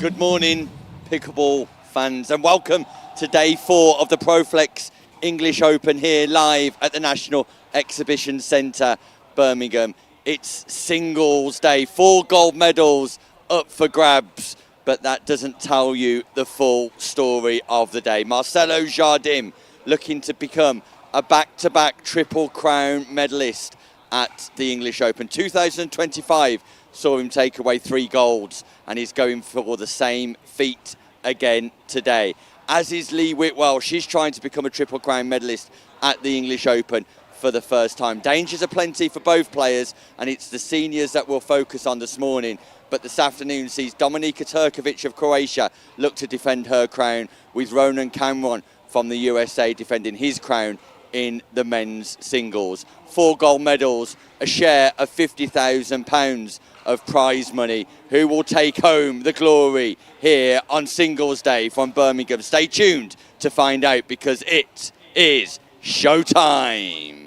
Good morning, pickleball fans, and welcome to day 4 of the ProFlex English Open here live at the National Exhibition Centre, Birmingham. It's singles day, 4 gold medals up for grabs, but that doesn't tell you the full story of the day. Marcelo Jardim looking to become a back-to-back Triple Crown medalist at the English Open. 2025 saw him take away 3 golds, and he's going for the same feat again today. As is Lee Whitwell, she's trying to become a Triple Crown medalist at the English Open for the first time. Dangers are plenty for both players, and it's the seniors that we'll focus on this morning. But this afternoon sees Dominika Turkovic of Croatia look to defend her crown, with Ronan Cameron from the USA defending his crown in the men's singles. 4 gold medals, a share of £50,000 of prize money. Who will take home the glory here on Singles Day from Birmingham? Stay tuned to find out, because it is showtime.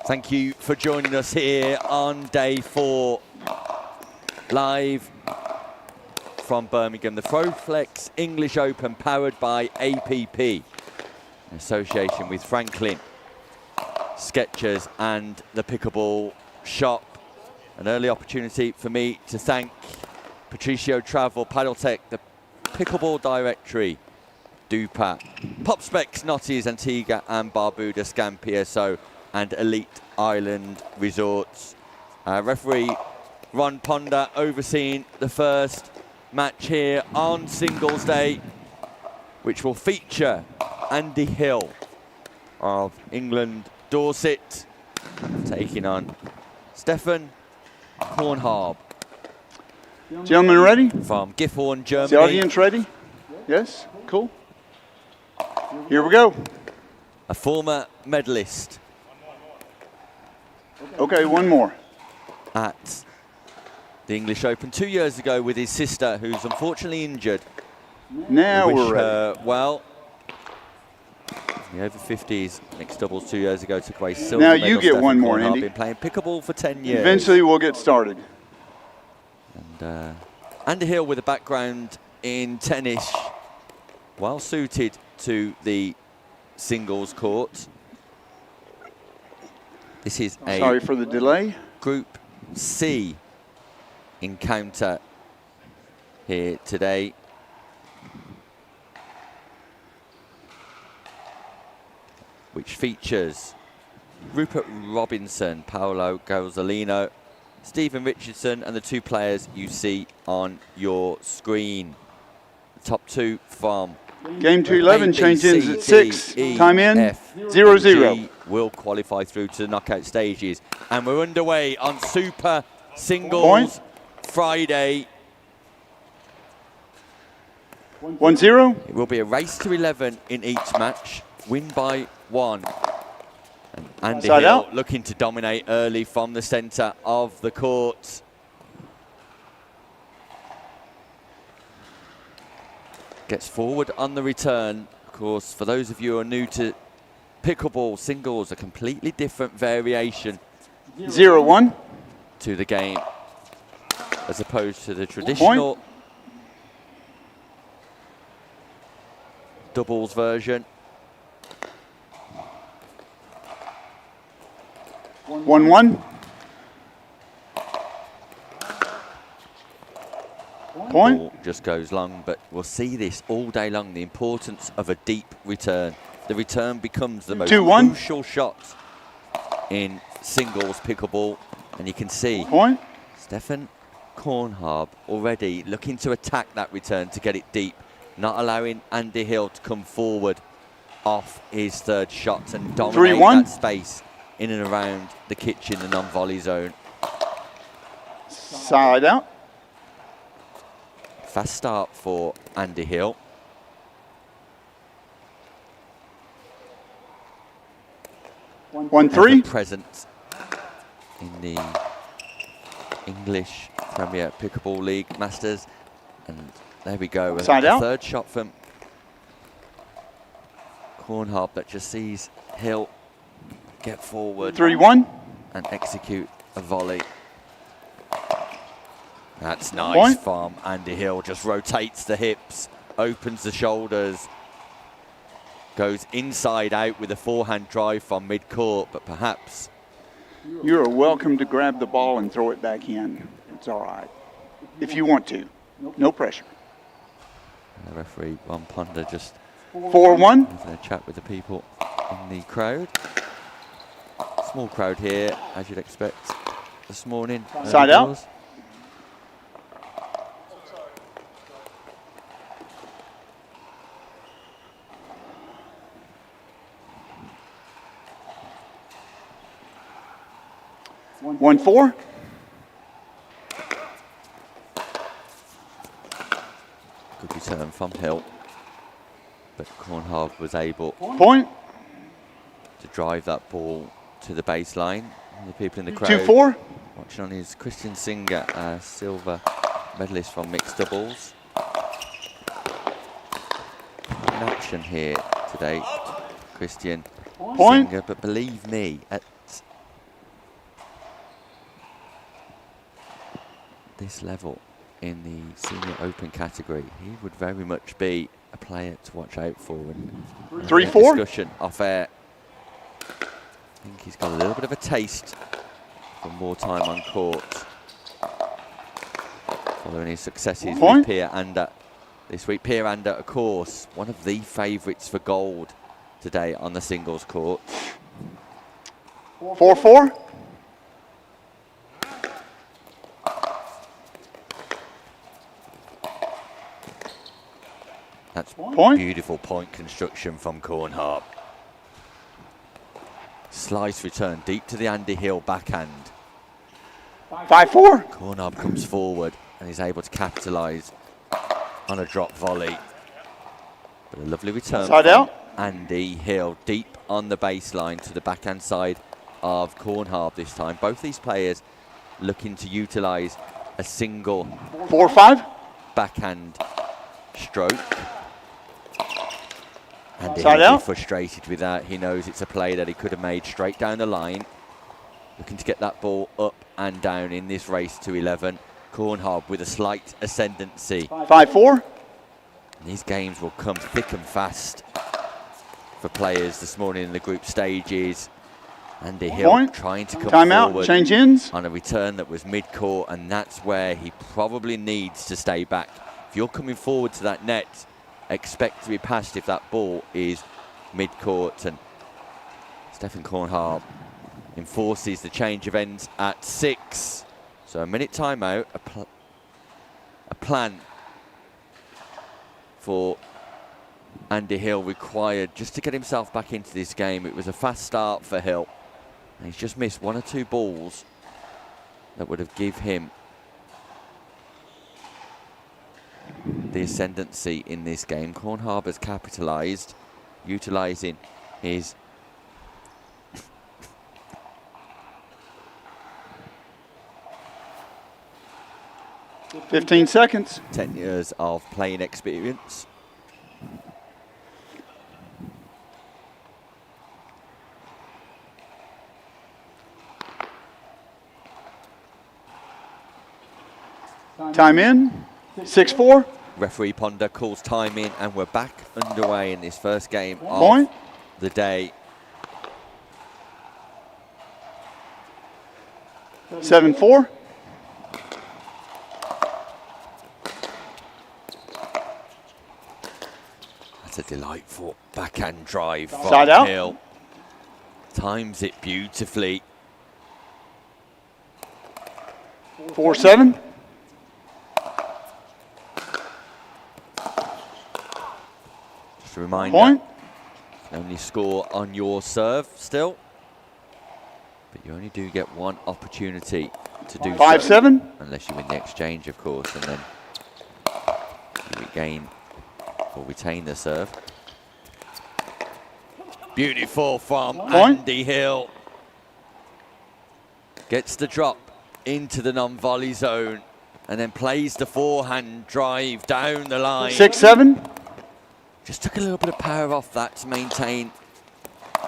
Thank you for joining us here on day 4, live from Birmingham. The ProFlex English Open, powered by APP, in association with Franklin, Skechers and the Pickleball Shop. An early opportunity for me to thank Patricio Travel, Paddletech, the Pickleball Directory, Dupa, PopSpecs, Knotties, Antigua and Barbuda, Scan PSO, and Elite Island Resorts. Referee Ron Ponder overseeing the first match here on Singles Day, which will feature Andy Hill of England Dorset taking on Stefan Kornharb. Gentlemen ready? From Gifhorn, Germany. Is the audience ready? Yes? Cool. Here we go. A former medalist Okay, one more. at the English Open 2 years ago with his sister, who's unfortunately injured. Now We wish we're ready. her well. The over 50s mixed doubles 2 years ago took away silver. Now medal. you get Stefan one more, Kornharb, Andy. Been playing pickleball for 10 years. Eventually we'll get started. And Andy Hill, with a background in tennis, well suited to the singles court. This is a Sorry for the delay. Group C encounter here today. Which features Rupert Robinson, Paolo Garzolino, Stephen Richardson, and the 2 players you see on your screen. The top 2 from Game 211, change ins at 6. E, Time in, F, 0-0. G will qualify through to the knockout stages. And we're underway on Super Singles Point. Friday. 1-0. It will be a race to 11 in each match, win by 1. And Andy Side Hill out. looking to dominate early from the centre of the court. Gets forward on the return. Of course, for those of you who are new to pickleball, singles, a completely different variation 0-1. to the game as opposed to the traditional doubles version. 1-1. Point. Ball just goes long, but we'll see this all day long, the importance of a deep return. The return becomes the most 2-1. crucial shot in singles pickleball, and you can see Point. Stefan Kornharb already looking to attack that return to get it deep, not allowing Andy Hill to come forward off his third shot and dominate 3-1. that space in and around the kitchen, the non-volley zone. Side out. Fast start for Andy Hill. One three. Ever present in the English Premier Pickleball League Masters, and there we go. Side a out. Third shot from Kornharb that just sees Hill get forward 3-1. and execute a volley. That's nice Point. from Andy Hill. Just rotates the hips, opens the shoulders, goes inside out with a forehand drive from mid-court, but perhaps You are welcome to grab the ball and throw it back in. It's all right. If you want to. No pressure. the referee, Ron Ponder, just 4-1. having a chat with the people in the crowd. Small crowd here, as you'd expect this morning. Side out. Doors. One four. Good return from Hill, but Kornharb was able Point. to drive that ball to the baseline. And the people in the crowd 2-4. watching on is Christian Singer, a silver medalist from mixed doubles. In action here today, Christian Point. Singer, but believe me, at this level in the senior open category, he would very much be a player to watch out for. And 3-4. discussion off air. I think he's got a little bit of a taste for more time on court following his successes Point. with Pierre Ander this week. Pierre Ander, of course, one of the favourites for gold today on the singles court. 4-4. That's Point. beautiful point construction from Kornharb. Slice return deep to the Andy Hill backhand. 5-4. Kornharb comes forward and is able to capitalise on a drop volley. But a lovely return Side from out. Andy Hill deep on the baseline to the backhand side of Kornharb this time. Both these players looking to utilise a single 4-5. backhand stroke. Andy Side Hill out. frustrated with that. He knows it's a play that he could have made straight down the line. Looking to get that ball up and down in this race to 11. Kornharb with a slight ascendancy. 5-4. These games will come thick and fast for players this morning in the group stages. Andy Hill Point. trying to come Timeout. forward Change ends. on a return that was mid-court, and that's where he probably needs to stay back. If you're coming forward to that net, expect to be passed if that ball is mid-court. And Stefan Kornharb enforces the change of ends at 6. So a minute timeout, a plan for Andy Hill required just to get himself back into this game. It was a fast start for Hill, and he's just missed 1 or 2 balls that would have give him the ascendancy in this game. Kornharb has capitalised, utilising his 15 seconds. 10 years of playing experience. Time in. 6-4. Referee Ponder calls time in, and we're back underway in this first game Point. of the day. 7-4. That's a delightful backhand drive from Side out. Hill. Times it beautifully. 4-7. Just a reminder, Point. you can only score on your serve still, but you only do get one opportunity to do 5-7. so, unless you win the exchange, of course, and then you regain or retain the serve. Beautiful from Point. Andy Hill. Gets the drop into the non-volley zone and then plays the forehand drive down the line. 6-7. Just took a little bit of power off that to maintain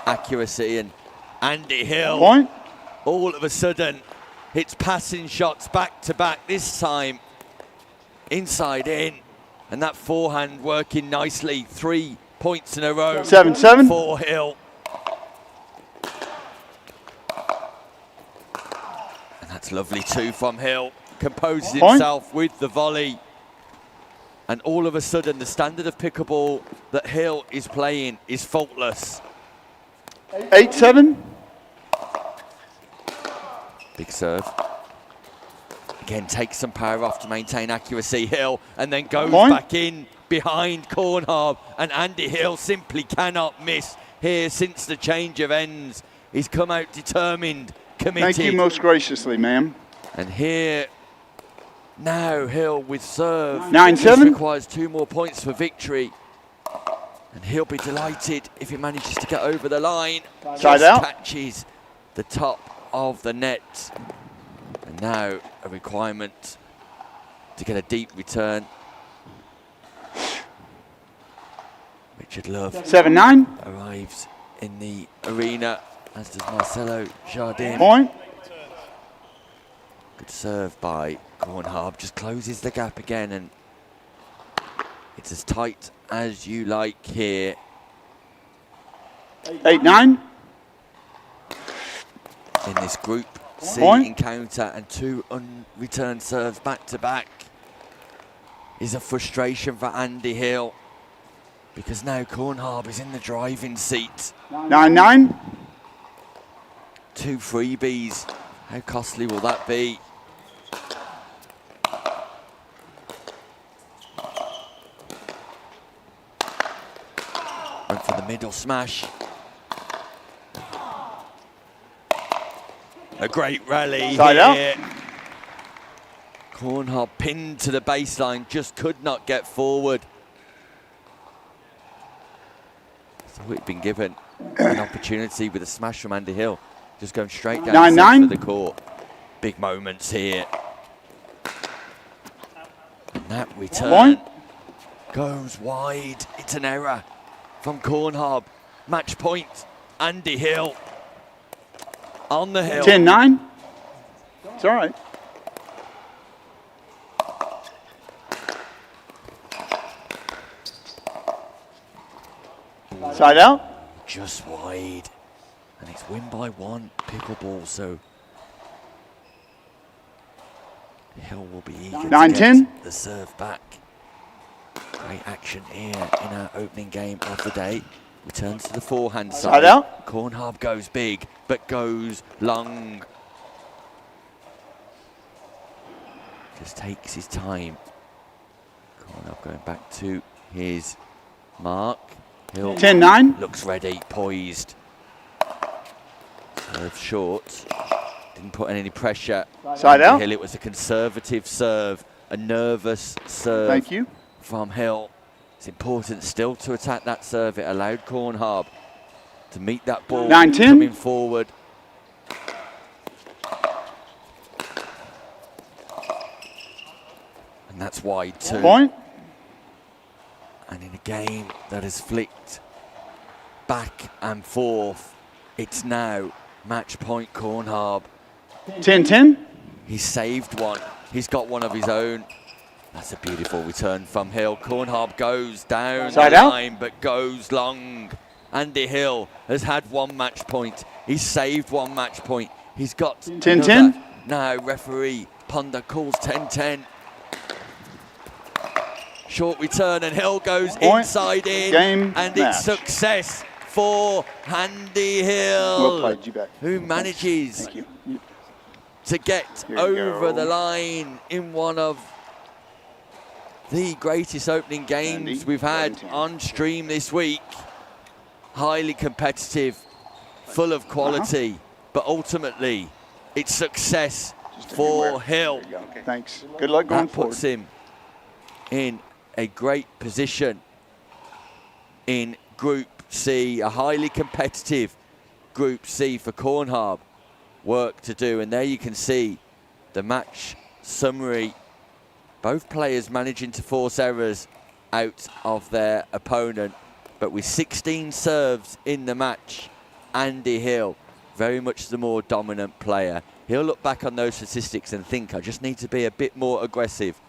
accuracy, and Andy Hill, Point. all of a sudden, hits passing shots back to back, this time inside in, and that forehand working nicely. 3 points in a row 7-7. for Hill. And that's lovely too from Hill. Composes Point. himself with the volley. And all of a sudden, the standard of pickleball that Hill is playing is faultless. 8-7. Big serve. Again, takes some power off to maintain accuracy, Hill, and then goes Point. back in behind Cornharb. And Andy Hill simply cannot miss here since the change of ends. He's come out determined, committed. Thank you most graciously, ma'am. And here, now Hill with serve. 9-7. This requires 2 more points for victory. And he'll be delighted if he manages to get over the line. Side Just out. catches the top of the net. And now a requirement to get a deep return. Richard Love 7-9. arrives in the arena, as does Marcelo Jardim. Point. Good serve by Cornharb, just closes the gap again, and it's as tight as you like here. 8-9. In this Group C Point. encounter, and 2 unreturned serves back to back is a frustration for Andy Hill, because now Cornharb is in the driving seat. 9-9. 2 freebies, how costly will that be? Went for the middle smash. A great rally Side out. here. Cornharb pinned to the baseline, just could not get forward. So he'd been given an opportunity with a smash from Andy Hill, just going straight down 9-9. the centre of the court. Big moments here. And that return Point. goes wide. It's an error from Cornharb. Match point, Andy Hill. On the hill. 10-9. It's all right. Side out. Just wide. And it's win by 1, pickleball, so Hill will be eager to 9-10. get the serve back. Great action here in our opening game of the day. Returns to the forehand side. Side out. Cornharb goes big, but goes long. Just takes his time. Cornharb going back to his mark. Hill 10-9. looks ready, poised. Serve short. Didn't put any pressure. Side on out. Hill. It was a conservative serve, a nervous serve Thank you. from Hill. It's important still to attack that serve. It allowed Cornharb to meet that ball 9-10. coming forward. And that's wide too. Point. And in a game that has flicked back and forth, it's now match point Cornharb. 10-10. He's saved one. He's got one of his own. That's a beautiful return from Hill. Cornharb goes down Side the out. line, but goes long. Andy Hill has had 1 match point. He's saved 1 match point. He's got 10-10. Now referee Ponder calls 10-10. Short return and Hill goes Point. inside in. Game. And match. it's success for Andy Hill. Well played, you bet. Who manages Thank you. to get Here you over go. the line in one of the greatest opening games Andy, we've had 11-10. on stream this week. Highly competitive, full of quality, but ultimately it's success Just for everywhere. Hill. There you go. Thanks. Good luck going That puts forward. him in a great position in Group C, a highly competitive Group C for Cornharb. Work to do, and there you can see the match summary. Both players managing to force errors out of their opponent, but with 16 serves in the match, Andy Hill, very much the more dominant player. He'll look back on those statistics and think, I just need to be a bit more aggressive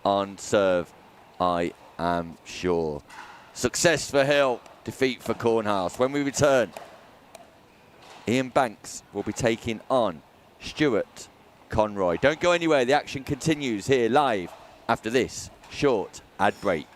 on serve, I am sure. Success for Hill, defeat for Cornhouse. When we return, Ian Banks will be taking on Stuart Conroy. Don't go anywhere, the action continues here live after this short ad break.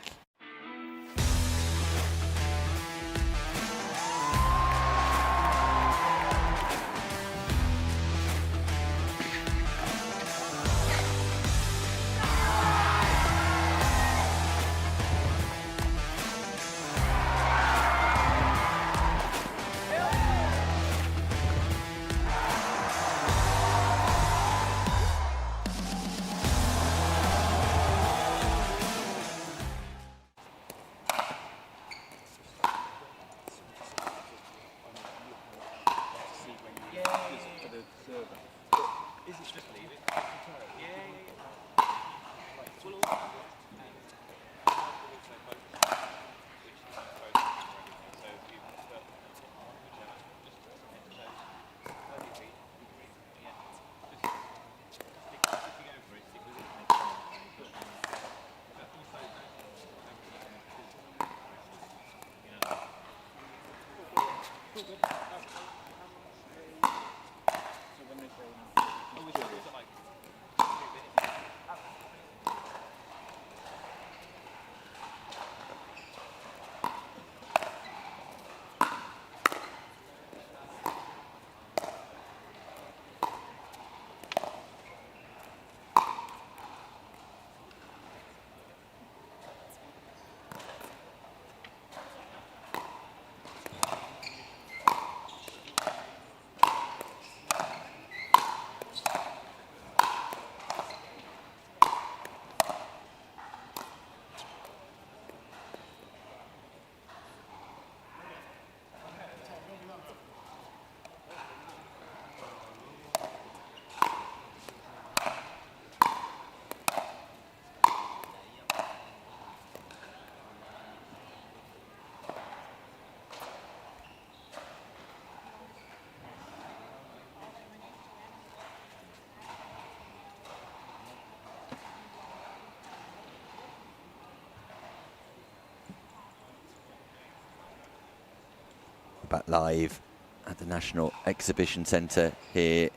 Back live at the National Exhibition Centre here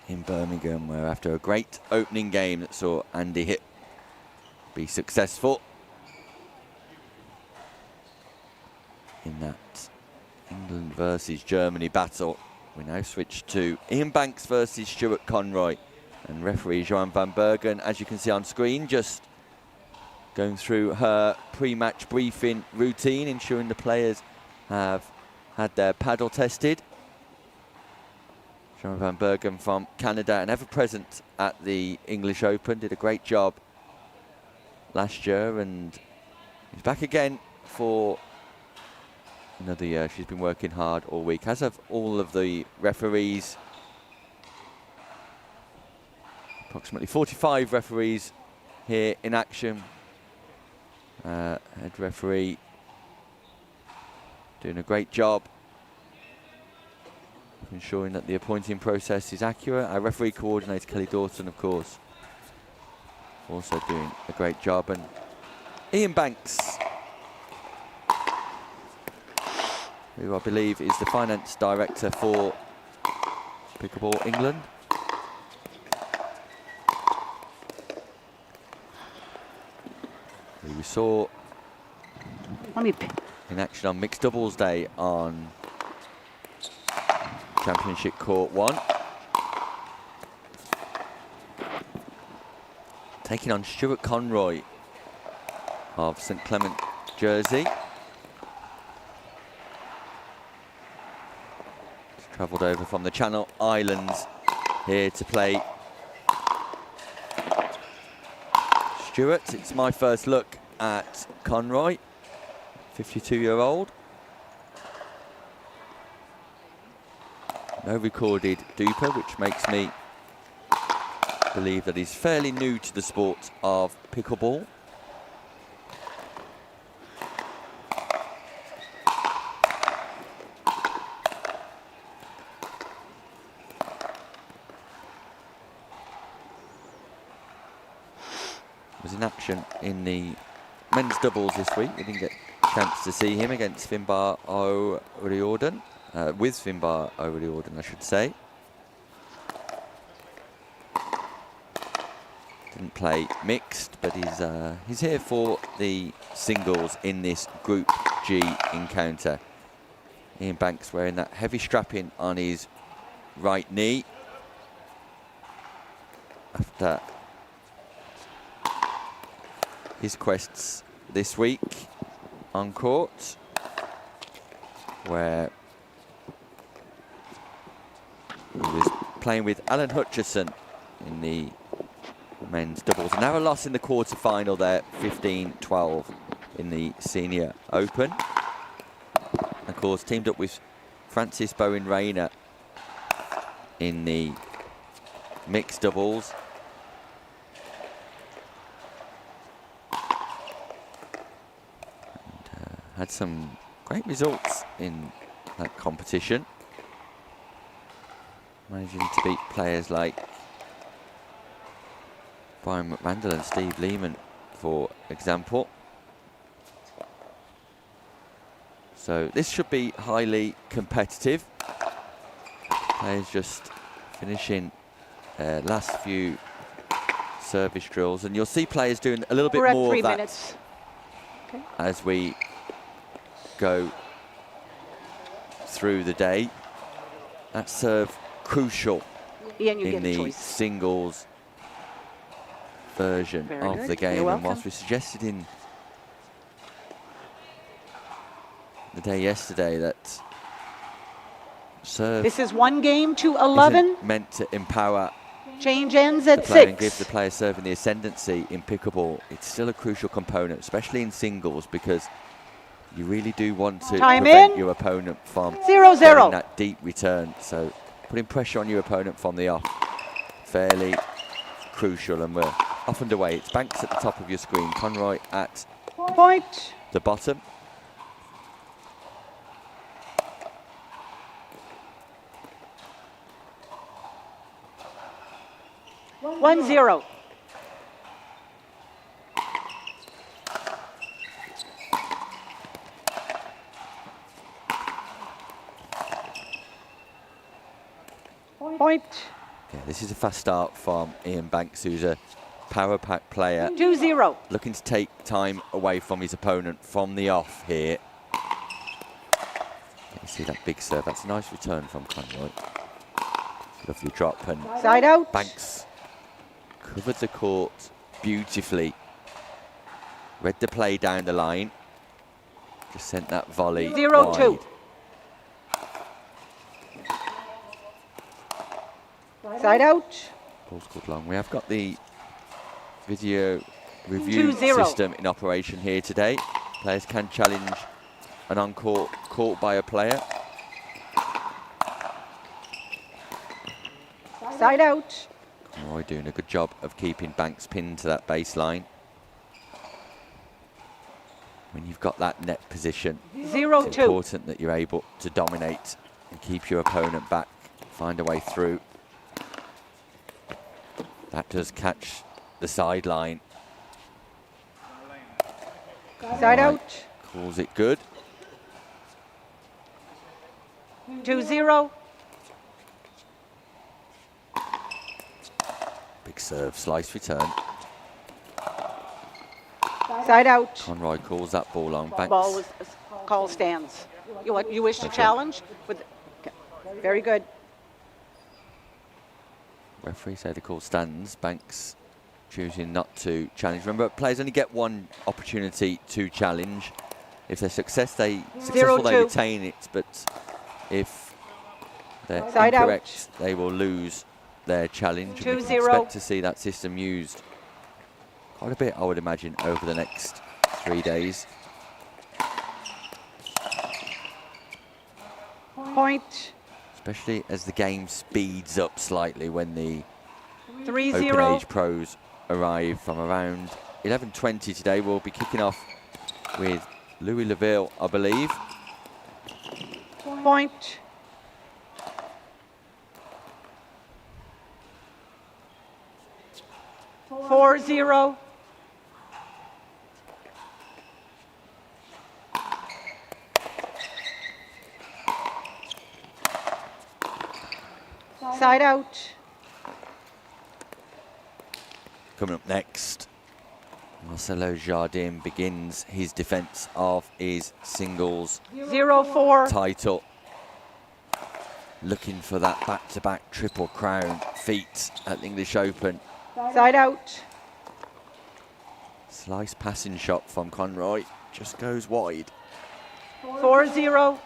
in Birmingham, where after a great opening game that saw Andy Hill be successful in that England versus Germany battle, we now switch to Ian Banks versus Stuart Conroy, and referee Joanne van Bergen, as you can see on screen, just going through her pre-match briefing routine, ensuring the players have had their paddle tested. Joanne van Bergen from Canada and ever present at the English Open, did a great job last year and is back again for another year. She's been working hard all week, as have all of the referees. Approximately 45 referees here in action. Head referee doing a great job of ensuring that the appointing process is accurate. Our referee coordinator, Kelly Dawson, of course, also doing a great job. And Ian Banks, who I believe is the finance director for Pickleball England. Who we saw in action on mixed doubles day on Championship Court 1. Taking on Stuart Conroy of St Clement, Jersey. He's travelled over from the Channel Islands here to play Stuart. It's my first look at Conroy, 52-year-old. No recorded duper, which makes me believe that he's fairly new to the sport of pickleball. Was in action in the men's doubles this week. We didn't get a chance to see him against Finbar O'Riordan, with Finbar O'Riordan, I should say. Didn't play mixed, but he's here for the singles in this Group G encounter. Ian Banks wearing that heavy strapping on his right knee after his quests this week on court, where he was playing with Alan Hutchison in the men's doubles. Now a loss in the quarter-final there, 15-12 in the Senior Open. Of course, teamed up with Francis Bowen Rayner in the mixed doubles. And, had some great results in that competition. Managing to beat players like Brian McRandall and Steve Lehman, for example. So this should be highly competitive. Players just finishing their last few service drills, and you'll see players doing a little bit more of that as we go through the day. That serve crucial in the singles version of the game, and whilst we suggested in the day yesterday that serve, this is one game to 11, meant to empower change ends at the player 6 and give the player serving the ascendancy in pickleball, it's still a crucial component, especially in singles, because you really do want to prevent your opponent from 0-0 getting that deep return. So putting pressure on your opponent from the off, fairly crucial, and we're off and away. It's Banks at the top of your screen, Conroy at point, the bottom. one zero. Point. Yeah, this is a fast start from Ian Banks, who's a power pack player. 2-0. Looking to take time away from his opponent from the off here. You see that big serve. That's a nice return from Conroy. Lovely drop, and Side out. Banks covered the court beautifully. Read the play down the line. Just sent that volley 0-2. wide. Side out. Ball's called long. We have got the video review 2-0. system in operation here today. Players can challenge an on-court caught by a player. Side out. Roy doing a good job of keeping Banks pinned to that baseline. When you've got that net position, 0-2. it's important that you're able to dominate and keep your opponent back, find a way through. That does catch the sideline. Side out. Calls it good. 2-0. Big serve, slice return. Side out. Conroy calls that ball on. Banks. Ball was call stands. You wish to challenge? With, okay. Very good. Referee said the call stands. Banks choosing not to challenge. Remember, players only get one opportunity to challenge. If they're successful, they retain it. But if they're Side incorrect, out. they will lose their challenge. And we can 2-0. expect to see that system used quite a bit, I would imagine, over the next 3 days. Point. Especially as the game speeds up slightly when the 3-0. open age pros arrive from around 11:20 today. We'll be kicking off with Louis Leville, I believe. Point. Four zero. Side out. Coming up next, Marcelo Jardim begins his defence of his singles 0-4. title. Looking for that back-to-back triple crown feat at the English Open. Side out. Slice passing shot from Conroy, just goes wide. 4-0.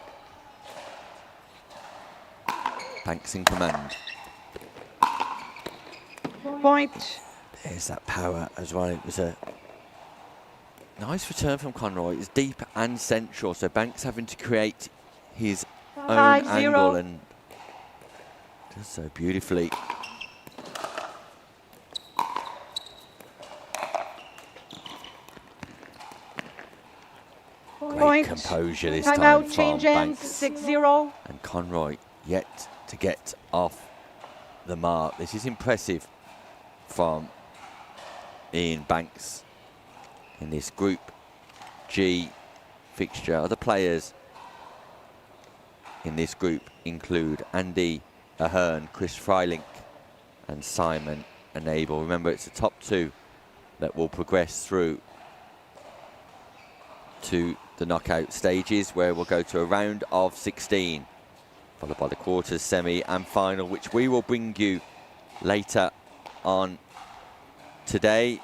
Banks in command. Point. There's that power as well. It was a nice return from Conroy. It's deep and central, so Banks having to create his own 5-0. angle and does so beautifully. Great Point. composure this Time time out. from Change ends. Banks. 6-0. And Conroy yet to get off the mark. This is impressive from Ian Banks in this Group G fixture. Other players in this group include Andy Ahern, Chris Freilink and Simon Enable. Remember, it's the top two that will progress through to the knockout stages, where we'll go to a round of 16, followed by the quarters, semi and final, which we will bring you later on today.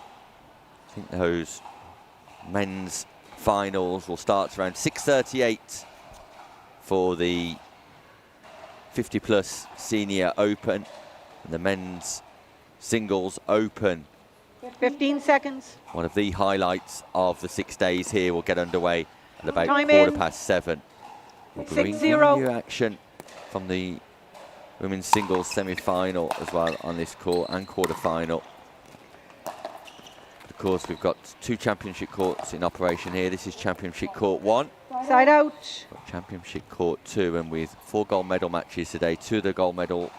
I think those men's finals will start around 6:38 for the 50-plus Senior Open and the men's singles Open. 15 seconds. One of the highlights of the 6 days here will get underway at about Time 7:15. We'll be bringing 6-0. you action from the women's singles semi-final as well on this court and quarter-final. Of course, we've got 2 championship courts in operation here. This is Championship Court 1. Side out. Got Championship Court 2, and with 4 gold medal matches today, 2 of the gold medal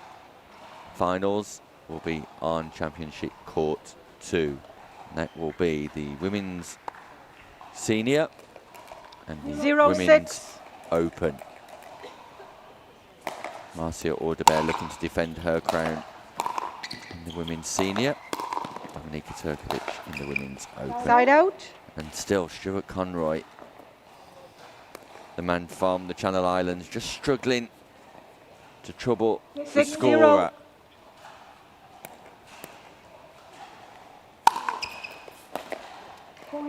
finals will be on Championship Court 2. And that will be the women's senior and the 0-6. women's open. Marcia Audebert looking to defend her crown in the women's senior. Dominika Turkovic in the women's open. Side out. And still Stuart Conroy, the man from the Channel Islands, just struggling to trouble the 6-0. scorer.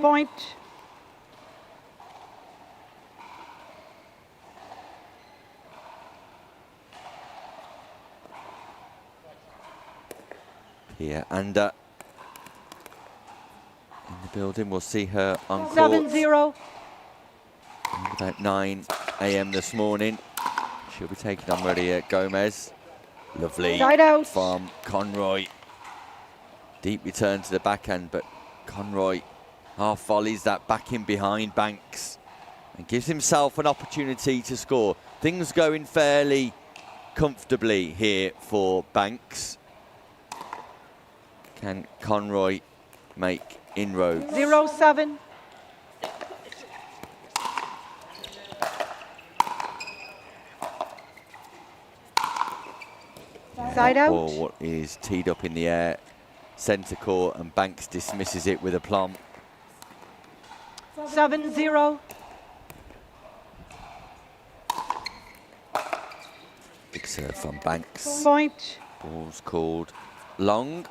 Point. Here, and in the building, we'll see her on court 7-0. about 9 AM this morning. She'll be taking on Maria Gomez. Lovely Side out. from Conroy. Deep return to the backhand, but Conroy half volleys that back in behind Banks and gives himself an opportunity to score. Things going fairly comfortably here for Banks. Can Conroy make inroads. 0-7. Side out. Ball is teed up in the air, centre court, and Banks dismisses it with aplomb. 7-0. Big serve from Banks. Point. Ball's called long.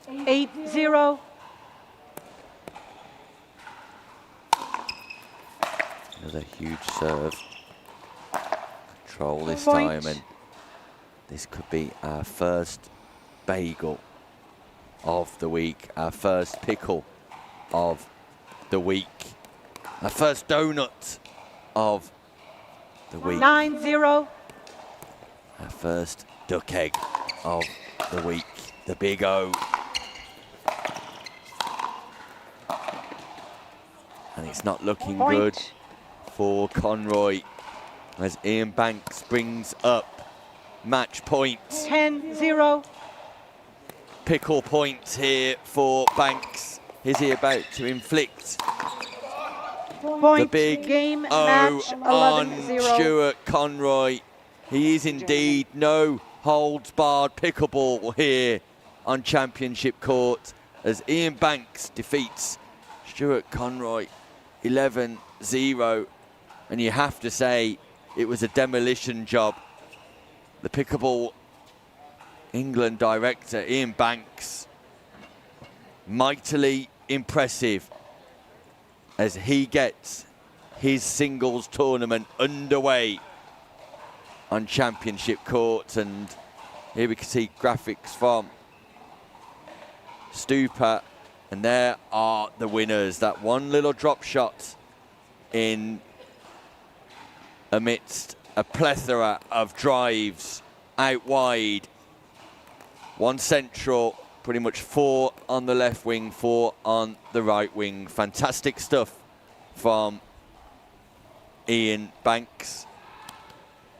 8-0. Another huge serve. Control this Point. time, and this could be our first bagel of the week, our first pickle of the week, our first donut of the week, 9-0. our first duck egg of the week, the Big O. And it's not looking Point. good for Conroy as Ian Banks brings up match point. 10-0. Pickle points here for Banks. Is he about to inflict Point. the big Game O match on 11-0. Stuart Conroy? He is indeed no holds barred pickleball here on Championship Court as Ian Banks defeats Stuart Conroy 11-0. And you have to say it was a demolition job. The Pickleball England director, Ian Banks, mightily impressive as he gets his singles tournament underway on Championship Court. And here we can see graphics from Stupa, and there are the winners. That one little drop shot in amidst a plethora of drives out wide. One central, pretty much 4 on the left wing, 4 on the right wing. Fantastic stuff from Ian Banks.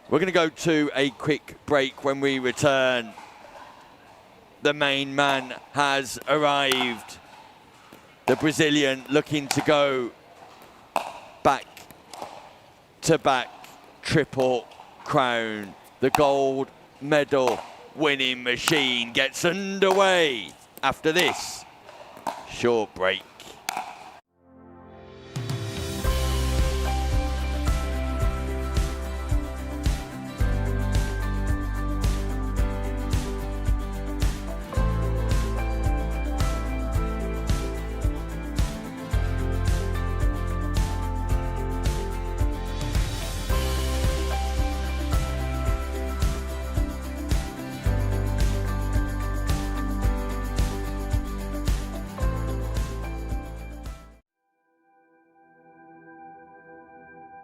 We're going to go to a quick break. When we return, the main man has arrived. The Brazilian looking to go back-to-back Triple Crown. The gold medal winning machine gets underway after this short break.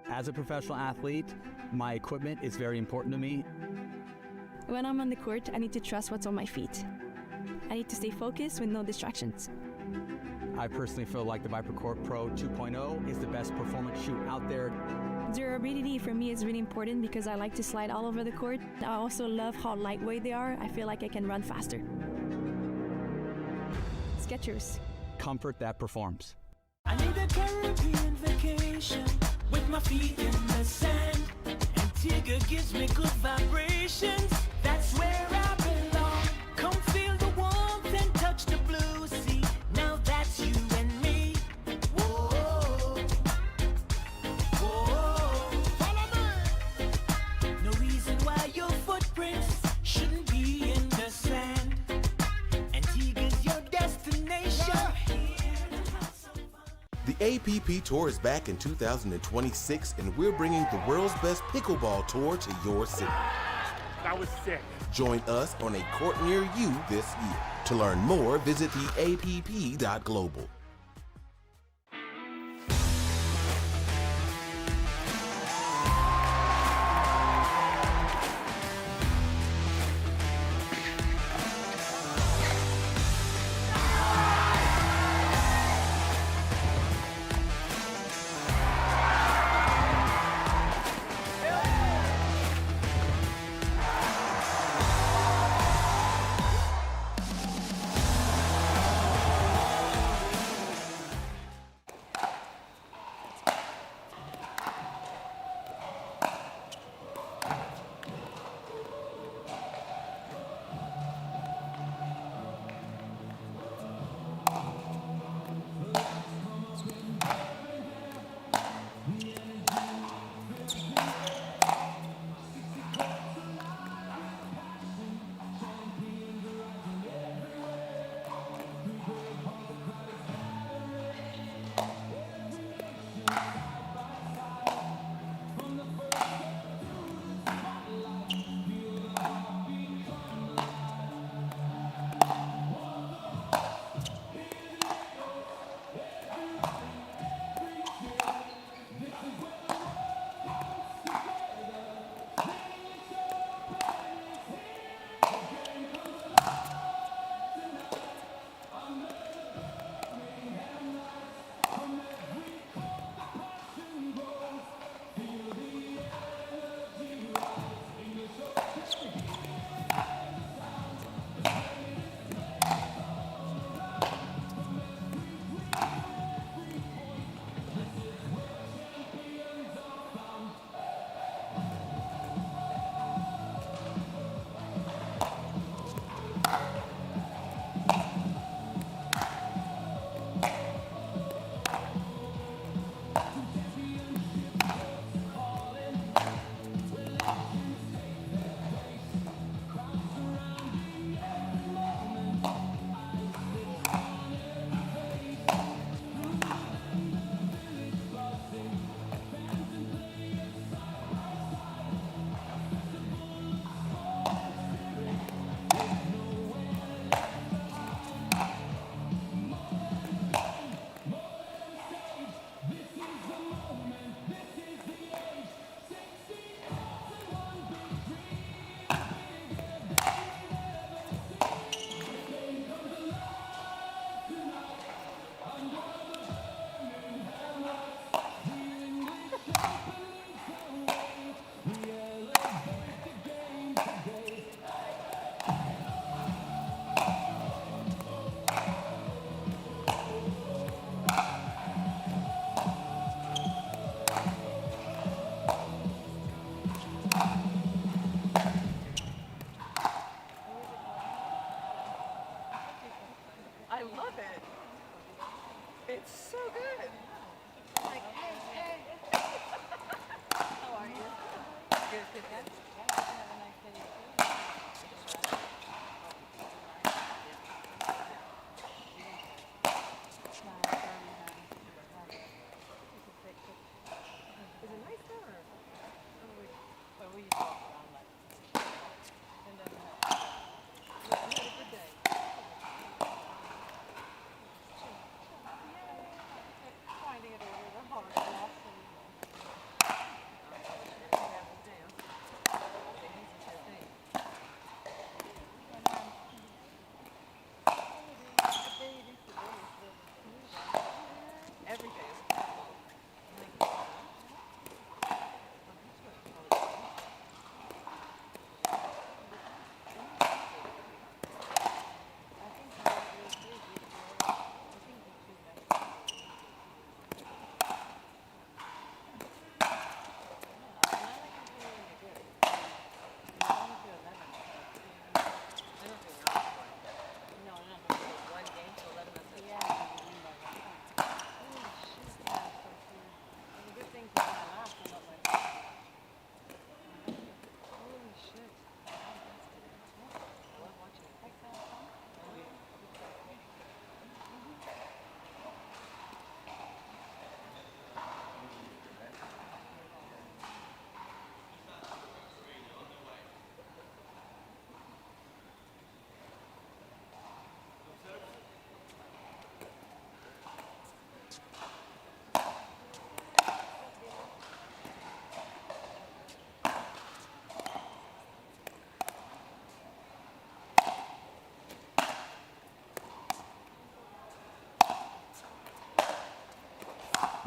As a professional athlete, my equipment is very important to me. When I'm on the court, I need to trust what's on my feet. I need to stay focused with no distractions. I personally feel like the ViperCore Pro 2.0 is the best performance shoe out there. Durability for me is really important because I like to slide all over the court. I also love how lightweight they are. I feel like I can run faster. Skechers. Comfort that performs. I need a Caribbean vacation with my feet in the sand. Antigua gives me good vibrations. That's where I belong. Come feel the warmth and touch the blue sea. Now that's you and me. Whoa, whoa. Follow me. No reason why your footprints shouldn't be in the sand. Antigua's your destination. The APP Tour is back in 2026, and we're bringing the world's best pickleball tour to your city. That was sick. Join us on a court near you this year. To learn more, visit theapp.global.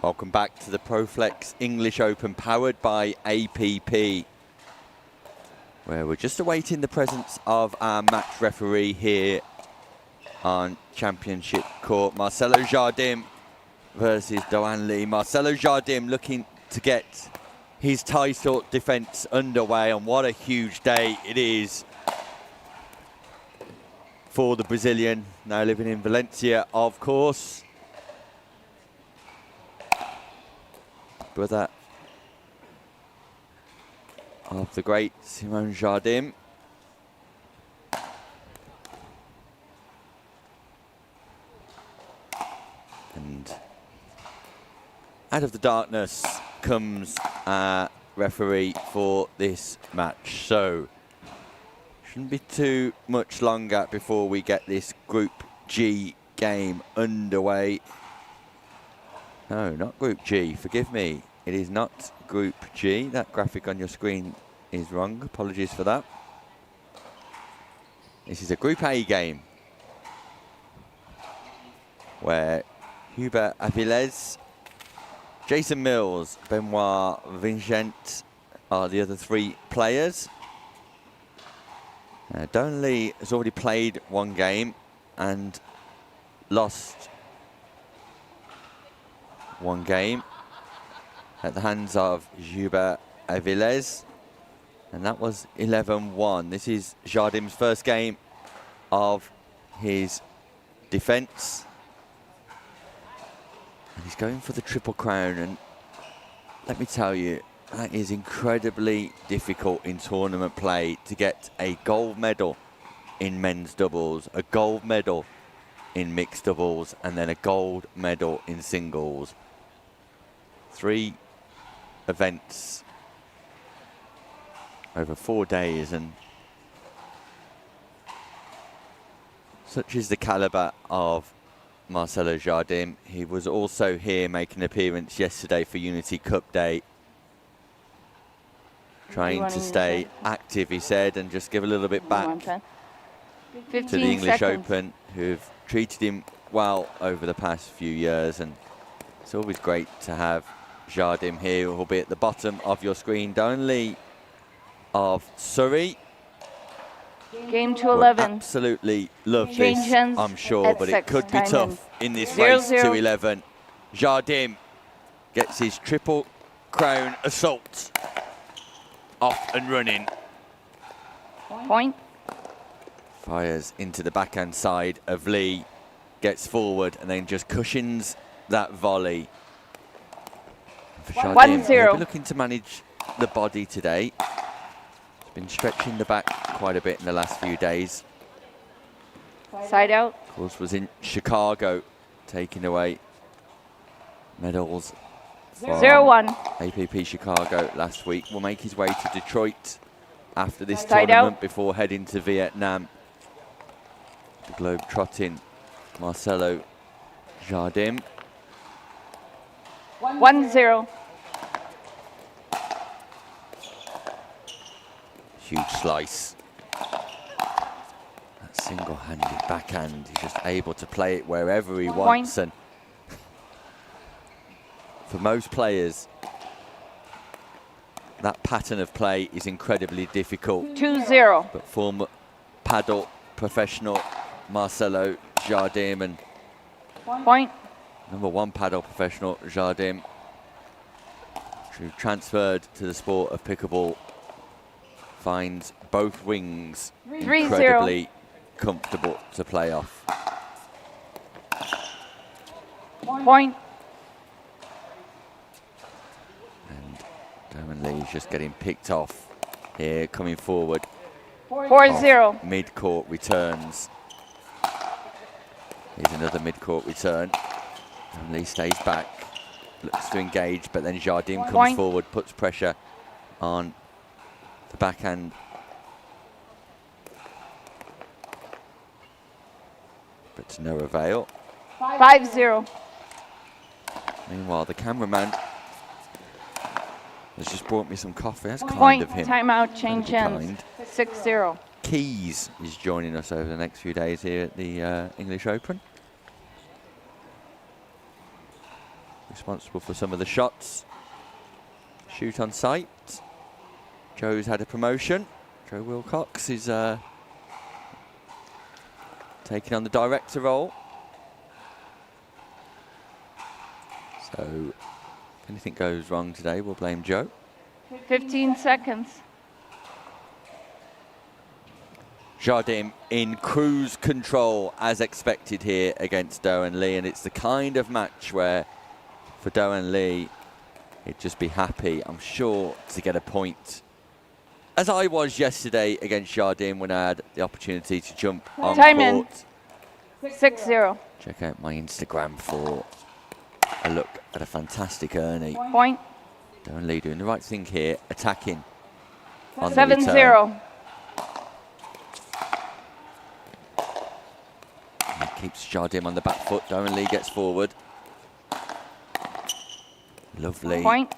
Welcome back to the ProFlex English Open, powered by APP, where we're just awaiting the presence of our match referee here on Championship Court. Marcelo Jardim versus Doan Lee. Marcelo Jardim looking to get his title defense underway, and what a huge day it is for the Brazilian, now living in Valencia, of course. Brother of the great Simone Jardim. And out of the darkness comes our referee for this match. So shouldn't be too much longer before we get this Group G game underway. No, not Group G, forgive me. It is not Group G. That graphic on your screen is wrong. Apologies for that. This is a Group A game where Hubert Avilés, Jason Mills, Benoit Vincent are the other three players. Doan Lee has already played one game and lost one game at the hands of Hubert Avilés, and that was 11-1. This is Jardim's first game of his defence, and he's going for the Triple Crown, and let me tell you, that is incredibly difficult in tournament play to get a gold medal in men's doubles, a gold medal in mixed doubles, and then a gold medal in singles. 3 events over 4 days, and such is the calibre of Marcelo Jardim. He was also here making an appearance yesterday for Unity Cup Day, trying to stay active, he said, and just give a little bit back to the English Open, who've treated him well over the past few years, and it's always great to have Jardim here, who will be at the bottom of your screen. Doan Lee of Surrey. Game to 11. Absolutely love this, I'm sure, but it could be tough in this race to 11. Jardim gets his Triple Crown assault off and running. Point. Fires into the backhand side of Lee, gets forward and then just cushions that volley. For Jardim, 1-0. looking to manage the body today. Been stretching the back quite a bit in the last few days. Side out. Of course, was in Chicago, taking away medals from 0-1. APP Chicago last week. Will make his way to Detroit after this Side tournament out. before heading to Vietnam. The globe trotting Marcelo Jardim. 1-0. Huge slice. That single-handed backhand, he's just able to play it wherever he wants. And for most players, that pattern of play is incredibly difficult. 2-0. But former paddle professional Marcelo Jardim and Point. #1 paddle professional Jardim, who transferred to the sport of pickleball, finds both wings 3-0. incredibly comfortable to play off. Point. And Derwin Lee is just getting picked off here, coming forward. 4-0. Mid-court returns. Here's another mid-court return. And Lee stays back, looks to engage, but then Jardim comes Point. forward, puts pressure on the backhand. But to no avail. 5-0. Meanwhile, the cameraman has just brought me some coffee. That's kind Point. of him. Timeout. Change Incredibly ends. kind. 6-0. Keys is joining us over the next few days here at the English Open. Responsible for some of the shots. Shoot on sight. Joe's had a promotion. Joe Wilcox is taking on the director role. So if anything goes wrong today, we'll blame Joe. 15 seconds. Jardim in cruise control as expected here against Derwin Lee, and it's the kind of match where for Derwin Lee he'd just be happy, I'm sure, to get a point. As I was yesterday against Jardim when I had the opportunity to jump on Time in. court. 6-0. Check out my Instagram for a look at a fantastic Ernie. Point. Derwin Lee doing the right thing here, attacking on the return. 7-0. He keeps Jardim on the back foot. Derwin Lee gets forward. Lovely Point.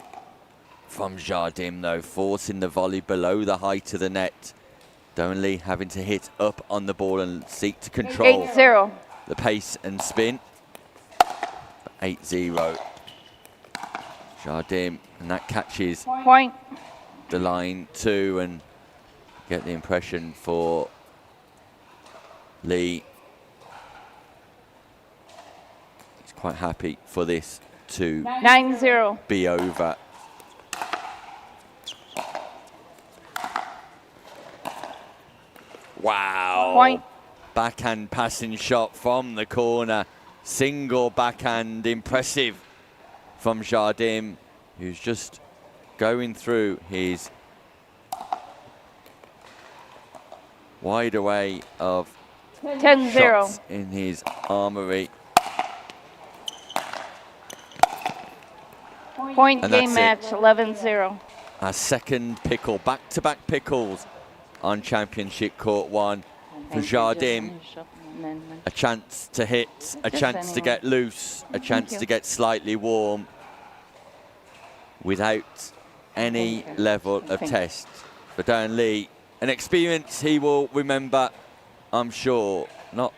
from Jardim though, forcing the volley below the height of the net. Derwin Lee having to hit up on the ball and seek to control 8-0. the pace and spin. 8-0. Jardim, and that catches Point. the line too, and get the impression for Lee. He's quite happy for this to 9-0. be over. Wow. Point. Backhand passing shot from the corner. Single backhand, impressive from Jardim, who's just going through his wide array of 10-0. shots in his armory. Point. And Game that's match. 11-0. A second pickle, back-to-back pickles on Championship Court 1 for Jardim. A chance to hit, a chance to get loose, a chance to get slightly warm without any level of test. For Derwin Lee, an experience he will remember, I'm sure, not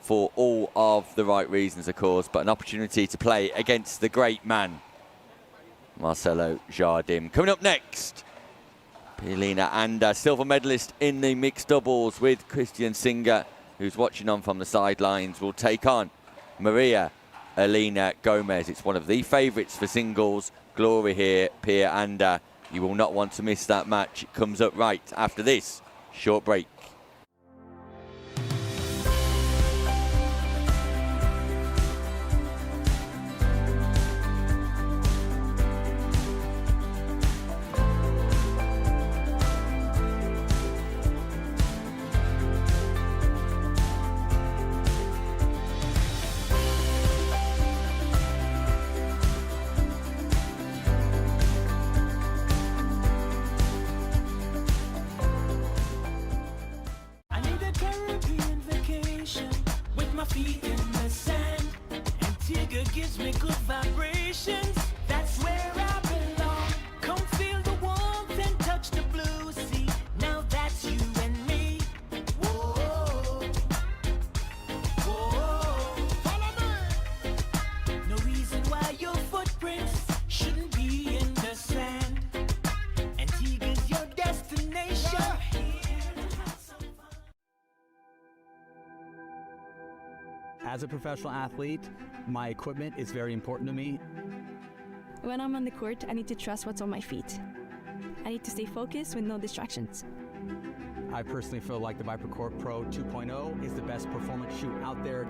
for all of the right reasons, of course, but an opportunity to play against the great man, Marcelo Jardim. Coming up next, Pia-Lena Anda, silver medalist in the mixed doubles with Christian Singer, who's watching on from the sidelines, will take on Maria Elena Gomez. It's one of the favourites for singles glory here, Pia Anda. You will not want to miss that match. It comes up right after this short break. As a professional athlete, my equipment is very important to me. When I'm on the court, I need to trust what's on my feet. I need to stay focused with no distractions. I personally feel like the ViperCore Pro 2.0 is the best performance shoe out there.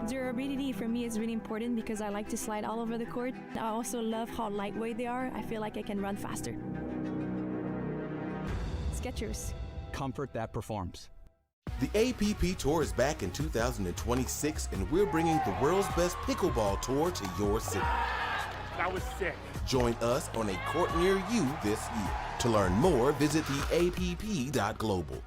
Durability for me is really important because I like to slide all over the court. I also love how lightweight they are. I feel like I can run faster. Skechers. Comfort that performs. The APP Tour is back in 2026, and we're bringing the world's best pickleball tour to your city. That was sick. Join us on a court near you this year. To learn more, visit theapp.global.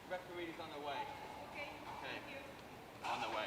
Referee's on the way. Okay. On the way.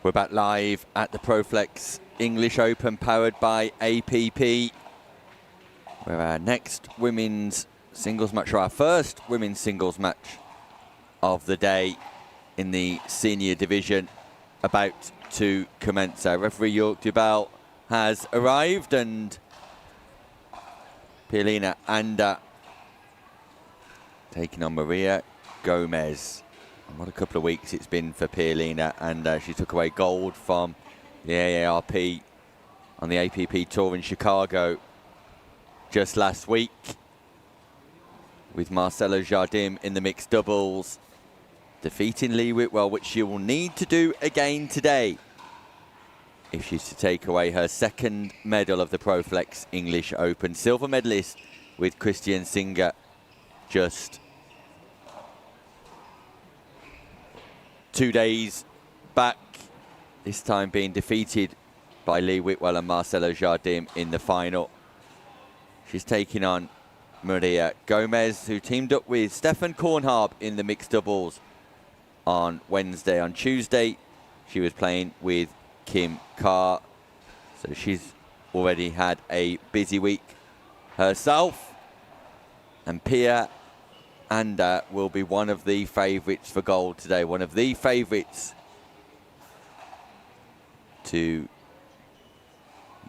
We're back live at the Proflex English Open powered by APP. Where our next women's singles match, or our first women's singles match of the day in the senior division, about to commence. Our referee York Dubal has arrived, and Pielina Anda taking on Maria Gomez. And what a couple of weeks it's been for Pielina, and she took away gold from the AARP on the APP Tour in Chicago just last week, with Marcelo Jardim in the mixed doubles, defeating Lee Whitwell, which she will need to do again today if she's to take away her second medal of the Proflex English Open. Silver medalist with Christian Singer just 2 days back, this time being defeated by Lee Whitwell and Marcelo Jardim in the final. She's taking on Maria Gomez, who teamed up with Stefan Kornharb in the mixed doubles on Wednesday. On Tuesday, she was playing with Kim Carr, so she's already had a busy week herself. And Pia Anda will be one of the favourites for gold today, one of the favourites to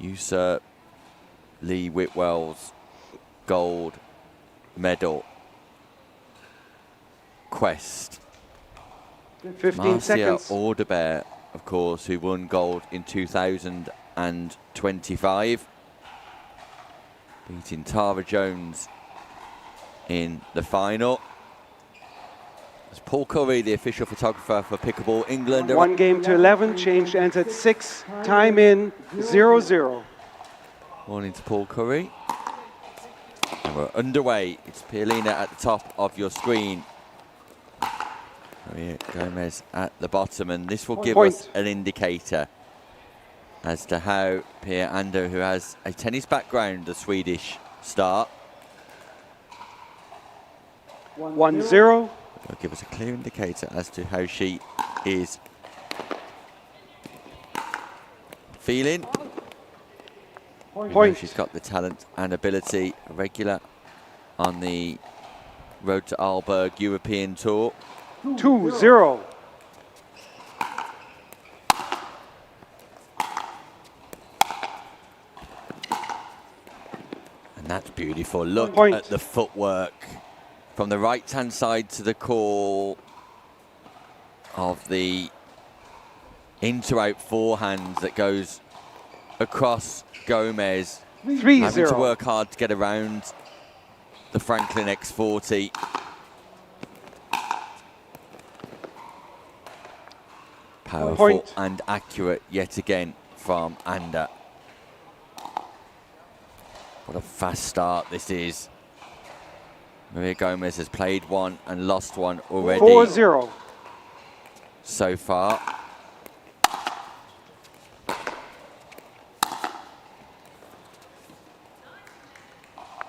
usurp Lee Whitwell's gold medal quest. 15 Marcia seconds. Audebert, of course, who won gold in 2025, beating Tara Jones in the final. As Paul Curry, the official photographer for Pickleball England. 1 game to 11, changed, ends at 6, time in 0-0. Morning to Paul Curry. And we're underway. It's Pielina at the top of your screen. Maria Gomez at the bottom, and this will give us an indicator as to how Pia Anda, who has a tennis background, the Swedish star, 1-0. will give us a clear indicator as to how she is feeling. Point. She's got the talent and ability, regular on the Road to Arlberg European Tour. 2-0. And that's beautiful. Look Point. at the footwork from the right-hand side to the call of the in-to-out forehand that goes across Gomez. 3-0. Having to work hard to get around the Franklin X40. Powerful Point. and accurate yet again from Anda. What a fast start this is. Maria Gomez has played one and lost one already 4-0. so far.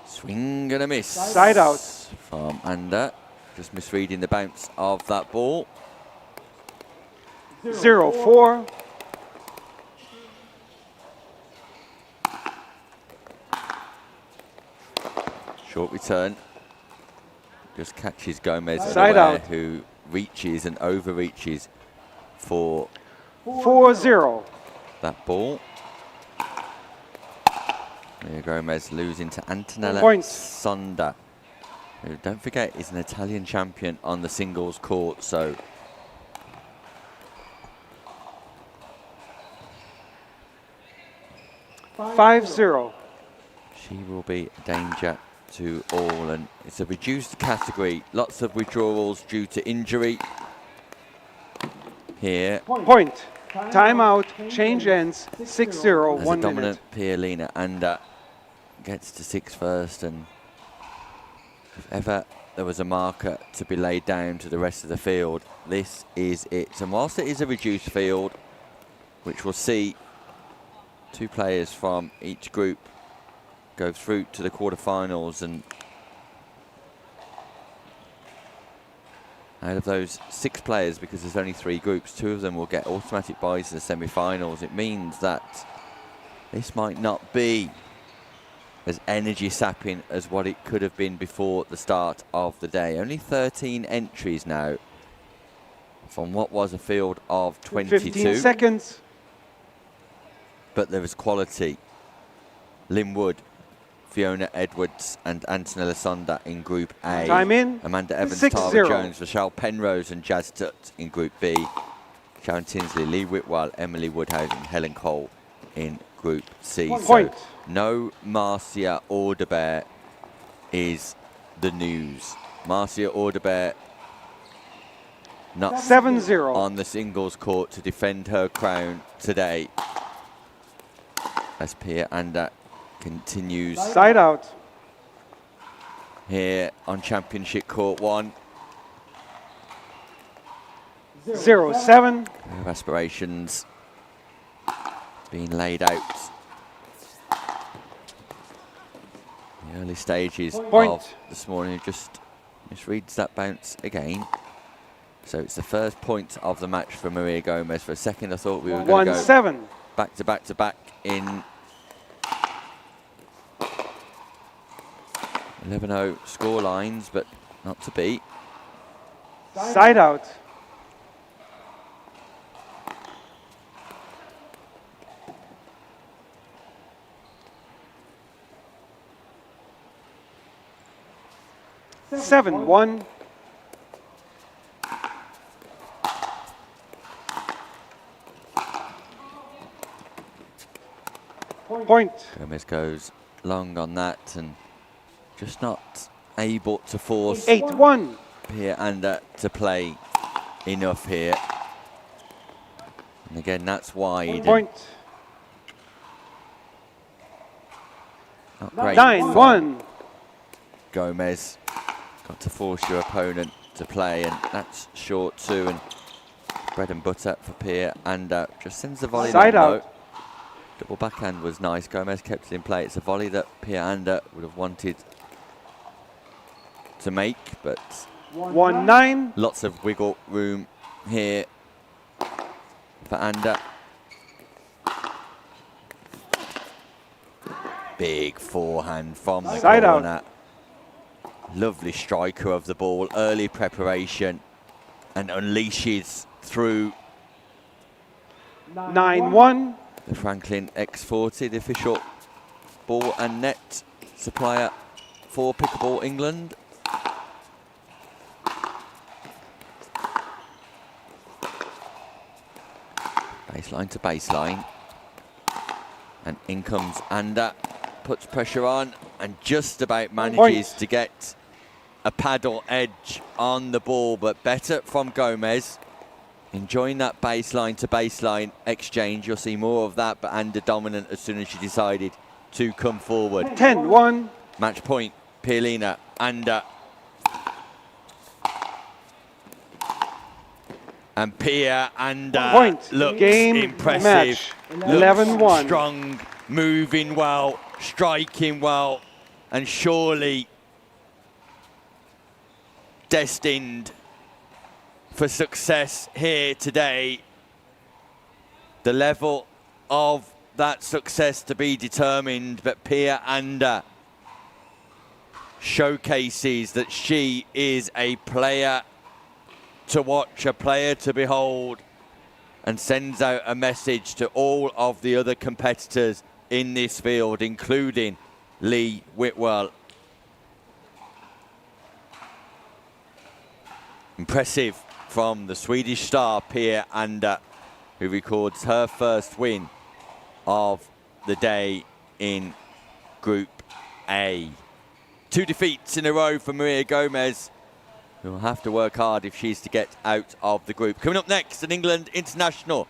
Swing and a miss. Side out. From Anda. Just misreading the bounce of that ball. 0-4. Short return. Just catches Gomez Side unaware, out. who reaches and overreaches for 4-0. that ball. Maria Gomez losing to Antonella Points. Sonda, who, don't forget, is an Italian champion on the singles court. So Five 0. she will be a danger to all, and it's a reduced category. Lots of withdrawals due to injury here. Point. Timeout. Change ends. 6-0. As 1 a dominant minute. Pierlina Anda gets to 6 first, and if ever there was a marker to be laid down to the rest of the field, this is it. And whilst it is a reduced field, which will see 2 players from each group go through to the quarterfinals, and out of those 6 players, because there's only 3 groups, 2 of them will get automatic buys to the semi-finals. It means that this might not be as energy sapping as what it could have been before the start of the day. Only 13 entries now from what was a field of 22. 15 seconds. But there is quality. Lynn Wood, Fiona Edwards and Antonella Sonda in Group A. Time in. Amanda Evans, 6-0. Tara Jones, Rochelle Penrose and Jazz Tutt in Group B. Sharon Tinsley, Lee Whitwell, Emily Woodhouse and Helen Cole in Group C. Point. So no Marcia Audebert is the news. Marcia Audebert not 7-0. on the singles court to defend her crown today, as Pia Anda continues Side out. here on Championship Court 1. 0-7. Her aspirations being laid out. The early stages Point. of this morning, just misreads that bounce again. So it's the first point of the match for Maria Gomez. For a second I thought we were going to go 1-7. back to back to back in 11-0 score lines, but not to be. Side out. Seven 1. Point. Gomez goes long on that and just not able to force 8-1. Pia Anda to play enough here. And again, that's wide. Point. Not great. 9-1. Gomez got to force your opponent to play, and that's short too. And bread and butter for Pia Anda. Just sends the volley Side long, out. though. Double backhand was nice. Gomez kept it in play. It's a volley that Pia Anda would have wanted to make, but 1-9. lots of wiggle room here for Anda. Big forehand from the Side out. corner. Lovely striker of the ball, early preparation, and unleashes through 9-1. the Franklin X40, the official ball and net supplier for Pickleball England. Baseline to baseline. And in comes Anda, puts pressure on and just about manages to get a paddle edge on the ball, but better from Gomez. Enjoying that baseline to baseline exchange. You'll see more of that, but Anda dominant as soon as she decided to come forward. 10-1. Match point, Pielina, Anda. And Pia Anda looks Game impressive. match. 11-1. Strong, moving well, striking well, and surely destined for success here today. The level of that success to be determined, but Pia Anda showcases that she is a player to watch, a player to behold, and sends out a message to all of the other competitors in this field, including Lee Whitwell. Impressive from the Swedish star Pia Anda, who records her first win of the day in Group A. 2 defeats in a row for Maria Gomez, who will have to work hard if she's to get out of the group. Coming up next, an England international,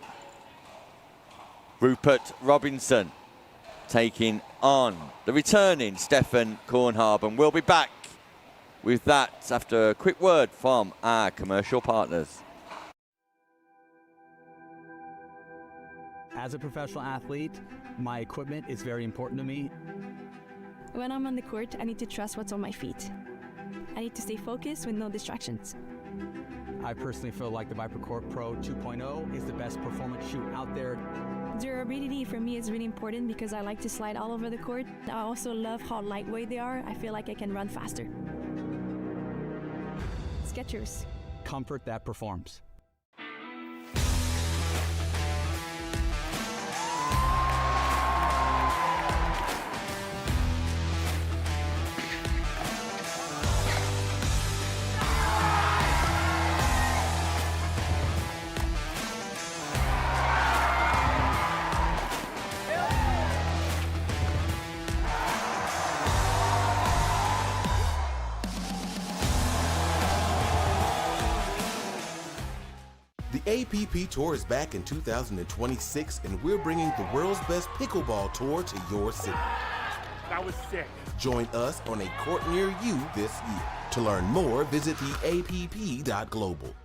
Rupert Robinson, taking on the returning Stefan Kornhaben. We'll be back with that after a quick word from our commercial partners. As a professional athlete, my equipment is very important to me. When I'm on the court, I need to trust what's on my feet. I need to stay focused with no distractions. I personally feel like the ViperCore Pro 2.0 is the best performance shoe out there. Durability for me is really important because I like to slide all over the court. I also love how lightweight they are. I feel like I can run faster. Skechers. Comfort that performs. The APP Tour is back in 2026, and we're bringing the world's best pickleball tour to your city. That was sick. Join us on a court near you this year. To learn more, visit theapp.global.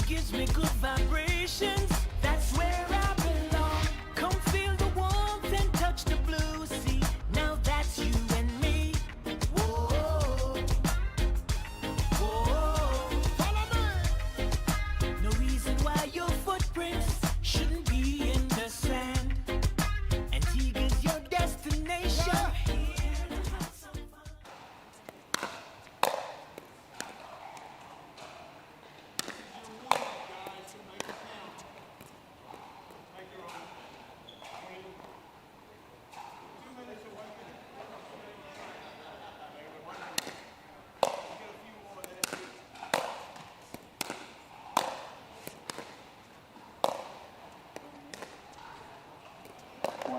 Gives me good vibrations. That's where I belong. Come feel the warmth and touch the blue sea. Now that's you and me. Whoa, whoa. Follow me. No reason why your footprints shouldn't be in the sand. Antigua's your destination.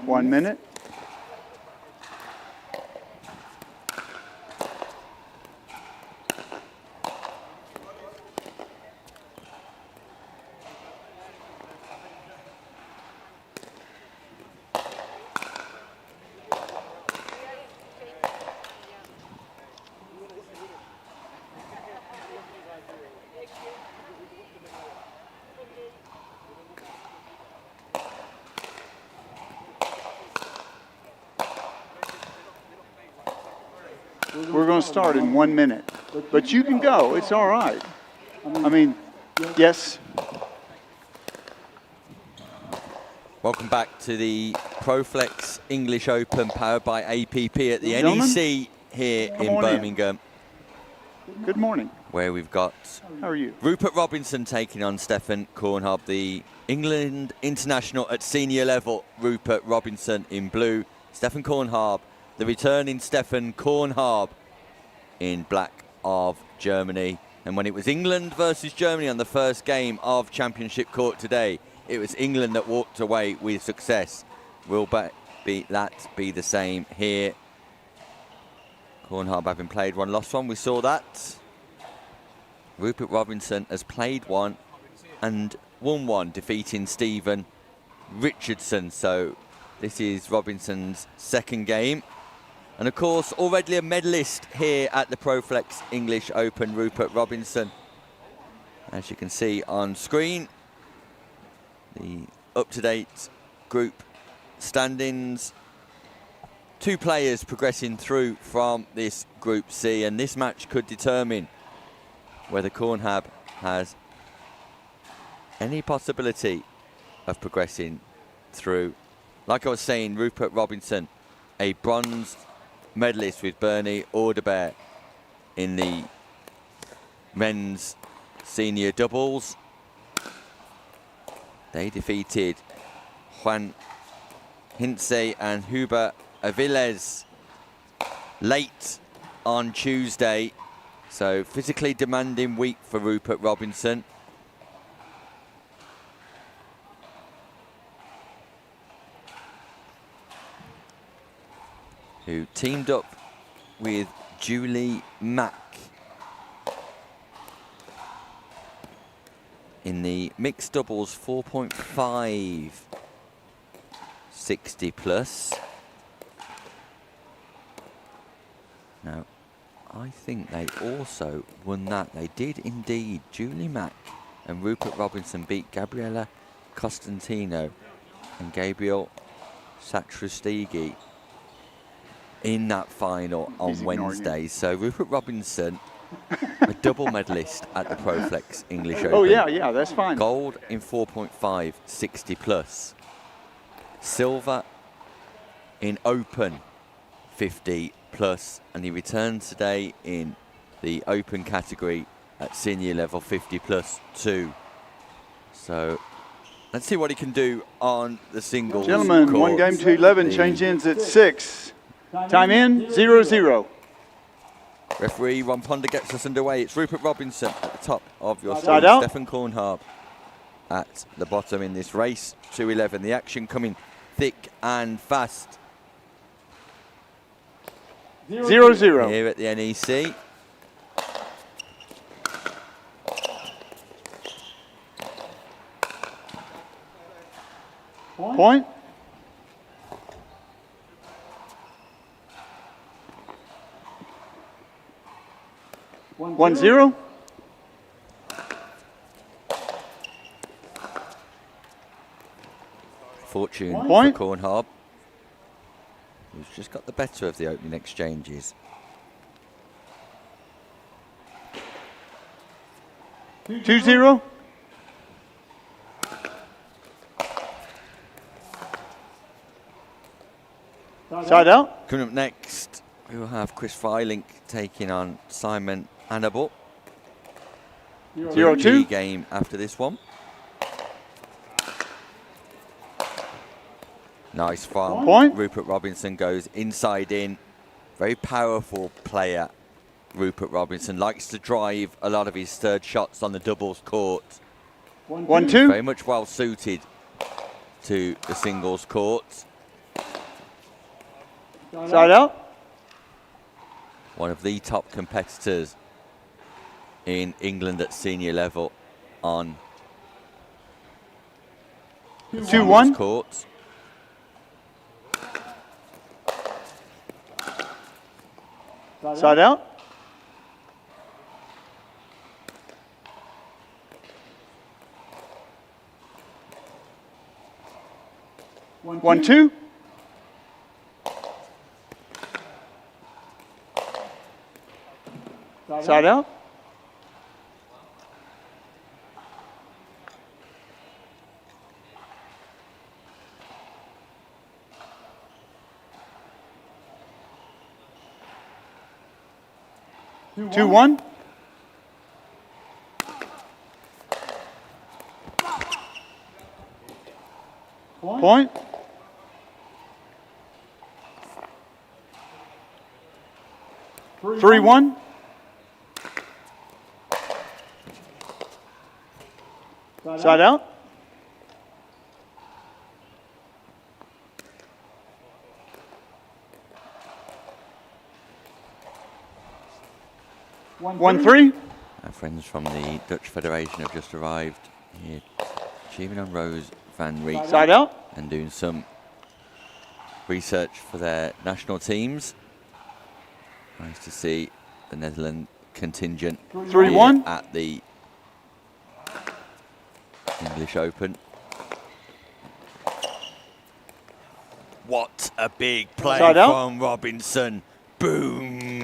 One minute. We're going to start in 1 minute, but you can go. It's all right. I mean, Yes. Welcome back to the ProFlex English Open powered by APP at the Gentlemen, NEC here come in on in. Birmingham, Good morning. where we've got How are you? Rupert Robinson taking on Stefan Kornhab, the England international at senior level. Rupert Robinson in blue, Stefan Kornhab, the returning Stefan Kornhab in black of Germany. And when it was England versus Germany on the first game of Championship Court today, it was England that walked away with success. Will that be the same here? Kornhab having played one, lost one, we saw that. Rupert Robinson has played one and won one, defeating Stephen Richardson. So this is Robinson's second game. And of course, already a medalist here at the ProFlex English Open, Rupert Robinson. As you can see on screen, the up-to-date group standings. 2 players progressing through from this Group C, and this match could determine whether Kornhab has any possibility of progressing through. Like I was saying, Rupert Robinson, a bronze medalist with Bernie Auderbert in the men's senior doubles. They defeated Juan Hintze and Huber Aviles late on Tuesday. So physically demanding week for Rupert Robinson. Who teamed up with Julie Mack in the mixed doubles 4.5 60 plus. Now, I think they also won that. They did indeed. Julie Mack and Rupert Robinson beat Gabriella Costantino and Gabriel Satrustigi in that final on Wednesday. So Rupert Robinson, a double medalist at the ProFlex English Open. Oh, yeah, that's fine. Gold in 4.5 60 plus. Silver in Open 50 plus. And he returns today in the Open category at senior level 50 plus 2. So let's see what he can do on the singles. Gentlemen, court. 1 game to 11, change ends at 6. Time in, 0-0. Referee Ron Ponder gets us underway. It's Rupert Robinson at the top of your Side screen. out. Stefan Kornhab at the bottom in this race to 11. The action coming thick and fast 0-0. here at the NEC. Point. One zero. Fortune Point. for Kornhab, who's just got the better of the opening exchanges. 2-0. Side out. Coming up next, we will have Chris Freilink taking on Simon Annabel. 0-2. Game after this one. Nice farm. Point. Rupert Robinson goes inside in. Very powerful player. Rupert Robinson likes to drive a lot of his third shots on the doubles court. 1-2. Very much well suited to the singles court. Side out. One of the top competitors in England at senior level on the 2-1. court. Side out. 1-2. Side out. 2-1. Point. Three one. Side out. One three. Our friends from the Dutch Federation have just arrived here, cheering on Rose van Riet Side out. and doing some research for their national teams. Nice to see the Netherlands contingent 3-1 at the English Open. What a big play from Robinson. Boom.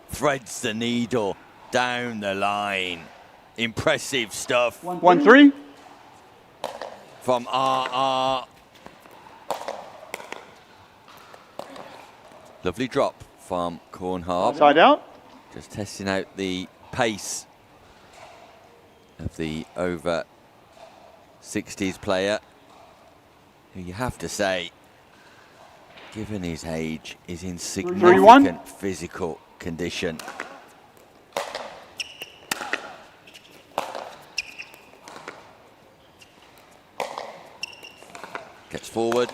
Threads the needle down the line. Impressive stuff. 1-3. From RR. Lovely drop from Kornhardt. Side out. Just testing out the pace of the over 60s player, who you have to say, given his age, is in significant physical condition. Gets forward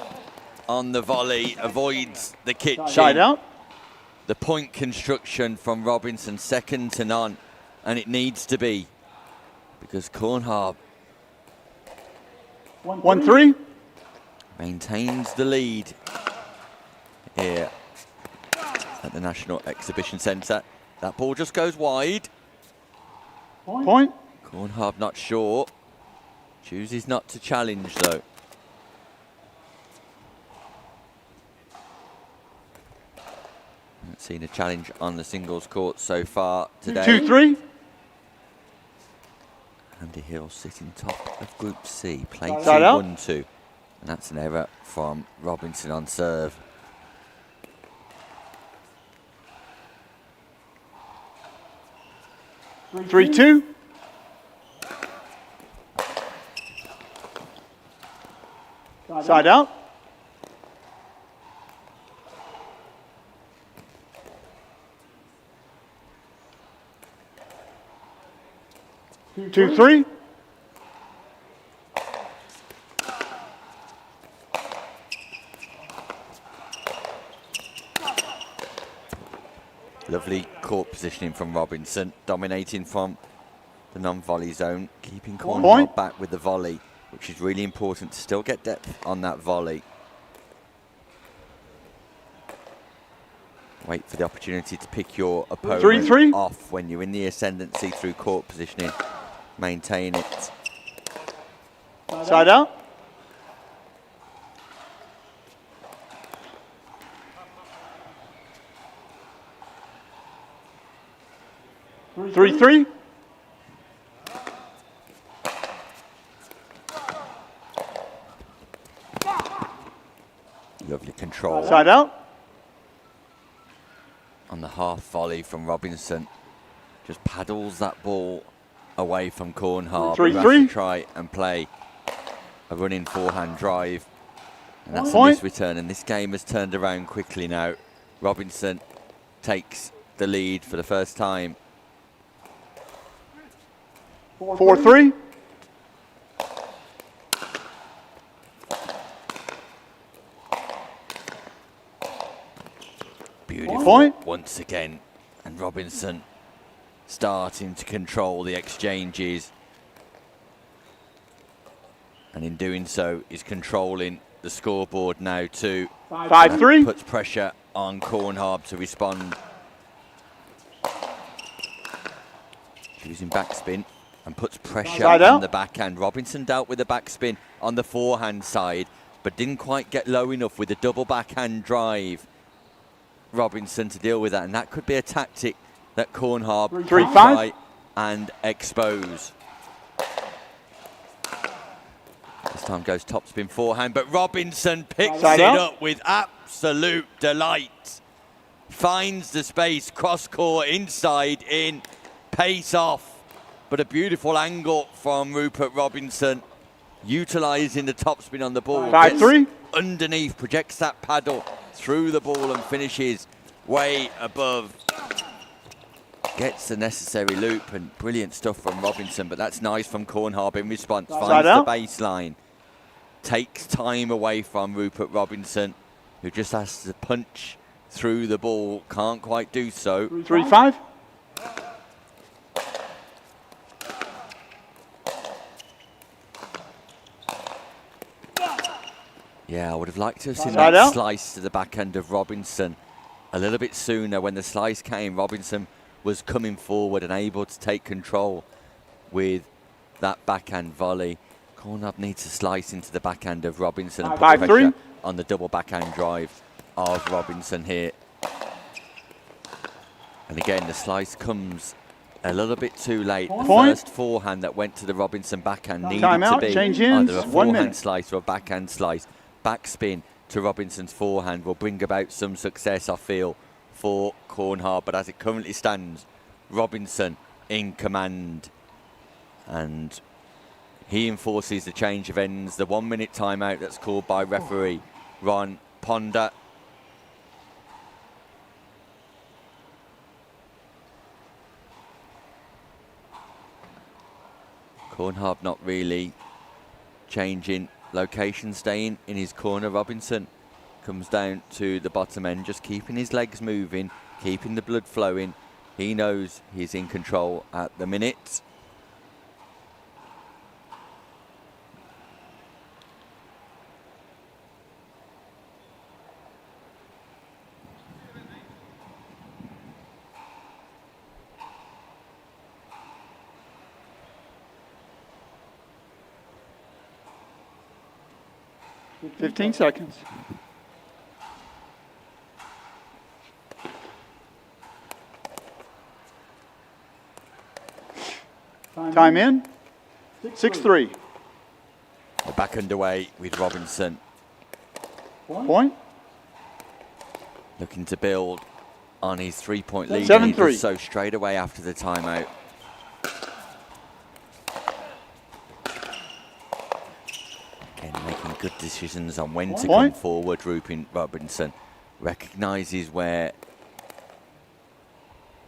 on the volley, avoids the kitchen. Side out. The point construction from Robinson, second to none, and it needs to be, because Kornhardt 1-3. maintains the lead here at the National Exhibition Centre. That ball just goes wide. Point. Kornhardt not sure. Chooses not to challenge though. Haven't seen a challenge on the singles court so far today. 2-3. Andy Hill sitting top of Group C. Played 1-2. And that's an error from Robinson on serve. Three two. Side out. Two three. Lovely court positioning from Robinson, dominating from the non-volley zone, keeping Kornhardt back with the volley, which is really important to still get depth on that volley. Wait for the opportunity to pick your opponent off when you're in the ascendancy through court positioning. Maintain it. Side out. Three three. Lovely control. Side out. On the half volley from Robinson. Just paddles that ball away from Kornhardt. 3-3. Try and play a running forehand drive. And that's a miss return. And this game has turned around quickly now. Robinson takes the lead for the first time. 4-3. Beautiful Point. once again. And Robinson starting to control the exchanges. And in doing so, is controlling the scoreboard now too. 5-3. Puts pressure on Kornhardt to respond. Using backspin and puts pressure on the backhand. Robinson dealt with the backspin on the forehand side, but didn't quite get low enough with the double backhand drive. Robinson to deal with that, and that could be a tactic that Kornhardt could try and expose. This time goes topspin forehand, but Robinson picks it up with absolute delight. finds the space, cross court, inside, in, pace off. But a beautiful angle from Rupert Robinson, utilising the topspin on the ball. 5-3. Underneath, projects that paddle through the ball and finishes way above. Gets the necessary loop, and brilliant stuff from Robinson, but that's nice from Cornharb in response. Finds the baseline. Takes time away from Rupert Robinson, who just has to punch through the ball. Can't quite do so. 3-5. Yeah, I would have liked to have seen that slice to the backhand of Robinson a little bit sooner. When the slice came, Robinson was coming forward and able to take control with that backhand volley. Cornharb needs to slice into the backhand of Robinson and put pressure on the double backhand drive of Robinson here. And again, the slice comes a little bit too late. The first forehand that went to the Robinson backhand needed to be either a forehand slice or a backhand slice. Backspin to Robinson's forehand will bring about some success, I feel, for Cornharb. But as it currently stands, Robinson in command. And he enforces the change of ends. The 1 minute timeout that's called by referee Ron Ponder. Cornharb not really changing location, staying in his corner. Robinson comes down to the bottom end, just keeping his legs moving, keeping the blood flowing. He knows he's in control at the minute. Fifteen seconds. Time in. 6-3. We're back underway with Robinson. Point. Looking to build on his 3-point lead. 7-3. So straight away after the timeout. Again, making good decisions on when to come forward. Rupert Robinson recognises where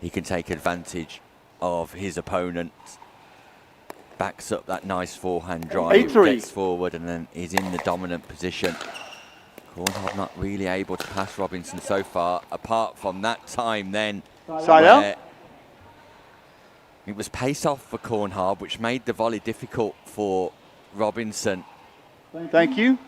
he can take advantage of his opponent. Backs up that nice forehand drive, gets forward, and then is in the dominant position. Cornharb not really able to pass Robinson so far, apart from that time then. Side out. It was pace off for Cornharb, which made the volley difficult for Robinson. Thank you.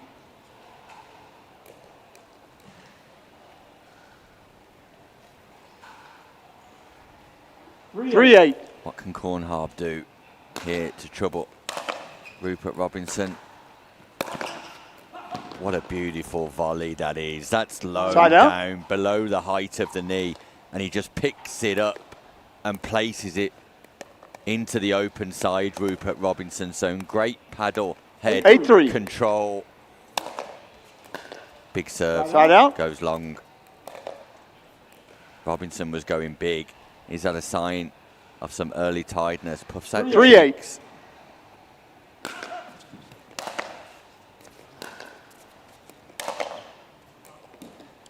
Three eight. What can Cornharb do here to trouble Rupert Robinson? What a beautiful volley that is. That's low down, below the height of the knee, and he just picks it up and places it into the open side, Rupert Robinson. So great paddle head control. Big serve. Side out. Goes long. Robinson was going big. He's had a sign of some early tiredness. Puffs out 3-8.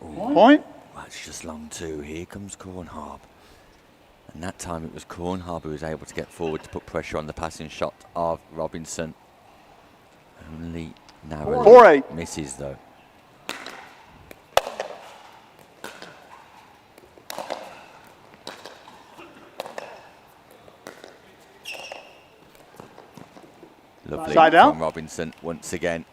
Point. That's just long too. Here comes Cornharb. And that time it was Cornharb who was able to get forward to put pressure on the passing shot of Robinson. Only narrowly misses though. Lovely from Robinson once again.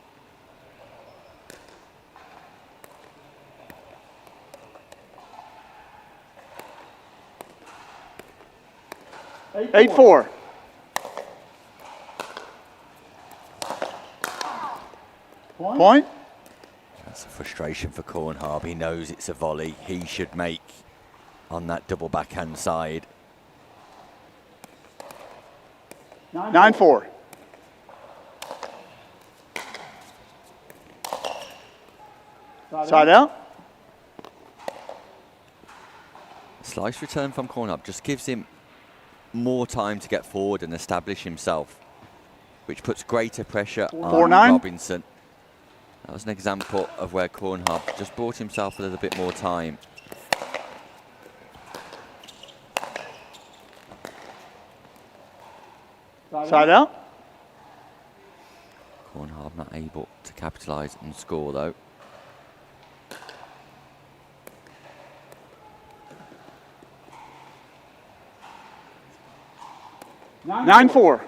Eight four. Point. That's a frustration for Cornharb. He knows it's a volley he should make on that double backhand side. 9-4. Side out. Slice return from Kornhub just gives him more time to get forward and establish himself, which puts greater pressure on 4-9. Robinson. That was an example of where Kornhub just bought himself a little bit more time. Side out. Kornhub not able to capitalise and score though. 9-4.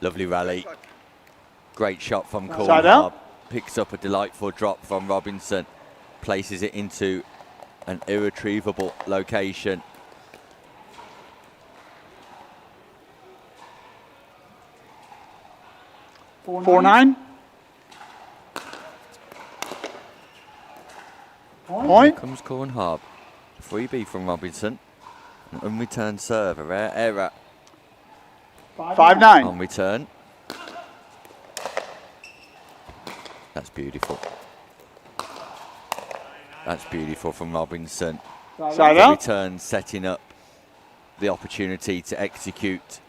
Lovely rally. Great shot from Side out. Kornhub. Picks up a delightful drop from Robinson. Places it into an irretrievable location. 4-9. Here Point. comes Kornhub. Freebie from Robinson. An unreturned serve, a rare error 5-9. on return. That's beautiful. That's beautiful from Robinson. Side The out. return setting up the opportunity to execute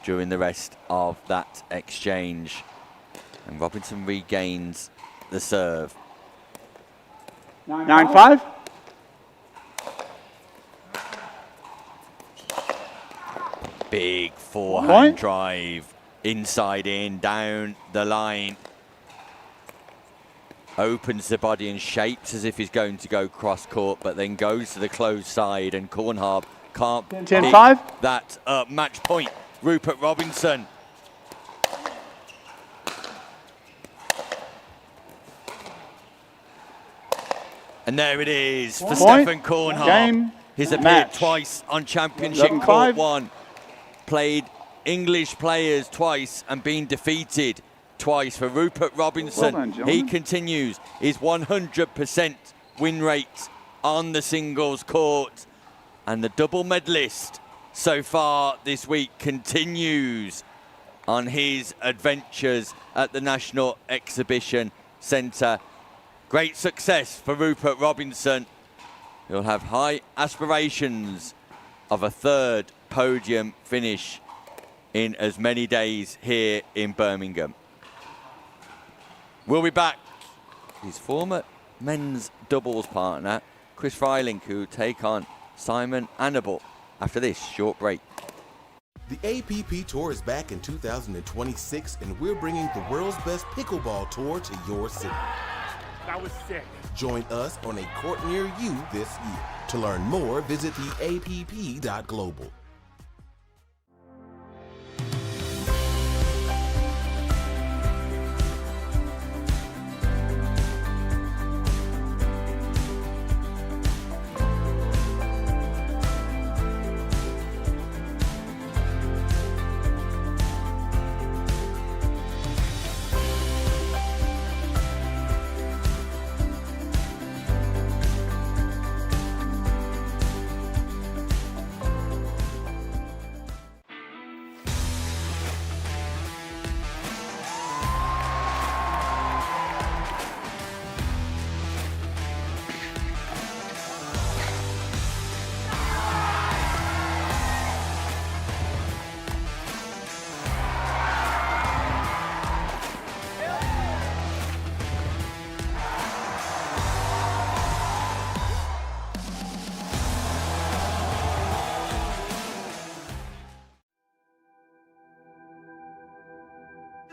during the rest of that exchange. And Robinson regains the serve. 9-5. Big forehand Point. drive, inside in, down the line. Opens the body and shapes as if he's going to go cross court, but then goes to the closed side, and Kornhub can't 10-5. pick that up. Match point, Rupert Robinson. And there it is for Point. Stefan Kornhub. Game. He's appeared Match. twice on Championship 11-5. Court 1. Played English players twice and been defeated twice. For Rupert Robinson, Well done, he gentlemen. continues his 100% win rate on the singles court. And the double medalist so far this week continues on his adventures at the National Exhibition Centre. Great success for Rupert Robinson. He'll have high aspirations of a third podium finish in as many days here in Birmingham. We'll be back. His former men's doubles partner, Chris Freiling, who take on Simon Annable after this short break. The APP Tour is back in 2026, and we're bringing the world's best pickleball tour to your city. That was sick. Join us on a court near you this year. To learn more, visit theapp.global.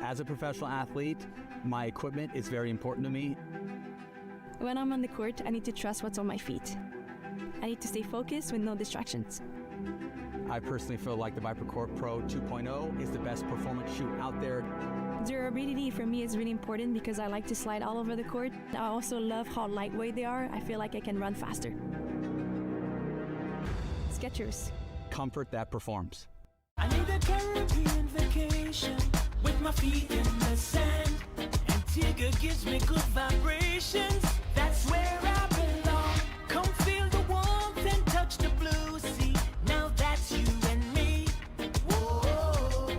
As a professional athlete, my equipment is very important to me. When I'm on the court, I need to trust what's on my feet. I need to stay focused with no distractions. I personally feel like the ViperCourt Pro 2.0 is the best performance shoe out there. Durability for me is really important because I like to slide all over the court. I also love how lightweight they are. I feel like I can run faster. Skechers. Comfort that performs. I need a Caribbean vacation with my feet in the sand. Antigua gives me good vibrations. That's where I belong. Come feel the warmth and touch the blue sea. Now that's you and me. Whoa.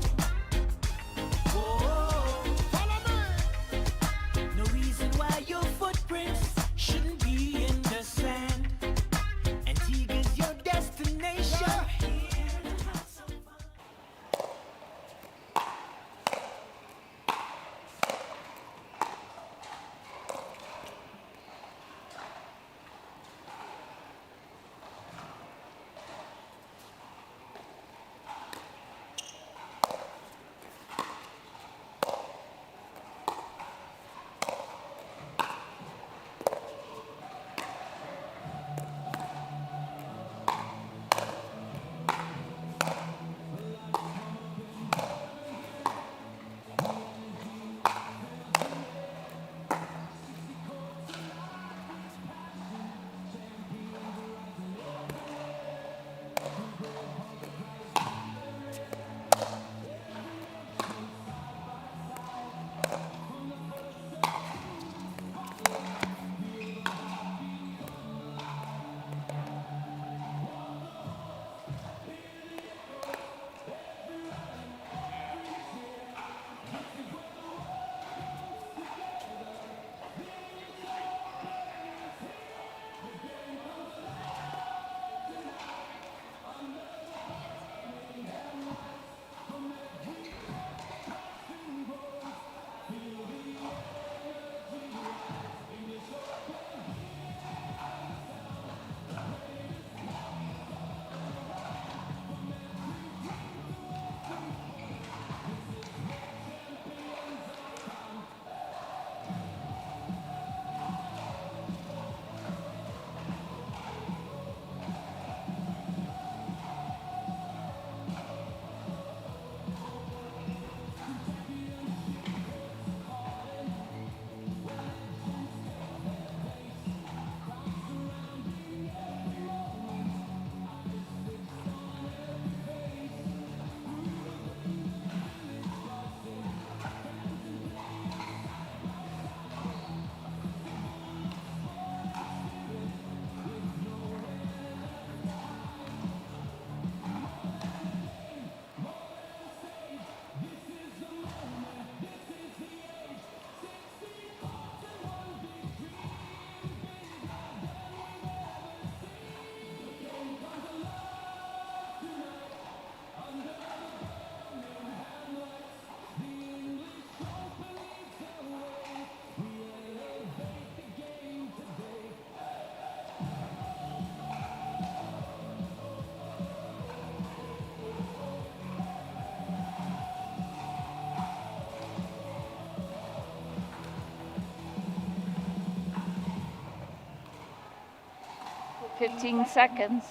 15 seconds.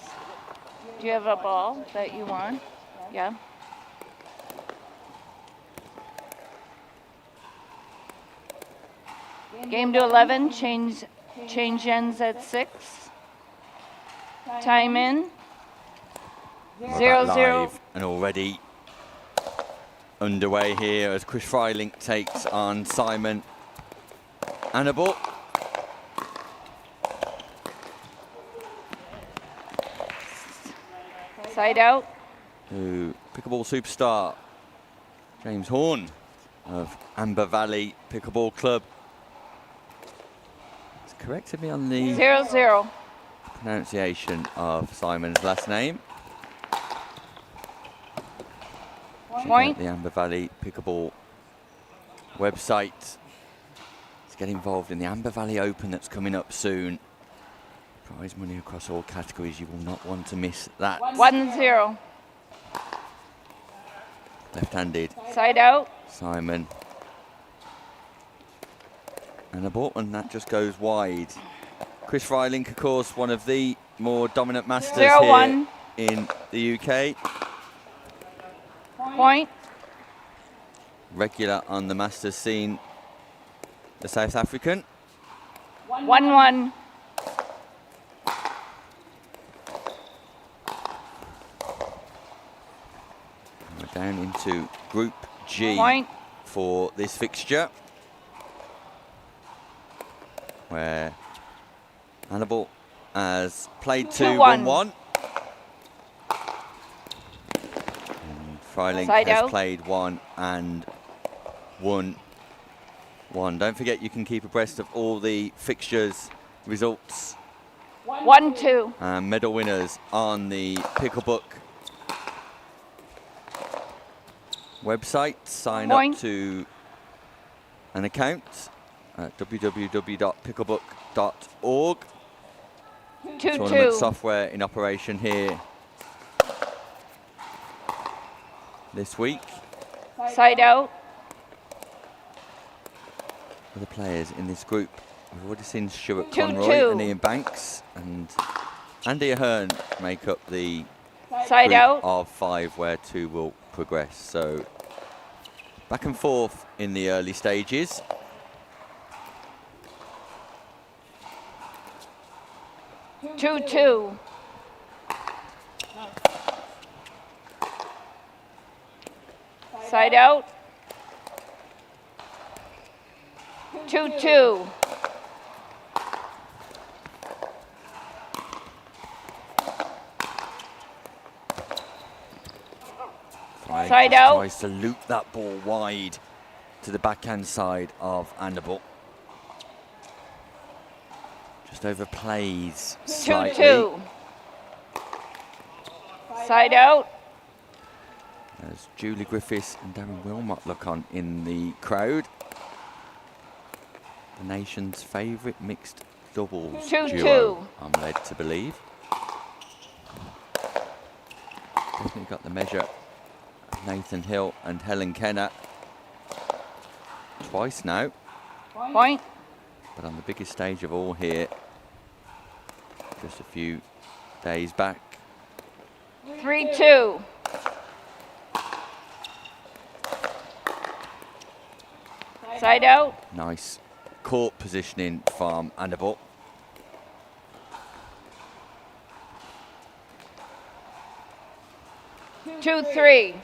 Do you have a ball that you want? Yeah. Game to 11, change ends at 6. Time in. We're 0-0. back live and already underway here as Chris Frylink takes on Simon Annabelle. Side out. Who pickleball superstar James Horn of Amber Valley Pickleball Club. He's corrected me on the 0-0. pronunciation of Simon's last name. Point. The Amber Valley Pickleball website. Let's get involved in the Amber Valley Open that's coming up soon. Prize money across all categories. You will not want to miss that. 1-0. Left-handed Side out. Simon. And a ball, and that just goes wide. Chris Frylink, of course, one of the more dominant masters 0-1. here in the UK. Point. Regular on the masters scene, the South African. 1-1. We're down into Group G Point. for this fixture, where Annabelle has played 2, 2-1. 1-1. Frylink Side has out. played 1 and won 1. Don't forget you can keep abreast of all the fixtures, results 1-2. and medal winners on the Picklebook website. Sign Point. up to an account at www.picklebook.org. 2-2. Tournament software in operation here this week. Side out. Other players in this group, we've already seen Stuart 2-2. Conroy and Ian Banks, and Andy Ahern make up the Side group out. of 5 where 2 will progress. So back and forth in the early stages. Two. Side out. 2-2. Side out. Tries to loop that ball wide to the backhand side of Annabelle. Just overplays slightly. 2-2. Side out. As Julie Griffiths and Darren Wilmot look on in the crowd. The nation's favourite mixed doubles 2-2. duo, I'm led to believe. Definitely got the measure of Nathan Hill and Helen Kenner twice now, Point. but on the biggest stage of all here, just a few days back. 3-2. Side out. Nice court positioning from Annabelle. Two, 3.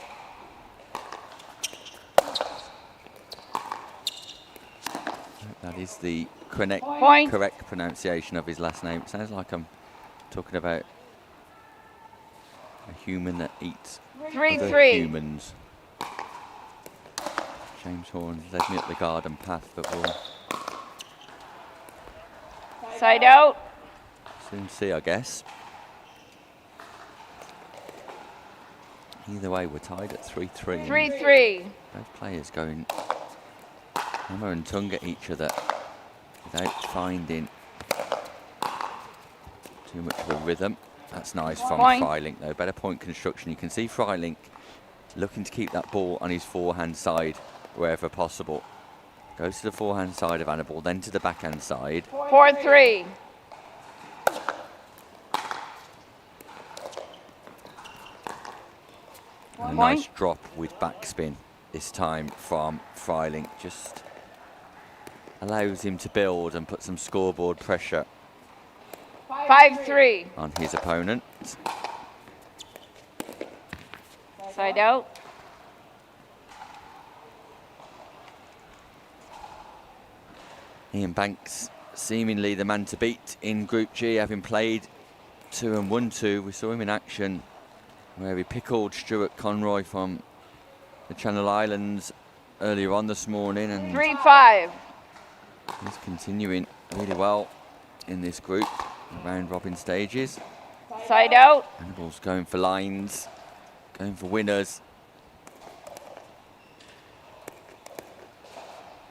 That is the correct Point. pronunciation of his last name. It sounds like I'm talking about a human that eats 3-3. other humans. James Horn led me up the garden path, but we'll Side out. soon see, I guess. Either way, we're tied at 3-3. 3-3. Both players going hammer and tongue at each other without finding too much of a rhythm. That's nice from Point. Frylink, though. Better point construction. You can see Frylink looking to keep that ball on his forehand side wherever possible. Goes to the forehand side of Annabelle, then to the backhand side. 4-3. And a nice drop with backspin this time from Freiling. Just allows him to build and put some scoreboard pressure 5-3. on his opponent. Side out. Ian Banks, seemingly the man to beat in Group G, having played 2 and won 2. We saw him in action where he pickled Stuart Conroy from the Channel Islands earlier on this morning, and 3-5. he's continuing really well in this group, round robin stages. Side out. Hannibal's going for lines, going for winners.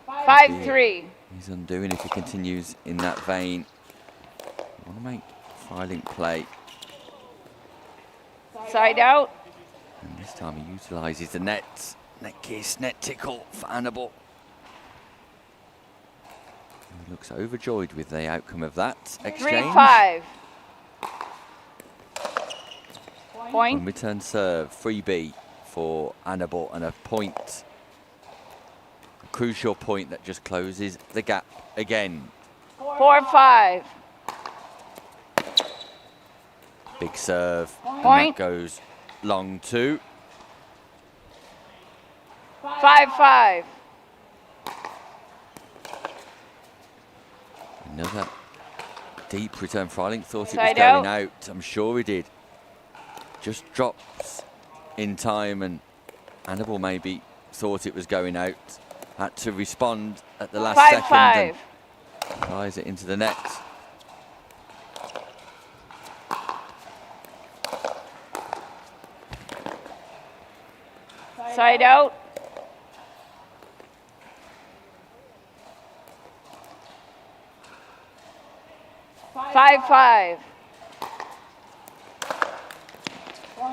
5-3. He's undoing if he continues in that vein. I want to make Freiling play. Side out. And this time he utilises the net. Net kiss, net tickle for Hannibal. He looks overjoyed with the outcome of that exchange. 3-5. Point. And return serve, freebie for Hannibal, and a point. A crucial point that just closes the gap again. 4-5. Big serve. And Point. that goes long too. 5-5. Another deep return. Freiling thought it was Side going out. out. I'm sure he did. Just drops in time, and Hannibal maybe thought it was going out. Had to respond at the last 5-5. second and flies it into the net. Side out. 5-5.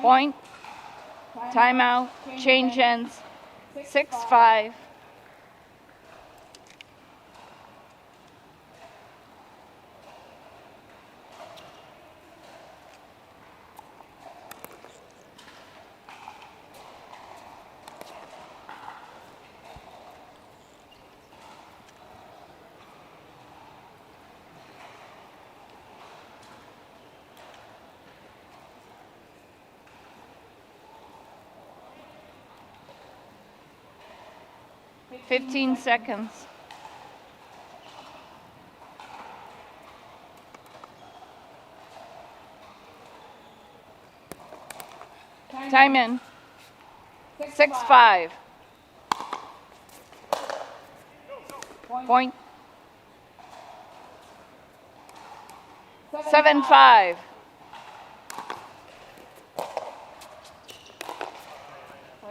Point. Timeout. Change ends. 6-5. Fifteen seconds. Time in. 6-5. Point. 7-5.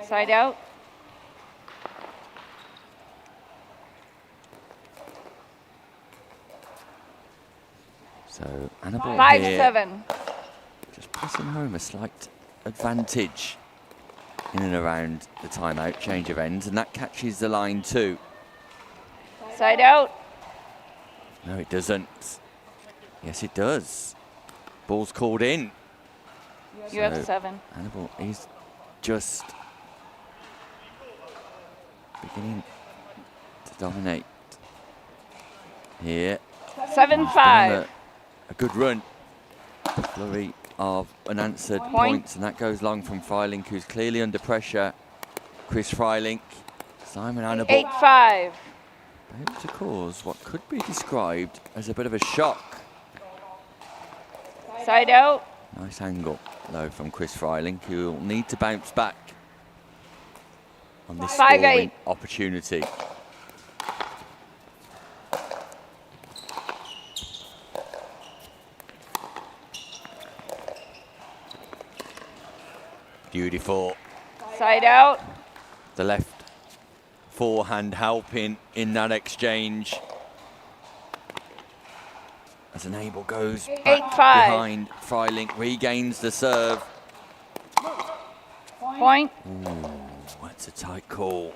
Side out. So Hannibal 5-7. just pressing home a slight advantage in and around the timeout, change of ends, and that catches the line too. Side out. No, it doesn't. Yes, it does. Ball's called in. You have 7. Hannibal is just beginning to dominate here. 7-5. A good run. A flurry of unanswered points, and that goes long from Freiling, who's clearly under pressure. Chris Freiling, Simon Hannibal. 8-5. About to cause what could be described as a bit of a shock. Side out. Nice angle, though, from Chris Freiling, who will need to bounce back on this 5-8. scoring opportunity. Beautiful. Side out. The left forehand helping in that exchange. As Hannibal goes back 8-5. behind, Freiling regains the serve. Point. Ooh, that's a tight call.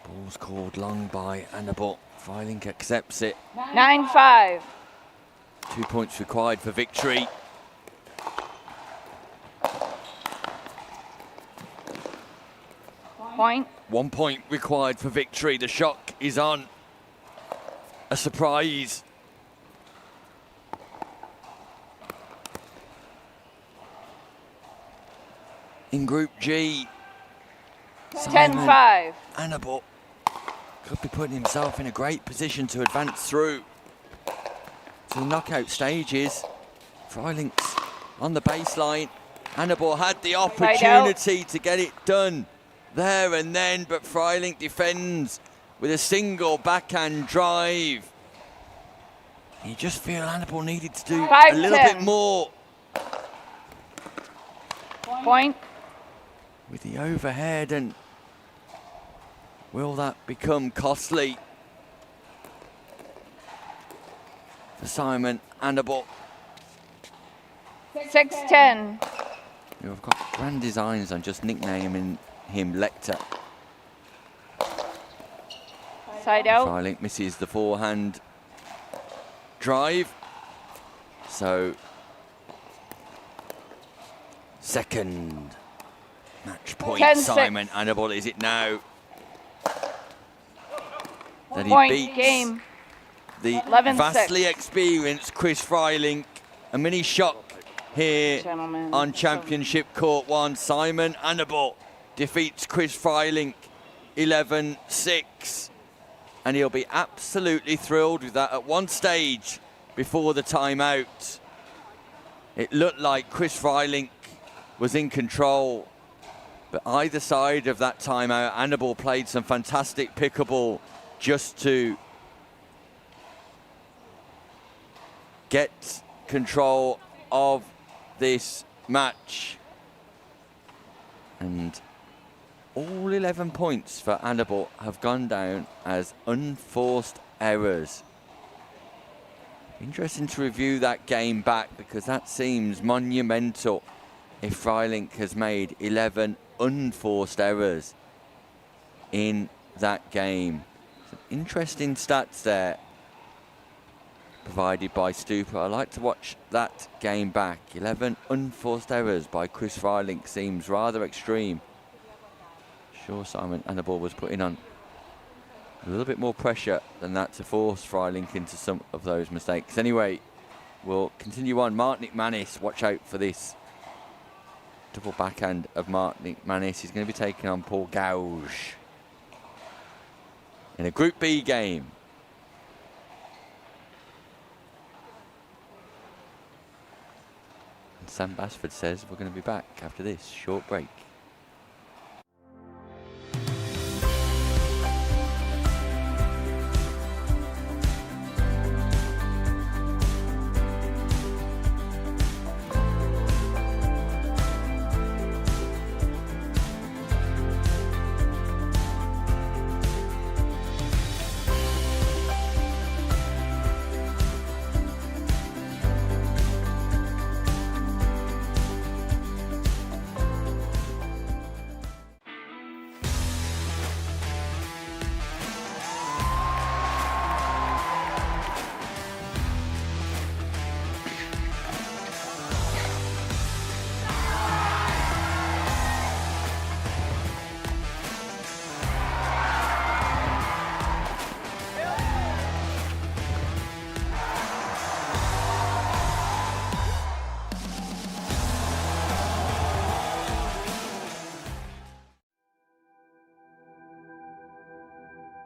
Ball's called long by Hannibal. Freiling accepts it. 9-5. 2 points required for victory. Point. 1 point required for victory. The shock is on. A surprise. In Group G, 10-5. Hannibal could be putting himself in a great position to advance through to the knockout stages. Freilinck's on the baseline. Hannibal had the opportunity to get it done there and then, but Freilinck defends with a single backhand drive. You just feel Hannibal needed to do a little bit more. Point. With the overhead, and will that become costly for Simon Hannibal? 6-10. We've got grand designs on just nicknaming him Lecter. Side out. Freilinck misses the forehand drive. So, second match point, 10-6. Simon Hannibal, is it now? That he Point beats game. the 11-6. vastly experienced Chris Freilinck. A mini shock here Gentlemen. on Championship Court 1. Simon Hannibal defeats Chris Freilinck 11-6. And he'll be absolutely thrilled with that. At one stage before the timeout, it looked like Chris Freilinck was in control. But either side of that timeout, Hannibal played some fantastic pickleball just to get control of this match. And all 11 points for Hannibal have gone down as unforced errors. Interesting to review that game back, because that seems monumental if Freilinck has made 11 unforced errors in that game. Some interesting stats there provided by Stuper. I like to watch that game back. 11 unforced errors by Chris Freilinck seems rather extreme. Sure, Simon Hannibal was putting on a little bit more pressure than that to force Freilinck into some of those mistakes. Anyway, we'll continue on. Martinic Manis, watch out for this double backhand of Martinic Manis. He's going to be taking on Paul Gauge in a Group B game. And Sam Basford says we're going to be back after this short break.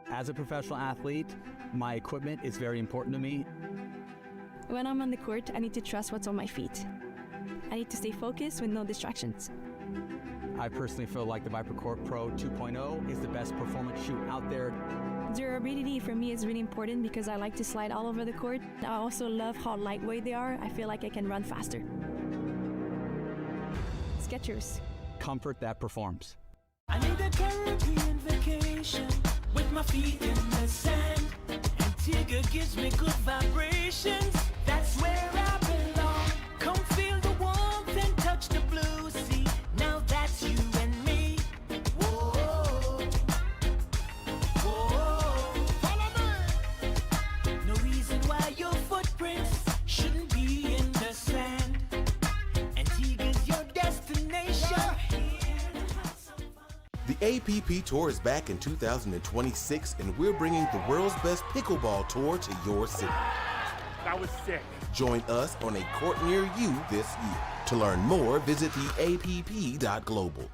As a professional athlete, my equipment is very important to me. When I'm on the court, I need to trust what's on my feet. I need to stay focused with no distractions. I personally feel like the ViperCore Pro 2.0 is the best performance shoe out there. Durability for me is really important because I like to slide all over the court. I also love how lightweight they are. I feel like I can run faster. Skechers. Comfort that performs. I need a Caribbean vacation with my feet in the sand. Antigua gives me good vibrations. That's where I belong. Come feel the warmth and touch the blue sea. Now that's you and me. Whoa, whoa, follow me. No reason why your footprints shouldn't be in the sand. Antigua's your destination. The APP Tour is back in 2026, and we're bringing the world's best pickleball tour to your city. That was sick. Join us on a court near you this year. To learn more, visit theapp.global.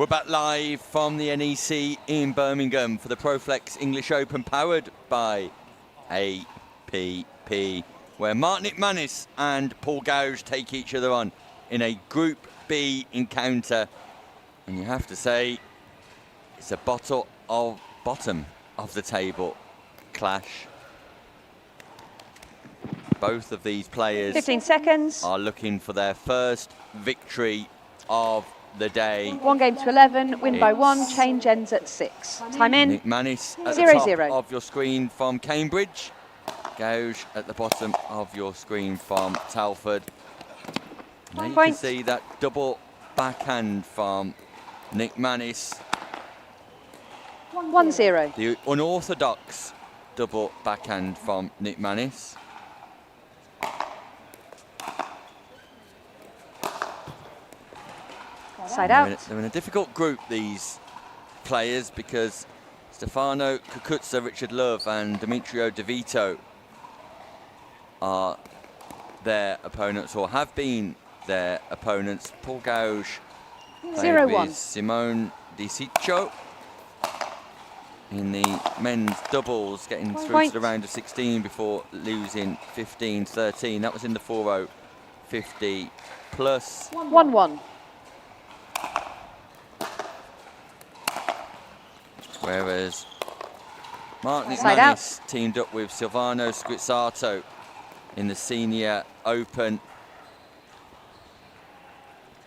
We're back live from the NEC in Birmingham for the Proflex English Open, powered by APP, where Mark Manis and Paul Gauge take each other on in a Group B encounter. And you have to say, it's a bottom of the table clash. Both of these players 15 seconds. are looking for their first victory of the day. 1 game to 11, win by 1, change ends at 6. Time in. Nick Manis at 0, the top 0. of your screen from Cambridge. Gauge at the bottom of your screen from Telford. Now you can see that double backhand from Nick Manis. 1-0. The unorthodox double backhand from Nick Manis. Side out. They're in a difficult group, these players, because Stefano Cucuzza, Richard Love and Demetrio De Vito are their opponents, or have been their opponents. Paul Gauge played 0-1. with Simone Di Ciccio in the men's doubles, getting through to the round of 16 before losing 15-13. That was in the 4-0 50 plus. 1-1. Whereas Mark Side Manis teamed up with Silvano Squizzato in the Senior Open.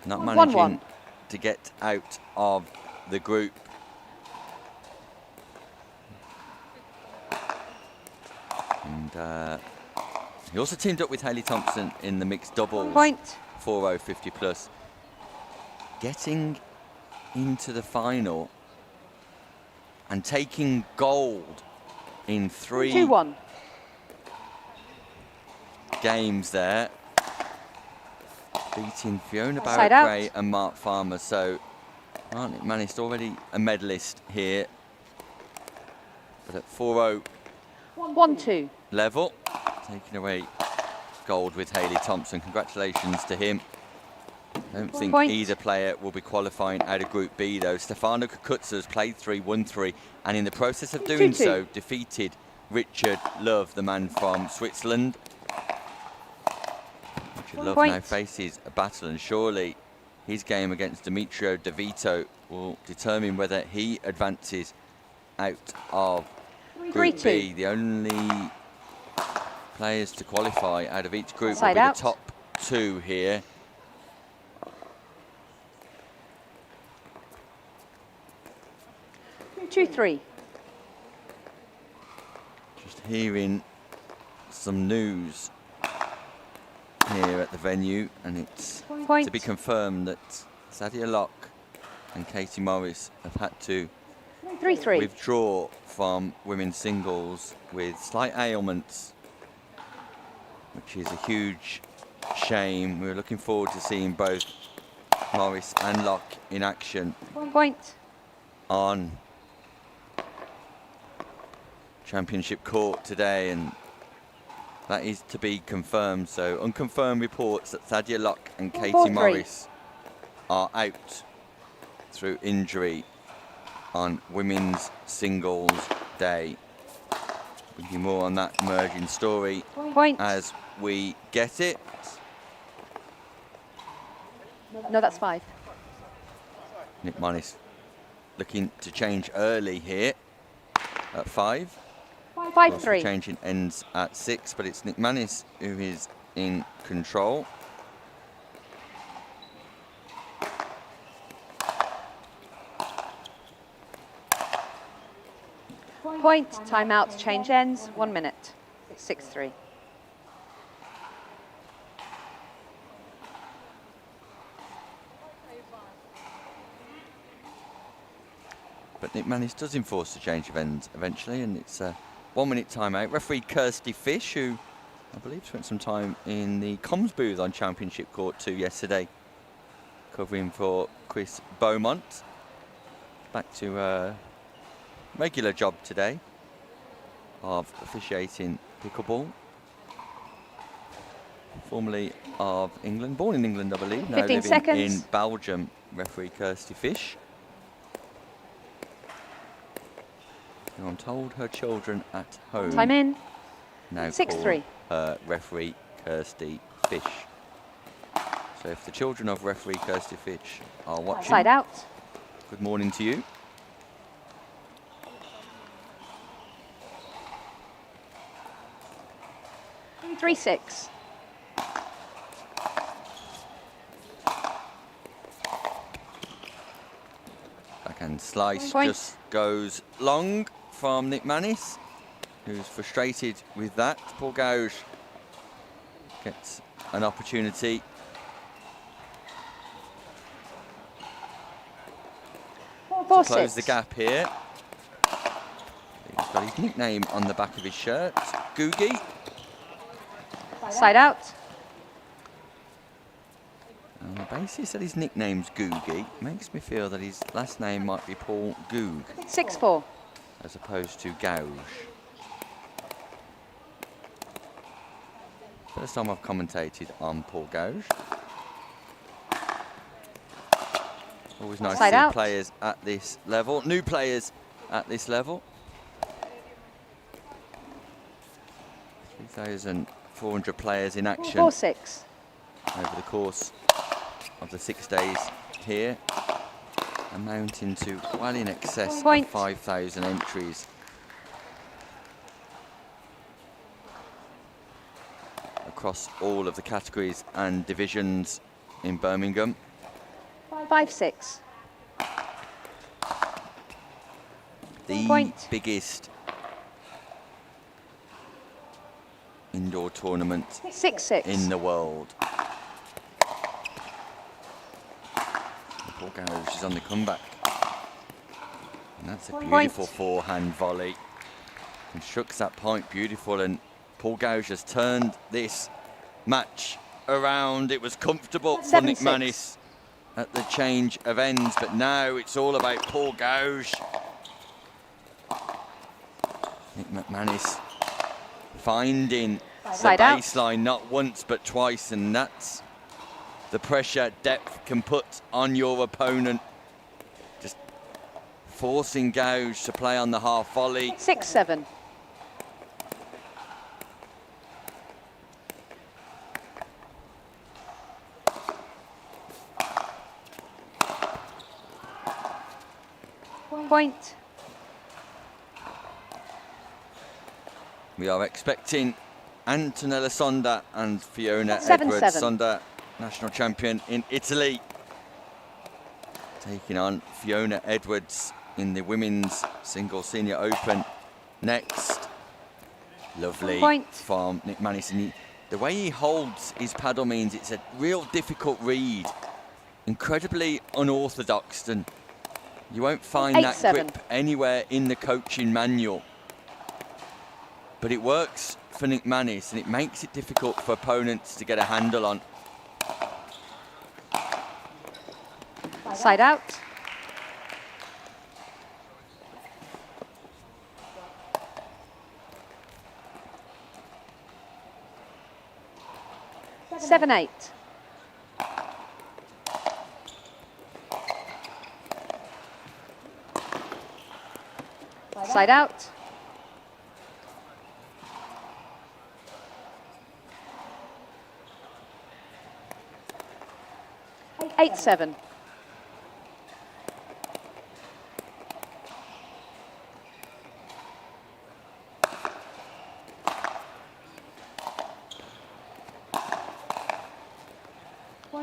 Not managing 1-1. to get out of the group. And he also teamed up with Hayley Thompson in the mixed doubles. 4-0 50 plus. Getting into the final and taking gold in 3 2-1. games there, beating Fiona Side Barrett-Gray out. and Mark Farmer. So Mark Manis already a medalist here, but at 4-0 1-2. level, taking away gold with Hayley Thompson. Congratulations to him. I don't think either player will be qualifying out of Group B though. Stefano Cucuzza has played 3, won 3, and in the process of doing 2-2. so, defeated Richard Love, the man from Switzerland. Richard Love now faces a battle, and surely his game against Demetrio De Vito will determine whether he advances out of Group 3-2. B. The only players to qualify out of each group Side will be out. the top 2 here. Two, 3. Just hearing some news here at the venue, and it's to be confirmed that Sadia Locke and Katie Morris have had to 3-3. withdraw from women's singles with slight ailments, which is a huge shame. We're looking forward to seeing both Morris and Locke in action on Championship court today, and that is to be confirmed. So unconfirmed reports that Sadia Locke and Katie 4-3. Morris are out through injury on women's singles day. We'll give you more on that emerging story as we get it. No, that's 5. Nick Manis looking to change early here at 5. 5-3. Changing ends at 6, but it's Nick Manis who is in control. Point, timeout, change ends, 1 minute. 6-3. But Nick Manis does enforce the change of ends eventually, and it's a 1 minute timeout. Referee Kirsty Fish, who I believe spent some time in the comms booth on Championship Court 2 yesterday, covering for Chris Beaumont. Back to a regular job today of officiating pickleball. Formerly of England, born in England I believe, now 15 living seconds. in Belgium, referee Kirsty Fish. who I'm told her children at home Time in. now 6-3. call referee Kirsty Fish. So if the children of referee Kirsty Fish are watching, Side out. good morning to you. Three, 6. Backhand slice Point. just goes long from Nick Manis, who's frustrated with that. Paul Gauge gets an opportunity. Four, To close 6. the gap here. He's got his nickname on the back of his shirt, Googie. Side out. On the basis that his nickname's Googie, makes me feel that his last name might be Paul Goog, 6-4. as opposed to Gauge. First time I've commentated on Paul Gauge. Always nice Side to see out. players at this level, new players at this level. 3,400 players in action 4-6. over the course of the 6 days here, amounting to well in excess Point. of 5,000 entries. Across all of the categories and divisions in Birmingham. 5-6. The Point. biggest indoor tournament 6-6. in the world. Paul Gauge is on the comeback. And that's a beautiful forehand volley. Constructs that point beautiful, and Paul Gauge has turned this match around. It was comfortable for Nick 7-6. Manis at the change of ends, but now it's all about Paul Gauge. Nick McManus finding Side the out. baseline not once but twice, and that's the pressure depth can put on your opponent. Just forcing Gauge to play on the half volley. 6-7. Point. We are expecting Antonella Sonda and Fiona 7-7. Edwards. Sonda, national champion in Italy, taking on Fiona Edwards in the Women's Single Senior Open next. Lovely Point. from Nick Manis. And the way he holds his paddle means it's a real difficult read. Incredibly unorthodox, and you won't find that 8-7. grip anywhere in the coaching manual. But it works for Nick Manis, and it makes it difficult for opponents to get a handle on. Side out. Seven, 8. Side out. 8-7.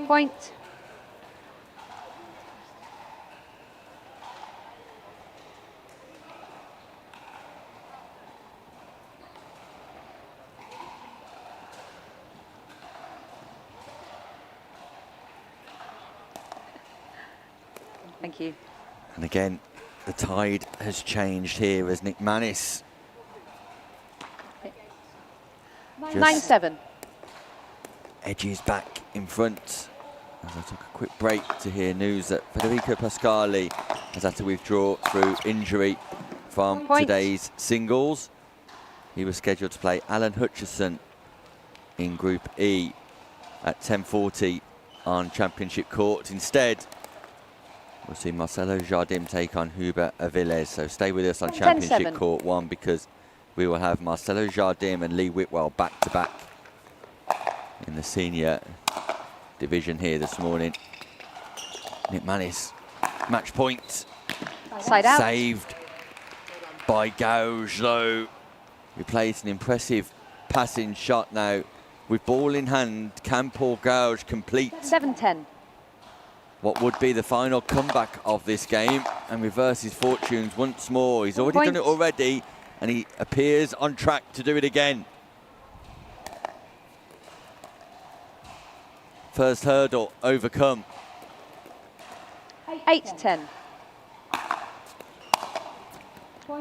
Point. Thank you. And again, the tide has changed here as Nick Manis 9-7. edges back in front. As I took a quick break to hear news that Federico Pasquale has had to withdraw through injury from Point. today's singles. He was scheduled to play Alan Hutchison in Group E at 10:40 on Championship Court. Instead, We'll see Marcelo Jardim take on Hubert Aviles. So stay with us on Championship Court 1 because we will have Marcelo Jardim and Lee Whitwell back to back in the senior division here this morning. Nick Manis, match point. Side out. Saved by Gauge though. He plays an impressive passing shot now. With ball in hand, can Paul Gauge complete 7-10. what would be the final comeback of this game and reverse his fortunes once more? He's already done it already, and he appears on track to do it again. First hurdle overcome. 8-10.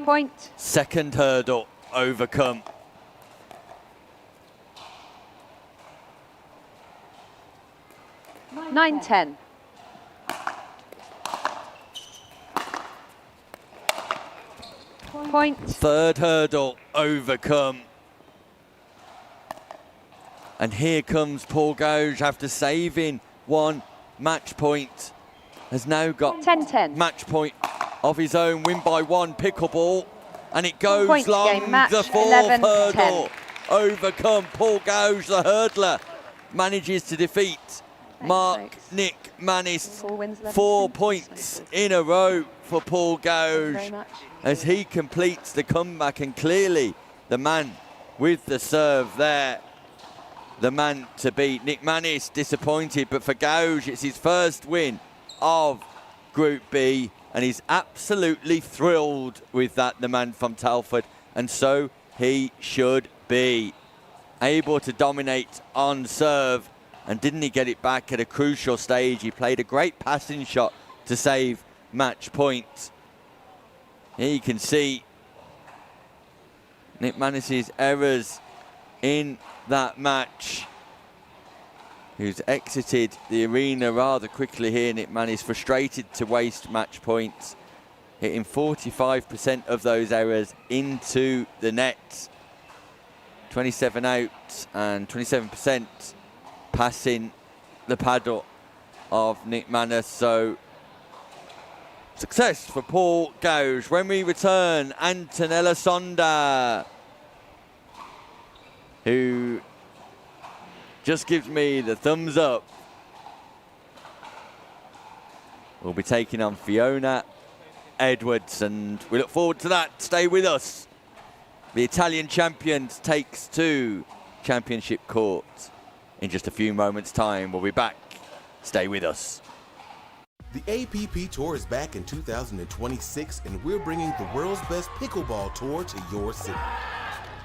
Point. Second hurdle overcome. Nine 10. Point. Third hurdle overcome. And here comes Paul Gauge after saving one match point. Has now got 10-10. match point of his own, win by one pickleball. And it goes Point long, game, match the fourth 11-10. hurdle overcome. Paul Gauge, the hurdler, manages to defeat Nick Manis. 4 points in a row for Paul Gauge as he completes the comeback, and clearly the man with the serve there, the man to beat. Nick Manis disappointed, but for Gauge it's his first win of Group B, and he's absolutely thrilled with that, the man from Telford, and so he should be. Able to dominate on serve, and didn't he get it back at a crucial stage? He played a great passing shot to save match point. Here you can see Nick Manis's errors in that match. Who's exited the arena rather quickly here. Nick Manis frustrated to waste match points, hitting 45% of those errors into the net. 27 out and 27% passing the paddle of Nick Manis. So success for Paul Gauge. When we return, Antonella Sonda, who just gives me the thumbs up, we'll be taking on Fiona Edwards, and we look forward to that. Stay with us. The Italian champion takes to Championship Court in just a few moments' time. We'll be back. Stay with us. The APP Tour is back in 2026, and we're bringing the world's best pickleball tour to your city.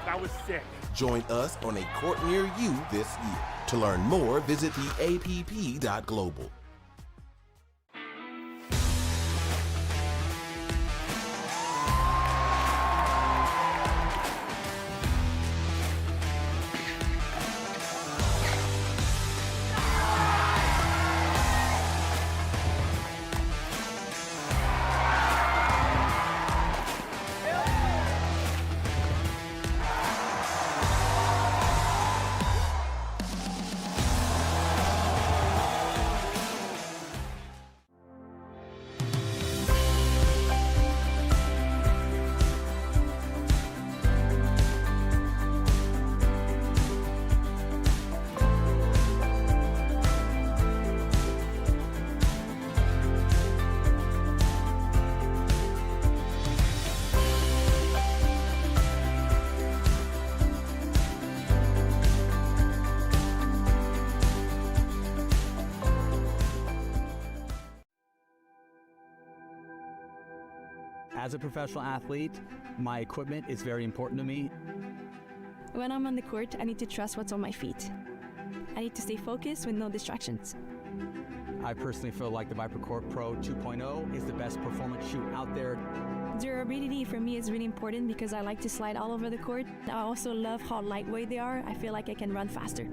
That was sick. Join us on a court near you this year. To learn more, visit theapp.global. As a professional athlete, my equipment is very important to me. When I'm on the court, I need to trust what's on my feet. I need to stay focused with no distractions. I personally feel like the ViperCore Pro 2.0 is the best performance shoe out there. Durability for me is really important because I like to slide all over the court. I also love how lightweight they are. I feel like I can run faster.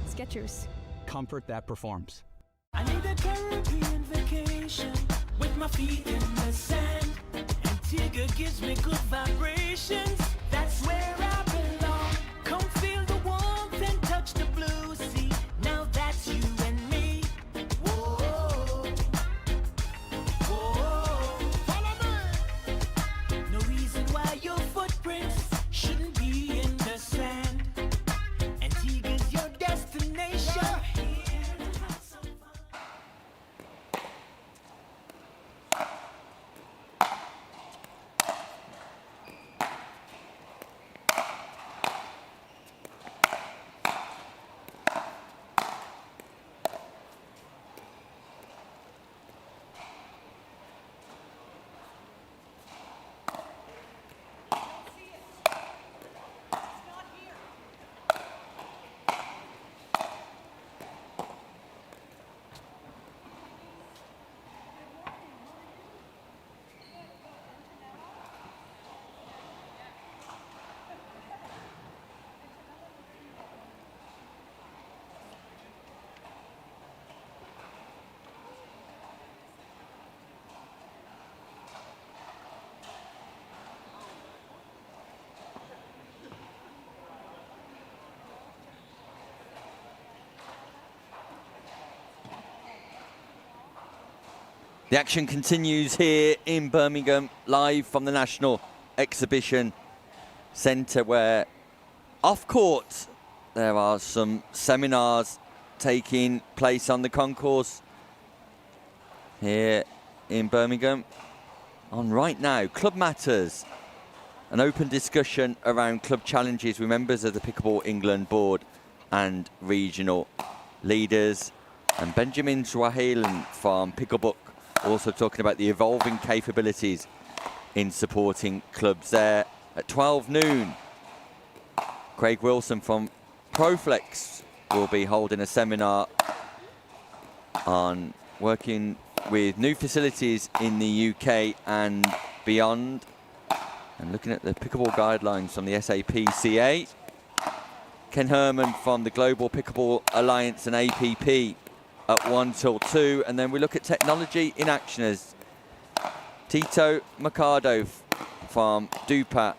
Skechers. Comfort that performs. I need a Caribbean vacation with my feet in the sand. Antigua gives me good vibrations. That's where I belong. Come feel the warmth and touch the blue sea. Now that's you and me. Whoa. The action continues here in Birmingham, live from the National Exhibition Centre, where off court there are some seminars taking place on the concourse here in Birmingham. On right now, Club Matters, an open discussion around club challenges with members of the Pickleball England board and regional leaders. And Benjamin Swahalen from Picklebook also talking about the evolving capabilities in supporting clubs there. At 12 noon, Craig Wilson from Proflex will be holding a seminar on working with new facilities in the UK and beyond, and looking at the pickleball guidelines from the SAPCA. Ken Herman from the Global Pickleball Alliance and APP at 1 till 2, and then we look at technology in action as Tito Mercado from DUPA,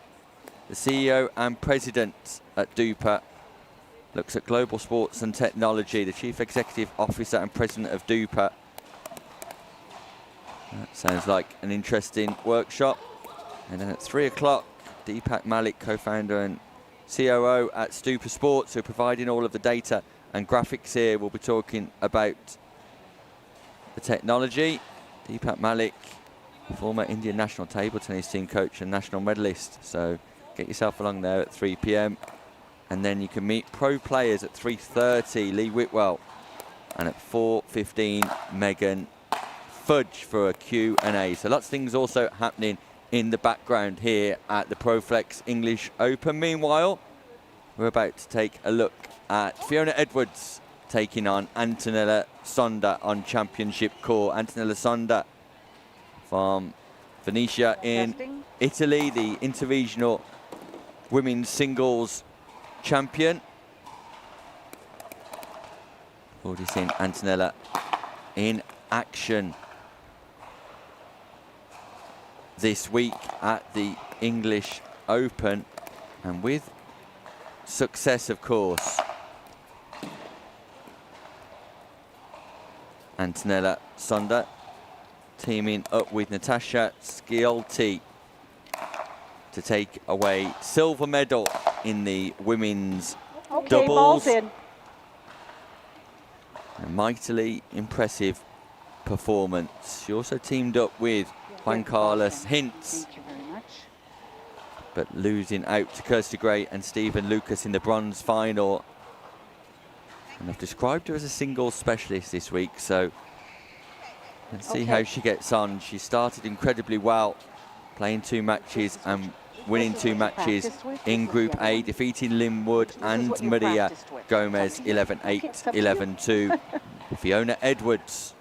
the CEO and president at DUPA, looks at global sports and technology, the chief executive officer and president of DUPA. That sounds like an interesting workshop. And then at 3 o'clock, Deepak Malik, co-founder and COO at Stupa Sports, who are providing all of the data and graphics here, will be talking about the technology. Deepak Malik, former Indian national table tennis team coach and national medalist. So get yourself along there at 3 p.m. And then you can meet pro players at 3:30, Lee Whitwell. And at 4:15, Megan Fudge for a Q&A. So lots of things also happening in the background here at the Proflex English Open. Meanwhile, we're about to take a look at Fiona Edwards taking on Antonella Sonda on championship court. Antonella Sonda from Venetia in Italy, the interregional women's singles champion. Already seen Antonella in action this week at the English Open, and with success, of course. Antonella Sonda teaming up with Natasha Sciolti to take away silver medal in the women's doubles. Ball's in. A mightily impressive performance. She also teamed up with Juan Carlos Hintz, Thank you very much. but losing out to Kirsty Gray and Stephen Lucas in the bronze final. And I've described her as a singles specialist this week, so let's see how she gets on. She started incredibly well, playing 2 matches and winning 2 matches in Group A, defeating Lynn Wood and Maria Gomez 11-8, 11-2. Fiona Edwards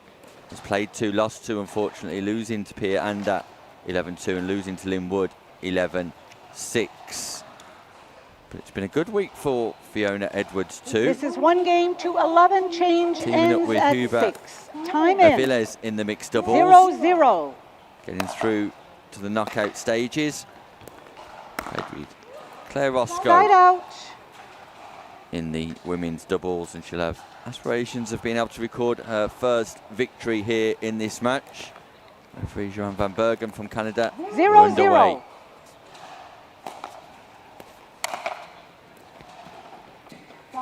has played 2, lost 2, unfortunately, losing to Pia Anda 11-2 and losing to Lynn Wood 11-6. But it's been a good week for Fiona Edwards too. This is 1 game to 11, change Teaming ends up with at Huber 6. Time in. Aviles in the mixed doubles. 0-0. Getting through to the knockout stages. Played with Claire Side Roscoe out. in the women's doubles, and she'll have aspirations of being able to record her first victory here in this match. Referee Johan van Bergen from Canada. 0-0.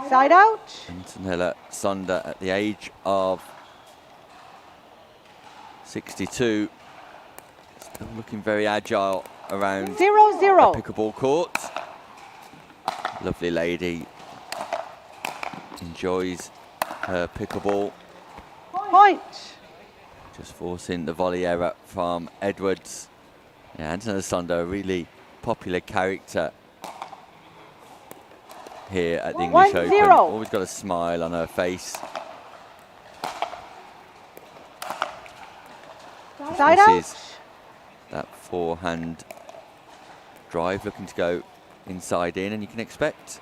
Side out. Antonella Sonda, at the age of 62, still looking very agile around 0-0. the pickleball court. Lovely lady, enjoys her pickleball. Point. Just forcing the volley error from Edwards. Yeah, Antonella Sonda, a really popular character here at the English 1-0. Open. Always got a smile on her face. Side This out. is that forehand drive looking to go inside in, and you can expect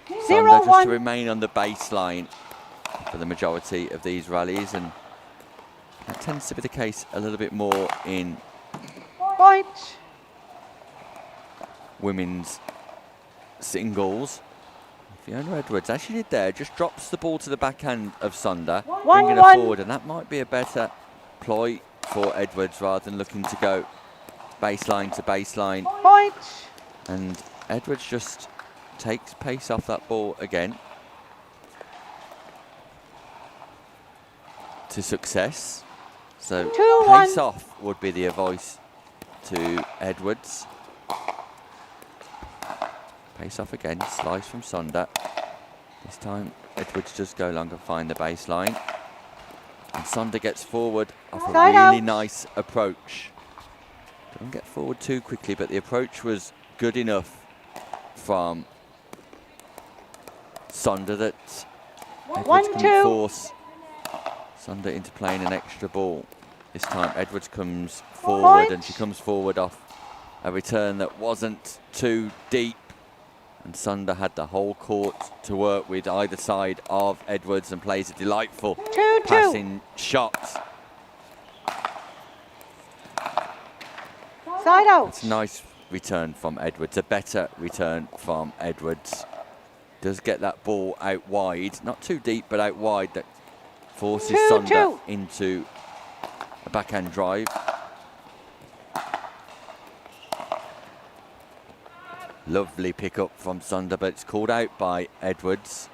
Sonda just to remain on the baseline for the majority of these rallies, and that tends to be the case a little bit more in Point. women's singles. Fiona Edwards, as she did there, just drops the ball to the backhand of Sonda, bringing her 1-1. forward, and that might be a better ploy for Edwards rather than looking to go baseline to baseline. Point. And Edwards just takes pace off that ball again. To success. So 2-1. pace off would be the advice to Edwards. Pace off again, slice from Sonder. This time Edwards does go long and find the baseline. And Sonder gets forward off a Side really out. nice approach. Don't get forward too quickly, but the approach was good enough from Sonder that Edwards can 1-2. force Sonder into playing an extra ball. This time Edwards comes forward, and she comes forward off a return that wasn't too deep. And Sonder had the whole court to work with either side of Edwards and plays a delightful 2-2. passing shot. Side out. It's a nice return from Edwards, a better return from Edwards. Does get that ball out wide, not too deep, but out wide, that forces 2-2. Sonder into a backhand drive. Lovely pick up from Sonder, but it's called out by Edwards.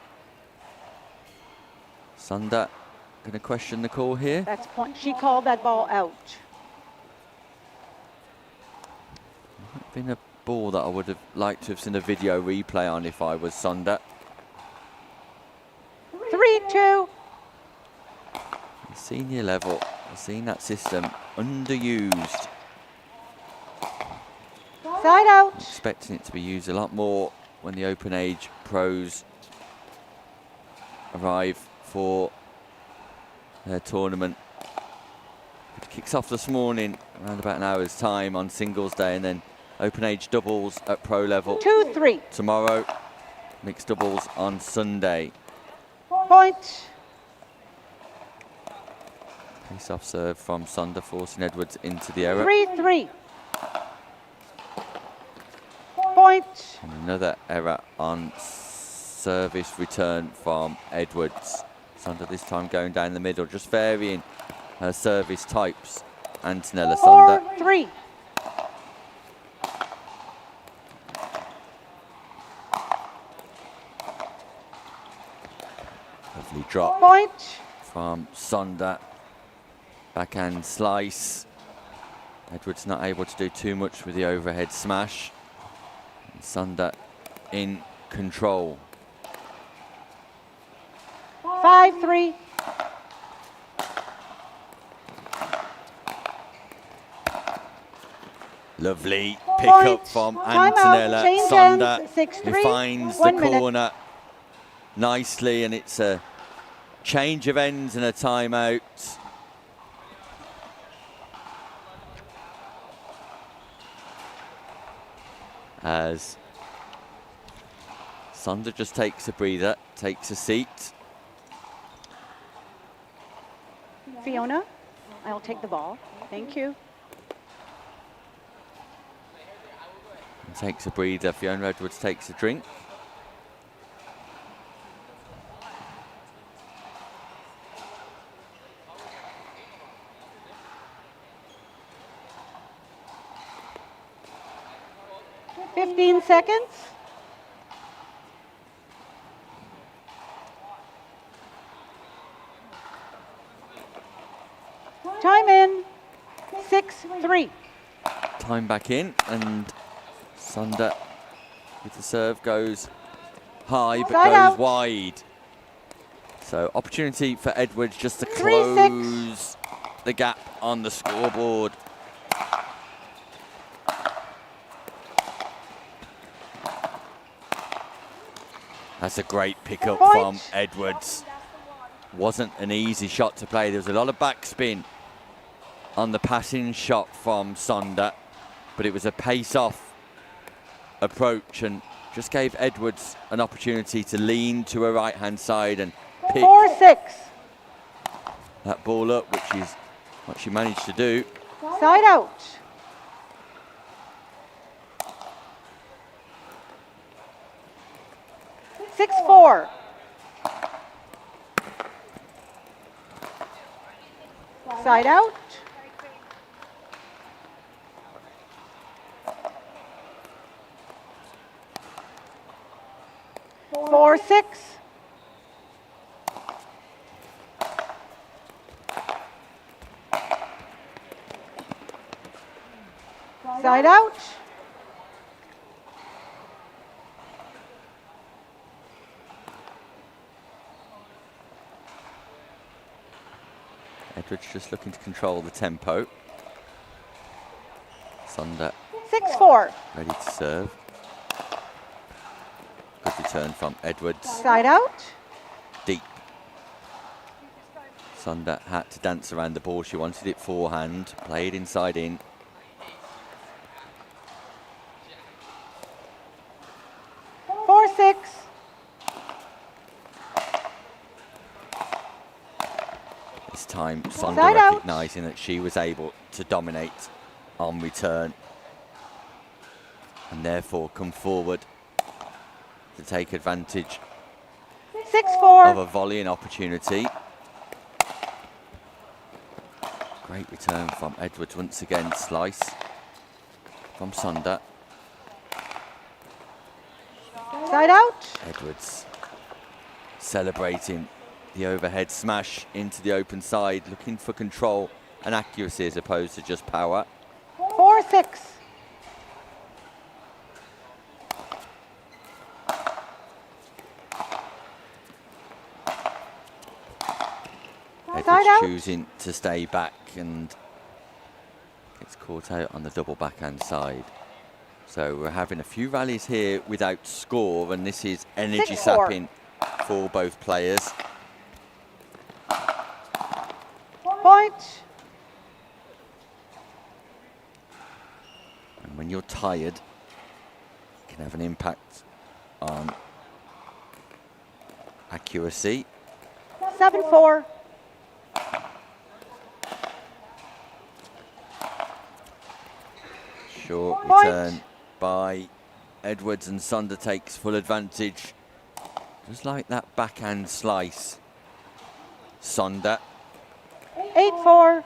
Sonder going to question the call here. That's point. She called that ball out. Been a ball that I would have liked to have seen a video replay on if I was Sonder. 3-2. Senior level, I've seen that system underused. Side out. Expecting it to be used a lot more when the open age pros arrive for their tournament. It kicks off this morning around about an hour's time on singles day, and then open age doubles at pro level 2-3. tomorrow, mixed doubles on Sunday. Point. Face off serve from Sonder, forcing Edwards into the error. 3-3. Point. And another error on service return from Edwards. Sonder this time going down the middle, just varying her service types. Antonella Sonder. 4-3. Lovely drop Point. from Sonder. Backhand slice. Edwards not able to do too much with the overhead smash. And Sonder in control. 5-3. Lovely pick Point. up from Time out. Antonella Change Sonder, hands. 6-3. who finds 1 the minute. corner nicely, and it's a change of ends and a timeout. As Sonder just takes a breather, takes a seat. Fiona, I'll take the ball. Thank you. And takes a breather. Fiona Edwards takes a drink. Fifteen seconds. Time in. 6-3. Time back in, and Sonder with the serve goes high but Side goes out. wide. So opportunity for Edwards just to 3-6. close the gap on the scoreboard. That's a great pickup from Point. Edwards. Wasn't an easy shot to play. There was a lot of backspin on the passing shot from Sonder, but it was a pace-off approach and just gave Edwards an opportunity to lean to her right-hand side and pick 4-6. that ball up, which is what she managed to do. Side out. Six, 4. Side out. Four, six. Side out. Edwards just looking to control the tempo. Sunder 6-4. ready to serve. Good return from Edwards. Side out. Deep. Sunder had to dance around the ball. She wanted it forehand. Played inside in. Four, six. This time, Sunder Side out. recognising that she was able to dominate on return and therefore come forward to take advantage 6-4. of a volleying opportunity. Great return from Edwards once again. Slice from Sunder. Side out. Edwards celebrating the overhead smash into the open side, looking for control and accuracy as opposed to just power. 4-6. Edwards choosing to stay back and gets caught out on the double backhand side. So we're having a few rallies here without score, and this is energy 6-4. sapping for both players. Point. And when you're tired, it can have an impact on accuracy. 7-4. Short Point. return by Edwards, and Sunder takes full advantage. Just like that backhand slice. Sunder. 8-4.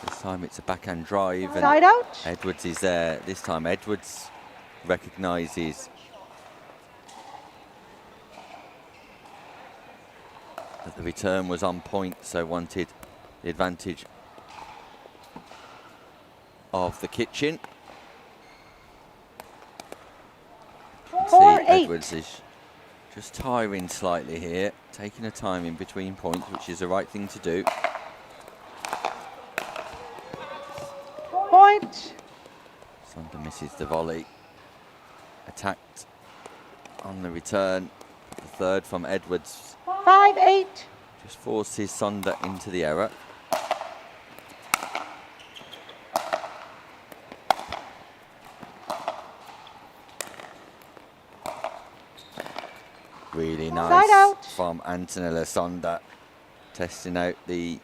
This time it's a backhand drive and Side out. Edwards is there. This time Edwards recognises that the return was on point, so wanted the advantage of the kitchen. See, 4-8. Edwards is just tiring slightly here, taking a time in between points, which is the right thing to do. Point. Sunder misses the volley. Attacked on the return. The third from Edwards 5-8. just forces Sunder into the error. Really Side nice out. from Antonella Sunder, testing out the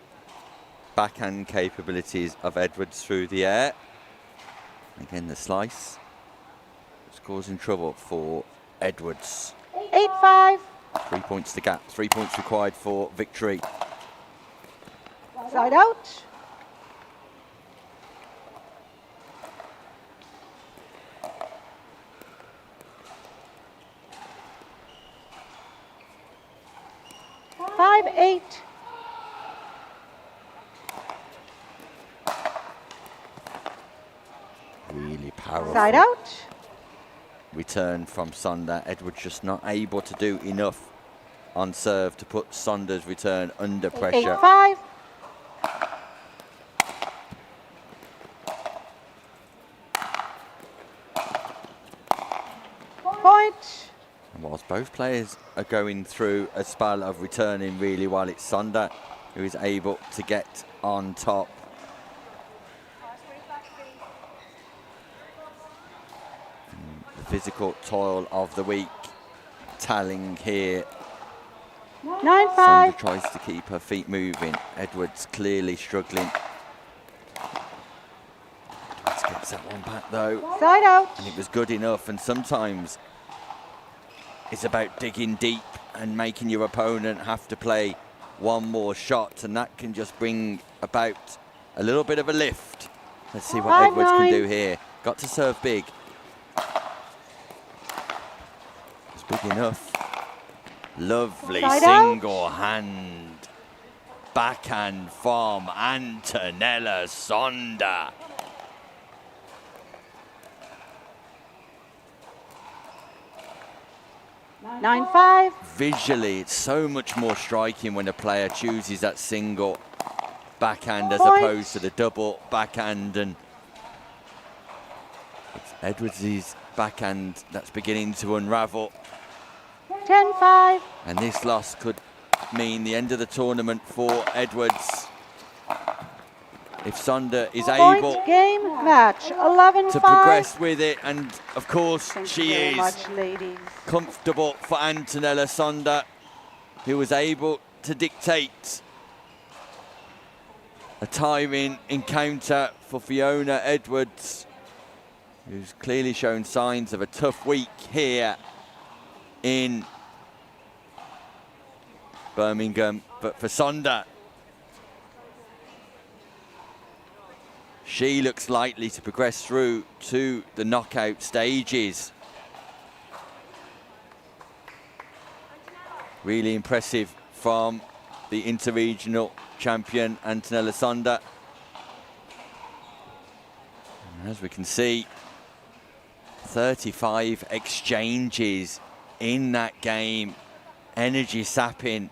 backhand capabilities of Edwards through the air. Again, the slice was causing trouble for Edwards. 8-5. 3 points to gap, 3 points required for victory. Side out. Five, 8. Really powerful. Side out. Return from Sunder. Edwards just not able to do enough on serve to put Sunder's return under pressure. 8-5. Point. And whilst both players are going through a spell of returning really well, it's Sunder who is able to get on top. And the physical toil of the week tallying here. 9-5. Sunder tries to keep her feet moving. Edwards clearly struggling. Edwards gets that one back though. Side out. And it was good enough, and sometimes it's about digging deep and making your opponent have to play one more shot, and that can just bring about a little bit of a lift. Let's see what Edwards can do here. Got to serve big. It's big enough. Lovely single hand backhand from Antonella Sonda. 9-5. Visually, it's so much more striking when a player chooses that single backhand as opposed to the double backhand, and it's Edwards' backhand that's beginning to unravel. 10-5. And this loss could mean the end of the tournament for Edwards. If Sonda is able Game match 11-5 to progress with it, and of course she is much, ladies. comfortable for Antonella Sonda, who was able to dictate a timing encounter for Fiona Edwards, who's clearly shown signs of a tough week here in Birmingham. But for Sonda, she looks likely to progress through to the knockout stages. Really impressive from the interregional champion Antonella Sonda. And as we can see, 35 exchanges in that game, energy sapping,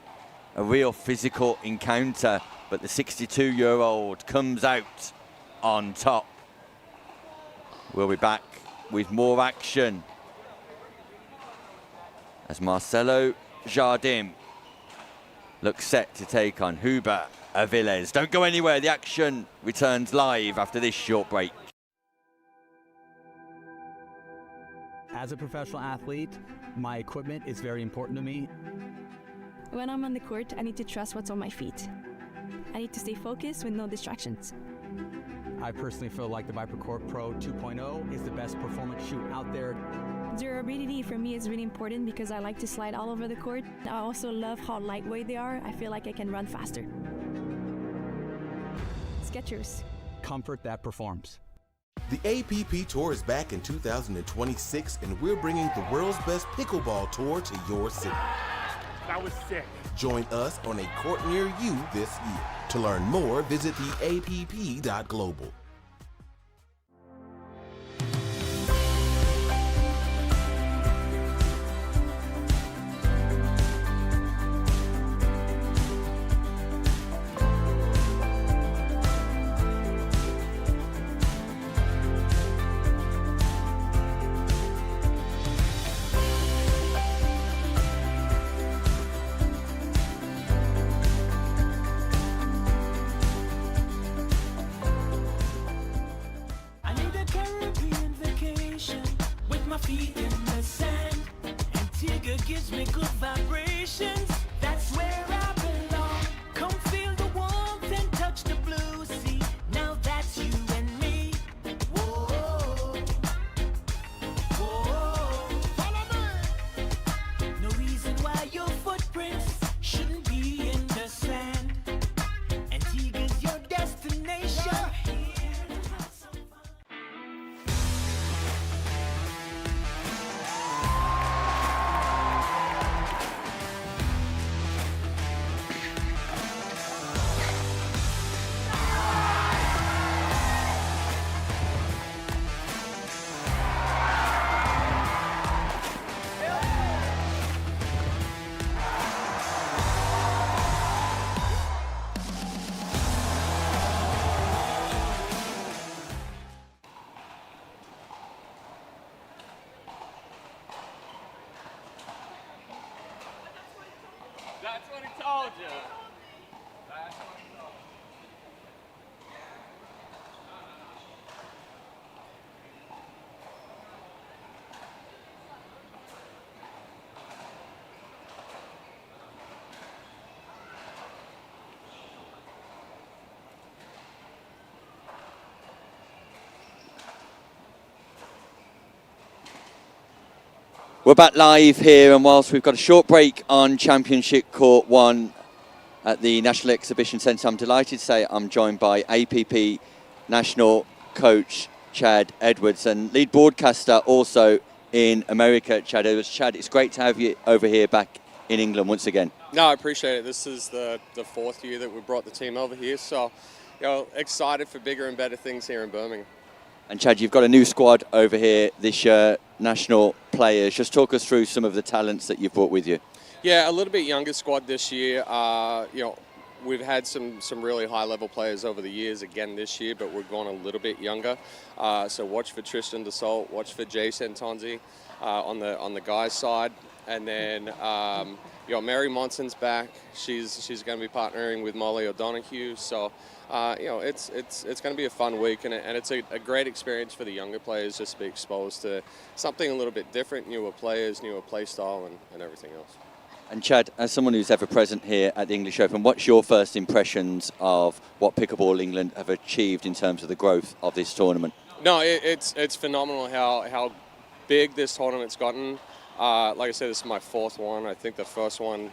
a real physical encounter, but the 62-year-old comes out on top. We'll be back with more action as Marcelo Jardim looks set to take on Huber Aviles. Don't go anywhere, the action returns live after this short break. As a professional athlete, my equipment is very important to me. When I'm on the court, I need to trust what's on my feet. I need to stay focused with no distractions. I personally feel like the ViperCore Pro 2.0 is the best performance shoe out there. Durability for me is really important because I like to slide all over the court. I also love how lightweight they are. I feel like I can run faster. Skechers. Comfort that performs. The APP Tour is back in 2026, and we're bringing the world's best pickleball tour to your city. That was sick. Join us on a court near you this year. To learn more, visit theapp.global. That's what he told you. That's what he told you. We're back live here, and whilst we've got a short break on Championship Court 1, at the National Exhibition Centre. I'm delighted to say I'm joined by APP National Coach Chad Edwards and lead broadcaster also in America, Chad Edwards. Chad, it's great to have you over here back in England once again. No, I appreciate it. This is the fourth year that we brought the team over here, so excited for bigger and better things here in Birmingham. And Chad, you've got a new squad over here this year, national players. Just talk us through some of the talents that you've brought with you. Yeah, a little bit younger squad this year. We've had some really high-level players over the years again this year, but we're going a little bit younger. So watch for Tristan Dassault, watch for Jason Tonzi on the guys' side, and then Mary Monson's back. She's going to be partnering with Molly O'Donoghue. So it's going to be a fun week, and it's a great experience for the younger players just to be exposed to something a little bit different, newer players, newer play style, and everything else. And Chad, as someone who's ever present here at the English Open, what's your first impressions of what Pickleball England have achieved in terms of the growth of this tournament? No, it's phenomenal how big this tournament's gotten. Like I said, this is my fourth one. I think the first one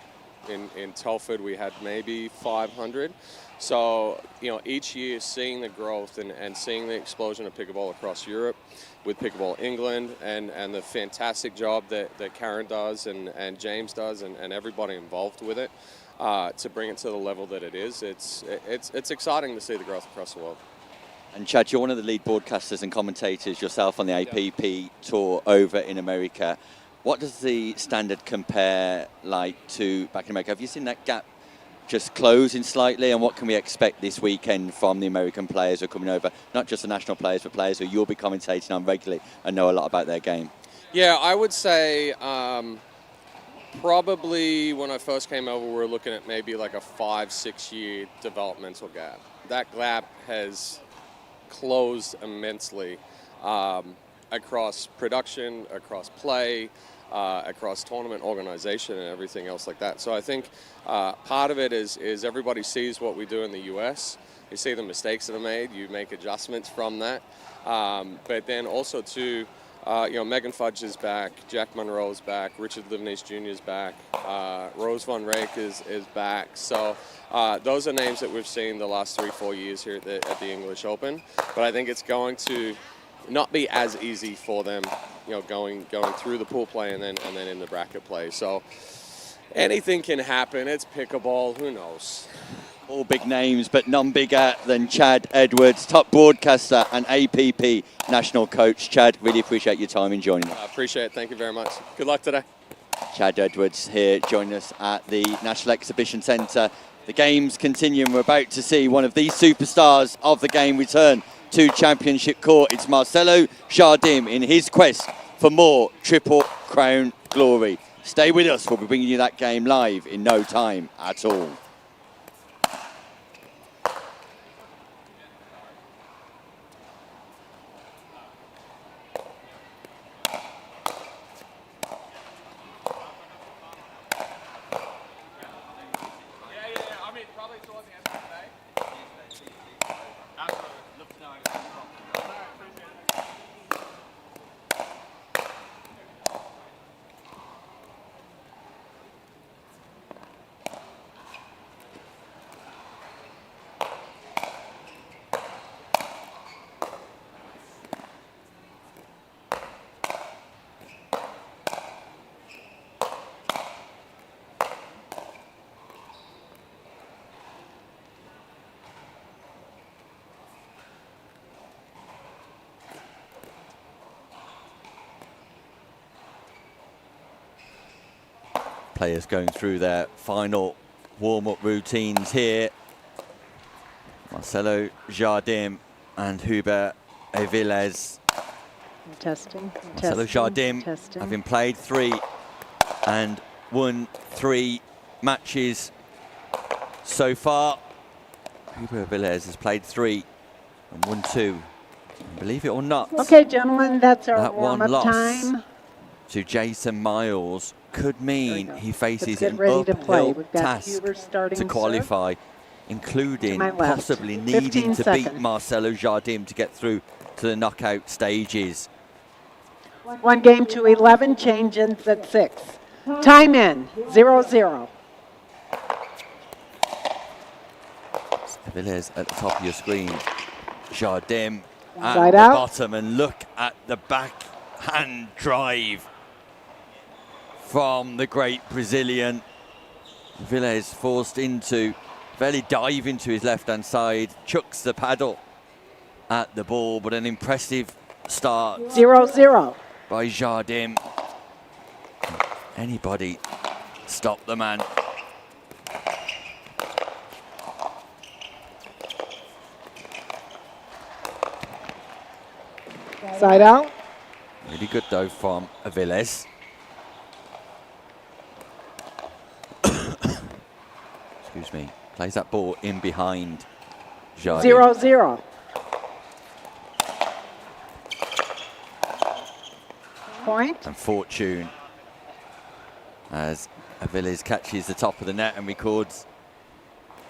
in Telford we had maybe 500. So, each year seeing the growth and seeing the explosion of pickleball across Europe with Pickleball England and the fantastic job that Karen does and James does and everybody involved with it to bring it to the level that it is. It's exciting to see the growth across the world. And Chad, you're one of the lead broadcasters and commentators yourself on the APP tour over in America. What does the standard compare like to back in America? Have you seen that gap just closing slightly, and what can we expect this weekend from the American players who are coming over, not just the national players, but players who you'll be commentating on regularly and know a lot about their game? Yeah, I would say probably when I first came over, we were looking at maybe like a 5-6 year developmental gap. That gap has closed immensely across production, across play, across tournament organization and everything else like that. So I think part of it is everybody sees what we do in the US. You see the mistakes that are made, you make adjustments from that. But then also too, Megan Fudge is back, Jack Monroe's back, Richard Livnese Jr. is back, Rose Von Rake is back. So those are names that we've seen the last 3-4 years here at the English Open. But I think it's going to not be as easy for them, going through the pool play and then in the bracket play. So anything can happen. It's pickleball. Who knows? All big names, but none bigger than Chad Edwards, top broadcaster and APP national coach. Chad, really appreciate your time in joining us. I appreciate it. Thank you very much. Good luck today. Chad Edwards here joining us at the National Exhibition Centre. The games continue, and we're about to see one of the superstars of the game return to Championship Court. It's Marcelo Jardim in his quest for more Triple Crown glory. Stay with us. We'll be bringing you that game live in no time at all. Players going through their final warm-up routines here. Marcelo Jardim and Hubert Aviles. Testing. Marcelo Jardim, having played 3 and won 3 matches so far. Hubert Aviles has played 3 and won 2. Believe it or not. Okay, gentlemen, that's our that one warm-up loss time. to Jason Miles could mean he faces an ready to play. uphill We've got task Huber starting to qualify, including possibly needing 15 to seconds. beat Marcelo Jardim to get through to the knockout stages. One game to 11, change-ins at 6. Time in, 0-0. Aviles at the top of your screen. Jardim at Side the out. bottom, and look at the backhand drive from the great Brazilian. Aviles forced into, fairly dive into his left-hand side, chucks the paddle at the ball, but an impressive start 0-0. by Jardim. Anybody stop the man. Side out. Really good though from Aviles. Excuse me. Plays that ball in behind Jardim. 0-0. Point. And fortune as Aviles catches the top of the net and records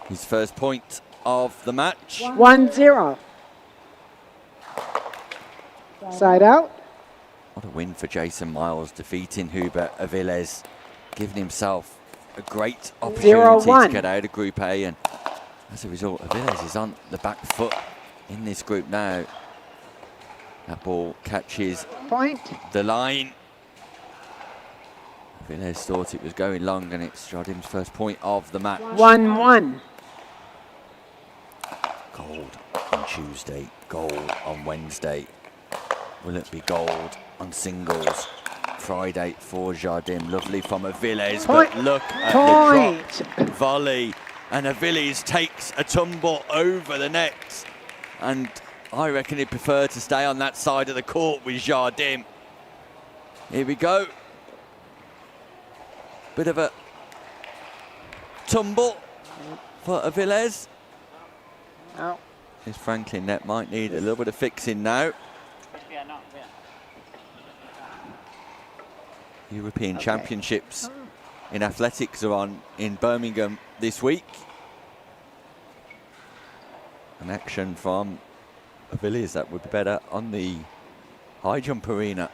his first point of the match. 1-0. Side out. What a win for Jason Miles, defeating Hubert Aviles, giving himself a great opportunity to get out of Group A, and as a result, Aviles is on the back foot in this group now. That ball catches Point. the line. Aviles thought it was going long, and it's Jardim's first point of the match. 1-1. Gold on Tuesday, gold on Wednesday. Will it be gold on singles Friday for Jardim? Lovely from Aviles, but look at the drop volley, and Aviles takes a tumble over the net, and I reckon he'd prefer to stay on that side of the court with Jardim. Here we go. Bit of a tumble for Aviles. Out. His Franklin net might need a little bit of fixing now. European Championships in athletics are on in Birmingham this week. An action from Aviles that would be better on the high jump arena.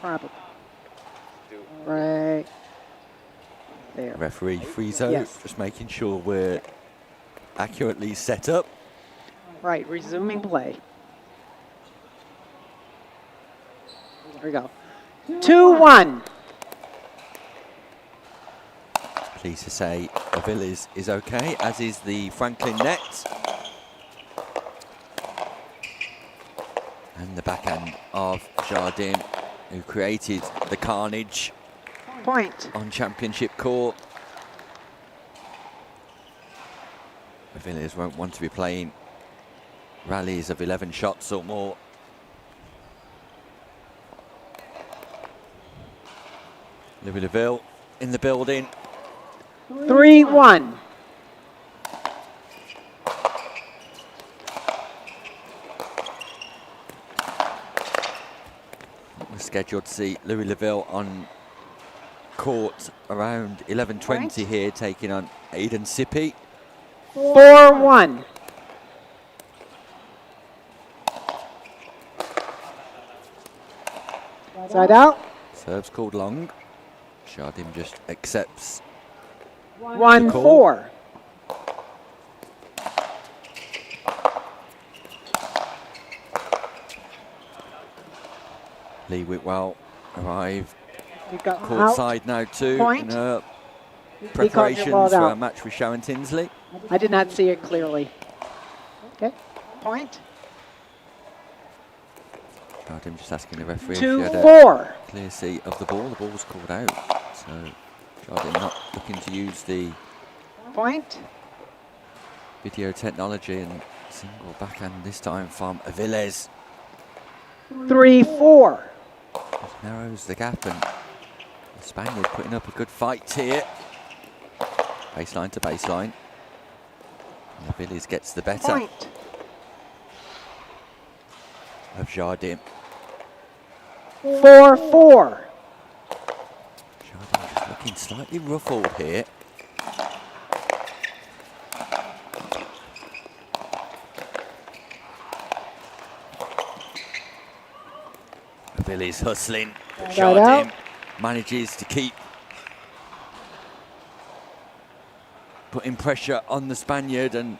Probably. Right there. Referee Friezo, Yes. just making sure we're accurately set up. Right, resuming play. There we go. 2-1. Pleased to say Aviles is okay, as is the Franklin net. And the backhand of Jardim, who created the carnage Point. on championship court. Aviles won't want to be playing rallies of 11 shots or more. Louis Leville in the building. 3-1. We're scheduled to see Louis Leville on court around 11:20 here, taking on Aidan Sippy. 4-1. Side out. Serves called long. Jardim just accepts. 1-4. Lee Whitwell arrived You got courtside now too. Point. In her He called your preparations ball for a out. match with Sharon Tinsley. I did not see it clearly. Okay. Point. Jardim just asking the referee if she had a 2-4. clear see of the ball. The ball was called out. So Jardim not looking to use the Point. video technology, and single backhand this time from Aviles. 3-4. Just narrows the gap, and the Spaniard putting up a good fight here. Baseline to baseline. And Aviles gets the better Point. of Jardim. 4-4. Jardim just looking slightly ruffled here. Billy's hustling. Side out. Jardim manages to keep putting pressure on the Spaniard and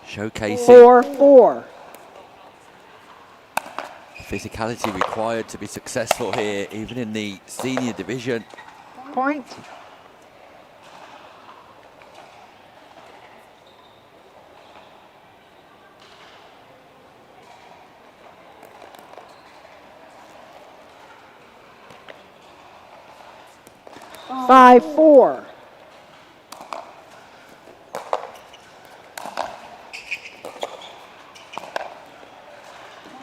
showcasing 4-4. physicality required to be successful here, even in the senior division. Point. Five, 4.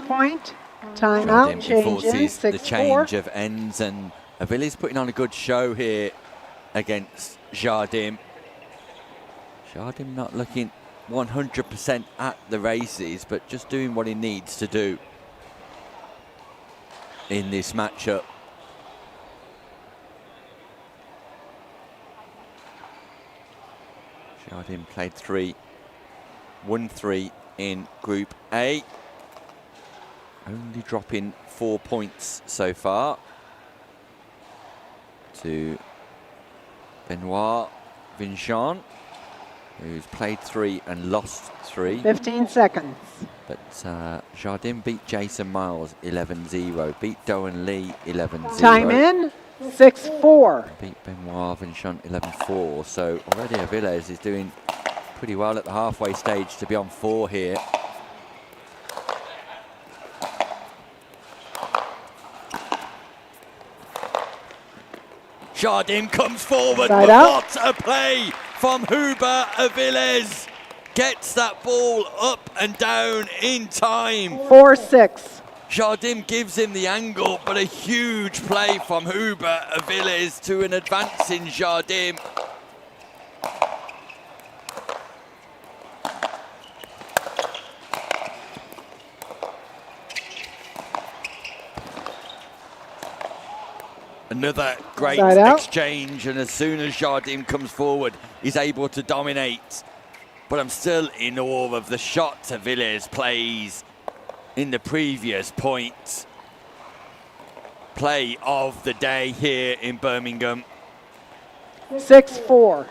Point. Timeout. Jardim Change in. forces the 6-4. change of ends, and Aviles putting on a good show here against Jardim. Jardim not looking 100% at the races, but just doing what he needs to do in this matchup. Jardim played 3, won 3 in Group A. Only dropping 4 points so far to Benoit Vincent, who's played 3 and lost 3. 15 seconds. But Jardim beat Jason Miles 11-0, beat Doan Lee 11-0. Time in. 6-4. Beat Benoit Vincent 11-4. So already Aviles is doing pretty well at the halfway stage to be on 4 here. Jardim comes forward, Side but out. what a play from Huber Aviles. Gets that ball up and down in time. 4-6. Jardim gives him the angle, but a huge play from Huber Aviles to an advancing Jardim. Another great Side out. exchange, and as soon as Jardim comes forward, he's able to dominate. But I'm still in awe of the shots Aviles plays in the previous point. Play of the day here in Birmingham. 6-4.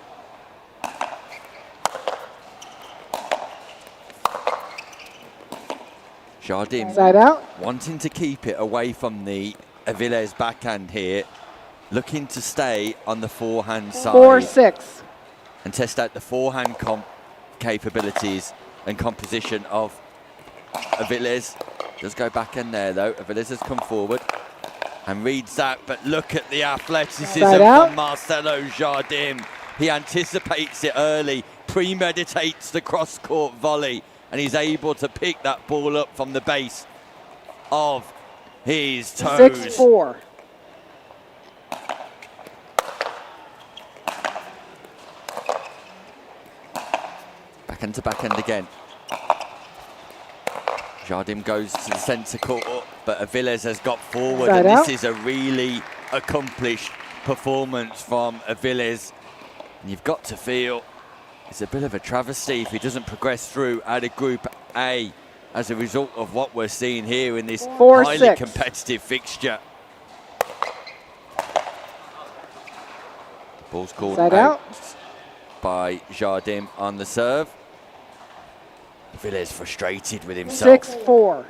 Jardim Side out. wanting to keep it away from the Aviles backhand here, looking to stay on the forehand side 4-6. and test out the forehand capabilities and composition of Aviles. Does go backhand there though. Aviles has come forward and reads that, but look at the athleticism Side out. from Marcelo Jardim. He anticipates it early, premeditates the cross-court volley, and he's able to pick that ball up from the base of his toes. 6-4. Backhand to backhand again. Jardim goes to the centre court, but Aviles has got forward, Side and out. this is a really accomplished performance from Aviles. And you've got to feel it's a bit of a travesty if he doesn't progress through out of Group A as a result of what we're seeing here in this 4-6. highly competitive fixture. Ball's called Side out out. by Jardim on the serve. Aviles frustrated with himself. 6-4. Of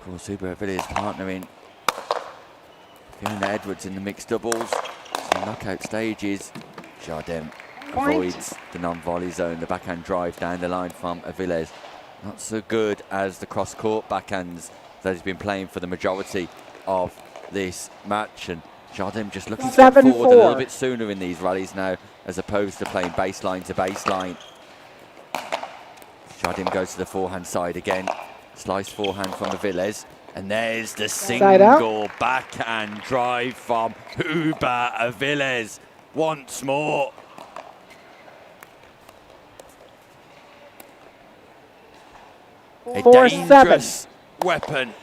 course, Huber Aviles partnering Fiona Edwards in the mixed doubles. Some knockout stages. Jardim Point. avoids the non-volley zone. The backhand drive down the line from Aviles. Not so good as the cross-court backhands that he's been playing for the majority of this match. And Jardim just looking to get 7-4. forward a little bit sooner in these rallies now, as opposed to playing baseline to baseline. Jardim goes to the forehand side again. Slice forehand from Aviles. And there's the Side out. single backhand drive from Huber Aviles once more. A 4-7. dangerous weapon.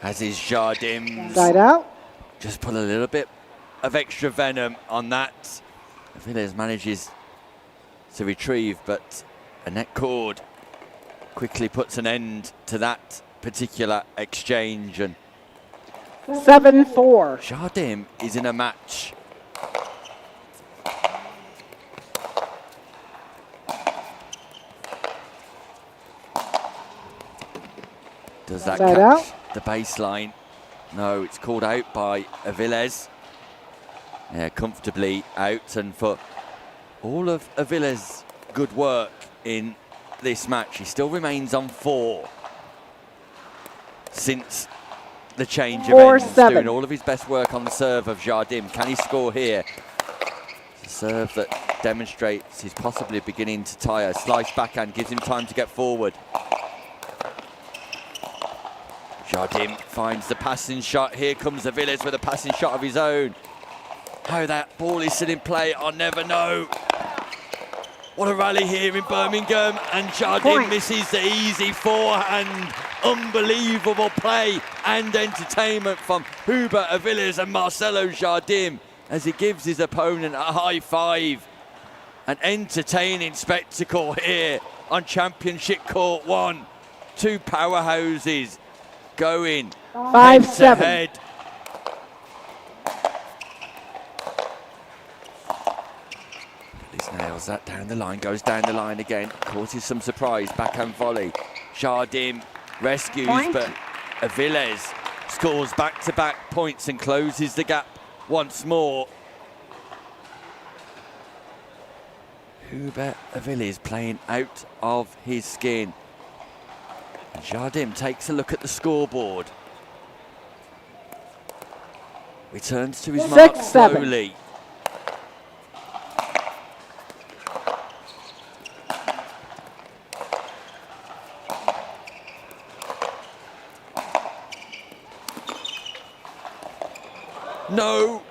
As is Jardim's. Side out. Just put a little bit of extra venom on that. Aviles manages to retrieve, but a net cord quickly puts an end to that particular exchange. And 7-4. Jardim is in a match. Does that Side catch out. the baseline? No, it's called out by Aviles. Yeah, comfortably out. And for all of Aviles' good work in this match, he still remains on 4 since the change of ends, 4-7. doing all of his best work on the serve of Jardim. Can he score here? It's a serve that demonstrates he's possibly beginning to tire. Slice backhand gives him time to get forward. Jardim finds the passing shot. Here comes Aviles with a passing shot of his own. How that ball is still in play, I'll never know. What a rally here in Birmingham, and Jardim misses the easy forehand. Unbelievable play and entertainment from Huber Aviles and Marcelo Jardim as he gives his opponent a high five. An entertaining spectacle here on Championship Court 1. Two powerhouses going 5-7. head. Nails that down the line, goes down the line again, causes some surprise, backhand volley. Jardim rescues, but Aviles scores back-to-back points and closes the gap once more. Huber Aviles playing out of his skin. Jardim takes a look at the scoreboard. Returns to his mark slowly. No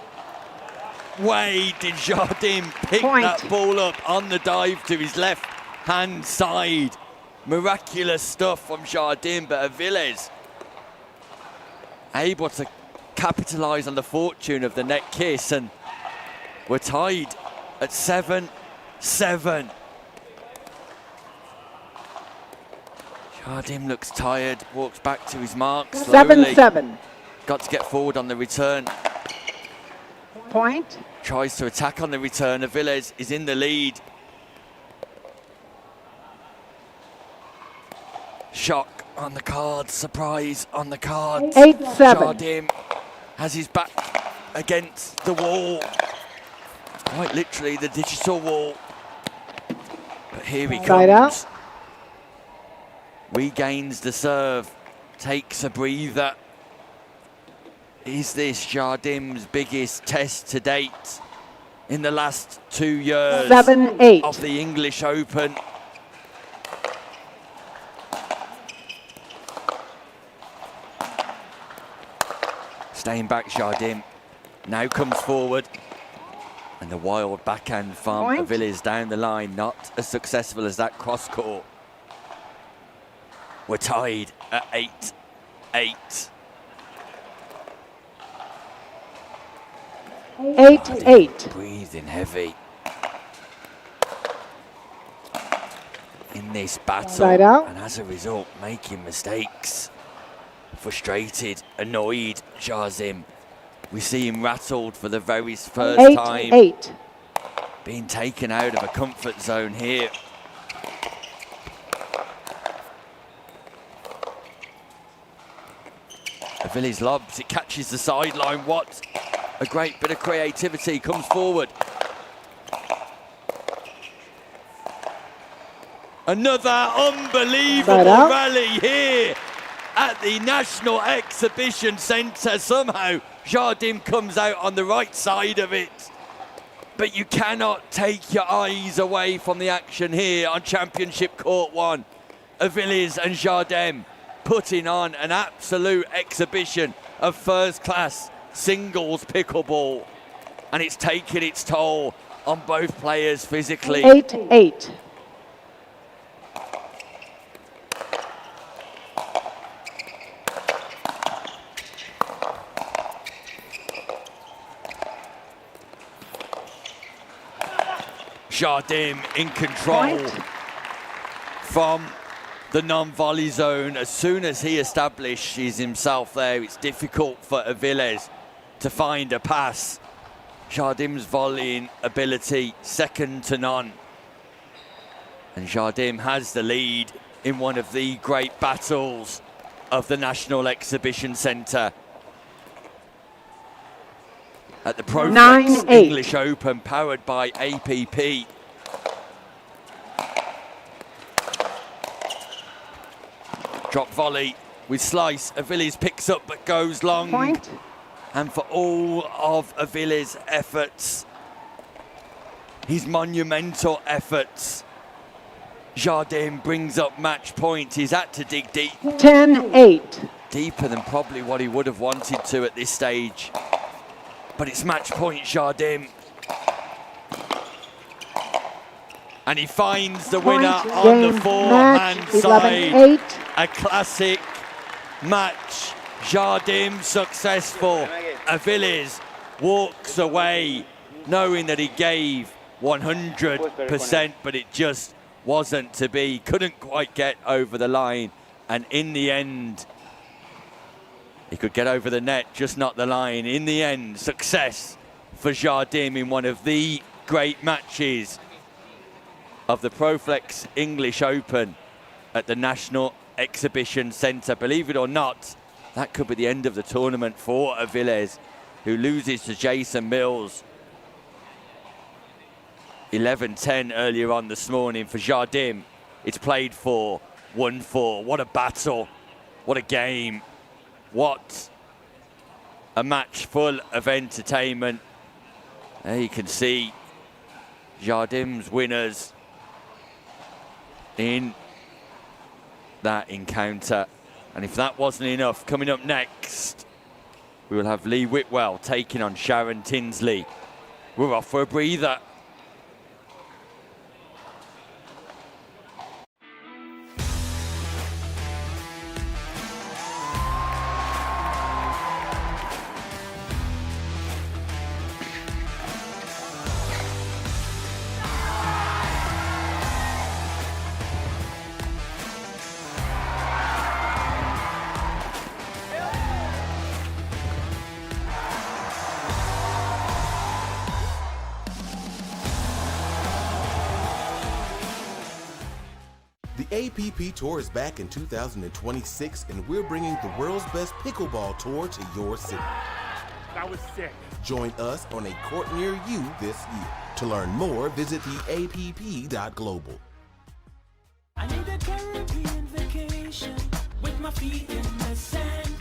way did Jardim pick that ball up on the dive to his left-hand side. Miraculous stuff from Jardim, but Aviles able to capitalise on the fortune of the net kiss, and we're tied at 7-7. Jardim looks tired, walks back to his mark slowly. 7-7. Got to get forward on the return. Point. Tries to attack on the return. Aviles is in the lead. Shock on the cards, surprise on the cards. 8-7. Jardim has his back against the wall. Quite literally the digital wall. But here he Side comes. out. Regains the serve, takes a breather. Is this Jardim's biggest test to date in the last 2 years 7-8. of the English Open? Staying back, Jardim now comes forward. And the wild backhand from Aviles down the line, not as successful as that cross court. We're tied at 8-8. 8-8. Breathing heavy in this battle, Side out. and as a result making mistakes. Frustrated, annoyed Jardim. We see him rattled for the very first time. 8-8. Being taken out of a comfort zone here. Aviles lobs, it catches the sideline. What a great bit of creativity, comes forward. Another unbelievable rally here at the National Exhibition Centre. Somehow Jardim comes out on the right side of it. But you cannot take your eyes away from the action here on Championship Court 1. Aviles and Jardim putting on an absolute exhibition of first-class singles pickleball. And it's taken its toll on both players physically. 8-8. Jardim in control from the non-volley zone. As soon as he establishes himself there, it's difficult for Aviles to find a pass. Jardim's volleying ability, second to none. And Jardim has the lead in one of the great battles of the National Exhibition Centre at the Proflex English Open, powered by APP. Drop volley with slice. Aviles picks up but goes long. Point. And for all of Aviles' efforts, his monumental efforts, Jardim brings up match point. He's had to dig deep. 10-8. Deeper than probably what he would have wanted to at this stage. But it's match point, Jardim. And he finds the winner on the forehand side. 11-8. A classic match. Jardim successful. Aviles walks away knowing that he gave 100%, but it just wasn't to be. Couldn't quite get over the line. And in the end, he could get over the net, just not the line. In the end, success for Jardim in one of the great matches of the Proflex English Open at the National Exhibition Centre. Believe it or not, that could be the end of the tournament for Aviles, who loses to Jason Mills. 11-10 earlier on this morning. For Jardim, it's played for 1-4. What a battle, what a game, what a match full of entertainment. There you can see Jardim's winners in that encounter. And if that wasn't enough, coming up next, we will have Lee Whitwell taking on Sharon Tinsley. We're off for a breather. The APP Tour is back in 2026, and we're bringing the world's best pickleball tour to your city. That was sick. Join us on a court near you this year. To learn more, visit theapp.global. I need a Caribbean vacation with my feet in the sand.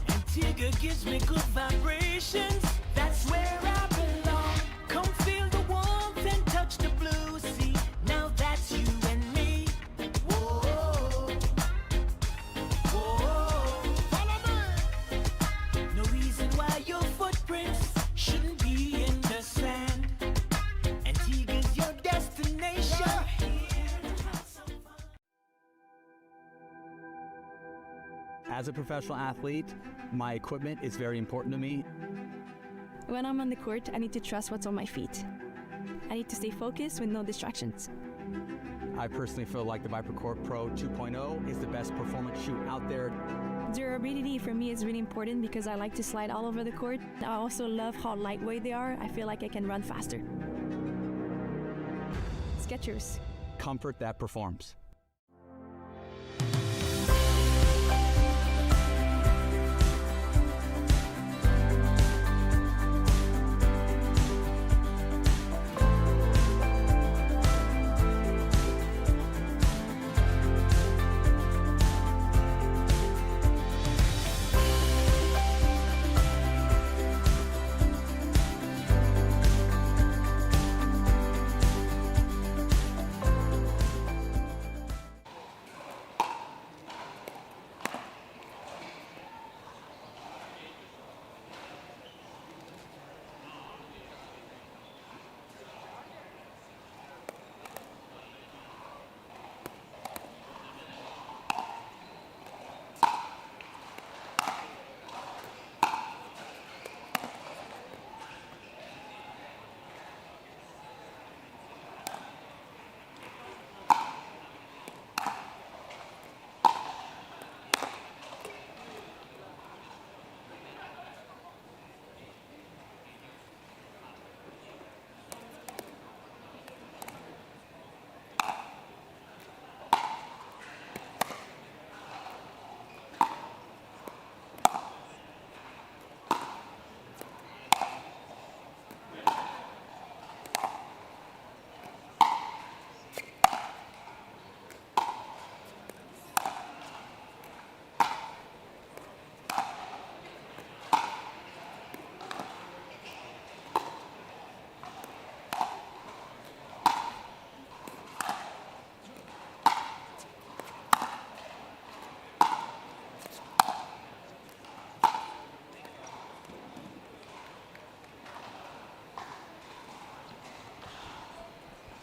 Antigua gives me good vibrations. That's where I belong. Come feel the warmth and touch the blue sea. Now that's you and me. Whoa, whoa, follow me. No reason why your footprints shouldn't be in the sand. Antigua's your destination. As a professional athlete, my equipment is very important to me. When I'm on the court, I need to trust what's on my feet. I need to stay focused with no distractions. I personally feel like the ViperCore Pro 2.0 is the best performance shoe out there. Durability for me is really important because I like to slide all over the court. I also love how lightweight they are. I feel like I can run faster. Skechers. Comfort that performs.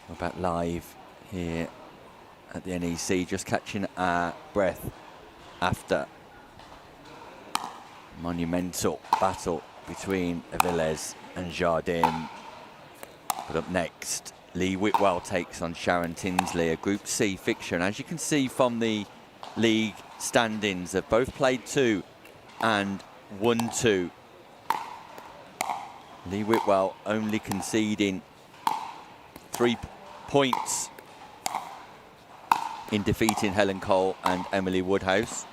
We're back live here at the NEC, just catching our breath after monumental battle between Aviles and Jardim. But up next, Lee Whitwell takes on Sharon Tinsley, a Group C fixture. And as you can see from the league standings, they've both played 2 and won 2. Lee Whitwell only conceding 3 points in defeating Helen Cole and Emily Woodhouse.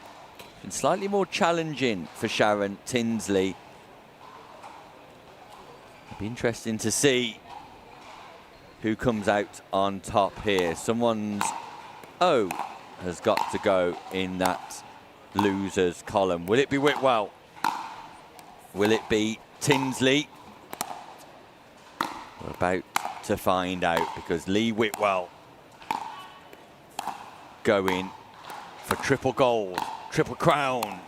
Been slightly more challenging for Sharon Tinsley. It'll be interesting to see who comes out on top here. Someone's O has got to go in that losers column. Will it be Whitwell? Will it be Tinsley? We're about to find out, because Lee Whitwell going for triple gold, triple crown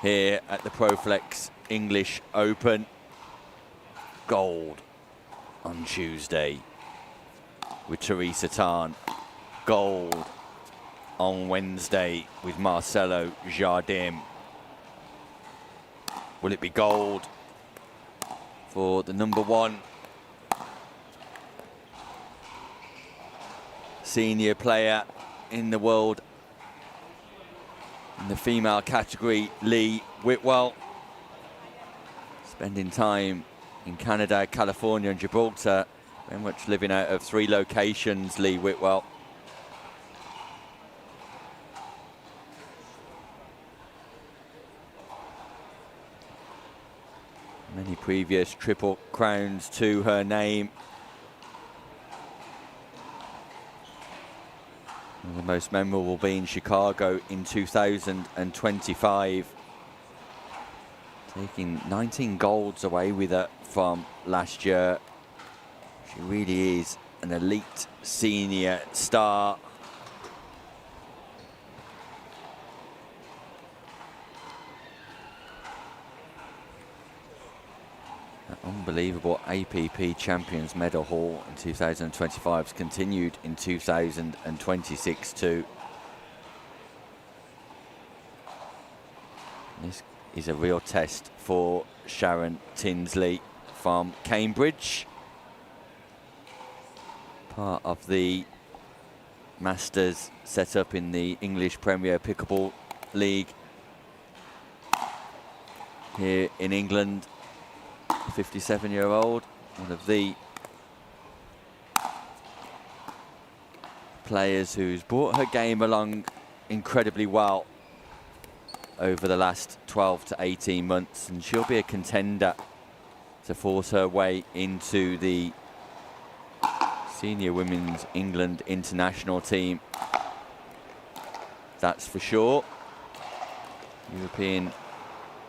here at the Proflex English Open. Gold on Tuesday with Teresa Tan. Gold on Wednesday with Marcelo Jardim. Will it be gold for the #1 senior player in the world in the female category, Lee Whitwell? Spending time in Canada, California and Gibraltar, very much living out of 3 locations, Lee Whitwell. Many previous triple crowns to her name. One of the most memorable being Chicago in 2025. Taking 19 golds away with her from last year. She really is an elite senior star. That unbelievable APP Champions Medal haul in 2025 has continued in 2026 too. This is a real test for Sharon Tinsley from Cambridge. Part of the Masters set up in the English Premier Pickleball League here in England. 57-year-old, one of the players who's brought her game along incredibly well over the last 12 to 18 months, and she'll be a contender to force her way into the senior women's England international team. That's for sure. European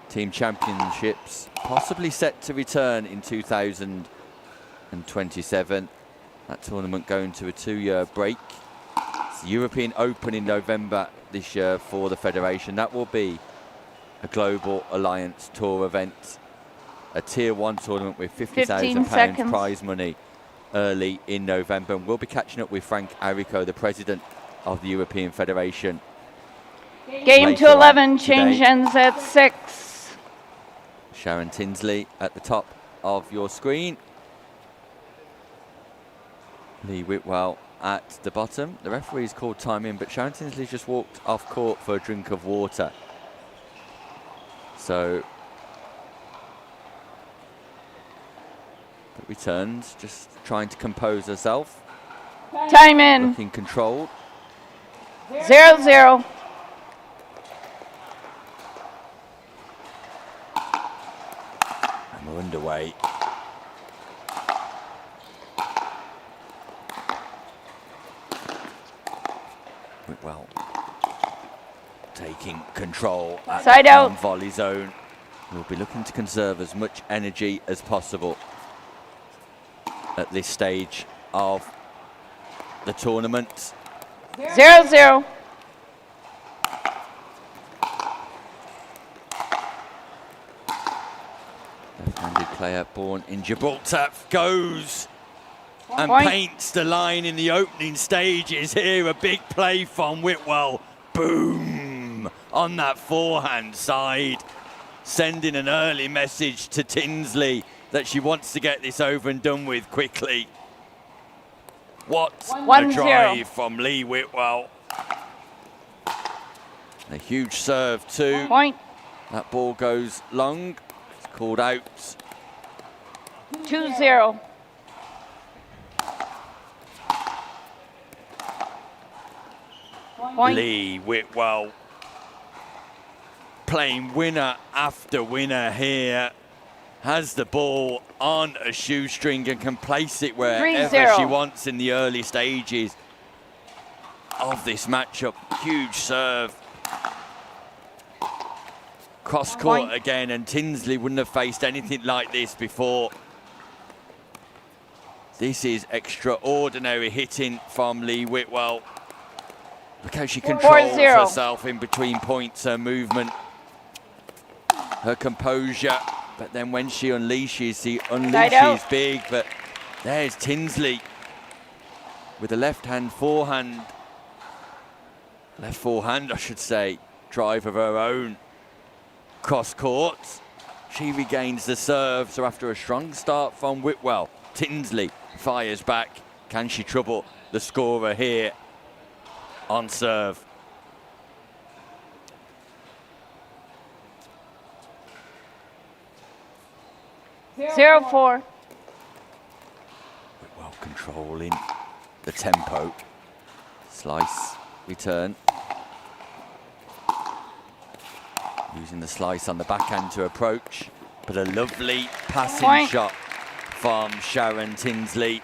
Team Championships possibly set to return in 2027. That tournament going to a 2-year break. It's the European Open in November this year for the Federation. That will be a Global Alliance Tour event. A Tier 1 tournament with £50,000 prize money early in November. And we'll be catching up with Frank Arico, the president of the European Federation. Game to 11, change ends at 6. Sharon Tinsley at the top of your screen. Lee Whitwell at the bottom. The referee's called time in, but Sharon Tinsley just walked off court for a drink of water. So, but returns, just trying to compose herself. Time in. Looking controlled. 0-0. And we're underway. Whitwell taking control at Side out. volley zone. We'll be looking to conserve as much energy as possible at this stage of the tournament. 0-0. Left-handed player born in Gibraltar goes and Point. paints the line in the opening stages here. A big play from Whitwell. Boom! On that forehand side, sending an early message to Tinsley that she wants to get this over and done with quickly. What a drive from Lee Whitwell. A huge serve too. Point. That ball goes long. It's called out. 2-0. Point. Lee Whitwell playing winner after winner here. Has the ball on a shoestring and can place it wherever 3-0. she wants in the early stages of this matchup. Huge serve. Cross court Point. again, and Tinsley wouldn't have faced anything like this before. This is extraordinary hitting from Lee Whitwell. Look how she controls 4-0. herself in between points, her movement, her composure. But then when she unleashes, she unleashes big. But there's Tinsley with a left forehand, I should say, drive of her own. Cross court. She regains the serve. So after a strong start from Whitwell, Tinsley fires back. Can she trouble the scorer here on serve? Zero 4. Whitwell controlling the tempo. Slice, return. Using the slice on the backhand to approach, but a lovely passing Point. shot from Sharon Tinsley.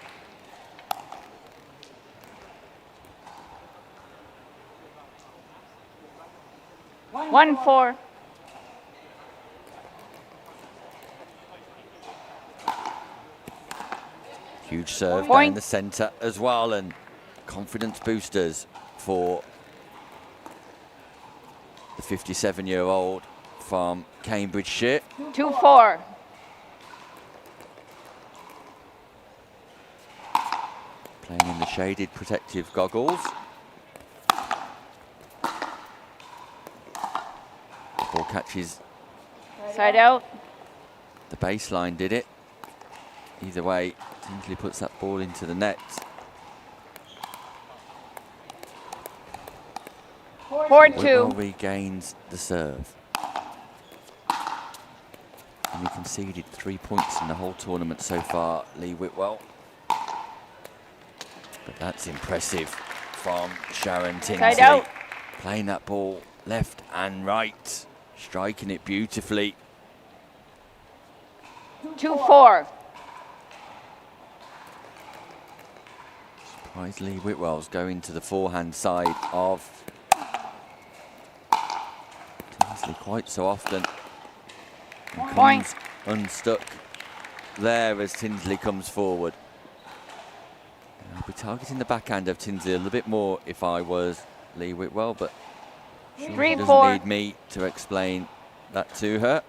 One 4. Huge serve Point. down the centre as well, and confidence boosters for the 57-year-old from Cambridgeshire. 2-4. Playing in the shaded protective goggles. The ball catches Side out. the baseline, did it? Either way, Tinsley puts that ball into the net. 4-2. Whitwell regains the serve. And he conceded 3 points in the whole tournament so far, Lee Whitwell. But that's impressive from Sharon Tinsley. Side out. Playing that ball left and right, striking it beautifully. 2-4. Surprised Lee Whitwell's going to the forehand side of Tinsley quite so often. And Point. comes unstuck there as Tinsley comes forward. And I'll be targeting the backhand of Tinsley a little bit more if I was Lee Whitwell, but she 3-4. doesn't need me to explain that to her.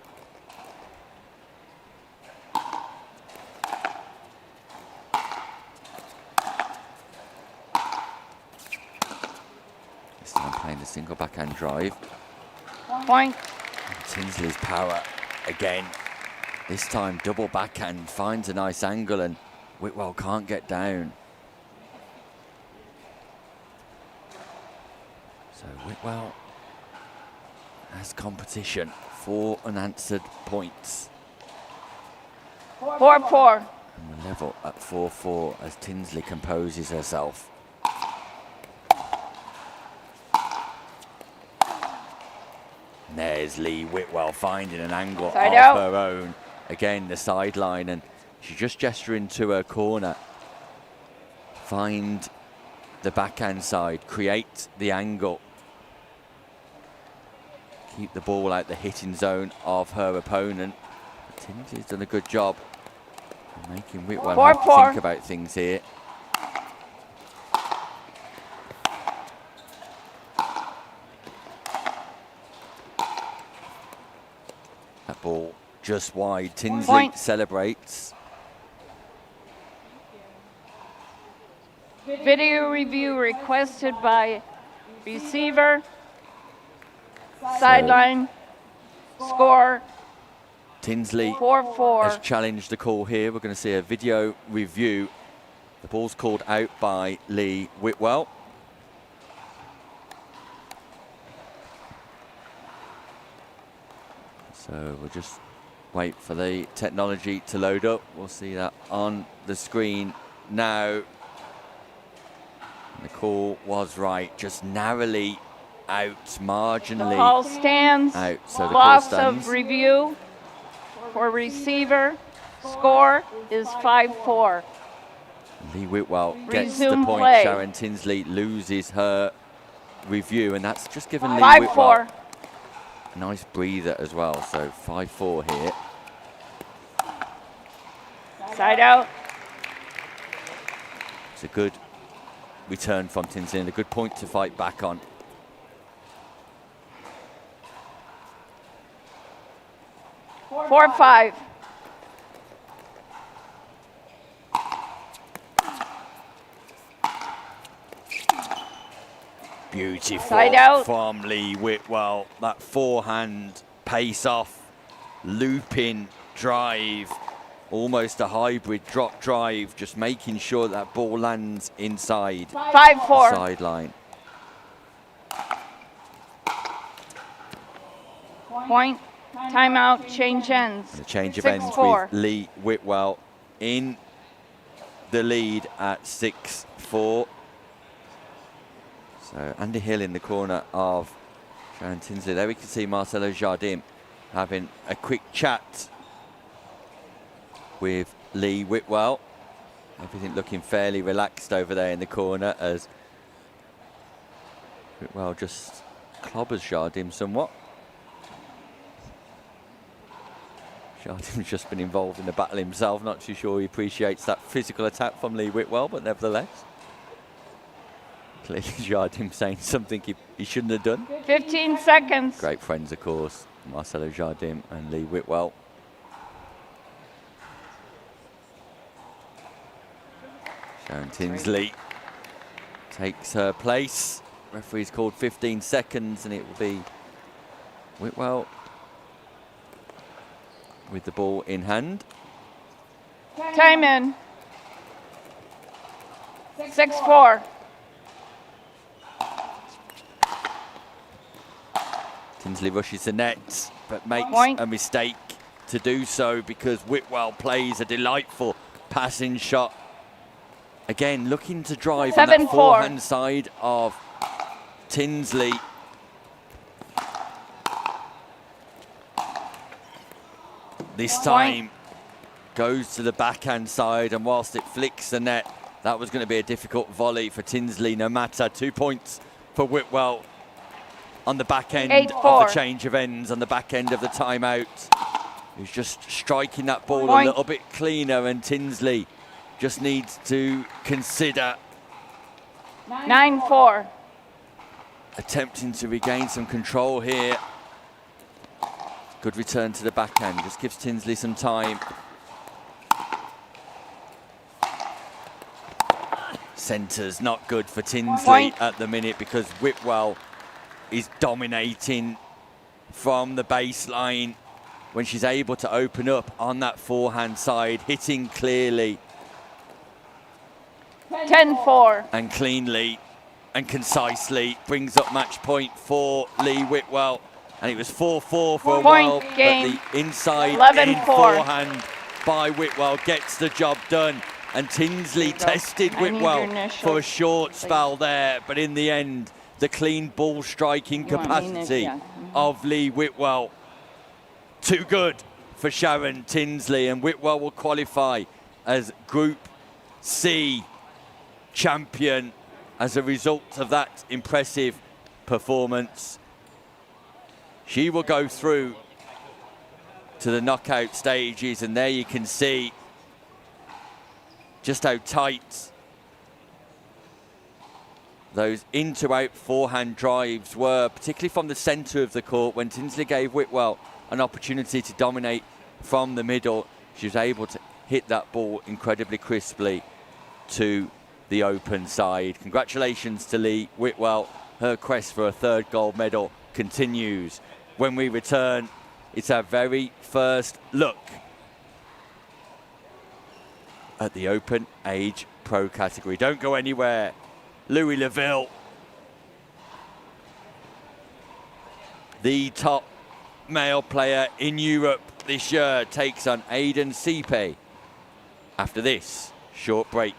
This time playing the single backhand drive. Point. Tinsley's power again. This time double backhand, finds a nice angle and Whitwell can't get down. So Whitwell has competition. 4 unanswered points. 4-4. And we're level at 4-4 as Tinsley composes herself. And there's Lee Whitwell finding an angle Side of out. her own. Again, the sideline, and she's just gesturing to her corner. Find the backhand side, create the angle. Keep the ball out the hitting zone of her opponent. Tinsley's done a good job of making Whitwell have to 4-4. think about things here. That ball just wide. Tinsley Point. celebrates. Video review requested by receiver. Sideline. Score. Tinsley 4-4. has challenged the call here. We're going to see a video review. The ball's called out by Lee Whitwell. So we'll just wait for the technology to load up. We'll see that on the screen now. The call was right, just narrowly out, marginally The call stands. out. So the call Loss stands. of review for receiver. Score is 5-4. Lee Whitwell gets Resume the point. play. Sharon Tinsley loses her review, and that's just given Lee 5-4. Whitwell a nice breather as well. So 5-4 here. Side out. It's a good return from Tinsley and a good point to fight back on. Four, 5. Beautiful Side out. from Lee Whitwell. That forehand pace off, looping drive, almost a hybrid drop drive, just making sure that ball lands inside 5-4. the sideline. Point. Timeout. Change ends. And a change of 6-4. ends with Lee Whitwell in the lead at 6-4. So Andy Hill in the corner of Sharon Tinsley. There we can see Marcelo Jardim having a quick chat with Lee Whitwell. Everything looking fairly relaxed over there in the corner as Whitwell just clobbers Jardim somewhat. Jardim's just been involved in the battle himself. Not too sure he appreciates that physical attack from Lee Whitwell, but nevertheless. Clearly Jardim saying something he shouldn't have done. 15 seconds. Great friends, of course, Marcelo Jardim and Lee Whitwell. Sharon Tinsley takes her place. Referee's called 15 seconds and it will be Whitwell with the ball in hand. Time in. 6-4. Tinsley rushes the net, but makes Point. a mistake to do so because Whitwell plays a delightful passing shot. Again, looking to drive on that 7-4. forehand side of Tinsley. This time goes to the backhand side, and whilst it flicks the net, that was going to be a difficult volley for Tinsley, no matter. 2 points for Whitwell on the back end 8-4. of the change of ends, on the back end of the timeout. Who's just striking that ball Point. a little bit cleaner, and Tinsley just needs to consider 9-4. attempting to regain some control here. Good return to the backhand, just gives Tinsley some time. Centre's not good for Tinsley Point. at the minute because Whitwell is dominating from the baseline when she's able to open up on that forehand side, hitting clearly 10-4. and cleanly and concisely, brings up match point for Lee Whitwell. And it was 4-4 for a Point while, game. but the inside 11-4. in forehand by Whitwell gets the job done. And Tinsley tested I need Whitwell your initials, for a short please. spell there, but in the end, the clean ball striking You want me to- capacity yeah. of Lee Whitwell, too good for Sharon Tinsley, and Whitwell will qualify as Group C champion as a result of that impressive performance. She will go through to the knockout stages, and there you can see just how tight those in-to-out forehand drives were, particularly from the centre of the court. When Tinsley gave Whitwell an opportunity to dominate from the middle, she was able to hit that ball incredibly crisply to the Open side. Congratulations to Lee Whitwell. Her quest for a third gold medal continues. When we return, it's our very first look at the Open Age Pro category. Don't go anywhere. Louis Leville, the top male player in Europe this year, takes on Aidan Sipe after this short break.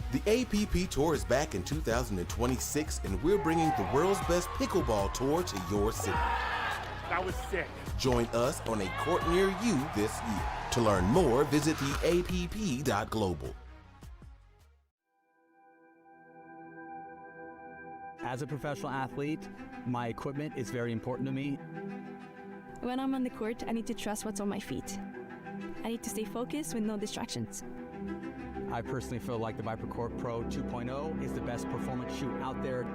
The APP Tour is back in 2026, and we're bringing the world's best pickleball tour to your city. That was sick. Join us on a court near you this year. To learn more, visit theapp.global. As a professional athlete, my equipment is very important to me. When I'm on the court, I need to trust what's on my feet. I need to stay focused with no distractions. I personally feel like the ViperCourt Pro 2.0 is the best performance shoe out there.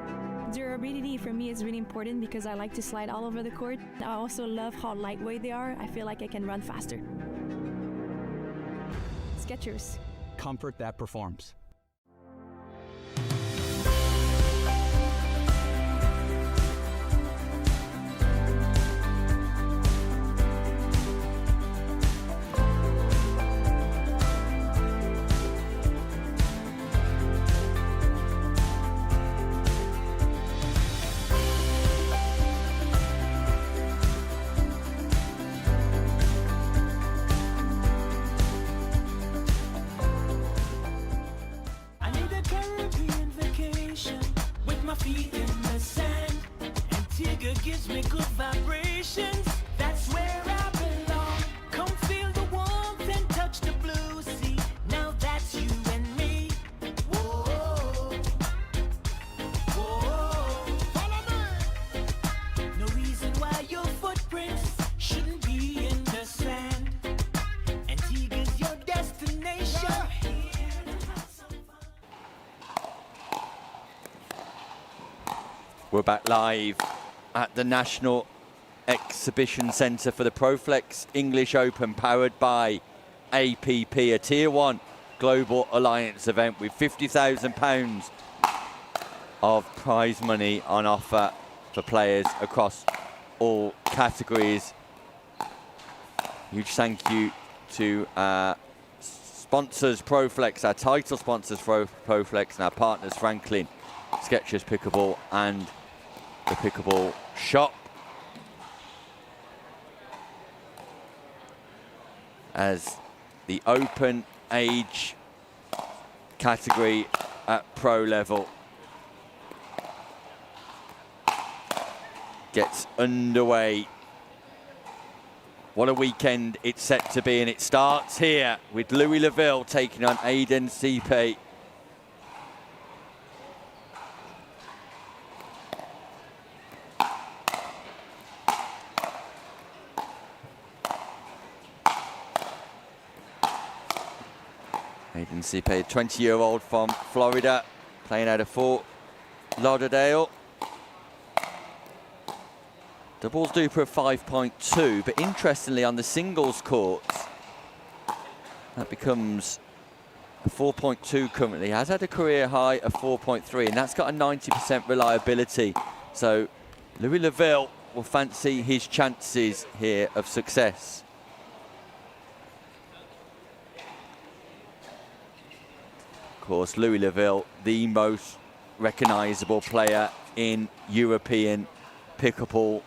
Durability for me is really important because I like to slide all over the court. I also love how lightweight they are. I feel like I can run faster. Skechers. Comfort that performs. Gives me good vibrations. That's where I belong. Come feel the warmth and touch the blue sea. Now that's you and me. Whoa, whoa. Follow me. No reason why your footprints shouldn't be in the sand. Antigua's your destination. We're back live at the National Exhibition Centre for the ProFlex English Open, powered by APP, a Tier 1 Global Alliance event with £50,000 of prize money on offer for players across all categories. Huge thank you to our sponsors, ProFlex, our title sponsors, ProFlex, and our partners, Franklin, Skechers Pickleball, and the Pickleball Shop. As the Open Age category at pro level gets underway. What a weekend it's set to be, and it starts here with Louis Leville taking on Aidan Sipe. Aidan Sipe, a 20-year-old from Florida, playing out of Fort Lauderdale. Doubles duper of 5.2, but interestingly on the singles courts, that becomes a 4.2 currently. Has had a career high of 4.3, and that's got a 90% reliability. So Louis Leville will fancy his chances here of success. Of course, Louis Leville, the most recognisable player in European pickleball,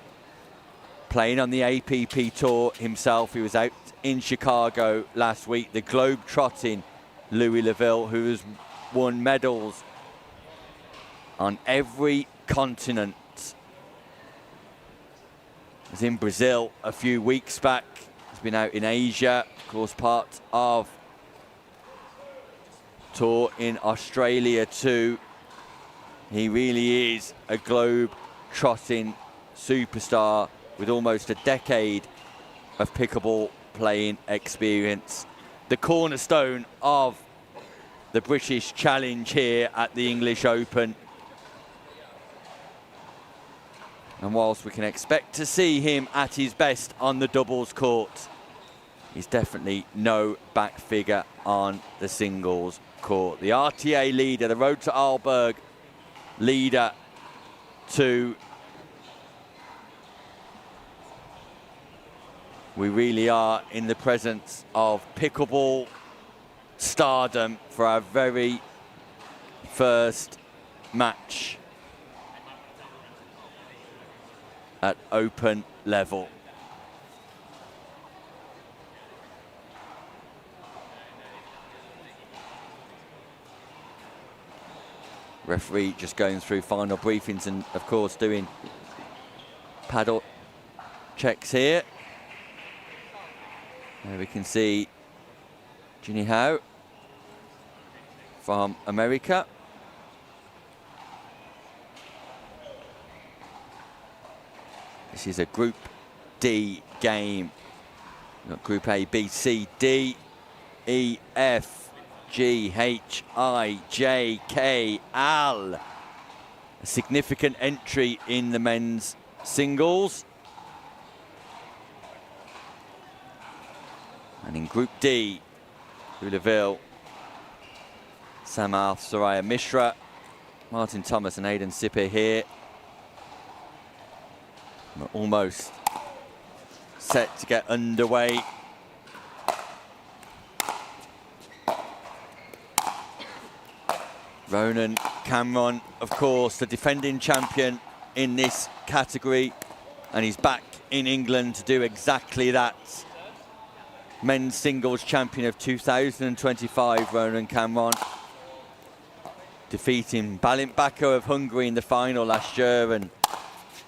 playing on the APP Tour himself. He was out in Chicago last week, the globe-trotting Louis Leville, who has won medals on every continent. He was in Brazil a few weeks back. He's been out in Asia, of course, part of Tour in Australia too. He really is a globe-trotting superstar with almost a decade of pickleball playing experience. The cornerstone of the British Challenge here at the English Open. And whilst we can expect to see him at his best on the doubles court, he's definitely no back figure on the singles court. The RTA leader, the Road to Arlberg leader to... We really are in the presence of pickleball stardom for our very first match at open level. Referee just going through final briefings and of course doing paddle checks here. There we can see Ginny Howe from America. This is a Group D game. We've got Group A, B, C, D, E, F, G, H, I, J, K, L. A significant entry in the men's singles. And in Group D, Louisville, Samath, Soraya Mishra, Martin Thomas and Aidan Sippe here. We're almost set to get underway. Ronan Cameron, of course, the defending champion in this category, and he's back in England to do exactly that. Men's singles champion of 2025, Ronan Cameron, defeating Balint Bako of Hungary in the final last year and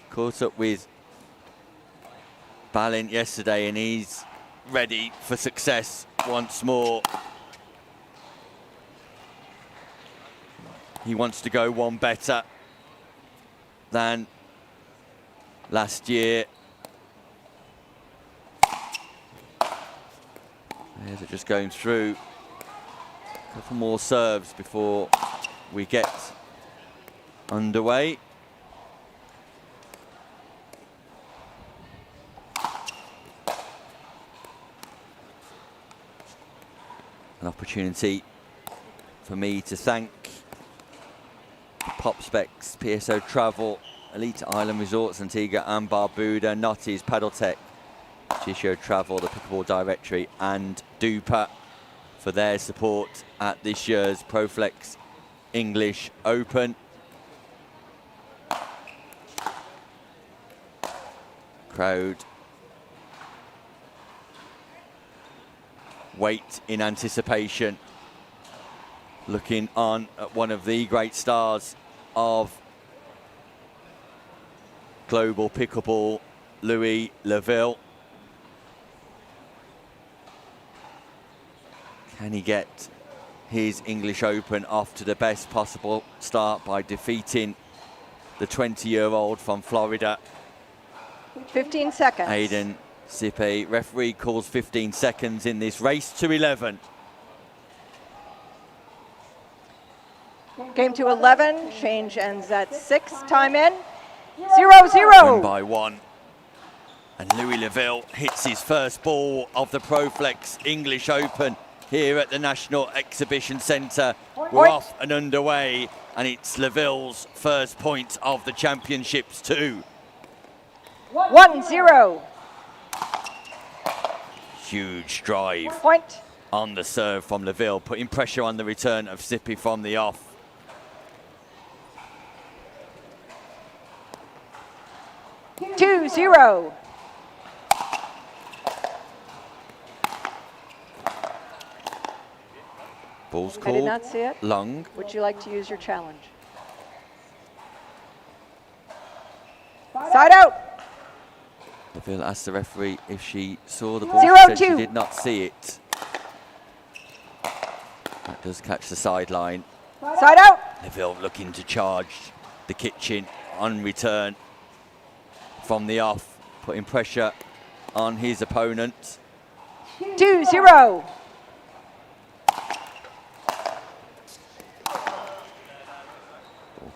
caught up with Balint yesterday, and he's ready for success once more. He wants to go one better than last year. There's it just going through. A couple more serves before we get underway. An opportunity for me to thank PopSpecs, PSO Travel, Elite Island Resorts, Antigua and Barbuda, Notties, Paddletech, Tishio Travel, the Pickleball Directory and Duper for their support at this year's ProFlex English Open. Crowd wait in anticipation, looking on at one of the great stars of global pickleball, Louis Laville. Can he get his English Open off to the best possible start by defeating the 20-year-old from Florida? 15 seconds. Aidan Sippe. Referee calls 15 seconds in this race to 11. Game to 11, change ends at 6, time in, 0-0. Win by 1. And Louis Laville hits his first ball of the ProFlex English Open here at the National Exhibition Centre. We're off and underway, and it's Laville's first point of the championships too. 1-0. Huge drive Point. on the serve from Laville, putting pressure on the return of Sippe from the off. Two, 0. Ball's I called did not see it. long. Would you like to use your challenge? Side out. Laville asked the referee if she saw the ball. 0-2. She said she did not see it. That does catch the sideline. Side out. Neville looking to charge the kitchen on return from the off, putting pressure on his opponent. 2-0. Ball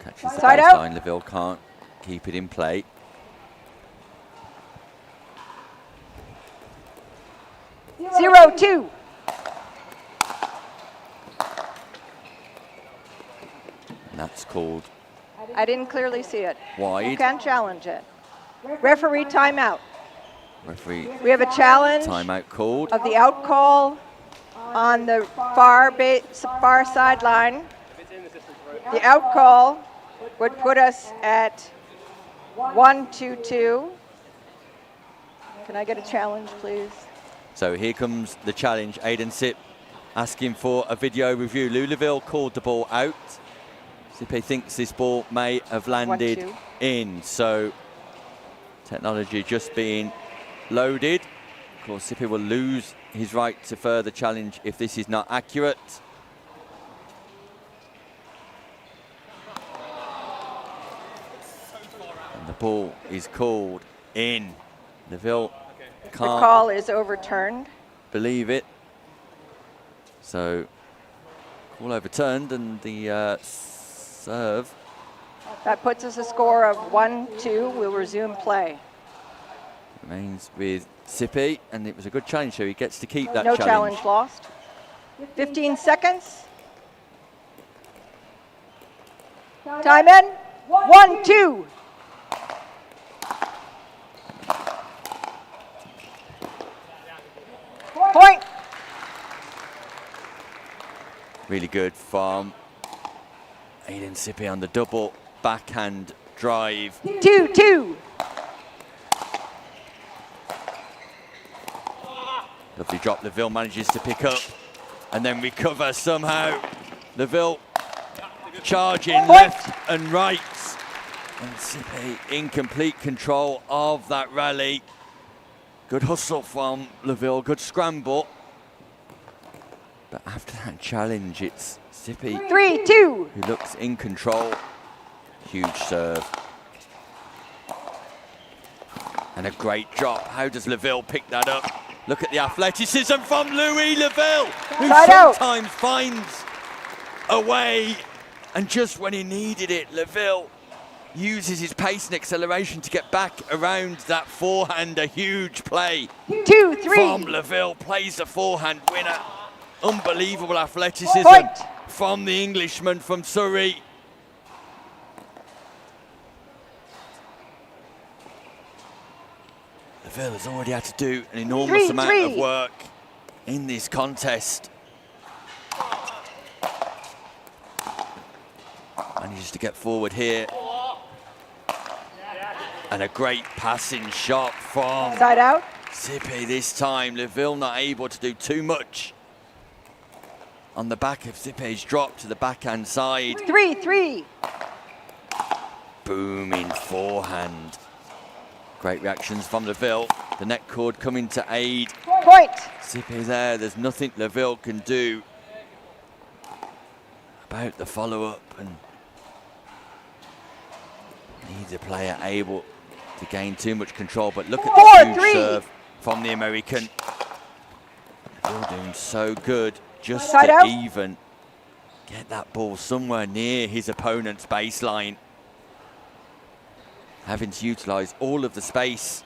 catches the Side out. baseline. Neville can't keep it in play. Zero, 2. And that's called I didn't clearly see it. Who wide. can challenge it? Referee timeout. Referee We have a challenge timeout called. of the out call on the far sideline. The out call would put us at 1-2-2. Can I get a challenge, please? So here comes the challenge. Aidan Sipp asking for a video review. Louisville called the ball out. Sippe thinks this ball may have landed 1-2. in. So technology just being loaded. Of course, Sippe will lose his right to further challenge if this is not accurate. And the ball is called in. Neville The can't call is overturned. believe it. So, call overturned, and the serve. That puts us a score of 1-2. We'll resume play. Remains with Sippe, and it was a good challenge, so he gets to keep that No challenge. challenge lost. 15 seconds. Time in. 1-2. Point. Really good from Aidan Sippe on the double backhand drive. 2-2. Lovely drop. Laville manages to pick up and then recover somehow. Laville charging left and right. And Sippe in complete control of that rally. Good hustle from Laville, good scramble. But after that challenge, it's Sippe 3-2. who looks in control. Huge serve. And a great drop. How does Laville pick that up? Look at the athleticism from Louis Laville, who Side out. sometimes finds a way. And just when he needed it, Laville uses his pace and acceleration to get back around that forehand. A huge play 2-3. from Laville. Plays the forehand winner. Unbelievable athleticism Point. from the Englishman from Surrey. Laville has already had to do an enormous amount of 3-3. work in this contest. Manages to get forward here. And a great passing shot from Side out. Sippe this time. Laville not able to do too much on the back of Sippe's drop to the backhand side. 3-3. Booming forehand. Great reactions from Laville. The net cord coming to aid. Point. Sippe there. There's nothing Laville can do about the follow-up, and neither player able to gain too much control. But look at the huge 4-3. serve from the American. Laville doing so good just Side to out. even get that ball somewhere near his opponent's baseline. Having to utilise all of the space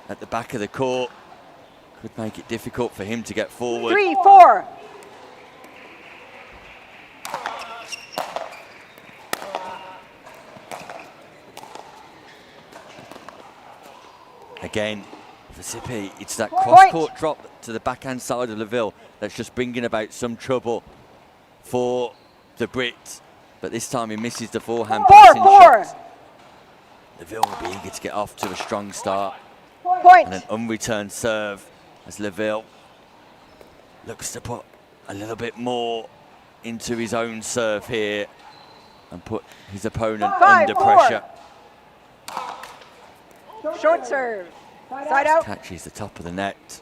at the back of the court could make it difficult for him to get forward. 3-4. Again, for Sippe, it's that cross-court drop to the backhand side of Laville that's just bringing about some trouble for the Brit. But this time he misses the forehand passing 4-4. shot. Laville will be eager to get off to a strong start. Point. And an unreturned serve as Laville looks to put a little bit more into his own serve here and put his opponent 5-4. under pressure. Short serve. Side out. Catches the top of the net.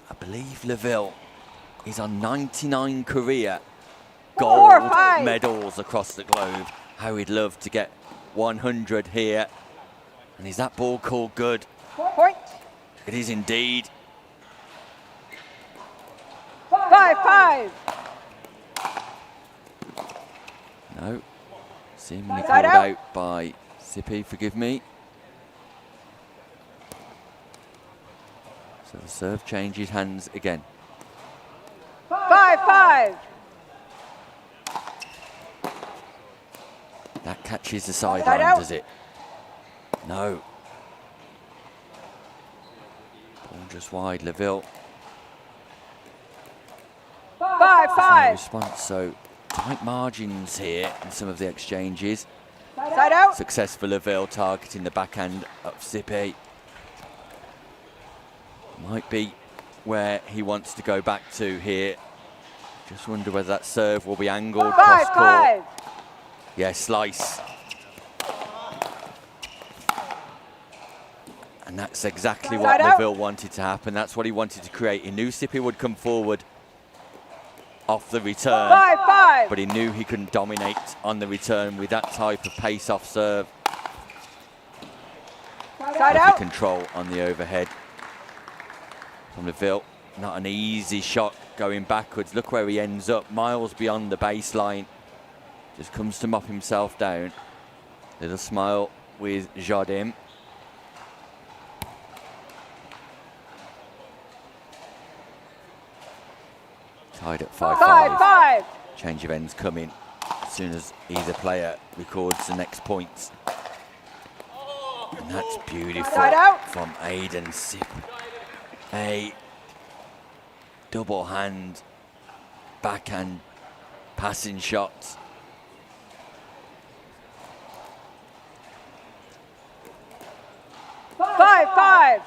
I believe Laville is on 99 career 4, gold 5. medals across the globe. How he'd love to get 100 here. And is that ball called good? Point. It is indeed. 5. No. Seemingly Side called out. out by Sippy, forgive me. So the serve changes hands again. 5. That catches the Side sideline, out. does it? No. Ball just wide, Leville. 5. No response, so tight margins here in some of the exchanges. Side out. Successful Leville targeting the backhand of Sippy. Might be where he wants to go back to here. Just wonder whether that serve will be angled cross court. 5. Yeah, slice. And that's exactly what Side out. Leville wanted to happen. That's what he wanted to create. He knew Sippy would come forward off the return. 5. But he knew he couldn't dominate on the return with that type of pace-off serve. Side Lovely out. control on the overhead from Leville. Not an easy shot going backwards. Look where he ends up, miles beyond the baseline. Just comes to mop himself down. Little smile with Jardim. Tied at 5-5. 5. Change of ends coming as soon as either player records the next points. And that's beautiful Side out. from Aiden Sip. A double hand, backhand passing shot. Five.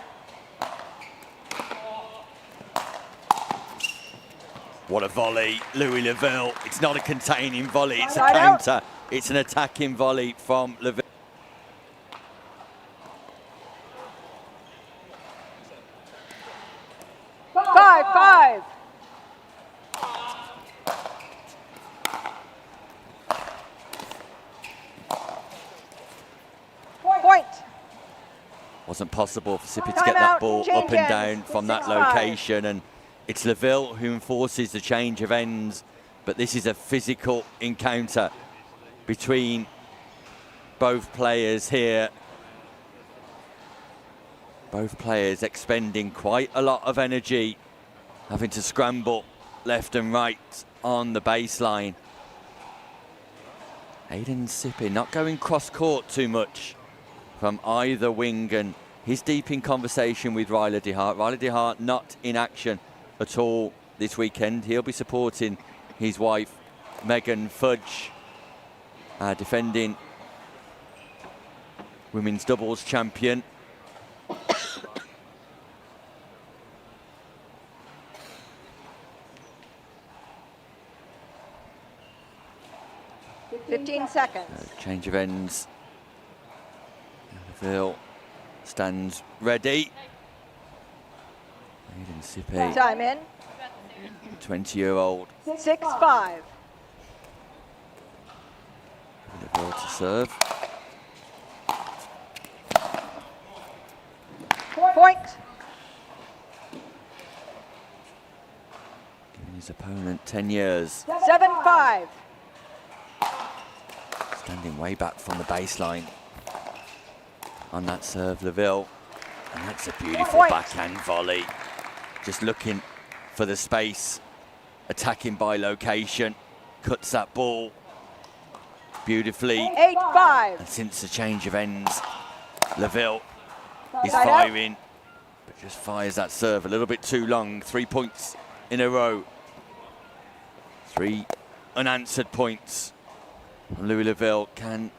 What a volley, Louis Leville. It's not a containing volley, it's a Side out. counter. It's an attacking volley from Leville. Five. Point. Wasn't possible for Sippy to get that Timeout, ball change up and ends, down from that 6-5. location, and it's Leville who enforces the change of ends, but this is a physical encounter between both players here. Both players expending quite a lot of energy, having to scramble left and right on the baseline. Aiden Sippy not going cross court too much from either wing, and he's deep in conversation with Ryler DeHart. Ryler DeHart not in action at all this weekend. He'll be supporting his wife, Megan Fudge, defending women's doubles champion. $15 seconds. Change of ends. Leville stands ready. Aiden Sippy, Time in. 20-year-old. 6-5. Leville to serve. Point. Giving his opponent 10 years. 7-5. Standing way back from the baseline on that serve, Leville. And that's a beautiful Point. backhand volley. Just looking for the space, attacking by location, cuts that ball beautifully. 8-5. And since the change of ends, Leville is Side out. firing, but just fires that serve a little bit too long. 3 points in a row. 3 unanswered points. Louis Leville, can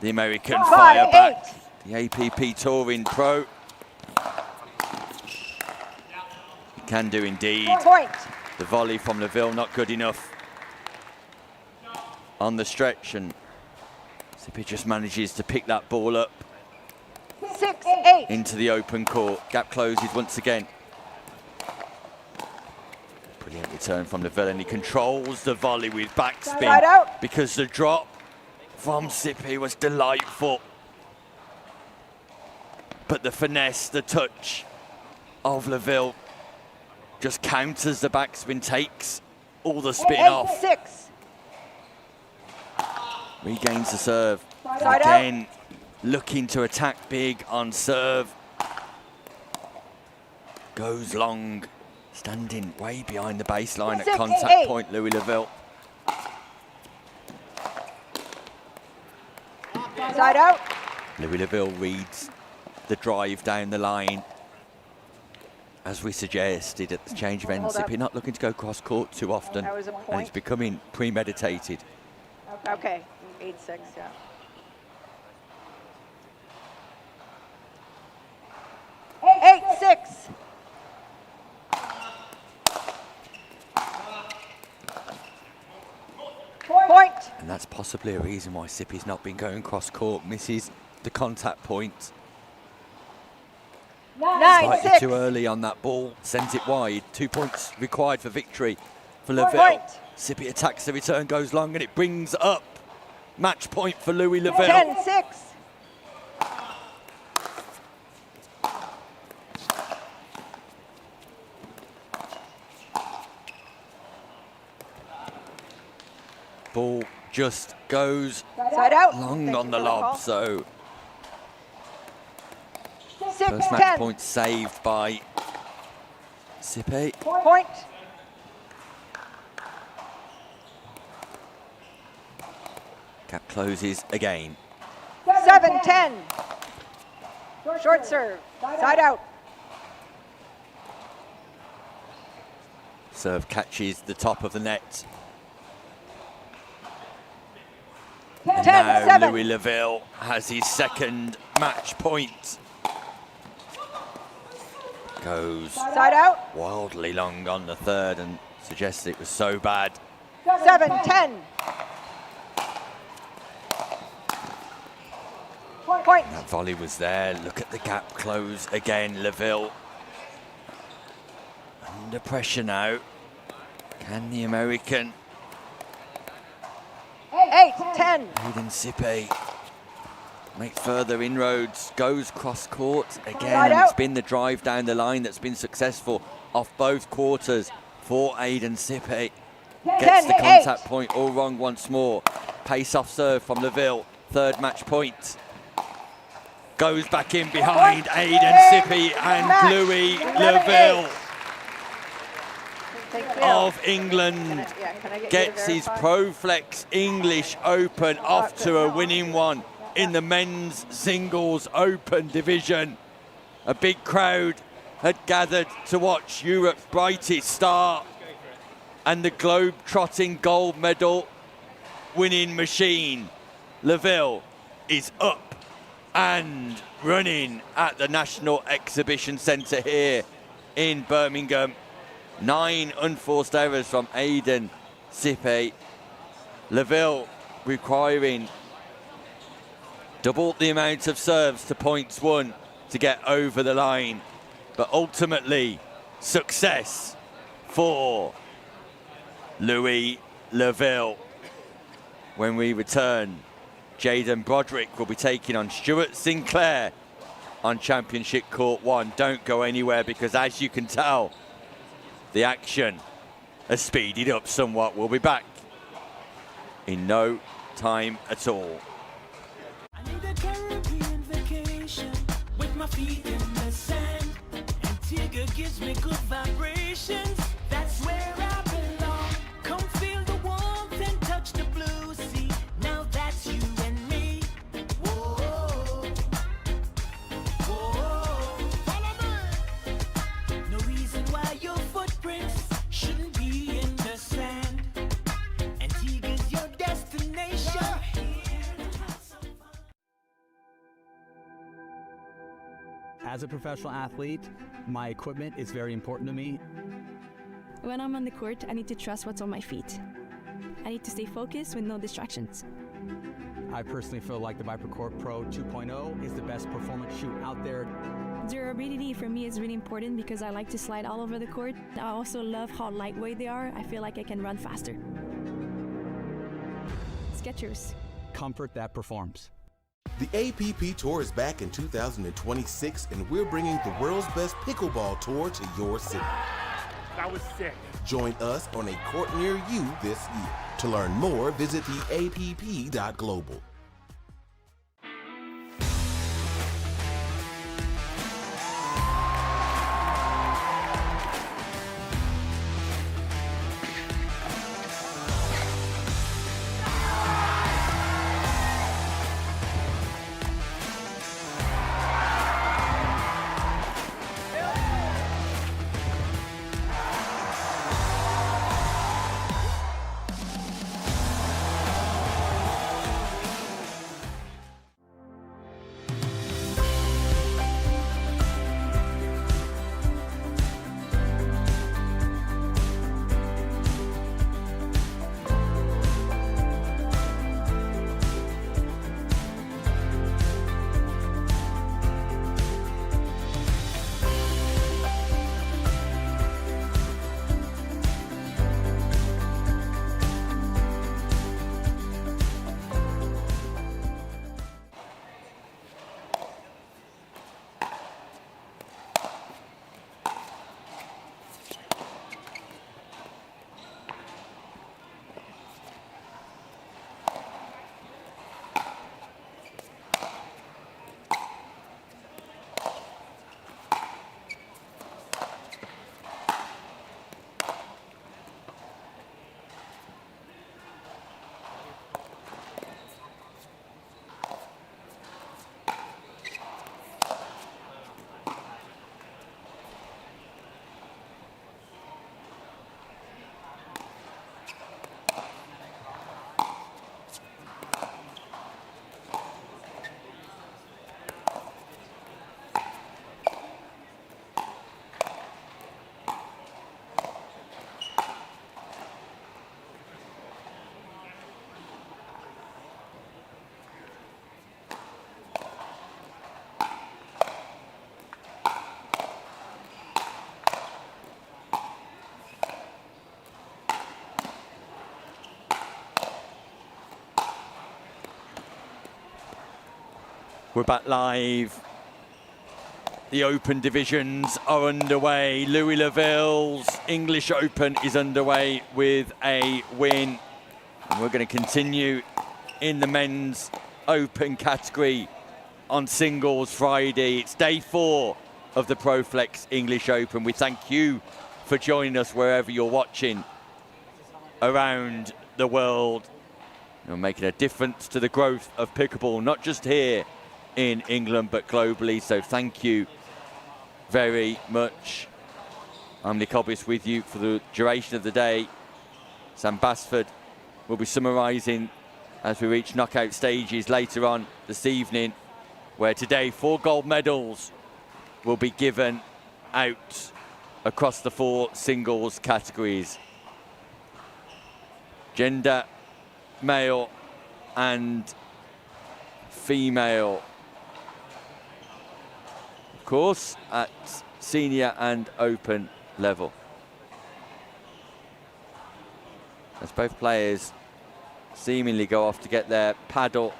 the American 5-8. fire back? The APP Touring Pro. He can do indeed. Point. The volley from Leville not good enough on the stretch, and Sippy just manages to pick that ball up 6-8. into the open court. Gap closes once again. Brilliantly return from Laville, and he controls the volley with backspin Side out. because the drop from Sippy was delightful. But the finesse, the touch of Laville just counters the backspin, takes all the spin off. 8-6. Regains the serve. Side Again, looking to attack big on serve. Goes long, standing way behind the baseline at 6-8. contact point, Louis Laville. Side out. Louis Laville reads the drive down the line. As we suggested at the change of ends, Sippy not looking to go cross court too often. That was a And point. it's becoming premeditated. Okay, 8-6, yeah. Eight, 6. Point. And that's possibly a reason why Sippy's not been going cross court. Misses the contact point. 9, Slightly 6. too early on that ball. Sends it wide. 2 points required for victory for Laville. Point. Sippy attacks the return, goes long, and it brings up match point for Louis Laville. 10-6. Ball just goes Side out. long Thank on you the for call. lob, so 6, first match 10. point saved by Sippy. Point. Gap closes again. 7-10. Short serve. Side out. Serve catches the top of the net. And 10-7. now Louis Laville has his second match point. Goes Side out. wildly long on the third and suggests it was so bad. 7-10. Point. That volley was there. Look at the gap close again. Laville under pressure now. Can the American 8-10. Aiden Sippy make further inroads? Goes cross court again. Right out. It's been the drive down the line that's been successful off both quarters for Aiden Sippy. Gets the 10-8. contact point all wrong once more. Pace off serve from Laville. Third match point. Goes back in behind Aiden Sippy and Match. Louis 11-8. Laville Take Bill. of England Can I get you to gets his verify? Proflex English Open off to a winning one in the men's singles open division. A big crowd had gathered to watch Europe's brightest star and the globe-trotting gold medal winning machine. Laville is up and running at the National Exhibition Centre here in Birmingham. 9 unforced errors from Aiden Sippy. Laville requiring double the amount of serves to points won to get over the line. But ultimately, success for Louis Laville. When we return, Jaden Broderick will be taking on Stuart Sinclair on Championship Court 1. Don't go anywhere because, as you can tell, the action has speeded up somewhat. We'll be back in no time at all. I need a Caribbean vacation with my feet in the sand. Antigua gives me good vibrations. That's where I belong. Come feel the warmth and touch the blue sea. Now that's you and me. Whoa, whoa, follow me. No reason why your footprints shouldn't be in the sand. Antigua's your destination. As a professional athlete, my equipment is very important to me. When I'm on the court, I need to trust what's on my feet. I need to stay focused with no distractions. I personally feel like the ViperCore Pro 2.0 is the best performance shoe out there. Durability for me is really important because I like to slide all over the court. I also love how lightweight they are. I feel like I can run faster. Skechers. Comfort that performs. The APP Tour is back in 2026, and we're bringing the world's best pickleball tour to your city. That was sick. Join us on a court near you this year. To learn more, visit theapp.global. We're back live. The Open divisions are underway. Louis Laville's English Open is underway with a win. And we're going to continue in the men's Open category on singles Friday. It's day 4 of the ProFlex English Open. We thank you for joining us wherever you're watching around the world. You're making a difference to the growth of pickleball, not just here in England, but globally. So thank you very much. I'm Nick Hobbs with you for the duration of the day. Sam Basford will be summarising as we reach knockout stages later on this evening, where today 4 gold medals will be given out across the 4 singles categories. Gender, male and female. Of course, at senior and open level. As both players seemingly go off to get their paddle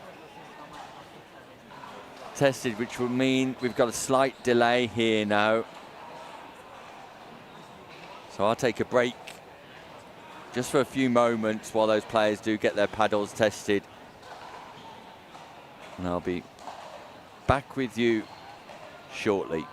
tested, which will mean we've got a slight delay here now. So I'll take a break just for a few moments while those players do get their paddles tested. And I'll be back with you shortly.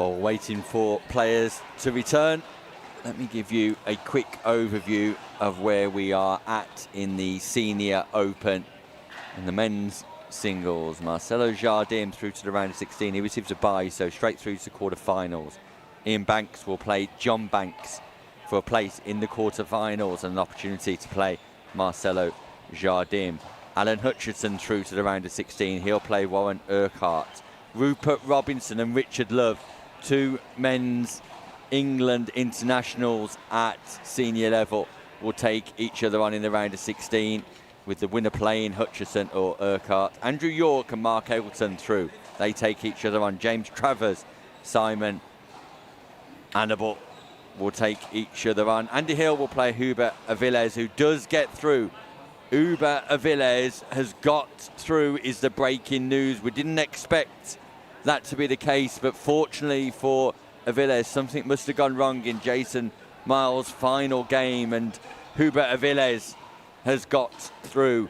While waiting for players to return, let me give you a quick overview of where we are at in the Senior Open. In the men's singles, Marcelo Jardim through to the round of 16. He receives a bye, so straight through to the quarterfinals. Ian Banks will play John Banks for a place in the quarterfinals and an opportunity to play Marcelo Jardim. Alan Hutchinson through to the round of 16. He'll play Warren Urquhart. Rupert Robinson and Richard Love, two men's England internationals at senior level, will take each other on in the round of 16, with the winner playing Hutchison or Urquhart. Andrew York and Mark Eggleton through. They take each other on. James Travers, Simon Annabelle will take each other on. Andy Hill will play Hubert Aviles, who does get through. Hubert Aviles has got through, is the breaking news. We didn't expect that to be the case, but fortunately for Aviles, something must have gone wrong in Jason Miles' final game, and Hubert Aviles has got through.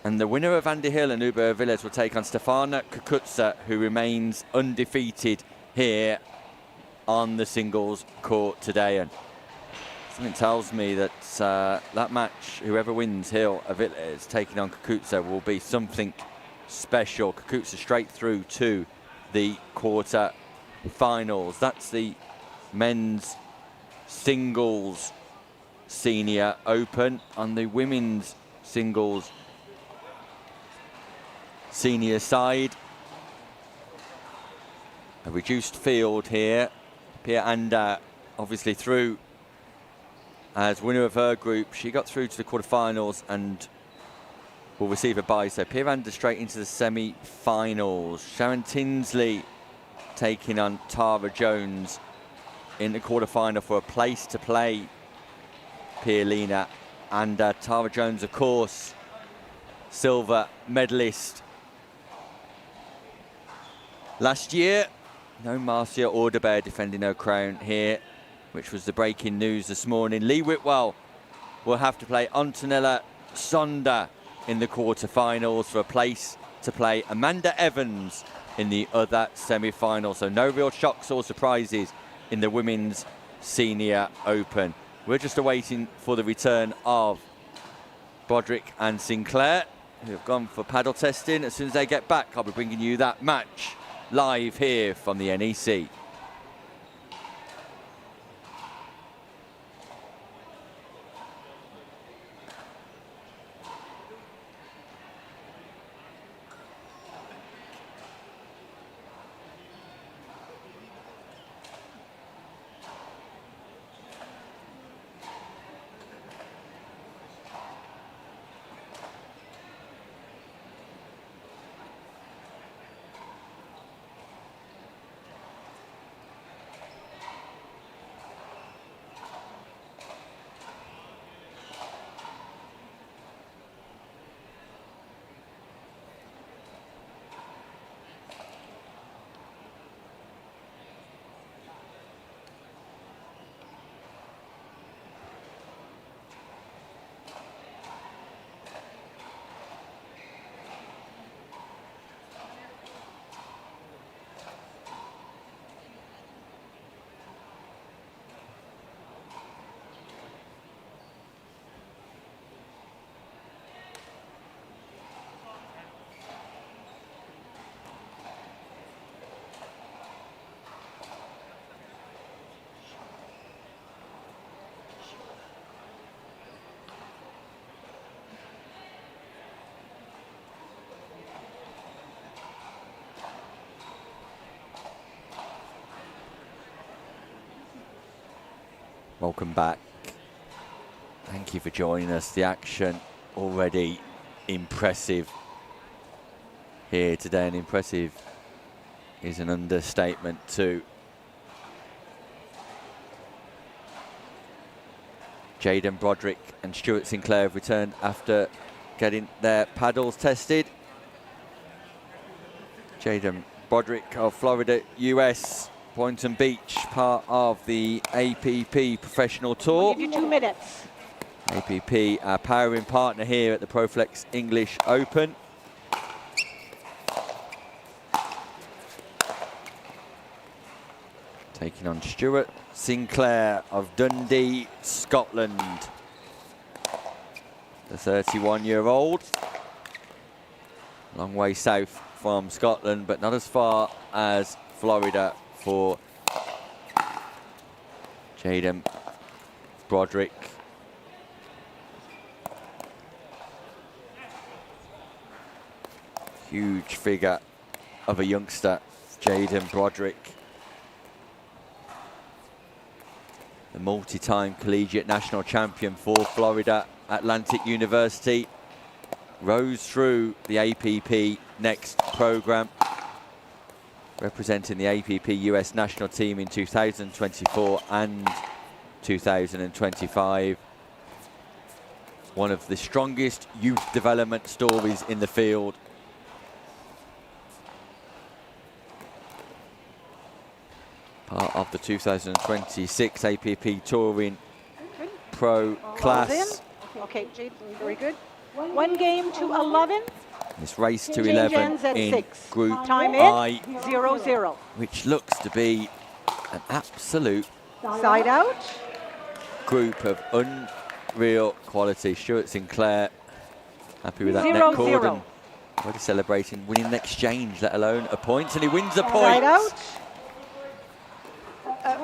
And the winner of Andy Hill and Hubert Aviles will take on Stefana Kukutsa, who remains undefeated here on the singles court today. And something tells me that that match, whoever wins Hill Aviles taking on Kukutsa, will be something special. Kukutsa straight through to the quarter finals. That's the men's singles Senior Open. On the women's singles senior side, a reduced field here. Pia Anda obviously through as winner of her group. She got through to the quarterfinals and will receive a bye. So Pia Anda straight into the semi-finals. Sharon Tinsley taking on Tara Jones in the quarterfinal for a place to play Pia Lena. And Tara Jones, of course, silver medalist last year. No Marcia Orderbear defending her crown here, which was the breaking news this morning. Lee Whitwell will have to play Antonella Sonda in the quarterfinals for a place to play Amanda Evans in the other semi-final. So no real shocks or surprises in the Women's Senior Open. We're just awaiting for the return of Broderick and Sinclair, who have gone for paddle testing. As soon as they get back, I'll be bringing you that match live here from the NEC. Welcome back. Thank you for joining us. The action already impressive here today, and impressive is an understatement too. Jaden Broderick and Stuart Sinclair have returned after getting their paddles tested. Jaden Broderick of Florida, US, Boynton Beach, part of the APP Professional Tour. I'll give you 2 minutes. APP, our powering partner here at the Proflex English Open. taking on Stuart Sinclair of Dundee, Scotland. The 31-year-old. Long way south from Scotland, but not as far as Florida for Jaden Broderick. Huge figure of a youngster, Jaden Broderick. The multi-time collegiate national champion for Florida Atlantic University. Rose through the APP Next program, representing the APP US national team in 2024 and 2025. One of the strongest youth development stories in the field. Part of the 2026 APP Touring Pro class. Okay, Jade, very good. 1 game to 11. This race to 11 in 6. Group Time I, 0-0. which looks to be an absolute Side out. group of unreal quality. Stuart Sinclair, happy with that 0-0. net cord, already celebrating winning an exchange, let alone a point, and he wins a point. Side out.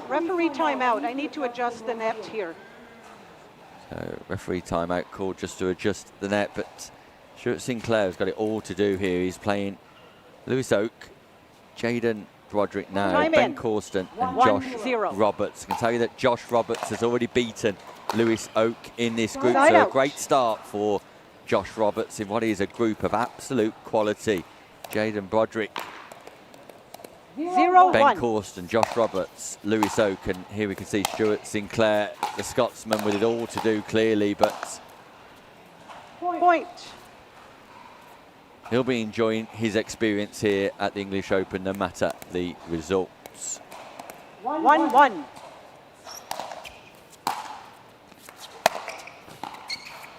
Referee timeout. I need to adjust the net here. So referee timeout called just to adjust the net, but Stuart Sinclair's got it all to do here. He's playing Lewis Oak, Jaden Broderick now, Time Ben in. Corston and 1-0. Josh Roberts. I can tell you that Josh Roberts has already beaten Lewis Oak in this group, Side so out. a great start for Josh Roberts in what is a group of absolute quality. Jaden Broderick, 0-1. Ben Corston, Josh Roberts, Lewis Oak, and here we can see Stuart Sinclair, the Scotsman, with it all to do clearly, but Point. he'll be enjoying his experience here at the English Open no matter the results. 1-1.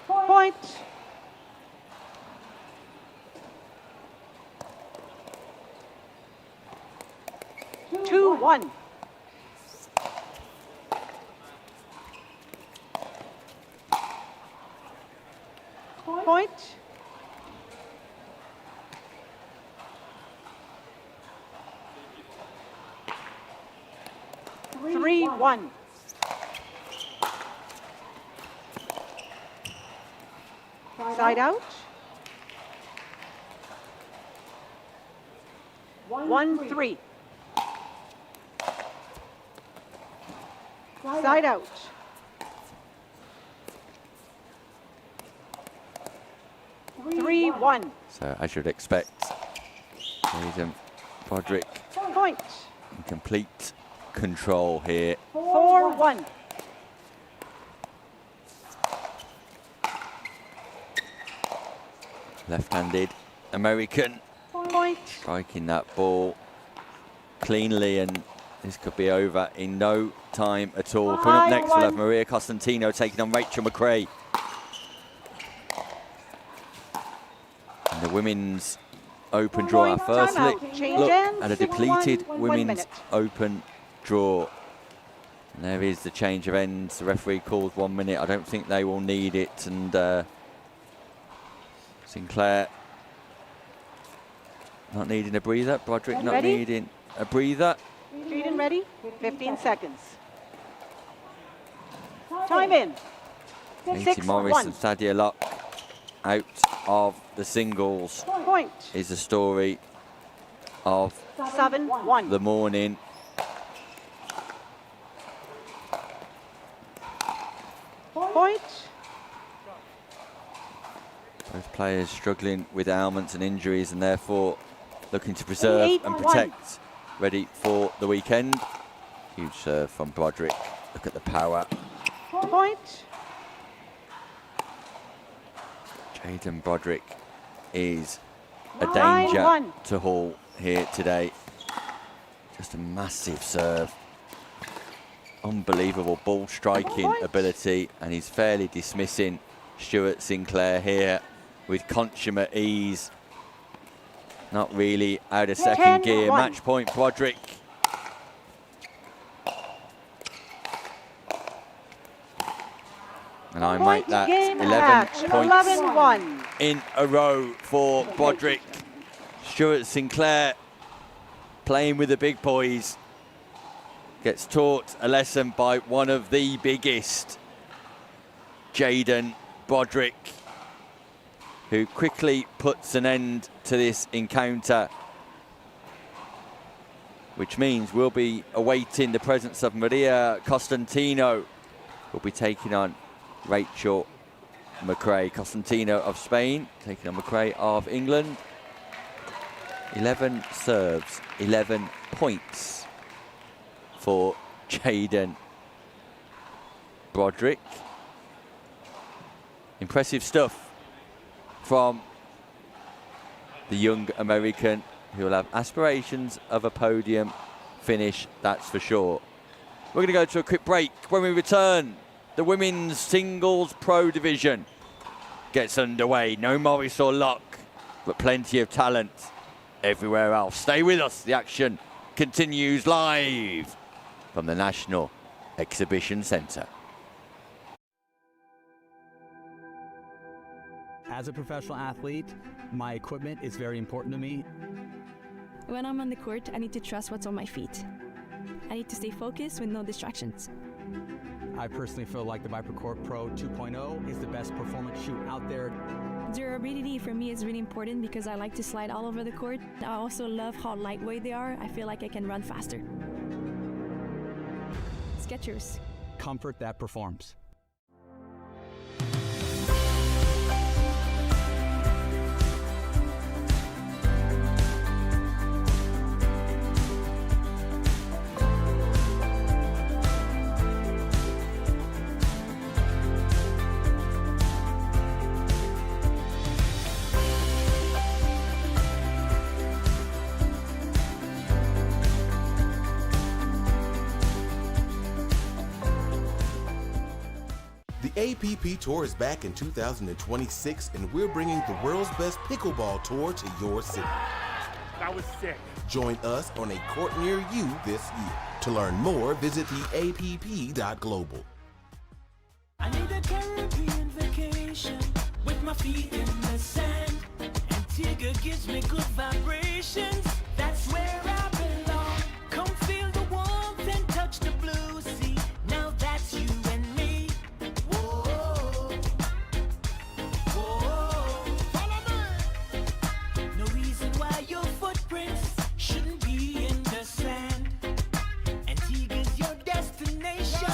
Point. Two, 1. Point. Three, 1. Side out. 1-3. Side out. 3-1. So as you'd expect, Jaden Broderick Point. in complete control here. 4-1. Left-handed American Point. striking that ball cleanly, and this could be over in no time at all. Coming up next, we'll have Maria Costantino taking on Rachel McRae. And the women's open draw, our first look at a depleted women's open draw. And there is the change of ends. The referee calls 1 minute. I don't think they will need it. And Sinclair not needing a breather. Broderick not Ready? needing a breather. Jaden ready? 15 seconds. Time in. Katie Morris and Thadia Locke out of the singles. Point. Is the story of 7-1. the morning. Point. Both players struggling with ailments and injuries, and therefore looking to preserve and 8-1. protect, ready for the weekend. Huge serve from Broderick. Look at the power. Point. Jaden Broderick is a danger 9-1. to Hall here today. Just a massive serve. Unbelievable ball striking ability, and he's fairly dismissing Stuart Sinclair here with consummate ease. Not really out of second gear. 10-1. Match point Broderick. And I Point make that game 11 match, points 11-1. in a row for Broderick. Stuart Sinclair playing with the big boys. Gets taught a lesson by one of the biggest, Jaden Broderick, who quickly puts an end to this encounter, which means we'll be awaiting the presence of Maria Costantino, who'll be taking on Rachel McRae. Costantino of Spain taking on McRae of England. 11 serves, 11 points for Jaden Broderick. Impressive stuff from the young American, who will have aspirations of a podium finish, that's for sure. We're going to go to a quick break. When we return, the women's singles pro division gets underway. No Morris or Locke, but plenty of talent everywhere else. Stay with us. The action continues live from the National Exhibition Centre. As a professional athlete, my equipment is very important to me. When I'm on the court, I need to trust what's on my feet. I need to stay focused with no distractions. I personally feel like the ViperCore Pro 2.0 is the best performance shoe out there. Durability for me is really important because I like to slide all over the court. I also love how lightweight they are. I feel like I can run faster. Skechers. Comfort that performs. The APP Tour is back in 2026, and we're bringing the world's best pickleball tour to your city. That was sick. Join us on a court near you this year. To learn more, visit theapp.global. I need a Caribbean vacation with my feet in the sand. Antigua gives me good vibrations. That's where I belong. Come feel the warmth and touch the blue sea. Now that's you and me. Whoa, whoa, follow me. No reason why your footprints shouldn't be in the sand. Antigua's your destination.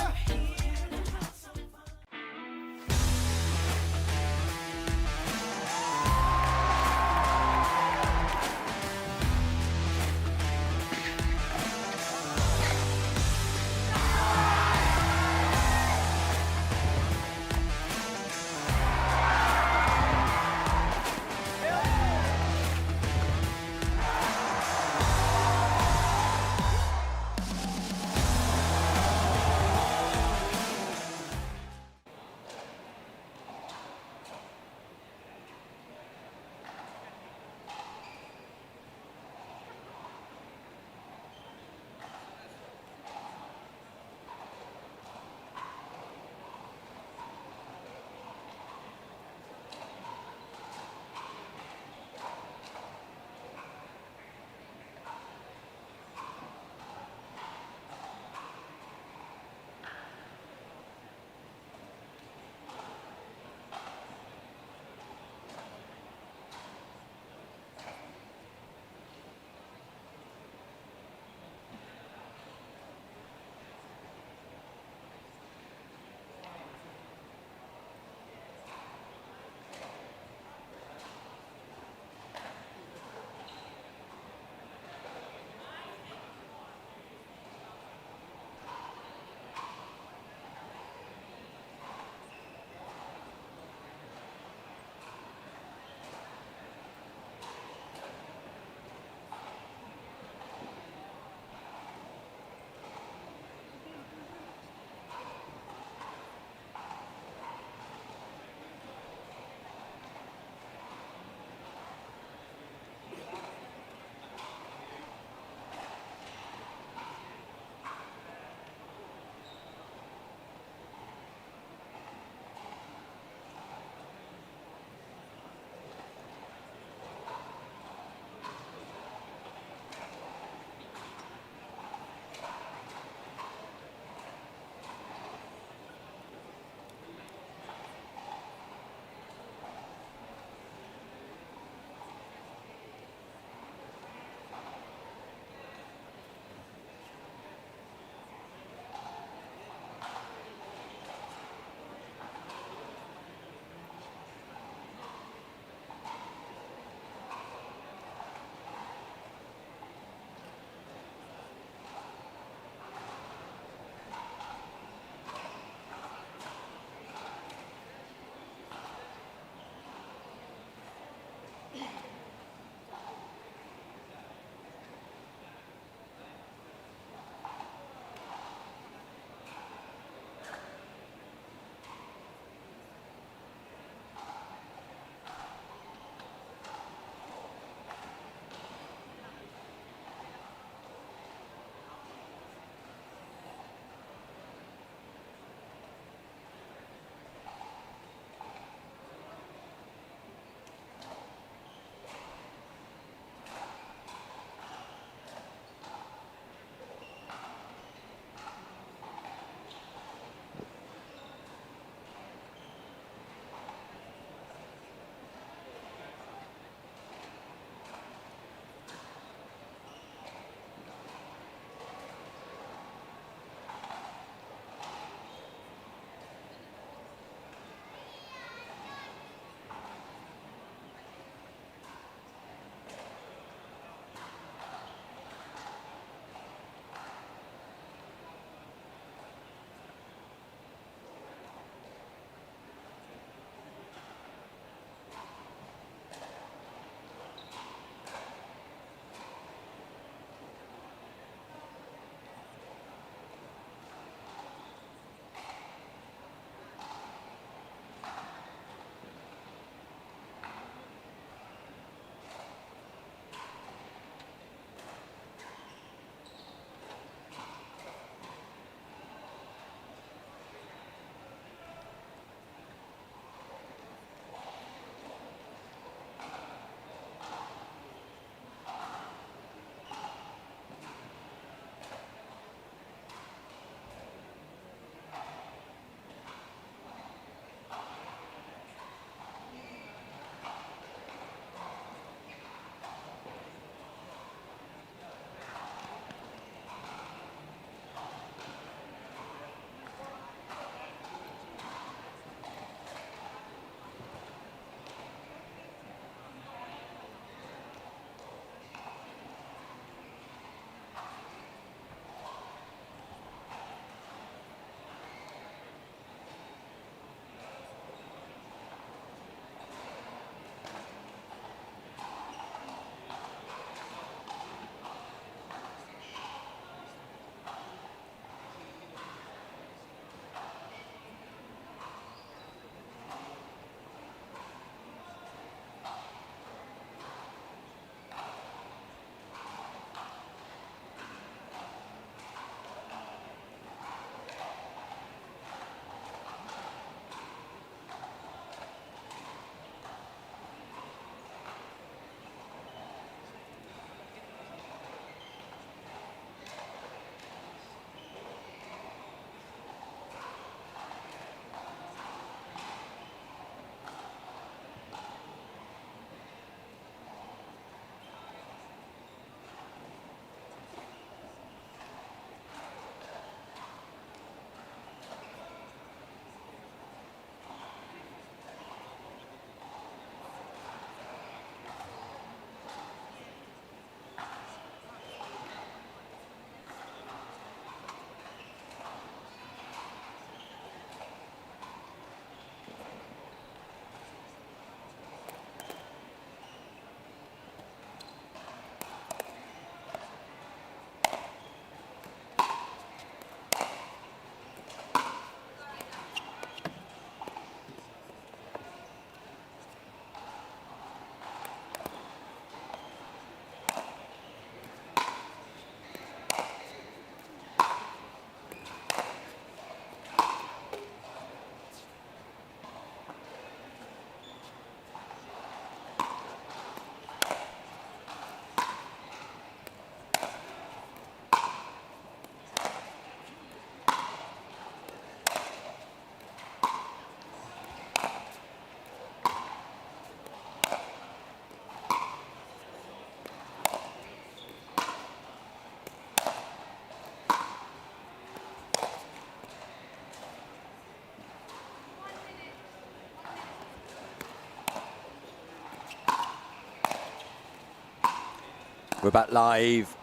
We're back live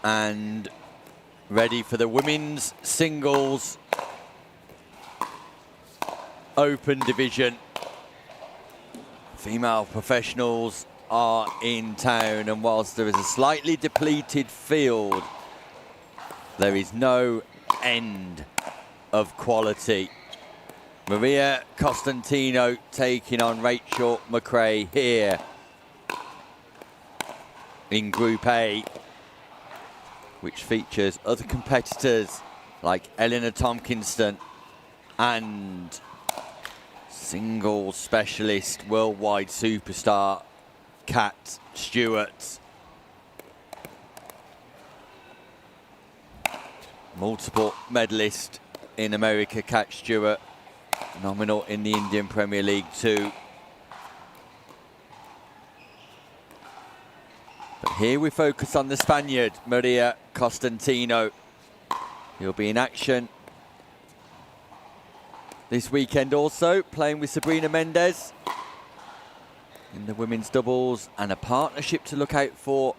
and ready for the women's singles open division. Female professionals are in town, and whilst there is a slightly depleted field, there is no end of quality. Maria Costantino taking on Rachel McRae here in Group A, which features other competitors like Eleanor Tompkinson and singles specialist, worldwide superstar Kat Stewart. Multiple medalist in America, Kat Stewart, phenomenal in the Indian Premier League too. But here we focus on the Spaniard, Maria Costantino. He'll be in action this weekend also, playing with Sabrina Mendez in the women's doubles, and a partnership to look out for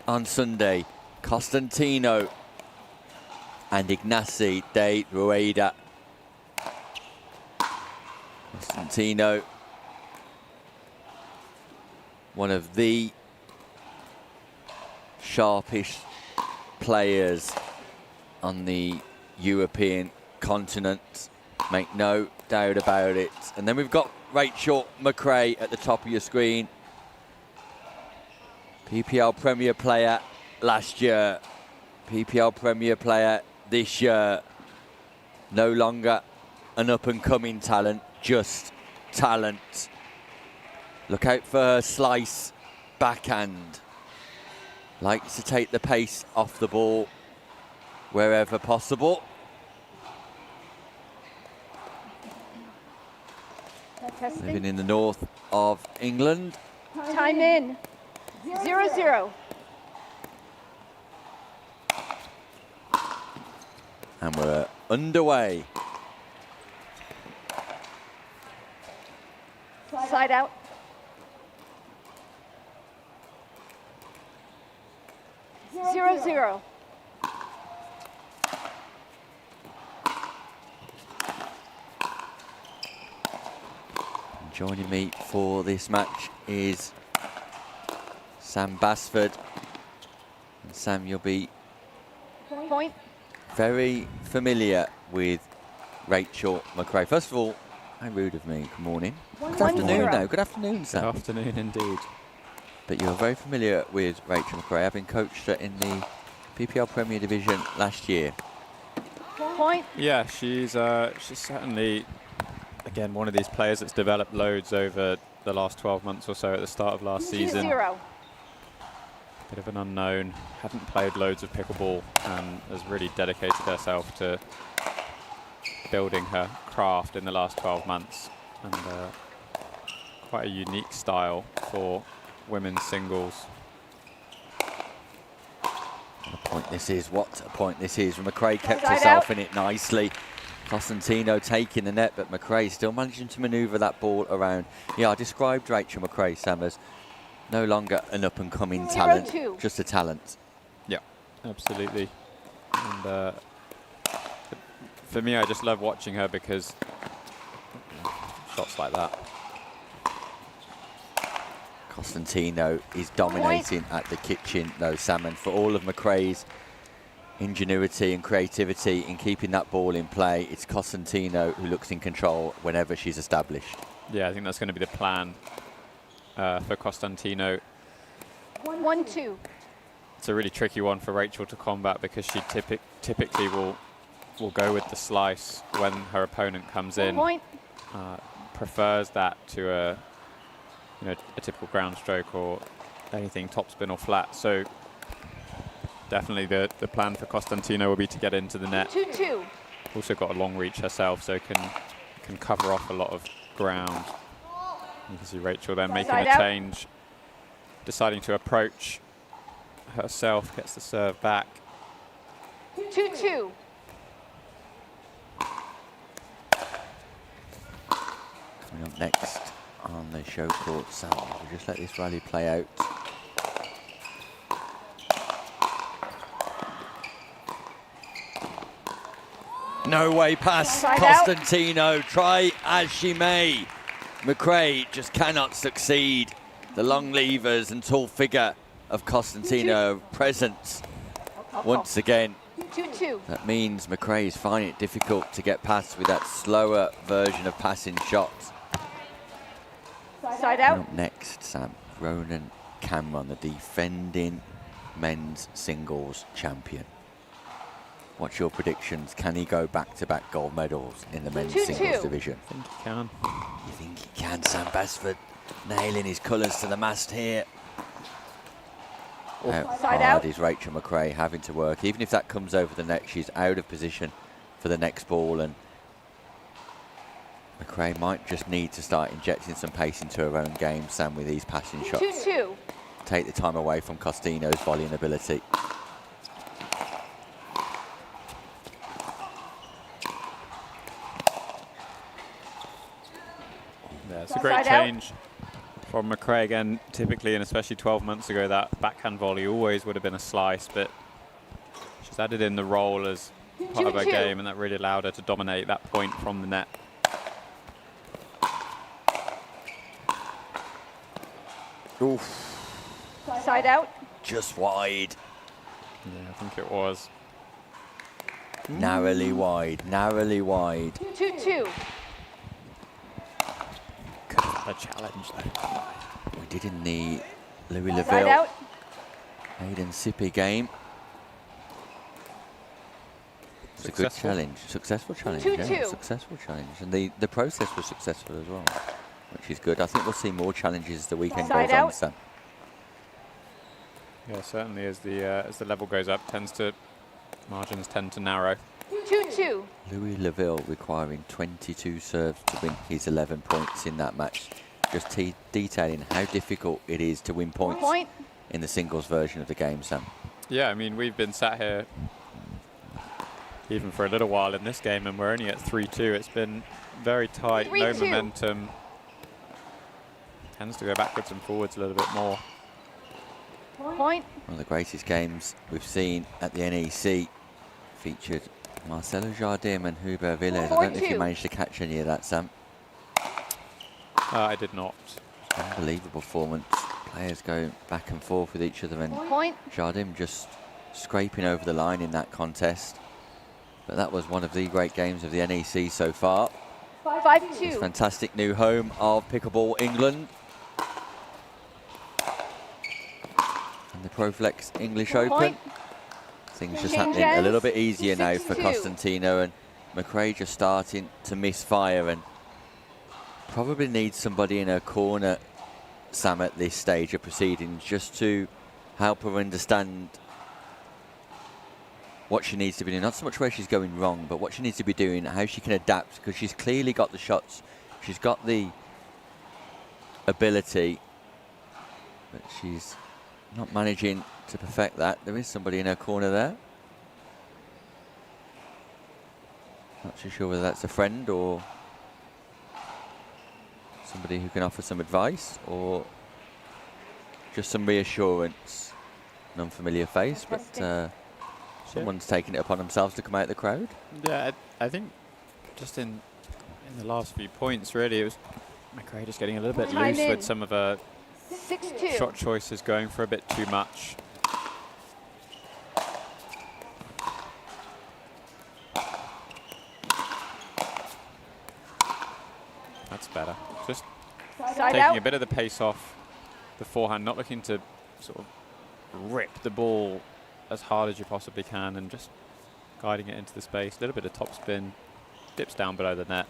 on Sunday. Costantino and Ignacy de Rueda. Costantino, one of the sharpish players on the European continent, make no doubt about it. And then we've got Rachel McRae at the top of your screen. PPL Premier player last year, PPL Premier player this year. No longer an up-and-coming talent, just talent. Look out for her slice backhand. Likes to take the pace off the ball wherever possible. Living in the north of England. Time in. 0-0. And we're underway. Side out. Zero, zero. Joining me for this match is Sam Basford. And Sam, you'll be Point. very familiar with Rachel McRae. First of all, how rude of me. Good morning. Good afternoon now. Good afternoon, Sam. Good afternoon indeed. But you're very familiar with Rachel McRae, having coached her in the PPL Premier Division last year. Point. Yeah, she's certainly, again, one of these players that's developed loads over the last 12 months or so at the start of last season. 0. Bit of an unknown, hadn't played loads of pickleball and has really dedicated herself to building her craft in the last 12 months. And quite a unique style for women's singles. What a point this is, what a point this is. McRae kept Side herself out. in it nicely. Costantino taking the net, but McRae still managing to manoeuvre that ball around. Yeah, I described Rachel McRae, Sam, as no longer an up-and-coming talent, 0-2. just a talent. Yeah, absolutely. And for me, I just love watching her because shots like that. Costantino is dominating at the kitchen, though, Sam, and for all of McRae's ingenuity and creativity in keeping that ball in play, it's Costantino who looks in control whenever she's established. Yeah, I think that's going to be the plan for Costantino. 1-2. It's a really tricky one for Rachel to combat because she typically will go with the slice when her opponent comes in. Point. Prefers that to a typical ground stroke or anything topspin or flat. So definitely the plan for Costantino will be to get into the net. 2-2. Also got a long reach herself, so can cover off a lot of ground. You can see Rachel then making Side a out. change, deciding to approach herself, gets the serve back. 2-2. Coming up next on the show court, Sam, we'll just let this rally play out. No way past Side out. Costantino. Try as she may. McRae just cannot succeed. The long levers and tall figure of Costantino present once again. 2-2. That means McRae is finding it difficult to get past with that slower version of passing shots. Side And out. up next, Sam, Ronan Cameron, the defending men's singles champion. What's your predictions? Can he go back-to-back gold medals in the men's 2-2. singles division? I think he can. You think he can? Sam Basford nailing his colours to the mast here. How Side hard out. is Rachel McRae having to work? Even if that comes over the net, she's out of position for the next ball, and McRae might just need to start injecting some pace into her own game, Sam, with these passing shots. 2-2. Take the time away from Costino's volleying ability. Yeah, it's a great Side out. change from McRae again. Typically, and especially 12 months ago, that backhand volley always would have been a slice, but she's added in the roll as part of her 2-2. game, and that really allowed her to dominate that point from the net. Oof, Side out. just wide. Yeah, I think it was. Narrowly wide, narrowly wide. 2-2. Could have had a challenge though. We did in the Louis Side Laville out. Hayden Sippy game. It's a good Successful. challenge, successful challenge, 2-2. yeah, successful challenge. And the process was successful as well, which is good. I think we'll see more challenges as the weekend Side goes on, out. Sam. Yeah, certainly as the level goes up, margins tend to narrow. 2-2. Louis Laville requiring 22 serves to win his 11 points in that match. Just detailing how difficult it is to win points Point. in the singles version of the game, Sam. Yeah, I mean, we've been sat here even for a little while in this game, and we're only at 3-2. It's been very tight, no 3-2. momentum. Tends to go backwards and forwards a little bit more. Point. One of the greatest games we've seen at the NEC featured Marcelo Jardim and Hubert Villes. I don't know if you 4-2. managed to catch any of that, Sam. I did not. Unbelievable performance. Players going back and forth with each other, and Point. Jardim just scraping over the line in that contest. But that was one of the great games of the NEC so far. 5-2. This fantastic new home of Pickleball England. And the Proflex English Open. Point. Things just Change happening a little ends. bit easier now for 6-2. Costantino, and McRae just starting to misfire, and probably needs somebody in her corner, Sam, at this stage of proceedings, just to help her understand what she needs to be doing. Not so much where she's going wrong, but what she needs to be doing, how she can adapt, because she's clearly got the shots, she's got the ability, but she's not managing to perfect that. There is somebody in her corner there. Not too sure whether that's a friend or somebody who can offer some advice, or just some reassurance. An unfamiliar face, but someone's taking it upon themselves to come out of the crowd. Yeah, I think just in the last few points, really, it was McRae just getting a little bit Time loose in. with some of her 6-2. shot choices, going for a bit too much. That's better. Just Side taking out. a bit of the pace off the forehand, not looking to sort of rip the ball as hard as you possibly can, and just guiding it into the space. A little bit of top spin, dips down below the net,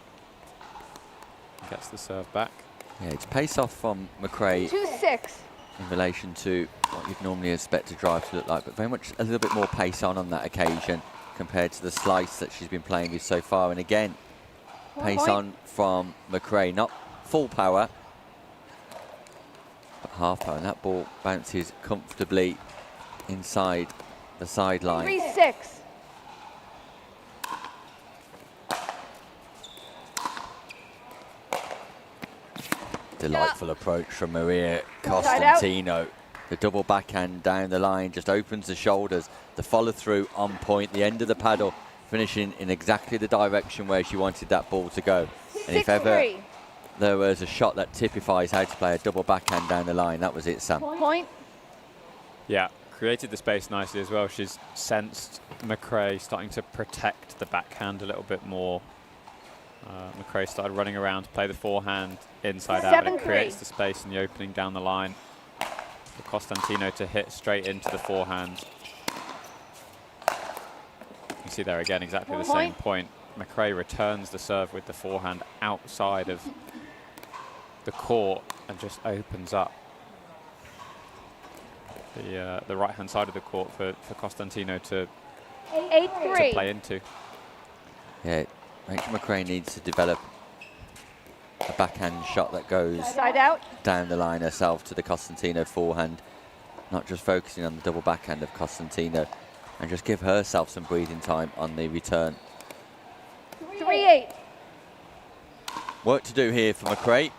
gets the serve back. Yeah, it's pace off from McRae 2-6. in relation to what you'd normally expect a drive to look like, but very much a little bit more pace on that occasion compared to the slice that she's been playing with so far. And again, pace Point. on from McRae, not full power, but half power, and that ball bounces comfortably inside the sideline. 3-6. Delightful approach from Maria Side out. Costantino. The double backhand down the line just opens the shoulders. The follow through on point, the end of the paddle finishing in exactly the direction where she wanted that ball to go. And if ever 6-3. there was a shot that typifies how to play a double backhand down the line, that was it, Sam. Point. Yeah, created the space nicely as well. She's sensed McRae starting to protect the backhand a little bit more. McRae started running around to play the forehand inside out, and it 7-3. creates the space in the opening down the line for Costantino to hit straight into the forehand. You see there again exactly the same point. McRae returns the serve with the forehand outside of the court and just opens up the right-hand side of the court for Costantino to 8-3. play into. Yeah, Rachel McRae needs to develop a backhand shot that goes Side out. down the line herself to the Costantino forehand, not just focusing on the double backhand of Costantino, and just give herself some breathing time on the return. 3-8. Work to do here for McRae,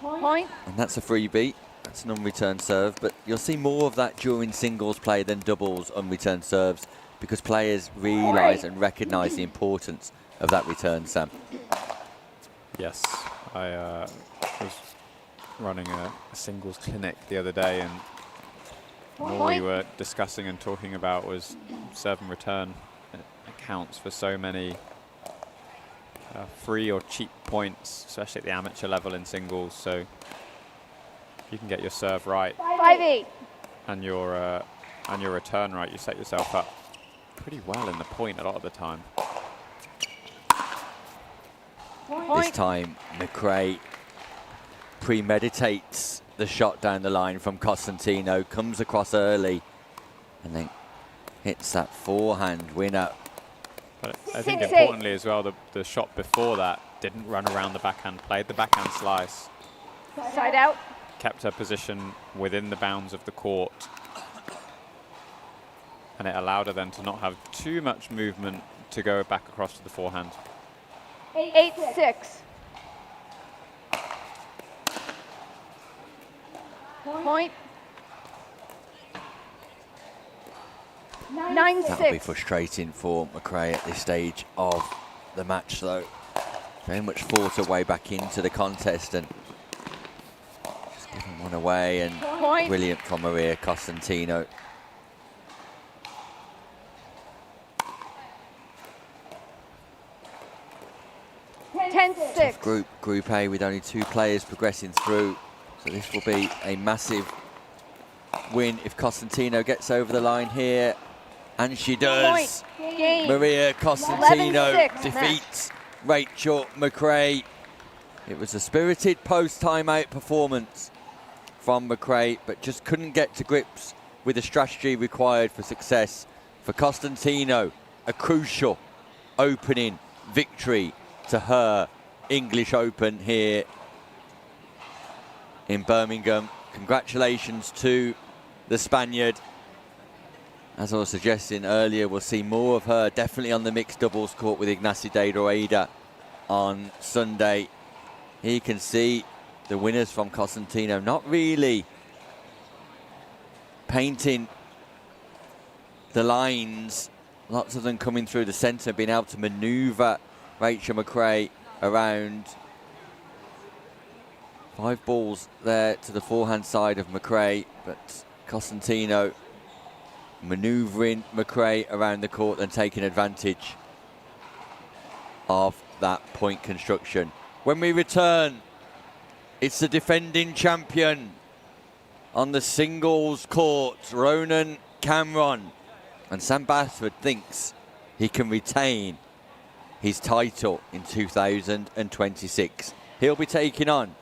Point. and that's a freebie. That's an unreturned serve, but you'll see more of that during singles play than doubles unreturned serves, because players realise and recognise the importance of that return, Sam. Yes, I was running a singles clinic the other day, and all we were discussing and talking about was serve and return. It accounts for so many free or cheap points, especially at the amateur level in singles. So you can get your serve right 5-8. and your return right, you set yourself up pretty well in the point a lot of the time. This time, McRae premeditates the shot down the line from Costantino, comes across early, and then hits that forehand winner. But I think importantly as well, the shot before that didn't run around the backhand, played the backhand slice. Side out. Kept her position within the bounds of the court. And it allowed her then to not have too much movement to go back across to the forehand. 8-6. Point. 9-6. That'll be frustrating for McRae at this stage of the match, though. Very much fought her way back into the contest and just giving one away, and Point. brilliant from Maria Costantino. Tough Group A with only 2 players progressing through, so this will be a massive win if Costantino gets over the line here, and she does. Maria Costantino 11-6 defeats Rachel McRae. It was a spirited post-timeout performance from McRae, but just couldn't get to grips with the strategy required for success. For Costantino, a crucial opening victory to her English Open here in Birmingham. Congratulations to the Spaniard. As I was suggesting earlier, we'll see more of her definitely on the mixed doubles court with Ignacy de Rueda on Sunday. Here you can see the winners from Costantino not really painting the lines. Lots of them coming through the centre, being able to manoeuvre Rachel McRae around. 5 balls there to the forehand side of McRae, but Costantino manoeuvring McRae around the court and taking advantage of that point construction. When we return, it's the defending champion on the singles court, Ronan Cameron, and Sam Basford thinks he can retain his title in 2026. He'll be taking on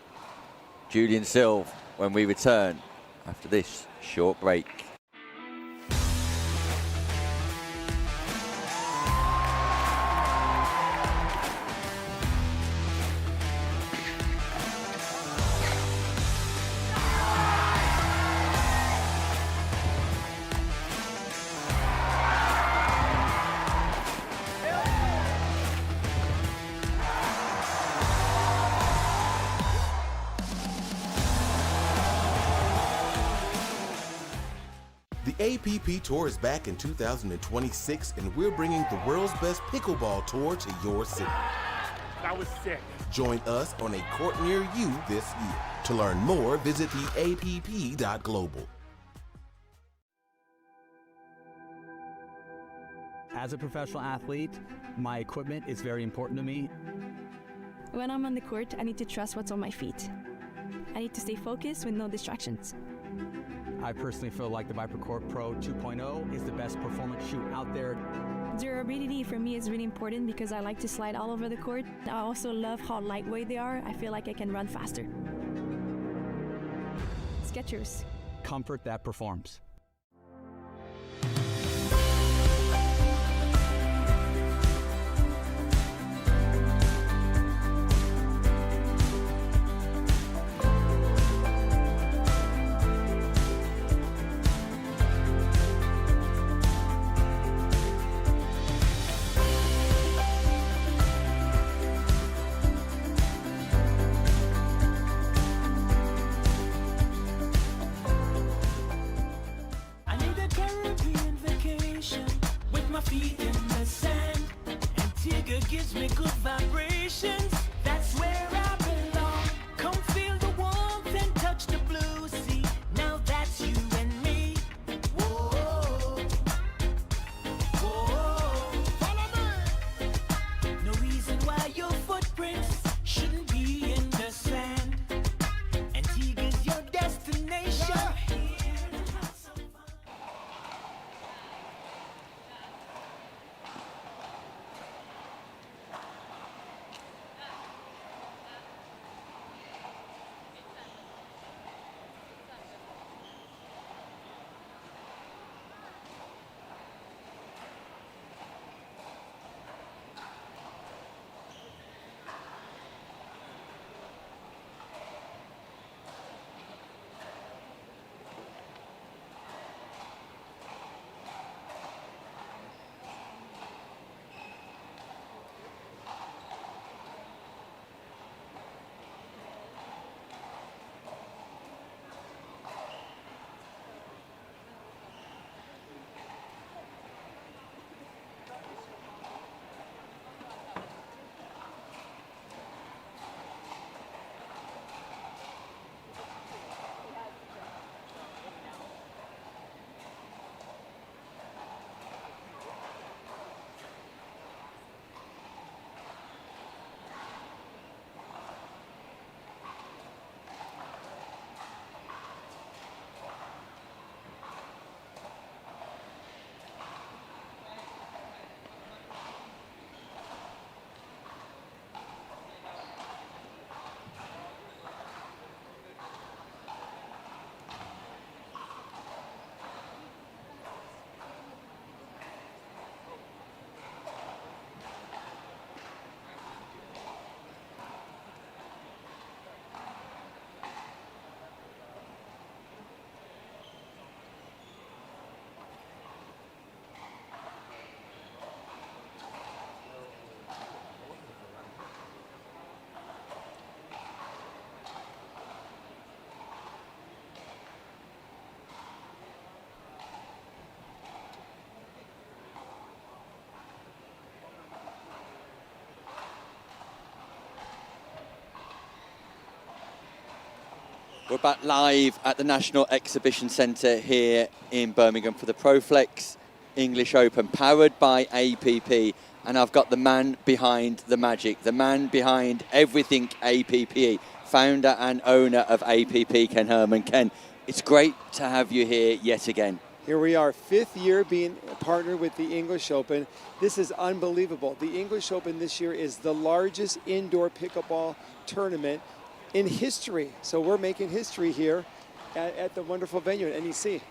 Julian Silve when we return after this short break. APP Tour is back in 2026, and we're bringing the world's best pickleball tour to your city. That was sick. Join us on a court near you this year. To learn more, visit theapp.global. As a professional athlete, my equipment is very important to me. When I'm on the court, I need to trust what's on my feet. I need to stay focused with no distractions. I personally feel like the ViperCourt Pro 2.0 is the best performance shoe out there. Durability for me is really important because I like to slide all over the court. I also love how lightweight they are. I feel like I can run faster. Skechers. Comfort that performs. I need a Caribbean vacation with my feet in the sand. Antigua gives me good vibrations. That's where I belong. Come feel the warmth and touch the blue sea. Now that's you and me. Whoa, whoa. Follow me. No reason why your footprints shouldn't be in the sand. Antigua's your destination. We're back live at the National Exhibition Centre here in Birmingham for the ProFlex English Open, powered by APP. And I've got the man behind the magic, the man behind everything APPE, founder and owner of APP, Ken Herman. Ken, it's great to have you here yet again. Here we are, 5th year being partnered with the English Open. This is unbelievable. The English Open this year is the largest indoor pickleball tournament in history. So we're making history here at the wonderful venue at NEC.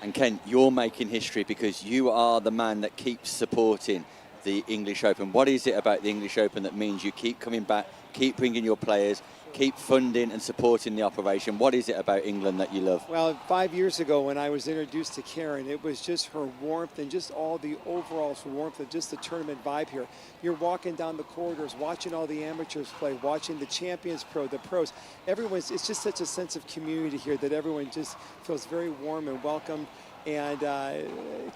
And Ken, you're making history because you are the man that keeps supporting the English Open. What is it about the English Open that means you keep coming back, keep bringing your players, keep funding and supporting the operation? What is it about England that you love? Well, 5 years ago when I was introduced to Karen, it was just her warmth and just all the overall warmth of just the tournament vibe here. You're walking down the corridors, watching all the amateurs play, watching the Champions Pro, the pros. It's just such a sense of community here that everyone just feels very warm and welcome. And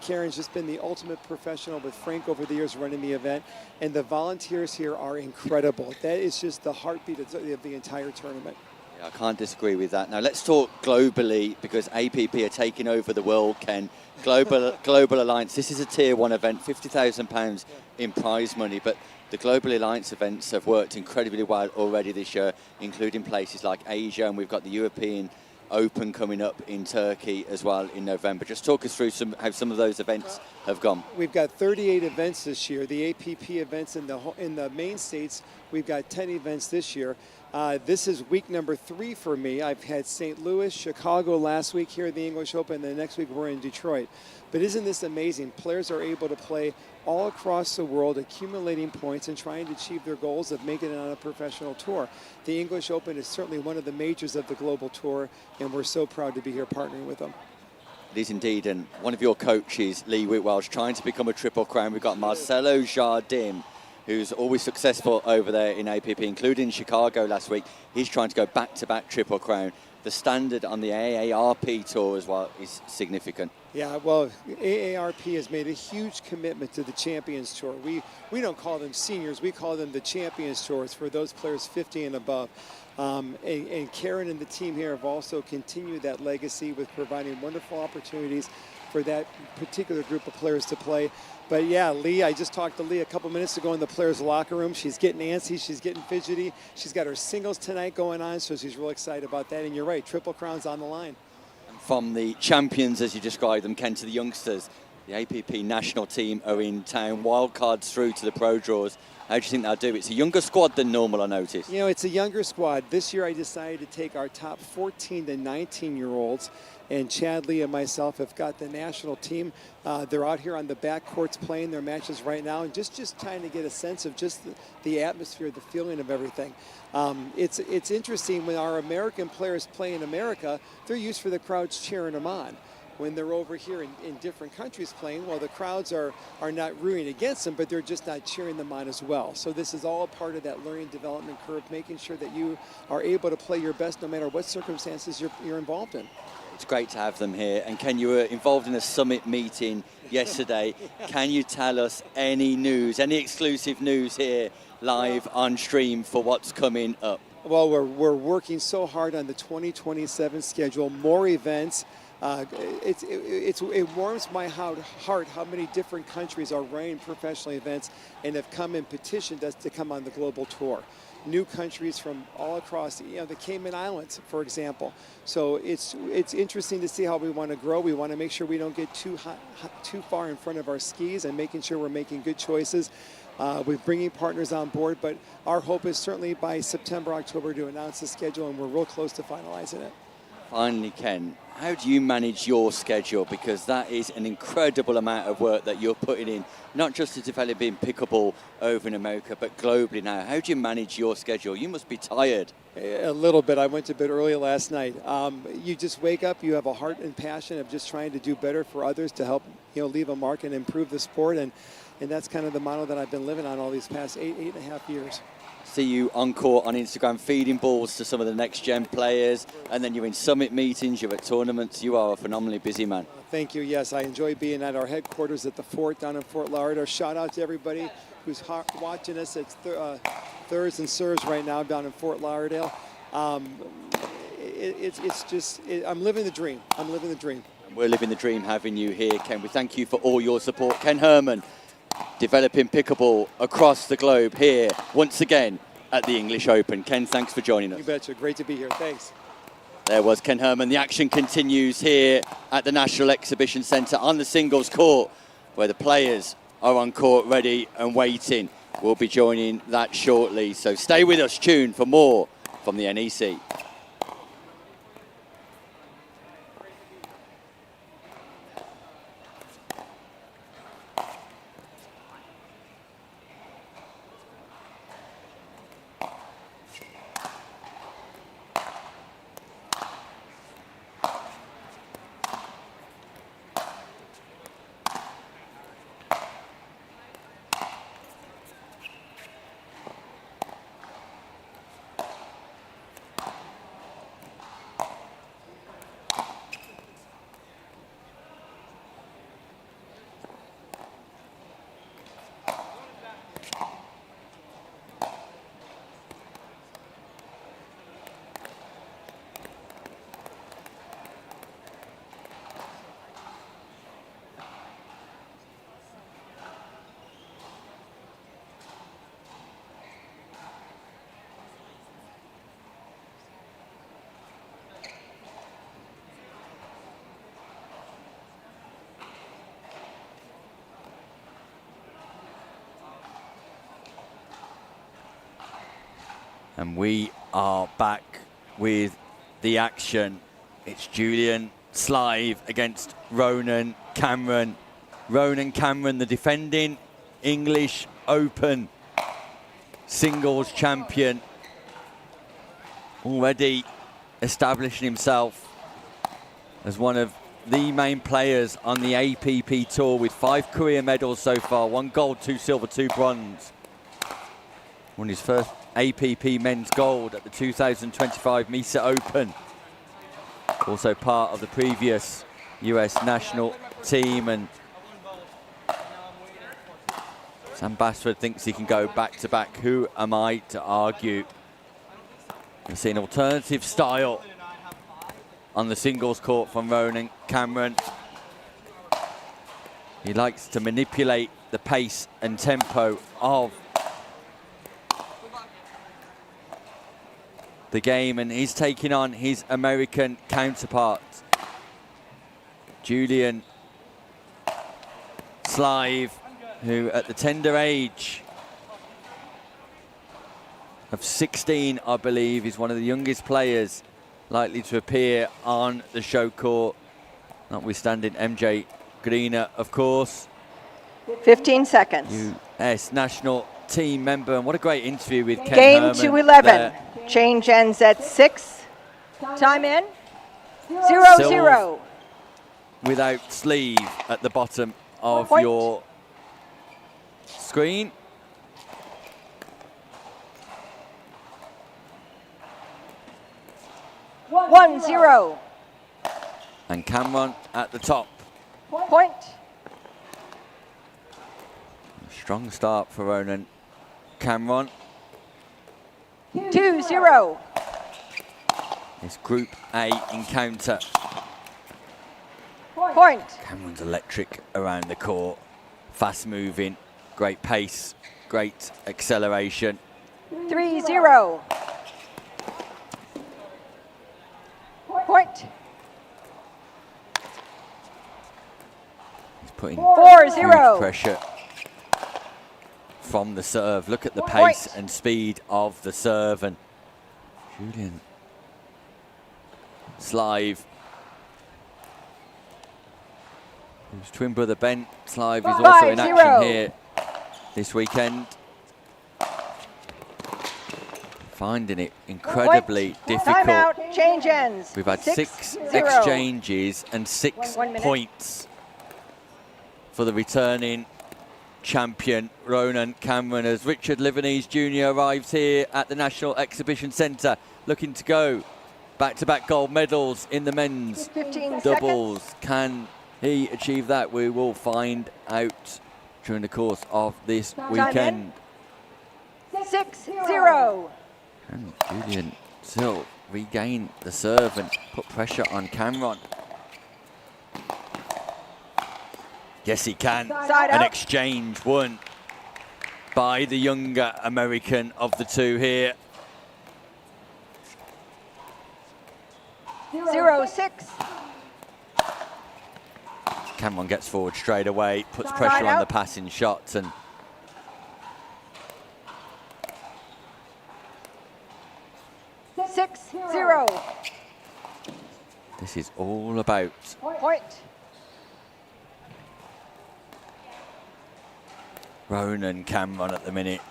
Karen's just been the ultimate professional with Frank over the years running the event. And the volunteers here are incredible. That is just the heartbeat of the entire tournament. Yeah, I can't disagree with that. Now let's talk globally, because APP are taking over the world, Ken. Global Alliance, this is a tier 1 event, £50,000 in prize money, but the Global Alliance events have worked incredibly well already this year, including places like Asia, and we've got the European Open coming up in Turkey as well in November. Just talk us through how some of those events have gone. We've got 38 events this year. The APP events in the main states, we've got 10 events this year. This is week number 3 for me. I've had St. Louis, Chicago last week here at the English Open, and the next week we're in Detroit. But isn't this amazing? Players are able to play all across the world, accumulating points and trying to achieve their goals of making it on a professional tour. The English Open is certainly one of the majors of the global tour, and we're so proud to be here partnering with them. It is indeed, and one of your coaches, Lee Whitwell's trying to become a Triple Crown. We've got Marcelo Jardim, who's always successful over there in APP, including Chicago last week. He's trying to go back-to-back Triple Crown. The standard on the AARP tour as well is significant. Yeah, well, AARP has made a huge commitment to the Champions Tour. We don't call them seniors, we call them the Champions Tours for those players 50 and above. And Karen and the team here have also continued that legacy with providing wonderful opportunities for that particular group of players to play. But yeah, Lee, I just talked to Lee a couple minutes ago in the players' locker room. She's getting antsy, she's getting fidgety. She's got her singles tonight going on, so she's real excited about that. And you're right, Triple Crown's on the line. From the champions, as you described them, Ken, to the youngsters, the APP national team are in town. Wildcards through to the pro draws. How do you think they'll do? It's a younger squad than normal, I noticed. You know, it's a younger squad. This year I decided to take our top 14 to 19-year-olds, and Chad Lee and myself have got the national team. They're out here on the back courts playing their matches right now, and just trying to get a sense of just the atmosphere, the feeling of everything. It's interesting when our American players play in America, they're used for the crowds cheering them on. When they're over here in different countries playing, well, the crowds are not rooting against them, but they're just not cheering them on as well. So this is all a part of that learning development curve, making sure that you are able to play your best no matter what circumstances you're involved in. It's great to have them here. And Ken, you were involved in a summit meeting yesterday. Can you tell us any news, any exclusive news here live on stream for what's coming up? Well, we're working so hard on the 2027 schedule, more events. It warms my heart how many different countries are running professional events and have come and petitioned us to come on the global tour. New countries from all across, the Cayman Islands, for example. So it's interesting to see how we want to grow. We want to make sure we don't get too far in front of our skis and making sure we're making good choices. We're bringing partners on board, but our hope is certainly by September, October to announce the schedule, and we're real close to finalizing it. Finally, Ken, how do you manage your schedule? Because that is an incredible amount of work that you're putting in, not just to developing pickleball over in America, but globally now. How do you manage your schedule? You must be tired. A little bit. I went to bed early last night. You just wake up, you have a heart and passion of just trying to do better for others to help, leave a mark and improve the sport. And that's kind of the model that I've been living on all these past eight and a half years. See you on court on Instagram feeding balls to some of the next gen players, and then you're in summit meetings, you're at tournaments. You are a phenomenally busy man. Thank you. Yes, I enjoy being at our headquarters at the Fort down in Fort Lauderdale. Shout out to everybody who's watching us at Thurs and Serves right now down in Fort Lauderdale. It's just I'm living the dream. I'm living the dream. We're living the dream having you here, Ken. We thank you for all your support. Ken Herman, developing pickleball across the globe here once again at the English Open. Ken, thanks for joining us. You betcha. Great to be here. Thanks. There was Ken Herman. The action continues here at the National Exhibition Centre on the singles court, where the players are on court ready and waiting. We'll be joining that shortly. So stay with us, tuned for more from the NEC. And we are back with the action. It's Julian Slive against Ronan Cameron. Ronan Cameron, the defending English Open singles champion, already establishing himself as one of the main players on the APP Tour with 5 career medals so far, 1 gold, 2 silver, 2 bronze. Won his first APP men's gold at the 2025 MESA Open. Also part of the previous US national team, and Sam Basford thinks he can go back-to-back. Who am I to argue? We've seen alternative style on the singles court from Ronan Cameron. He likes to manipulate the pace and tempo of the game, and he's taking on his American counterpart, Julian Slive, who at the tender age of 16, I believe, is one of the youngest players likely to appear on the show court, notwithstanding MJ Greener, of course. 15 seconds. US national team member, and what a great interview with Ken Game Herman to 11. there. Change ends at 6. Time in. 0-0. Without sleeve at the bottom of Point. your screen. One, 0. And Cameron at the top. Point. Strong start for Ronan Cameron. 2-0. This Group A encounter. Point. Cameron's electric around the court. Fast moving, great pace, great acceleration. 3-0. Point. He's putting 4-0. huge pressure from the serve. Look at the pace and speed of the serve, and Julian Slive, whose twin brother Ben Slive is also in action here this weekend. Finding it incredibly difficult. Timeout. Change ends. We've had 6 6-0. exchanges and 6 1 minute. points for the returning champion Ronan Cameron, as Richard Livanese Jr. arrives here at the National Exhibition Centre, looking to go back-to-back gold medals in the men's 15 doubles. seconds. Can he achieve that? We will find out during the course of this weekend. 6-0. Can Julian still regain the serve and put pressure on Cameron? Yes, he can. Side An out. exchange won by the younger American of the two here. 0-6. Cameron gets forward straight away, puts Side pressure on out. the passing shots, and 6-0. this is all about Point. Ronan Cameron at the minute.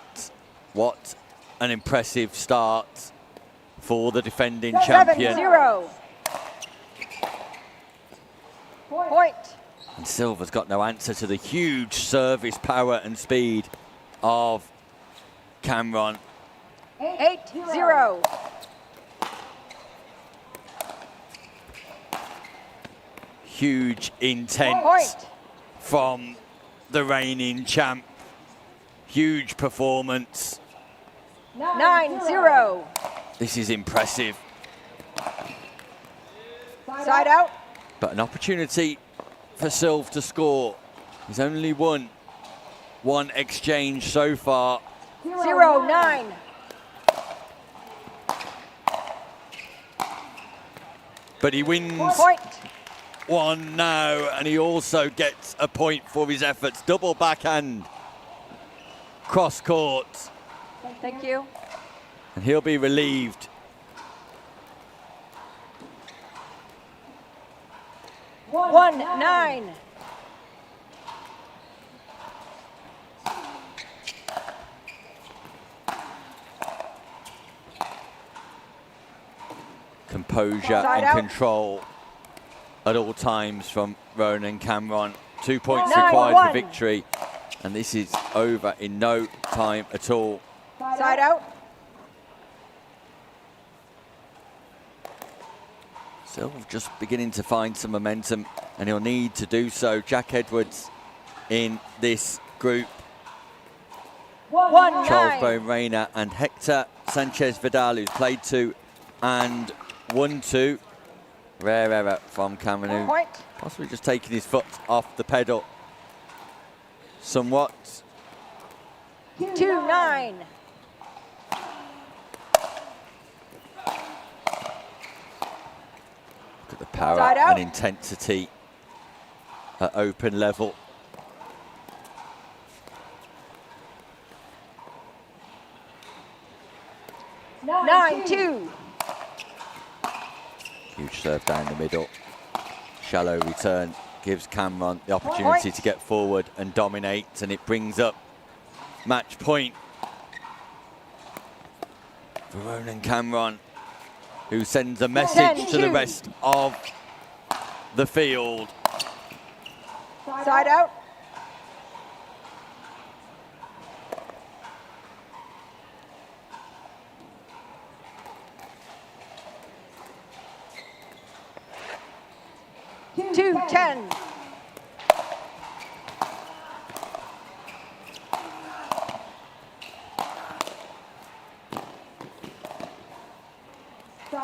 What an impressive start for the defending champion. 7-0. Point. And Silva's got no answer to the huge service power and speed of Cameron. 8-0. Huge intent Point. from the reigning champ. Huge performance. 9-0. This is impressive, Side out. but an opportunity for Silv to score. He's only won 1 exchange so far. 0-9. But he wins Point. 1 now, and he also gets a point for his efforts. Double backhand, cross court. Thank you. And he'll be relieved. One, 9. Composure Side and out. control at all times from Ronan Cameron. 2 points 9-1. required for victory. And this is over in no time at all. Side out. Silv just beginning to find some momentum, and he'll need to do so. Jack Edwards in this group. 1, Charles 9. Bone Reyna and Hector Sanchez Vidal, who's played 2 and won 2. Rare error from Cameron, who Point. possibly just taking his foot off the pedal somewhat. 2, 9. Look at the power Side out. and intensity at open level. Nine, 2. Huge serve down the middle. Shallow return gives Cameron the opportunity Point. to get forward and dominate, and it brings up match point for Ronan Cameron, who sends a message to the 10-2. rest of the field. Side out. Two, 10.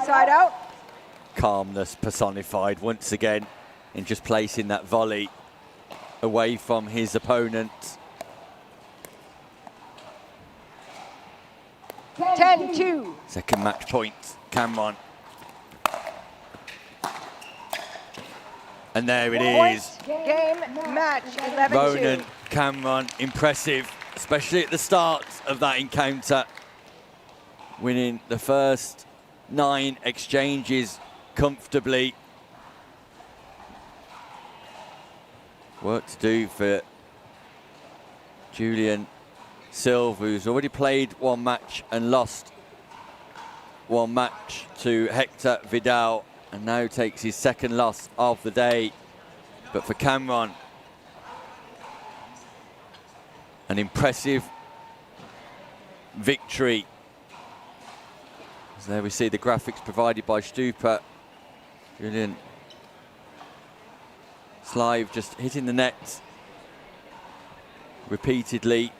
Side out. Calmness personified once again in just placing that volley away from his opponent. 10-2. Second match point, Cameron. And there it is. Game, match, 11-2. Ronan Cameron, impressive, especially at the start of that encounter. Winning the first 9 exchanges comfortably. Work to do for Julian Silv, who's already played 1 match and lost 1 match to Hector Vidal, and now takes his 2nd loss of the day. But for Cameron, an impressive victory. So there we see the graphics provided by Stupa. Julian Slive just hitting the net repeatedly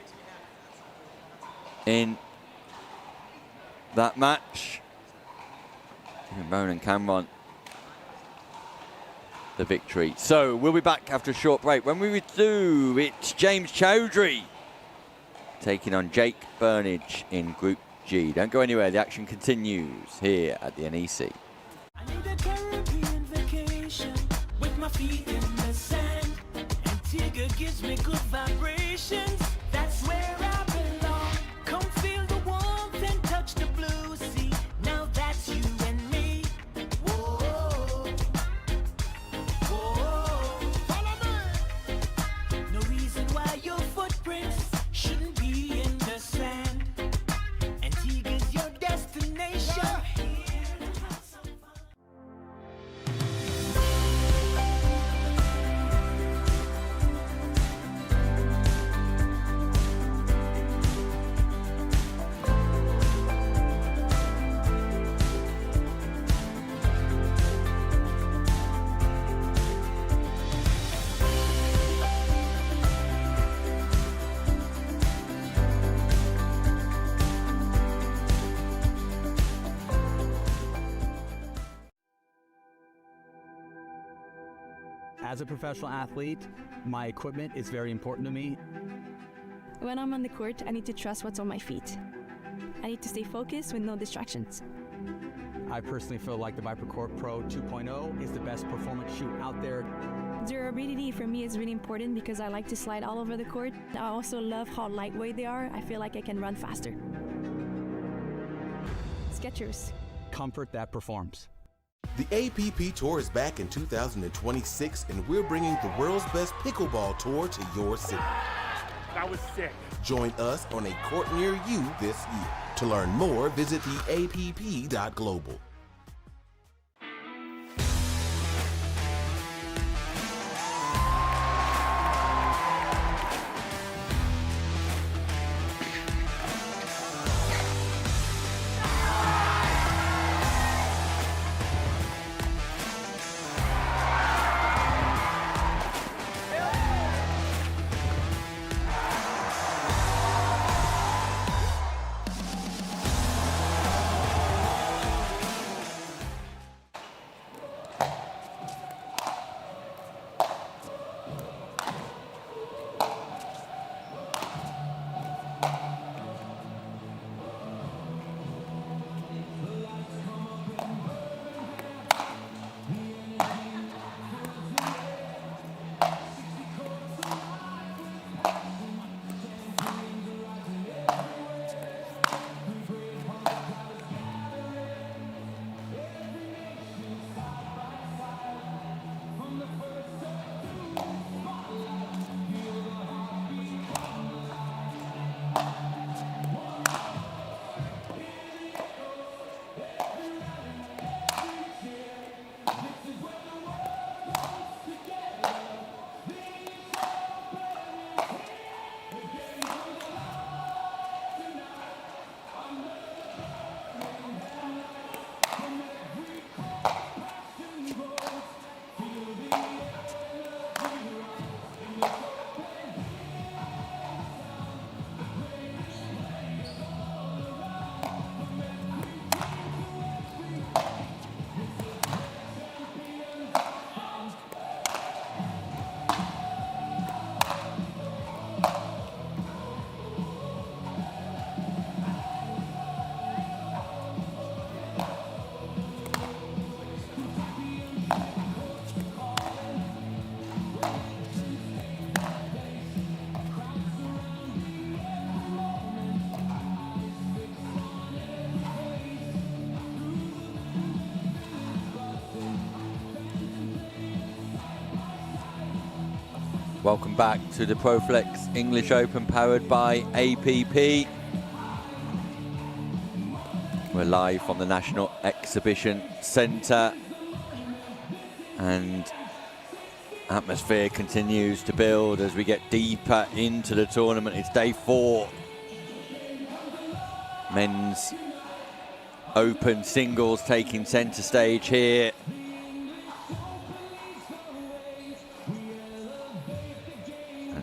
in that match. And Ronan Cameron the victory. So we'll be back after a short break. When we do, it's James Chowdhury taking on Jake Burnage in Group G. Don't go anywhere, the action continues here at the NEC. I need a Caribbean vacation with my feet in the sand. Antigua gives me good vibrations. That's where I belong. Come feel the warmth and touch the blue sea. Now that's you and me. Whoa, whoa. Follow me. No reason why your footprints shouldn't be in the sand. Antigua's your destination. As a professional athlete, my equipment is very important to me. When I'm on the court, I need to trust what's on my feet. I need to stay focused with no distractions. I personally feel like the ViperCore Pro 2.0 is the best performance shoe out there. Durability for me is really important because I like to slide all over the court. I also love how lightweight they are. I feel like I can run faster. Skechers. Comfort that performs. The APP Tour is back in 2026, and we're bringing the world's best pickleball tour to your city. That was sick. Join us on a court near you this year. To learn more, visit theapp.global. Welcome back to the ProFlex English Open powered by APP. We're live from the National Exhibition Centre and atmosphere continues to build as we get deeper into the tournament. It's day 4. Men's Open singles taking centre stage here.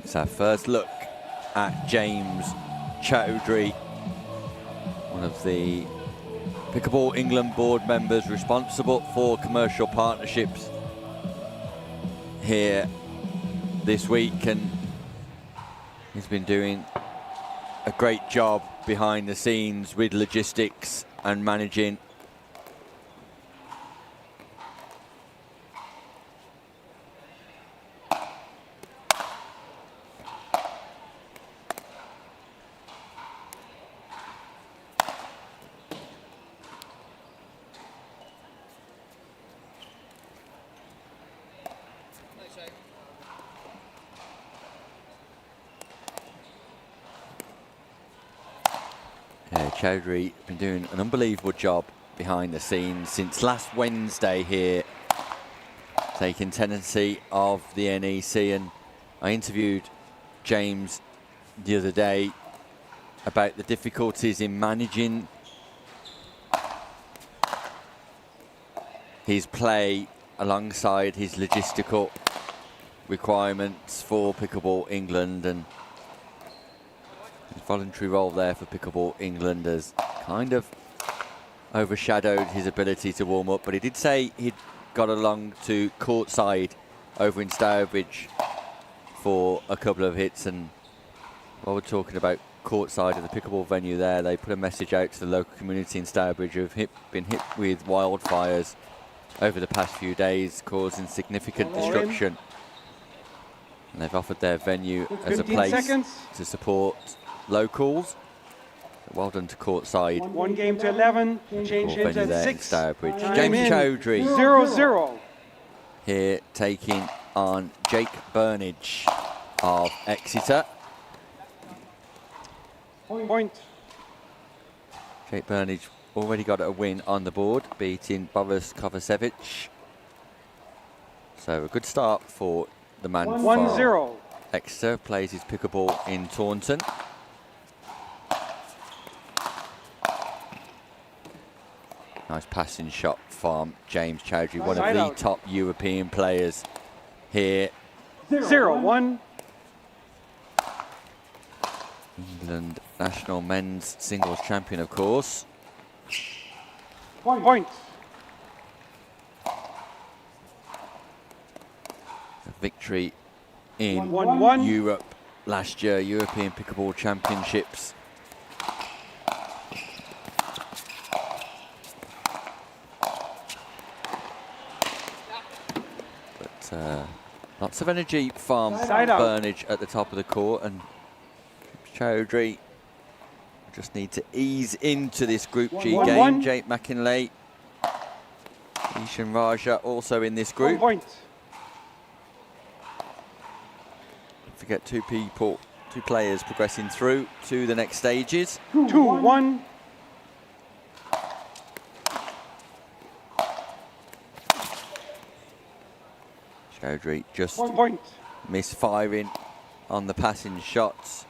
It's our first look at James Chowdhury, one of the Pickleball England board members responsible for commercial partnerships here this week, and he's been doing a great job behind the scenes with logistics and managing Chowdhury been doing an unbelievable job behind the scenes since last Wednesday here, taking tenancy of the NEC, and I interviewed James the other day about the difficulties in managing his play alongside his logistical requirements for Pickleball England, and his voluntary role there for Pickleball England has kind of overshadowed his ability to warm up. But he did say he'd got along to courtside over in Stourbridge for a couple of hits, and while we're talking about courtside of the pickleball venue there, they put a message out to the local community in Stourbridge who have been hit with wildfires over the past few days, causing significant disruption. And they've offered their venue as a place to support locals. Well done to court side. 1 game to 11. Change ends venue at there in 6. Stourbridge. Time James in. Chowdhury 0-0. here taking on Jake Burnage of Exeter. Point. Jake Burnage already got a win on the board, beating Boris Kovacevic. So a good start for the man 1-0. from Exeter. Plays his pickleball in Taunton. Nice passing shot from James Chowdhury, one of the top European players here. 0-1. England national men's singles champion, of course. Point. A victory in 1-1. Europe last year, European Pickleball Championships. But lots of energy from Burnage at the top of the court, and Chowdhury just need to ease into this Group G game. Jake McInlay, Ishan Raja also in this group. Point. Don't forget two players progressing through to the next stages. 2-1. Chowdhury just Point. misfiring on the passing shots.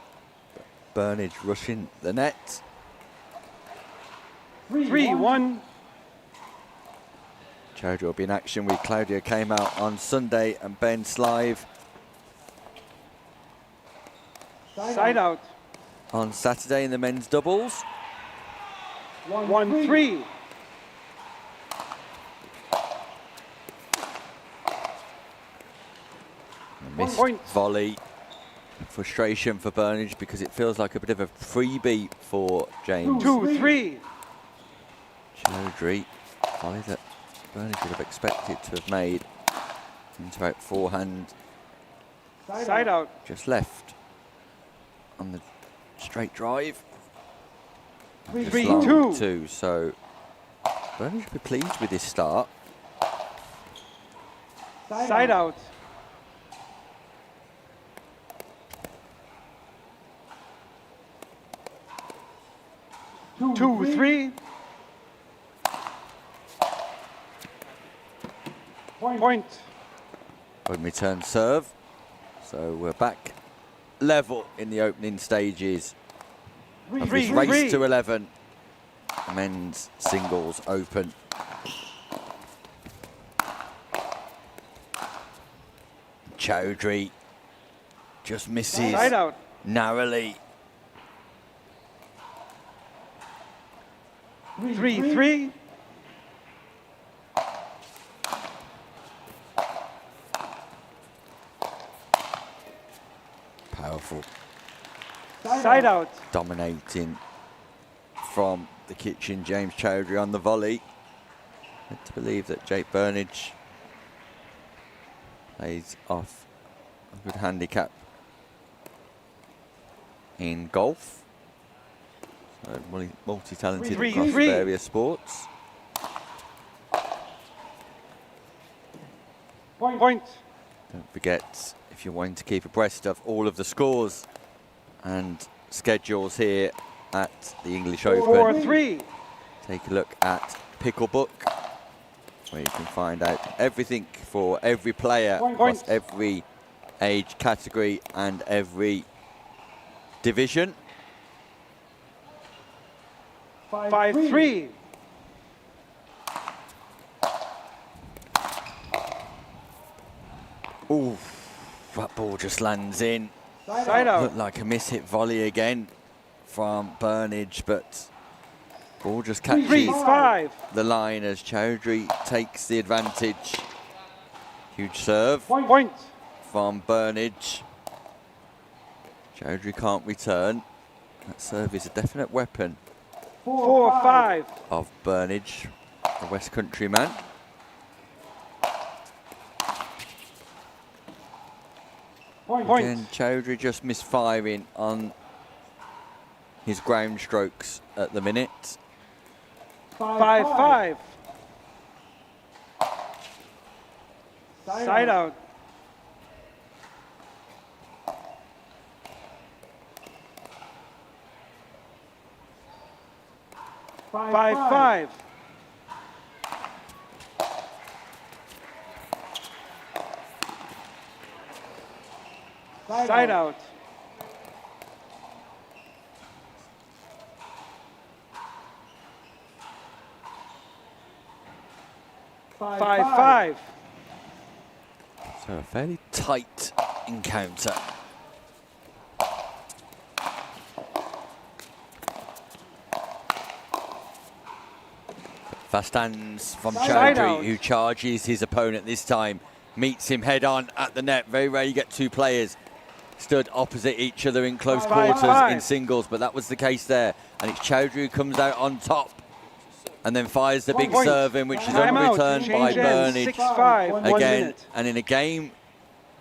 Burnage rushing the net. 3-1. Chowdhury will be in action with Claudia came out on Sunday and Ben Slive Side out. on Saturday in the men's doubles. 1-3. A missed volley. Frustration for Burnage because it feels like a bit of a freebie for James. 2-3. Chowdhury, volley that Burnage would have expected to have made into out forehand. Side out. Just left on the straight drive. 3-2. Two, so Burnage will be pleased with this start. Side out. 2-3. Point. When we turn serve, so we're back level in the opening stages of this race to 11. Men's singles open. Chowdhury just misses Side out. narrowly. 3-3. Powerful. Side out. Dominating from the kitchen, James Chowdhury on the volley. Hard to believe that Jake Burnage plays off a good handicap in golf. So multi-talented across various sports. Point. Don't forget, if you're wanting to keep abreast of all of the scores and schedules here at the English Open, 4-3. take a look at Picklebook, where you can find out everything for every player across every age category and every division. 5-3. Ooh, that ball just lands in. Side out. Looked like a miss-hit volley again from Burnage, but ball just catches 3-5. the line as Chowdhury takes the advantage. Huge serve Point. from Burnage. Chowdhury can't return. That serve is a definite weapon 4-5. of Burnage, a West Country man. Point. Again, Chowdhury just misfiring on his ground strokes at the minute. 5-5. Side out. 5-5. Side out. 5-5. So a fairly tight encounter. Fast hands from Chowdhury, who charges his opponent this time. Meets him head on at the net. Very rare you get two players stood opposite each other in close quarters in singles, but that was the case there. And it's Chowdhury who comes out on top and then fires the big serve in, which is unreturned by Burnage again. And in a game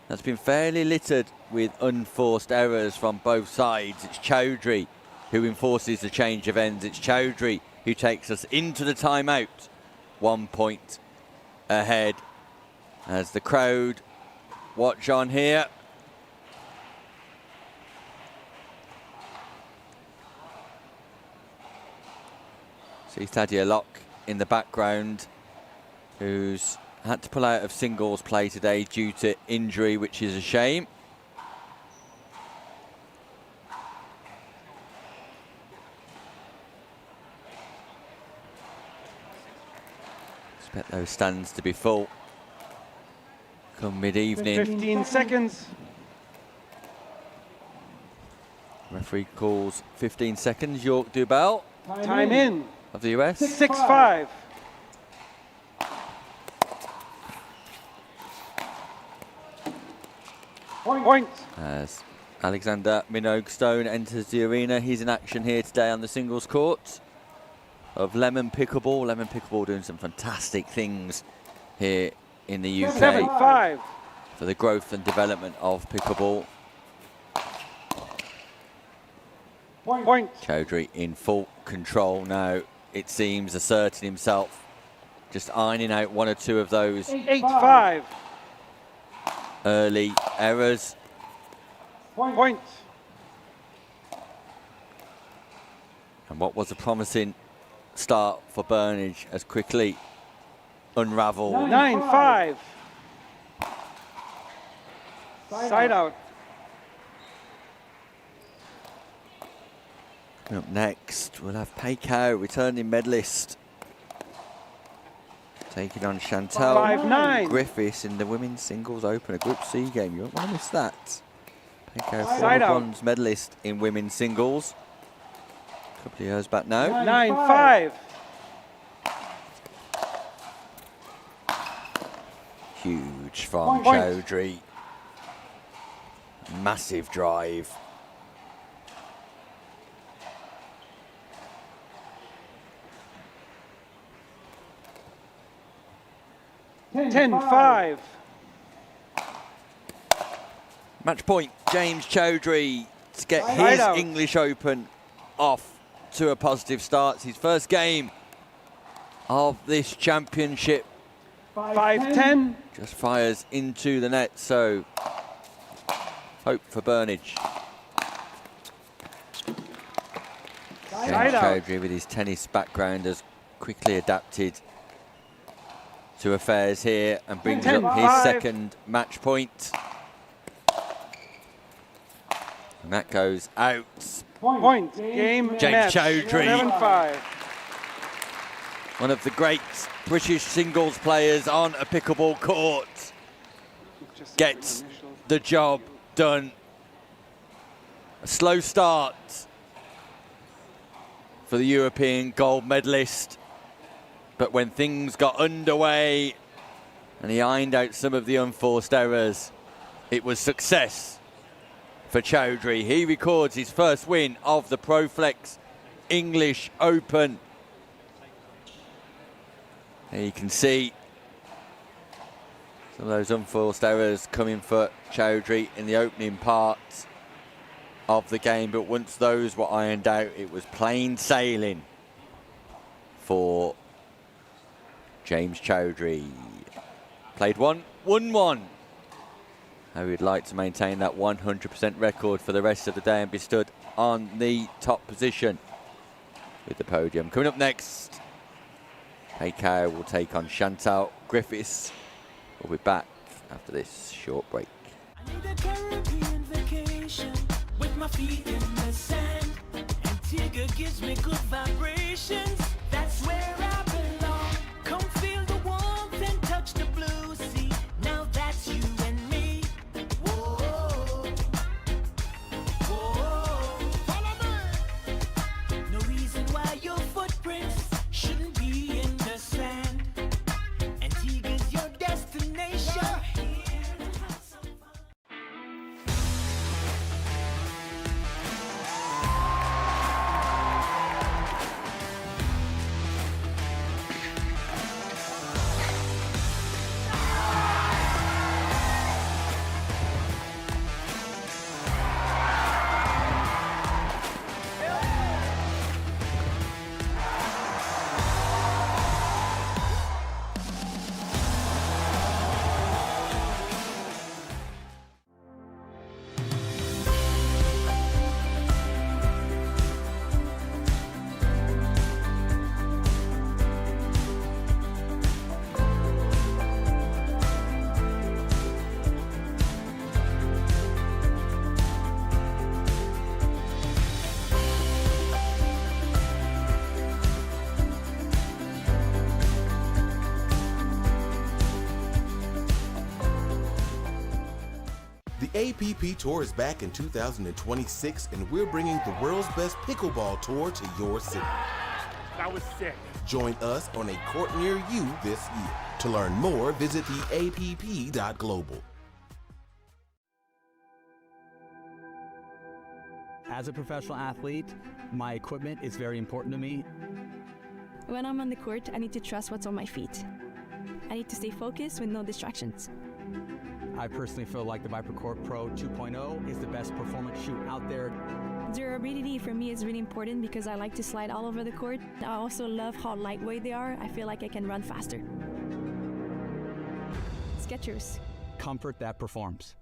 that's been fairly littered with unforced errors from both sides, it's Chowdhury who enforces the change of ends. It's Chowdhury who takes us into the timeout, 1 point ahead. As the crowd watch on here. See Thadia Locke in the background, who's had to pull out of singles play today due to injury, which is a shame. Expect those stands to be full come mid-evening. 15 seconds. Referee calls 15 seconds. York Dubell. Time in. Of the US. 6-5. Point. As Alexander Minogue-Stone enters the arena, he's in action here today on the singles court of Lemon Pickleball. Lemon Pickleball doing some fantastic things here in the UK 7-5. for the growth and development of pickleball. Point. Chowdhury in full control now, it seems, asserting himself, just ironing out one or two of those 8-5. early errors. Point. And what was a promising start for Burnage has quickly unravelled. 9-5. Side out. Up next, we'll have Peikow, returning medalist, taking on Chantal 5-9. Griffiths in the Women's Singles Open, a Group C game. You won't want to miss that. Peikow, former Side out. bronze medalist in women's singles. A couple of years back now. 9-5. Huge from Point. Chowdhury. Massive drive. Ten 5. Match point, James Chowdhury to get Side his out. English Open off to a positive start. It's his first game of this championship. 5-10. Just fires into the net, so hope for Burnage. James Side out. Chowdhury, with his tennis background, has quickly adapted to affairs here and brings up his 10-5. second match point. And that goes out. Point. Game. James match. Chowdhury. 11-5. One of the great British singles players on a pickleball court gets the job done. A slow start for the European gold medalist, but when things got underway and he ironed out some of the unforced errors, it was success for Chowdhury. He records his first win of the Proflex English Open. And you can see some of those unforced errors coming for Chowdhury in the opening part. of the game, but once those were ironed out, it was plain sailing for James Chowdhury. Played one, won one. I would like to maintain that 100% record for the rest of the day and be stood on the top position with the podium. Coming up next, Peikau will take on Chantal Griffiths. We'll be back after this short break. I need a Caribbean vacation with my feet in the sand. Antigua gives me good vibrations. That's where I belong. Come feel the warmth and touch the blue sea. Now that's you and me. Whoa, whoa. Follow me. No reason why your footprints shouldn't be in the sand. Antigua's your destination. The APP Tour is back in 2026, and we're bringing the world's best pickleball tour to your city. That was sick. Join us on a court near you this year. To learn more, visit theapp.global. As a professional athlete, my equipment is very important to me. When I'm on the court, I need to trust what's on my feet. I need to stay focused with no distractions. I personally feel like the ViperCourt Pro 2.0 is the best performance shoe out there. Durability for me is really important because I like to slide all over the court. I also love how lightweight they are. I feel like I can run faster. Skechers. Comfort that performs.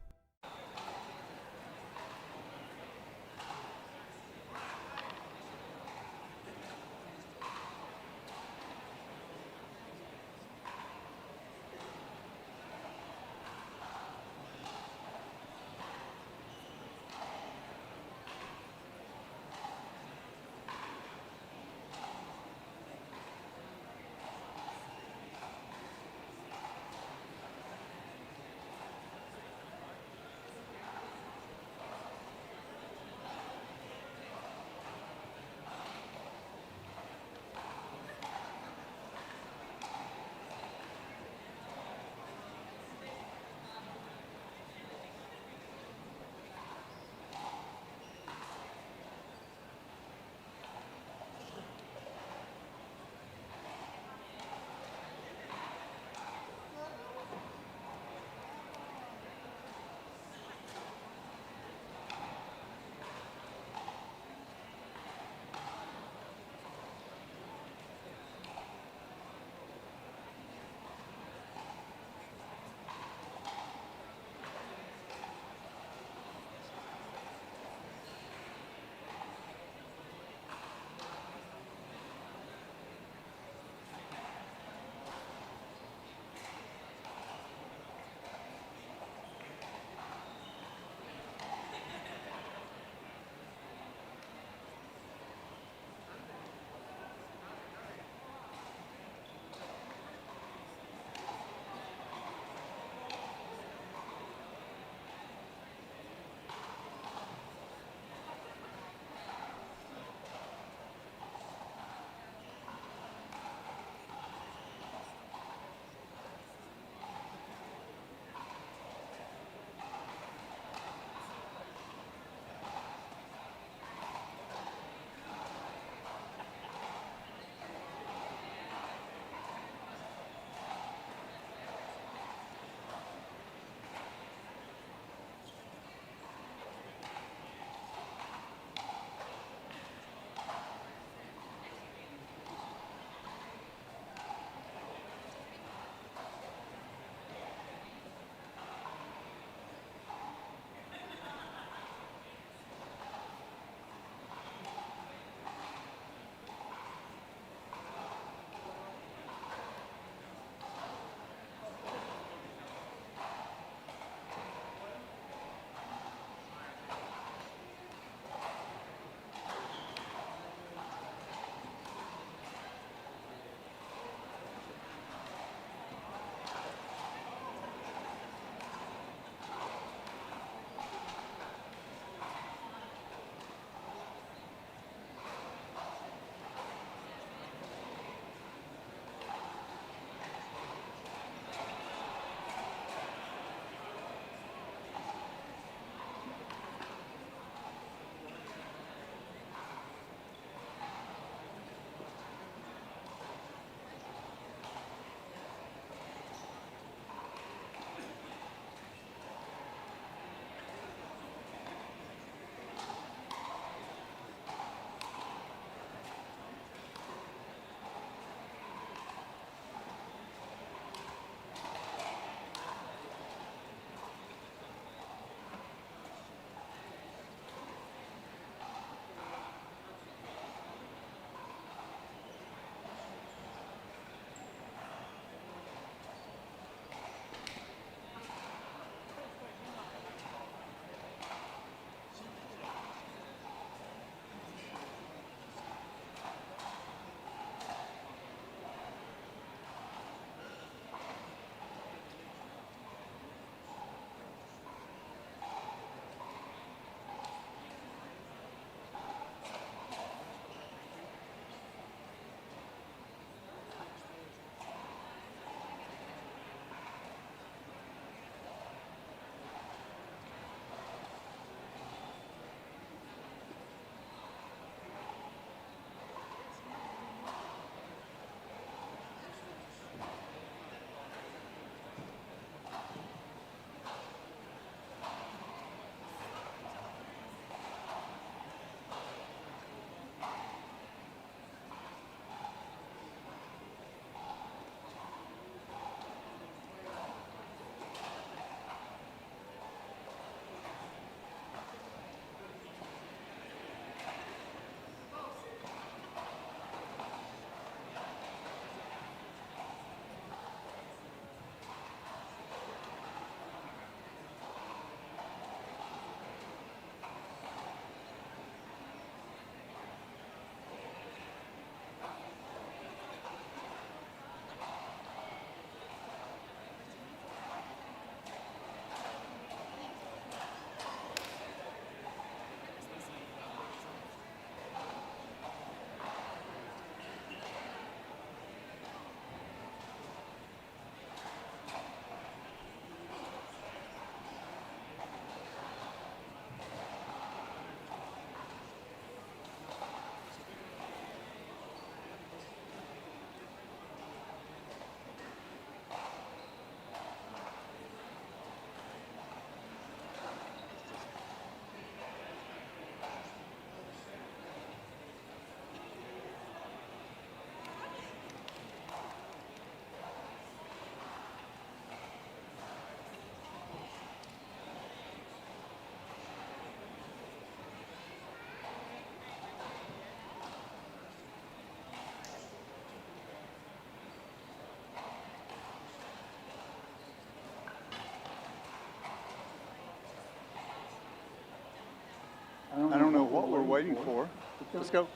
waiting for. Let's go.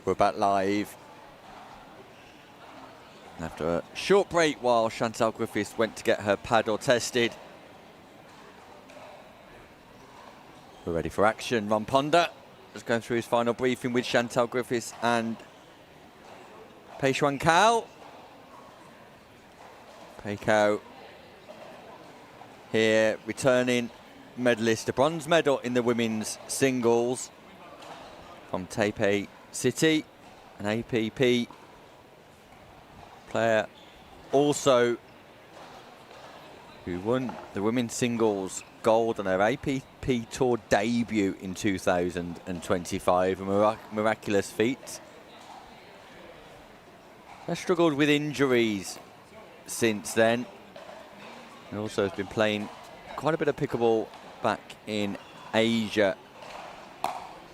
We're back live. After a short break while Chantal Griffiths went to get her paddle tested. We're ready for action. Ron Ponder is going through his final briefing with Chantal Griffiths and Pei Xuan Cao. Pei Cao here returning medalist, a bronze medal in the women's singles from Taipei City, an APP player also who won the women's singles gold on her APP Tour debut in 2025, a miraculous feat. Has struggled with injuries since then, and also has been playing quite a bit of pickleball back in Asia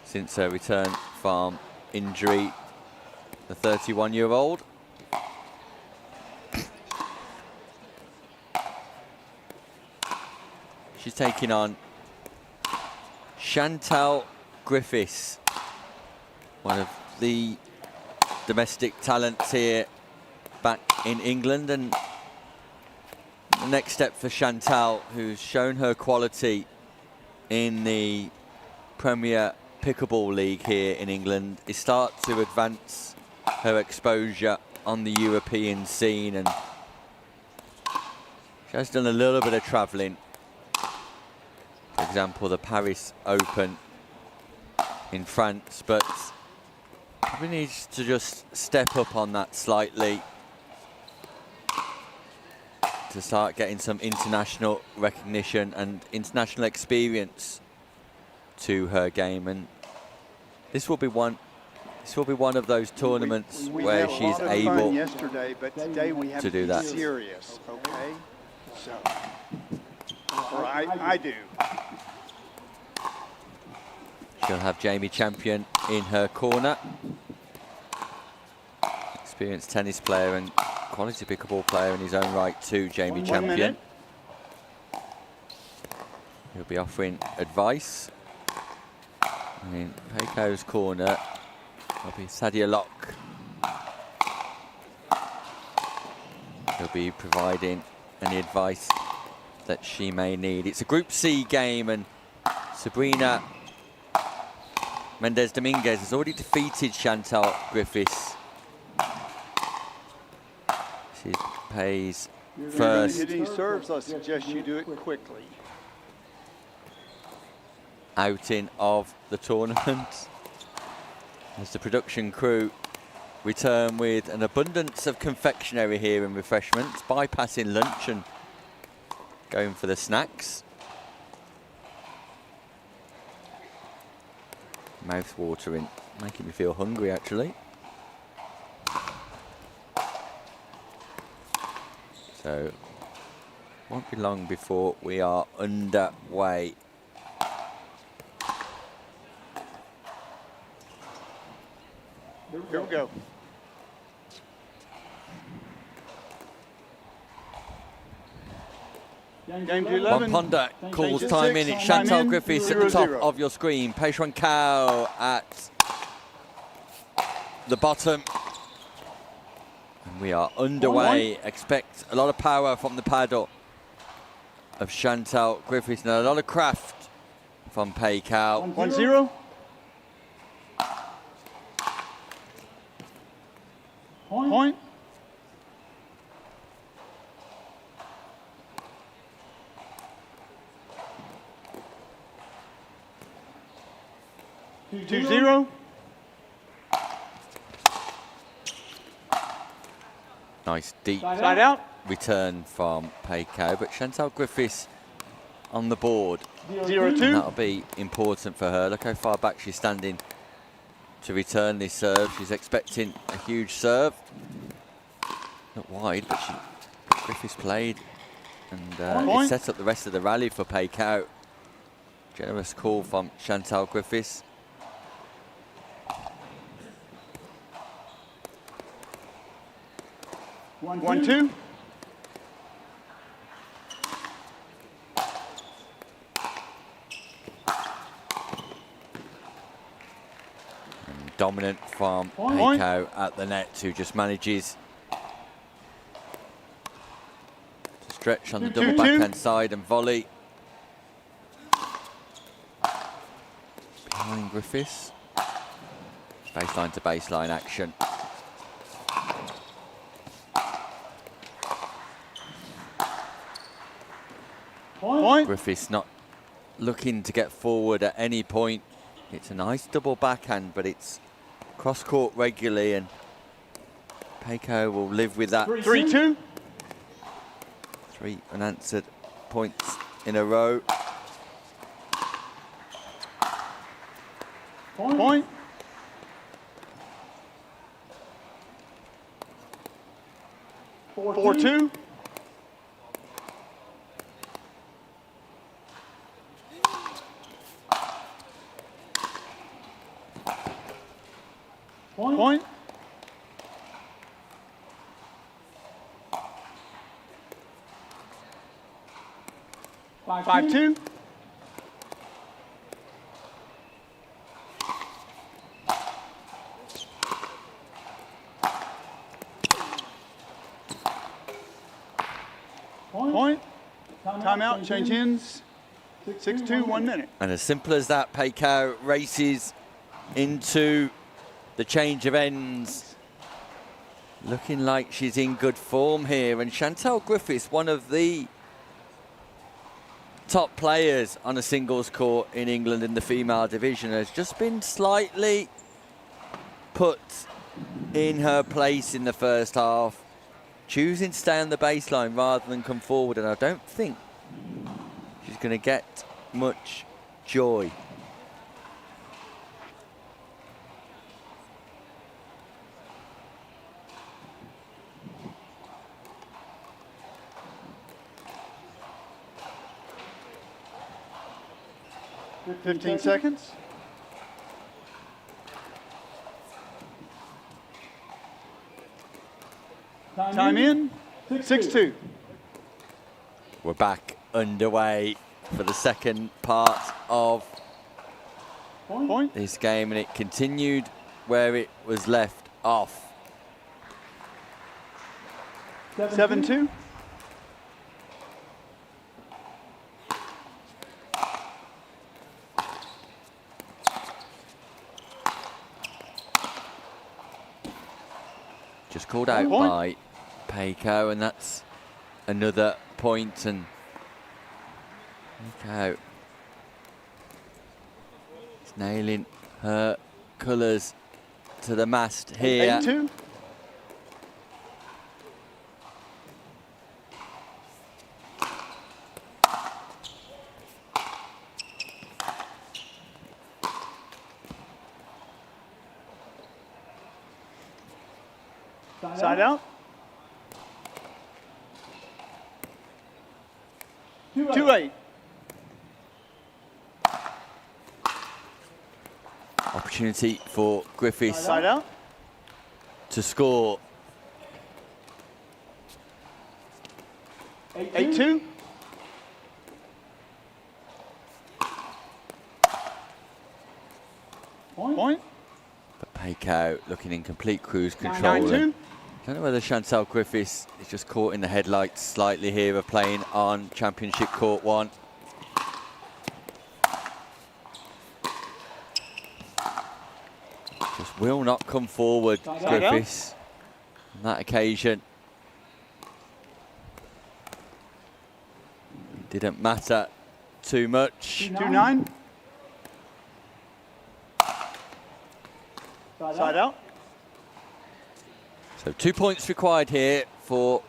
since her return from injury, the 31-year-old. She's taking on Chantal Griffiths, one of the domestic talents here back in England, and the next step for Chantal, who's shown her quality in the Premier Pickleball League here in England, is start to advance her exposure on the European scene, and she has done a little bit of travelling. For example, the Paris Open in France, but probably needs to just step up on that slightly to start getting some international recognition and international experience to her game, and this will be one of those tournaments where she's able yesterday, but today we have to do that. Serious, okay? So, or I do. She'll have Jamie Champion in her corner. Experienced tennis player and quality pickleball player in his own right too, Jamie Champion. He'll be offering advice. In Pei Cao's corner will be Sadia Locke. He'll be providing any advice that she may need. It's a Group C game, and Sabrina Mendez Dominguez has already defeated Chantal Griffiths. She pays first. Hitting serves, I suggest you do it quickly. Outing of the tournament, as the production crew return with an abundance of confectionery here and refreshments, bypassing lunch and going for the snacks. Mouth watering, making me feel hungry actually. So, won't be long before we are underway. Here we go. Game to 11. Ron Ponder calls time in. It's Chantal Griffiths at the top of your screen. Pei Xuan Cao at the bottom. And we are underway. Expect a lot of power from the paddle of Chantal Griffiths and a lot of craft from Pei Cao. 1-0. Point. Two zero. Nice deep Side out. return from Pei Cao, but Chantal Griffiths on the board. 0-2. And that'll be important for her. Look how far back she's standing to return this serve. She's expecting a huge serve. Not wide, but Griffiths played and it set up the rest of the rally for Peikow. Generous call from Chantal Griffiths. One, two. Dominant from Peikow at the net, who just manages to stretch on the double backhand side and volley. Behind Griffiths. Baseline to baseline action. Griffiths not looking to get forward at any point. It's a nice double backhand, but it's cross-court regularly, and Peikow will live with that. 3-2. 3 unanswered points in a row. Point. Four, two. Point. 5-2. Point. Timeout, change ends. 6-2, 1 minute. And as simple as that, Peikow races into the change of ends. Looking like she's in good form here. And Chantal Griffiths, one of the top players on a singles court in England in the female division, has just been slightly put in her place in the first half, choosing to stay on the baseline rather than come forward. And I don't think she's going to get much joy. Fifteen seconds. Time in. 6-2. We're back underway for the second part of this game, and it continued where it was left off. 7-2. Just called out by Peikow, and that's another point. And Peikow is nailing her colours to the mast here. 8-2. Side out. 2-8. Opportunity for Griffiths Side out. to score. 8-2. Point. But Peikow looking in complete cruise control. 9-2. I don't know whether Chantal Griffiths is just caught in the headlights slightly here of playing on Championship Court 1. Just will not come forward, Griffiths, on that occasion. It didn't matter too much. 2-9. Side out. So 2 points required here for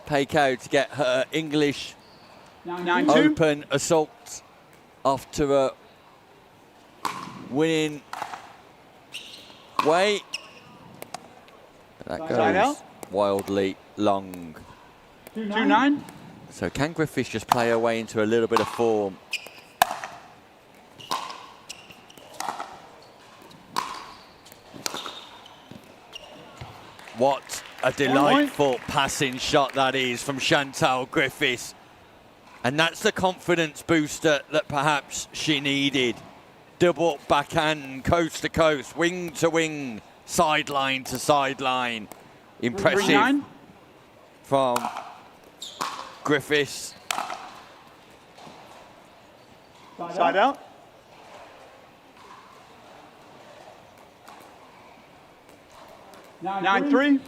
Peikow to get her English 9-2. Open assault off to a winning way. But that Side goes out. wildly long. 2-9. So can Griffiths just play her way into a little bit of form? What a delightful passing shot that is from Chantal Griffiths. And that's the confidence booster that perhaps she needed. Double backhand, coast to coast, wing to wing, sideline to sideline. Impressive 3-9. from Griffiths. Side out. Nine three.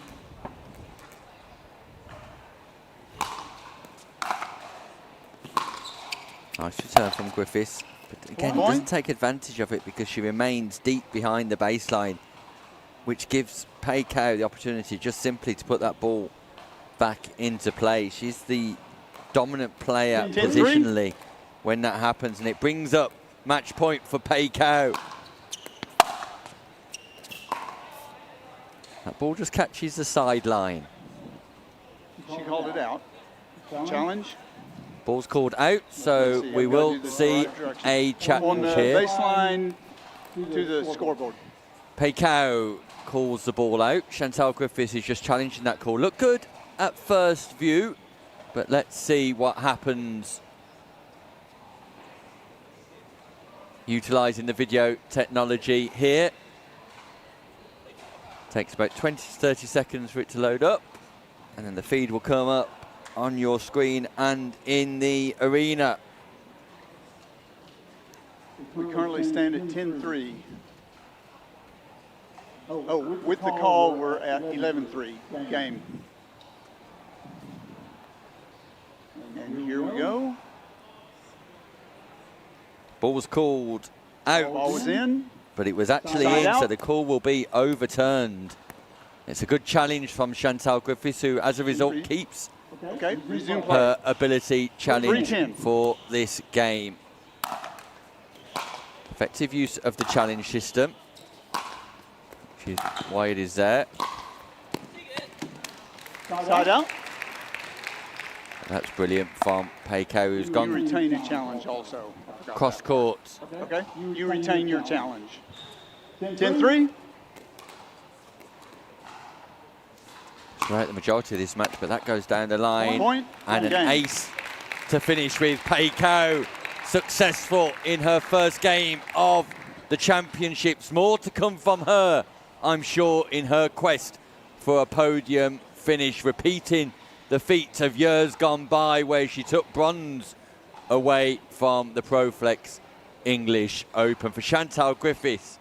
Nice return from Griffiths. But again, doesn't take advantage of it because she remains deep behind the baseline, which gives Pei Kao the opportunity just simply to put that ball back into play. She's the dominant player positionally when that happens, and it brings up match point for Pei Kao. That ball just catches the sideline. She called it out. Challenge. Ball's called out, so we will see a challenge on the here. baseline to the scoreboard. Pei Kao calls the ball out. Chantal Griffiths is just challenging that call. Looked good at first view, but let's see what happens. Utilising the video technology here. Takes about 20 to 30 seconds for it to load up, and then the feed will come up on your screen and in the arena. We currently stand at 10-3. Oh, with the call, we're at 11-3 game. And here we go. Ball was called out. Ball was in. But it was actually Side in, out. so the call will be overturned. It's a good challenge from Chantal Griffiths, who, as a result, keeps resume play. her ability challenge 3-10. for this game. Effective use of the challenge system, which is why it is there. Side out. That's brilliant from Pei Kao, who's You gone retain a challenge also. I forgot cross that. court. Okay, you retain your challenge. 10-3. Throughout the majority of this match, but that goes down the line. 1 point, And an game. ace to finish with. Pei Kao successful in her first game of the championships. More to come from her, I'm sure, in her quest for a podium finish, repeating the feat of years gone by where she took bronze away from the Proflex English Open. For Chantal Griffiths,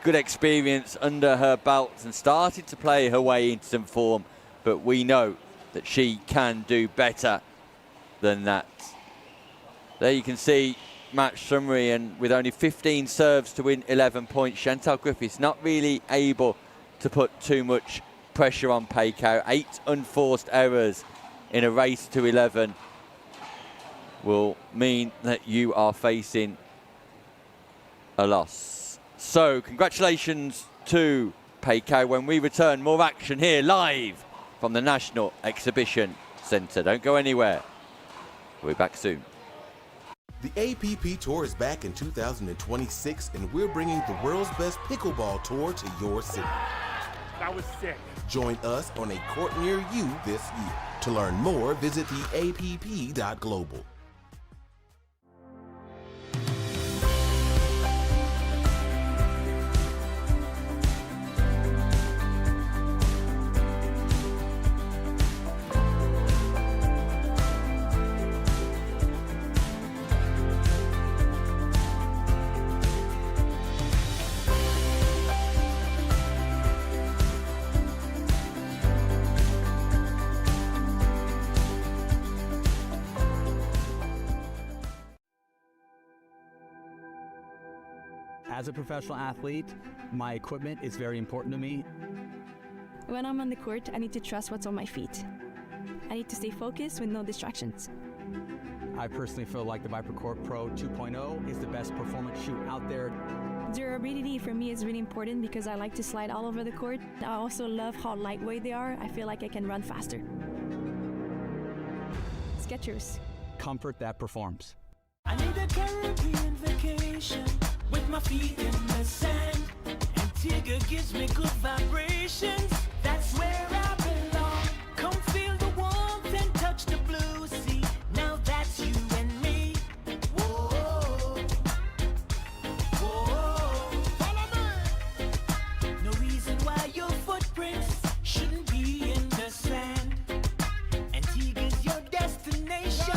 good experience under her belt and started to play her way into some form, but we know that she can do better than that. There you can see match summary, and with only 15 serves to win 11 points, Chantal Griffiths not really able to put too much pressure on Pei Kao. 8 unforced errors in a race to 11 will mean that you are facing a loss. So congratulations to Pei Kao. When we return, more action here live from the National Exhibition Centre. Don't go anywhere. We'll be back soon. The APP Tour is back in 2026, and we're bringing the world's best pickleball tour to your city. That was sick. Join us on a court near you this year. To learn more, visit theapp.global. As a professional athlete, my equipment is very important to me. When I'm on the court, I need to trust what's on my feet. I need to stay focused with no distractions. I personally feel like the ViperCore Pro 2.0 is the best performance shoe out there. Durability for me is really important because I like to slide all over the court. I also love how lightweight they are. I feel like I can run faster. Skechers. Comfort that performs. I need a Caribbean vacation with my feet in the sand. Antigua gives me good vibrations. That's where I belong. Come feel the warmth and touch the blue sea. Now that's you and me. Whoa, whoa. Follow me. No reason why your footprints shouldn't be in the sand. Antigua's your destination.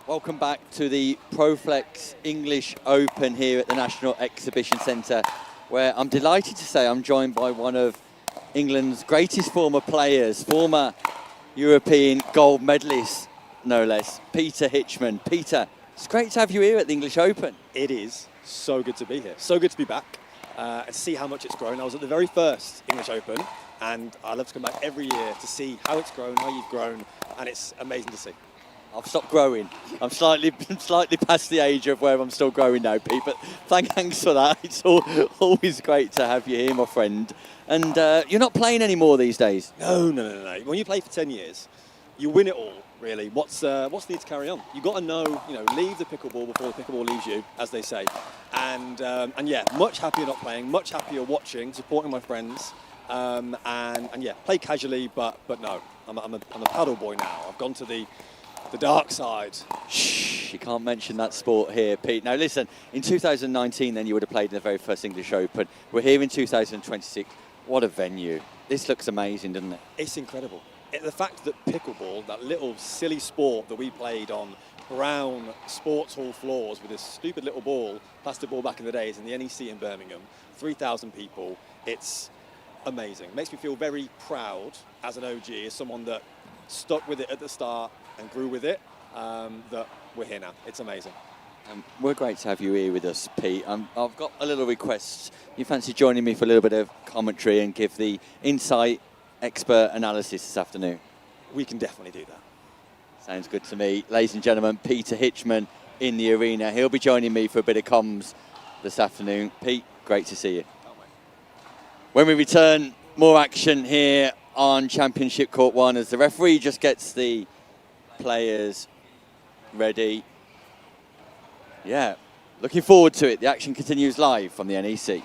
Welcome back to the Proflex English Open here at the National Exhibition Centre, where I'm delighted to say I'm joined by one of England's greatest former players, former European gold medalist, no less, Peter Hitchman. Peter, it's great to have you here at the English Open. It is so good to be here, so good to be back and see how much it's grown. I was at the very first English Open, and I love to come back every year to see how it's grown, how you've grown, and it's amazing to see. I've stopped growing. I'm slightly past the age of where I'm still growing now, Pete, but thanks for that. It's always great to have you here, my friend. And you're not playing anymore these days? No. When you play for 10 years, you win it all, really. What's the need to carry on? You've got to know, leave the pickleball before the pickleball leaves you, as they say. And yeah, much happier not playing, much happier watching, supporting my friends. And yeah, play casually, but no. I'm a paddle boy now. I've gone to the dark side. Shh, you can't mention that sport here, Pete. Now listen, in 2019 then you would have played in the very first English Open. We're here in 2026. What a venue. This looks amazing, doesn't it? It's incredible. The fact that pickleball, that little silly sport that we played on brown sports hall floors with this stupid little ball, plastic ball back in the days in the NEC in Birmingham, 3,000 people, it's amazing. It makes me feel very proud as an OG, as someone that stuck with it at the start and grew with it, that we're here now. It's amazing. We're great to have you here with us, Pete. I've got a little request. You fancy joining me for a little bit of commentary and give the insight, expert analysis this afternoon? We can definitely do that. Sounds good to me. Ladies and gentlemen, Peter Hitchman in the arena. He'll be joining me for a bit of comms this afternoon. Pete, great to see you. When we return, more action here on Championship Court 1 as the referee just gets the players ready. Yeah, looking forward to it. The action continues live from the NEC.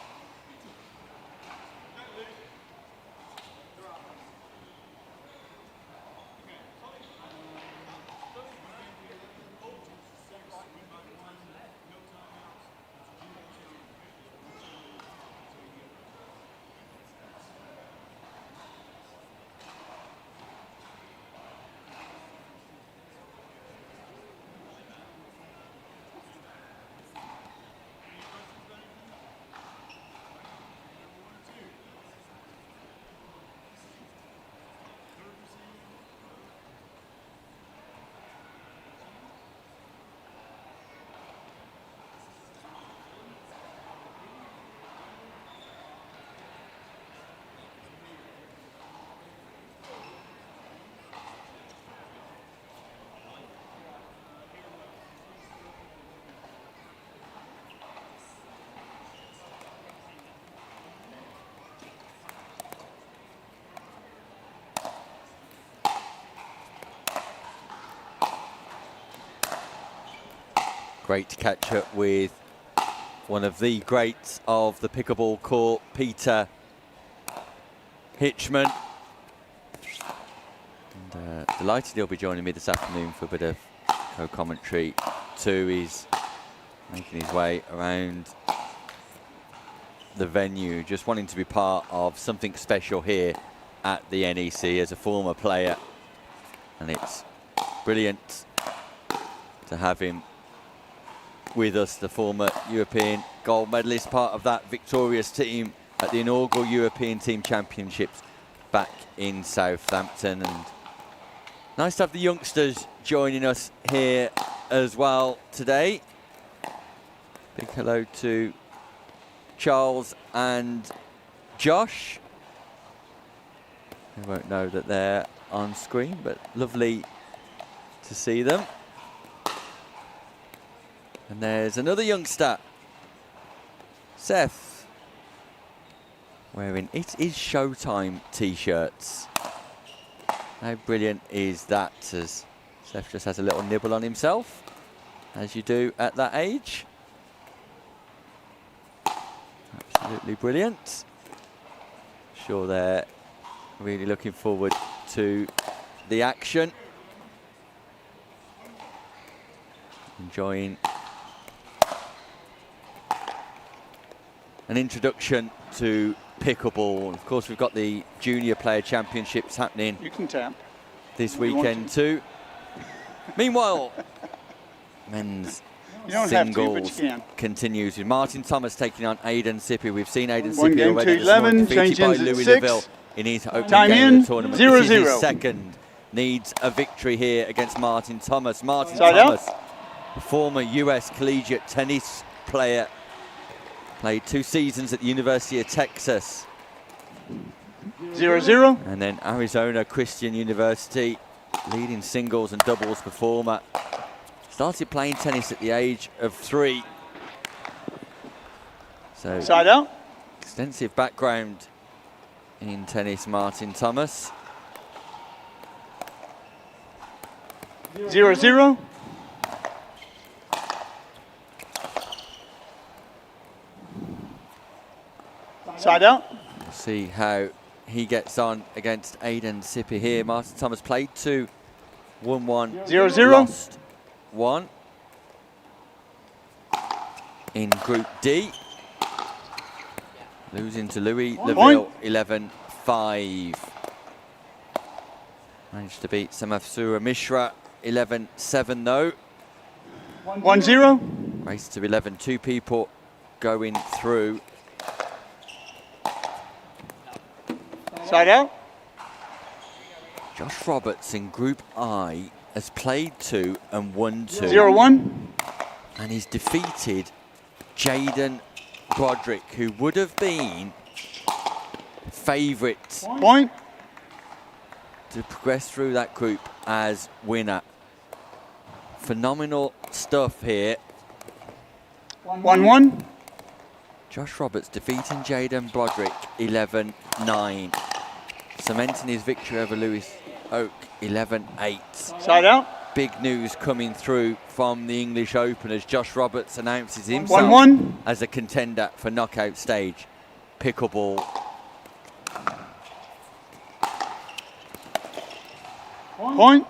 Great to catch up with one of the greats of the pickleball court, Peter Hitchman. And delighted he'll be joining me this afternoon for a bit of co-commentary too. He's making his way around the venue, just wanting to be part of something special here at the NEC as a former player. And it's brilliant to have him with us, the former European gold medalist, part of that victorious team at the inaugural European Team Championships back in Southampton. And nice to have the youngsters joining us here as well today. Big hello to Charles and Josh. I won't know that they're on screen, but lovely to see them. And there's another youngster, Seth, wearing It Is Showtime t-shirts. How brilliant is that, as Seth just has a little nibble on himself, as you do at that age. Absolutely brilliant. Sure they're really looking forward to the action. Enjoying an introduction to pickleball. Of course, we've got the Junior Player Championships happening. You can tap this weekend too. Meanwhile, men's singles continues with Martin Thomas taking on Aidan Sippy. We've seen Aidan Sippy already this morning, defeated by Louis Leville in his opening game of the tournament. This is his second. Needs a victory here against Martin Thomas. Martin Thomas, a former US collegiate tennis player, played 2 seasons at the University of Texas. 0-0. And then Arizona Christian University, leading singles and doubles performer. Started playing tennis at the age of 3. So side out. Extensive background in tennis, Martin Thomas. 0-0. Side out. We'll see how he gets on against Aidan Sippy here. Martin Thomas played 2, won 1, 0-0. lost 1 in Group D. Losing to Louis Leville 11-5. Managed to beat Samafsura Mishra 11-7 though. 1-0. Race to 11, 2 people going through. Side out. Josh Roberts in Group I has played 2 and won 2. 0-1. And he's defeated Jaden Broderick, who would have been favourite point to progress through that group as winner. Phenomenal stuff here. 1-1. Josh Roberts defeating Jaden Broderick 11-9. Cementing his victory over Lewis Oak 11-8. Side out. Big news coming through from the English Open as Josh Roberts announces himself 1-1. as a contender for knockout stage pickleball. Point.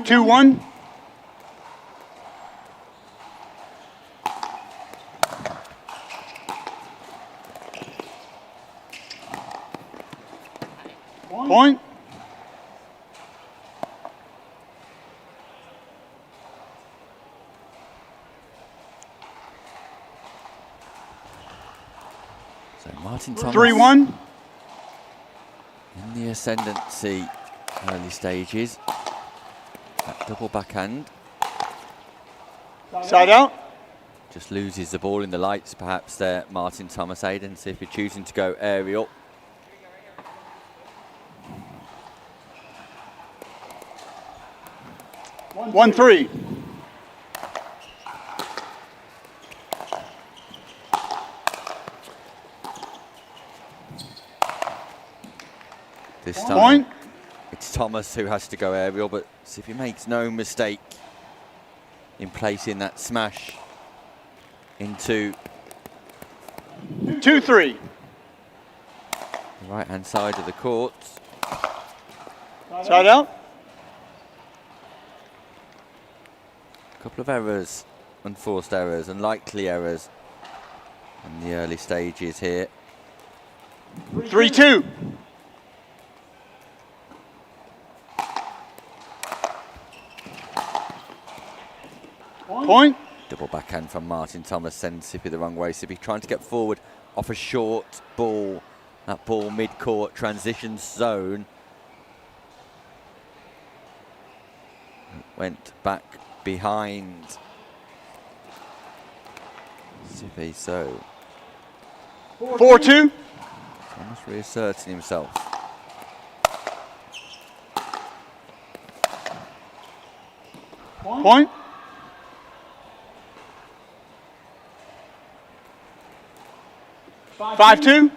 Two, 1. Point. So Martin Thomas 3-1. in the ascendancy early stages. That double backhand. Side out. Just loses the ball in the lights perhaps there, Martin Thomas. Aidan Sippy choosing to go aerial. 1-3. This time, Point. it's Thomas who has to go aerial, but Sippy makes no mistake in placing that smash into 2-3. the right-hand side of the court. Side out. A couple of errors, unforced errors, unlikely errors in the early stages here. 3-2. Point. Double backhand from Martin Thomas sends Sippy the wrong way. Sippy trying to get forward off a short ball. That ball mid-court transition zone. Went back behind Sippy, so 4-2. Thomas reasserting himself. Point. Five two.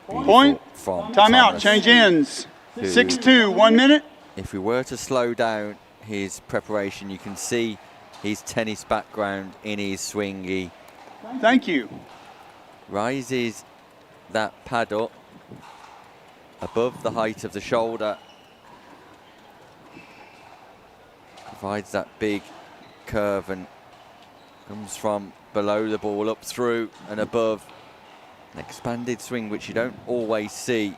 Point. From Timeout. Thomas, Change ends. who- 6-2. 1 minute. If we were to slow down his preparation, you can see his tennis background in his swing. He Thank you. rises that paddle above the height of the shoulder, provides that big curve and comes from below the ball up through and above. An expanded swing which you don't always see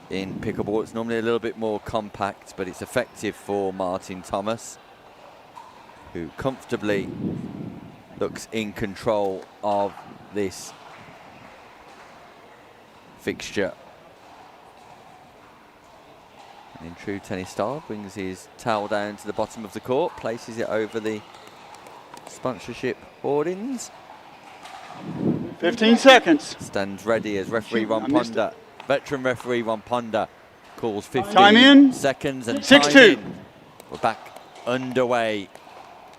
in pickleball. It's normally a little bit more compact, but it's effective for Martin Thomas, who comfortably looks in control of this fixture. And in true tennis style, brings his towel down to the bottom of the court, places it over the sponsorship hoardings. 15 seconds. Stands ready as referee Ron I missed Ponder, veteran referee Ron Ponder, calls 15 Time in. seconds and 6-2. time in. We're back underway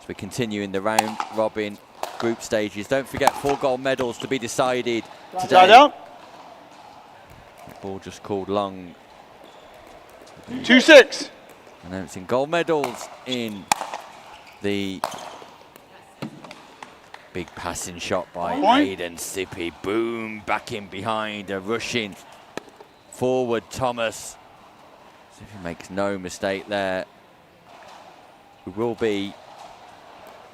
as we continue in the round robin group stages. Don't forget 4 gold medals to be decided today. Side out. Ball just called long. 2-6. Announcing gold medals in the big passing shot by Point. Aidan Sippy. Boom, back in behind, a rushing forward Thomas. Sippy makes no mistake there. We will be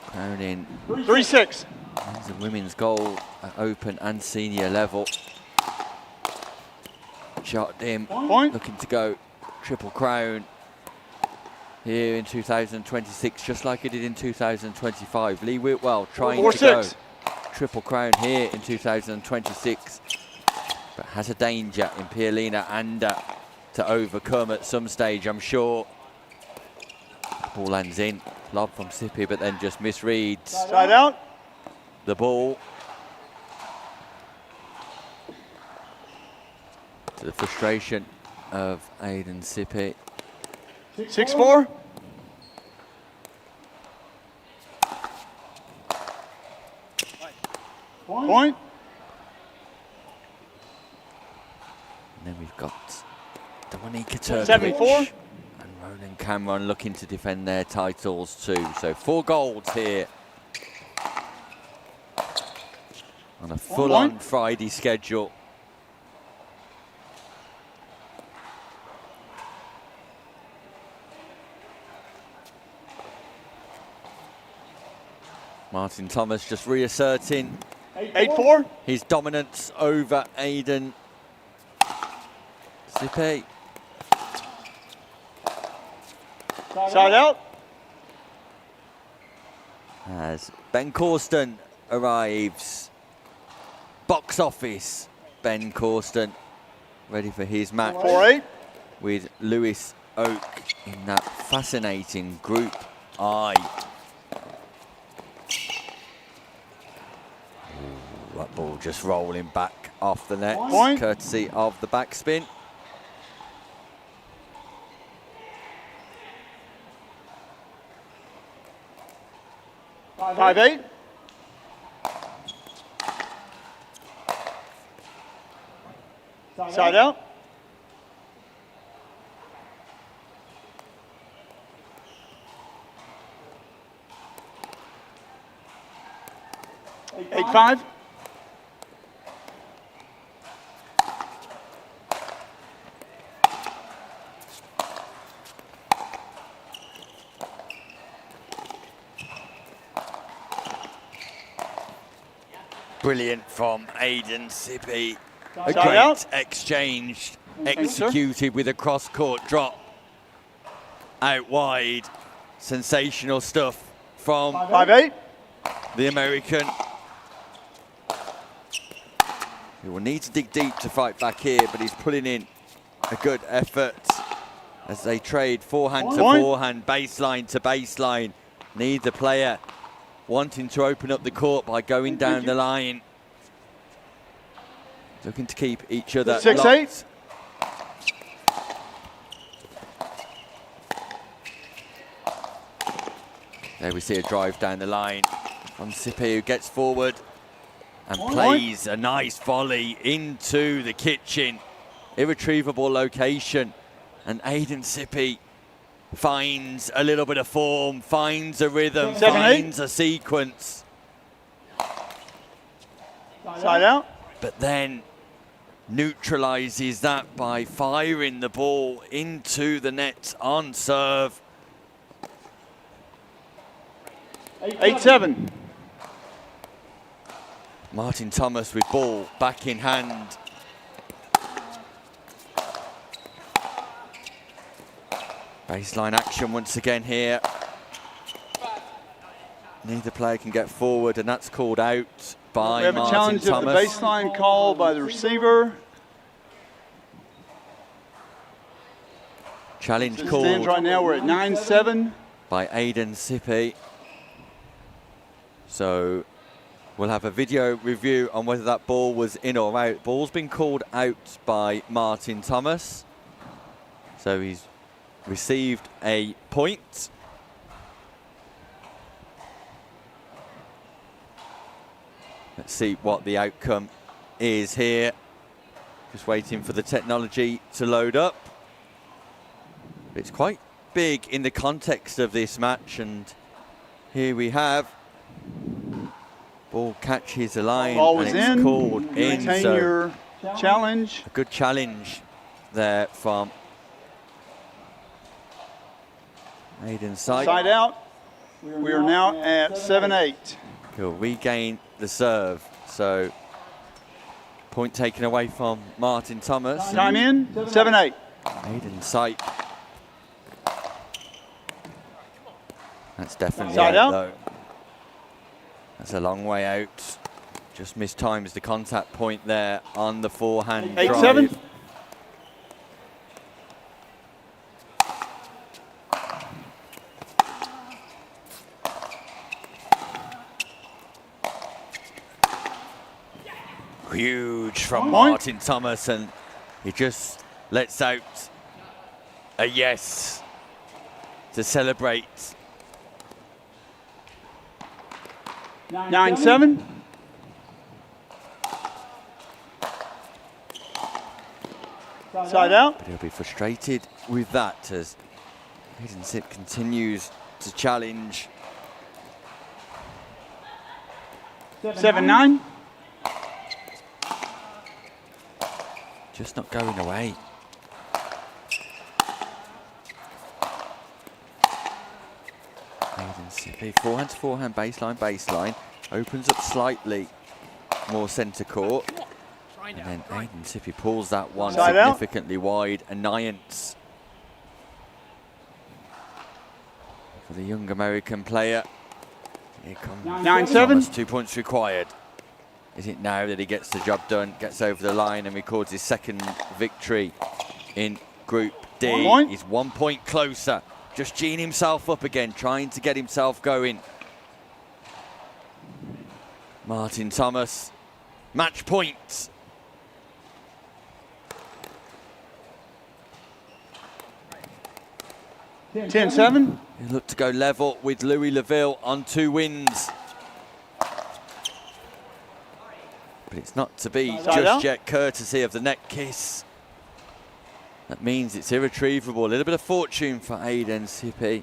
crowning 3-6. men's and women's gold at open and senior level. Shot dim, Point. looking to go triple crown here in 2026, just like he did in 2025. Lee Whitwell trying to go 4-6. triple crown here in 2026, but has a danger in Pierlina Anda to overcome at some stage, I'm sure. Ball lands in, lob from Sippy, but then just misreads Side out. the ball. To the frustration of Aidan Sippy. 6-4. Point. And then we've got Dominika Turkovic 7-4. and Roland Cameron looking to defend their titles too. So 4 golds here on a full-on Friday schedule. Martin Thomas just reasserting 8-4. his dominance over Aidan Sippy. Side out. As Ben Corsten arrives. Box office, Ben Corsten, ready for his match 4-8. with Lewis Oak in that fascinating Group I. Ooh, that ball just rolling back off the net, Point. courtesy of the backspin. 5-8. Side out. Eight, 5. Brilliant from Aidan Sippy. A Side great out. exchange Thank you, sir. executed with a cross-court drop out wide. Sensational stuff from 5-8. the American. He will need to dig deep to fight back here, but he's putting in a good effort as they trade forehand to Point. forehand, baseline to baseline. Neither player wanting to open up the court by going down the line. Looking to keep each other 6-8. There we see a drive down the line from Sippy, who gets forward and plays a nice volley into the kitchen. Irretrievable location. And Aidan Sippy finds a little bit of form, finds a rhythm, 7-8. finds a sequence. Side out. But then neutralizes that by firing the ball into the net on serve. 8-7. Martin Thomas with ball back in hand. Baseline action once again here. Neither player can get forward, and that's called out by We have a Martin challenge Thomas. of the baseline call by the receiver. Challenge As it called stands right now, we're at 9-7. by Aidan Sippy. So we'll have a video review on whether that ball was in or out. Ball's been called out by Martin Thomas. So he's received a point. Let's see what the outcome is here. Just waiting for the technology to load up. It's quite big in the context of this match, and here we have ball catches the line Ball and is it's in. called in. Maintain So your challenge. a good challenge there from Aidan Sipe. Side out. We are now at 7-8. He'll regain the serve. So point taken away from Martin Thomas. Time in, 7-8. Aidan Sipe. That's definitely Side out, out. though. That's a long way out. Just mistimes the contact point there on the forehand 8-7. drive. Huge from Martin Thomas, and he just lets out a yes to celebrate. 9-7. Side out. But he'll be frustrated with that as Aidan Sipe continues to challenge. 7-9. Just not going away. Aidan Sipe, forehand to forehand, baseline, opens up slightly more centre court. And then Aidan Sipe pulls that one Side out. significantly wide. Annoyance for the young American player. Here comes 9-7. Thomas, 2 points required. Is it now that he gets the job done, gets over the line and records his second victory in Group D? 1 point. He's 1 point closer. Just geeing himself up again, trying to get himself going. Martin Thomas, match point. Ten-7. He looked to go level with Louis Laville on 2 wins. it's not to be Side just out. yet, courtesy of the neck kiss. That means it's irretrievable. A little bit of fortune for Aiden Sippy.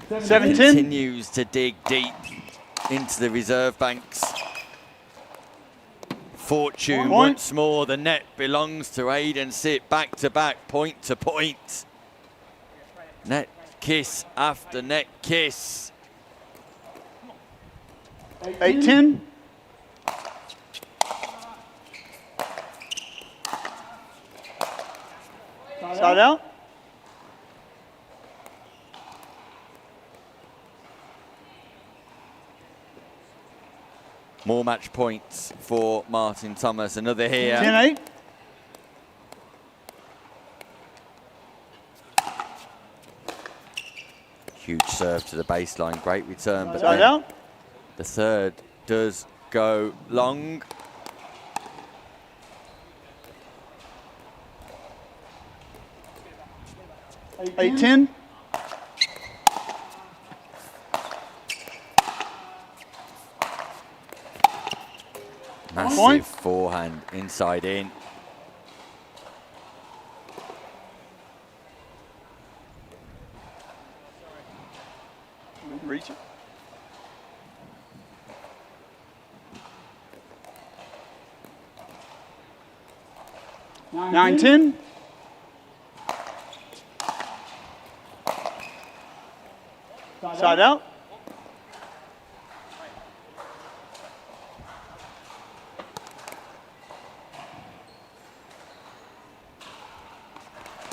17. Continues to dig deep into the reserve banks. Fortune Point. once more. The net belongs to Aiden Sipp. Back to back, point to point. Net kiss after net kiss. 18. Side out. More match points for Martin Thomas. Another here. 10-8. Huge serve to the baseline. Great return. But Side then out. the third does go long. 8-10. Massive Point. forehand inside in. Reach it. Nine, 10. Side out.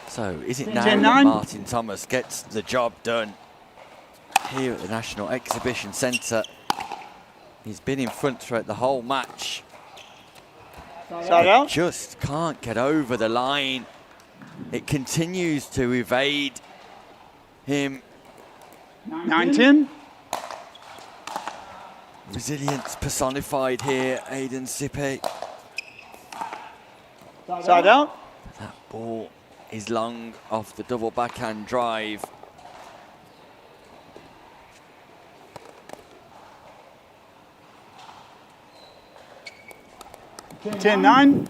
So is it now 10-9? that Martin Thomas gets the job done here at the National Exhibition Centre? He's been in front throughout the whole match. Side out. Just can't get over the line. It continues to evade him. 9-10. Resilience personified here, Aiden Sippy. Side out. That ball is long off the double backhand drive. 10-9.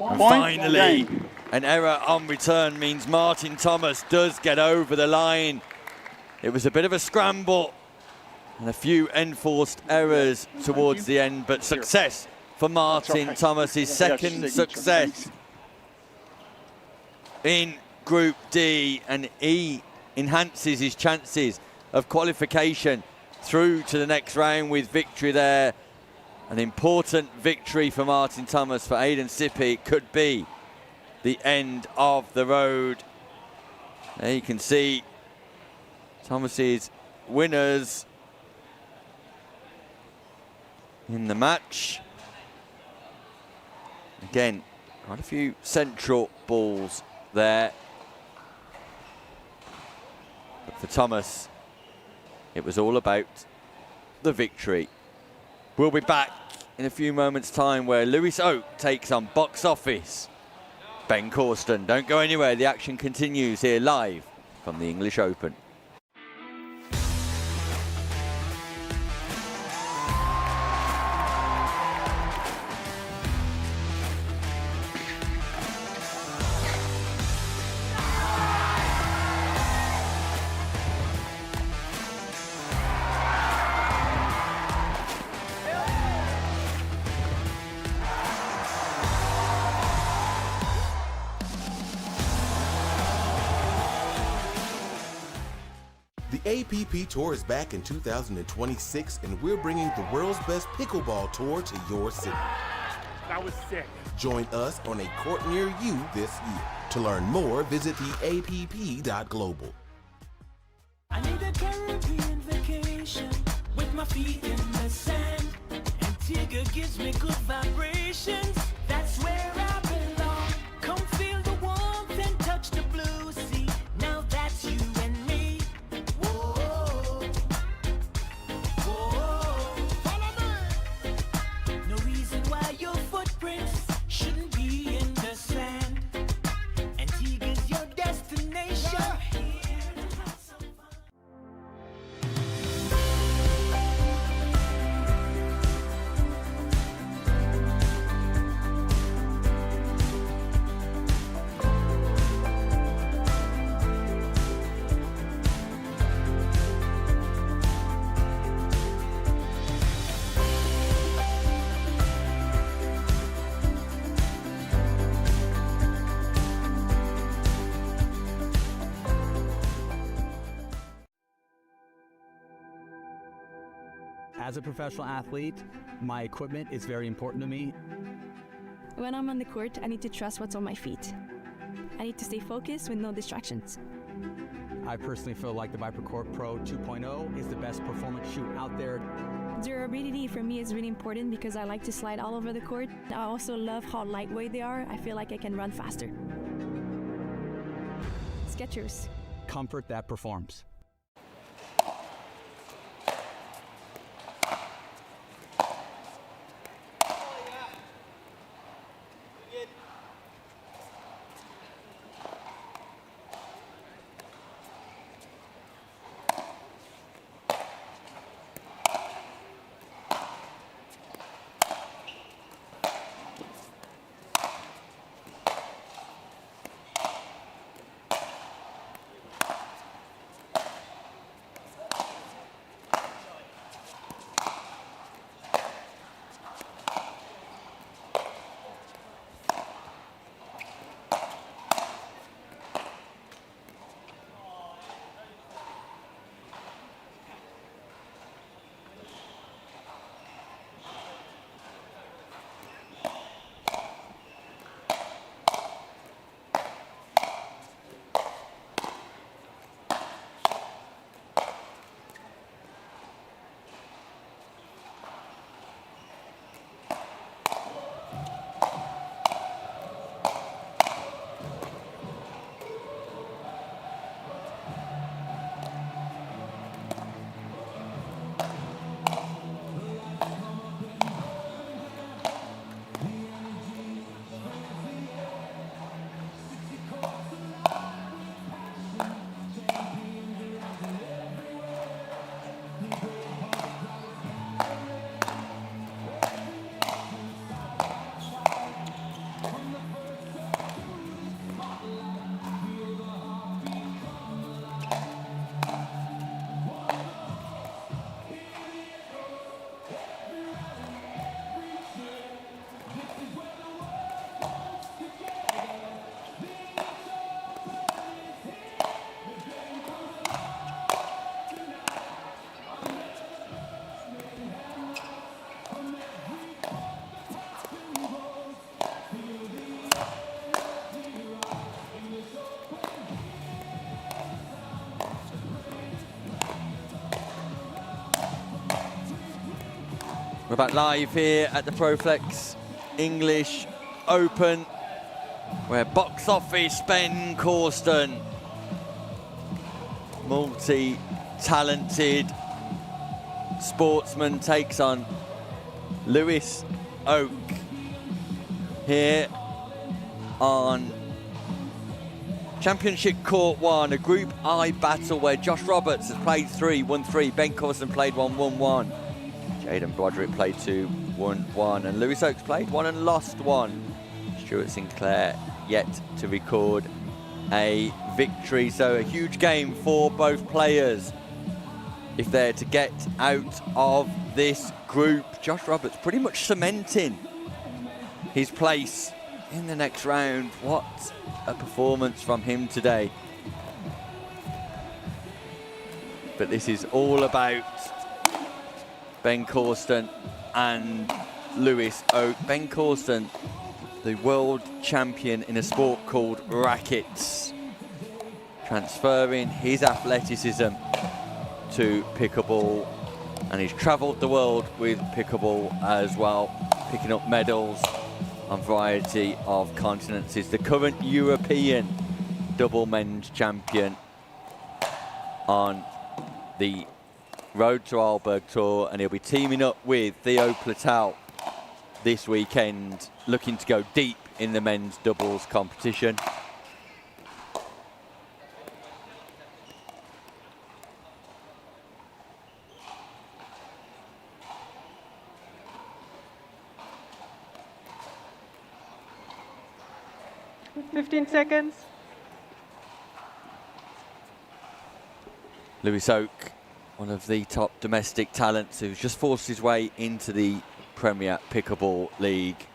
And Point. finally, Game. an error on return means Martin Thomas does get over the line. It was a bit of a scramble and a few enforced errors towards the end, but success for Martin right. Thomas, his second success in Group D, and he enhances his chances of qualification through to the next round with victory there. An important victory for Martin Thomas. For Aiden Sippy, it could be the end of the road. There you can see Thomas's winners in the match. Again, quite a few central balls there. But for Thomas, it was all about the victory. We'll be back in a few moments' time where Lewis Oak takes on box office Ben Corsten. Don't go anywhere. The action continues here live from the English Open. The APP Tour is back in 2026, and we're bringing the world's best pickleball tour to your city. That was sick. Join us on a court near you this year. To learn more, visit theapp.global. I need a Caribbean vacation with my feet in the sand. Antigua gives me good vibrations. That's where I belong. Come feel the warmth and touch the blue sea. Now that's you and me. Whoa, whoa. Follow me. No reason why your footprints shouldn't be in the sand. Antigua's your destination. As a professional athlete, my equipment is very important to me. When I'm on the court, I need to trust what's on my feet. I need to stay focused with no distractions. I personally feel like the ViperCore Pro 2.0 is the best performance shoe out there. Durability for me is really important because I like to slide all over the court. I also love how lightweight they are. I feel like I can run faster. Skechers. Comfort that performs. We're back live here at the ProFlex English Open, where box office Ben Corsten, multi-talented sportsman, takes on Lewis Oak here on Championship Court 1, a Group I battle where Josh Roberts has played 3, won 3, Ben Corsten played 1, won 1. Jaden Broderick played 2, won 1, and Lewis Oaks played 1 and lost 1. Stuart Sinclair yet to record a victory, so a huge game for both players if they're to get out of this group. Josh Roberts pretty much cementing his place in the next round. What a performance from him today. But this is all about Ben Corsten and Lewis Oak. Ben Corsten, the world champion in a sport called rackets, transferring his athleticism to pickleball, and he's travelled the world with pickleball as well, picking up medals on a variety of continents. He's the current European double men's champion on the Road to Arlberg Tour, and he'll be teaming up with Theo Platel this weekend, looking to go deep in the men's doubles competition. $15 seconds. Lewis Oak, one of the top domestic talents who's just forced his way into the Premier Pickleball League.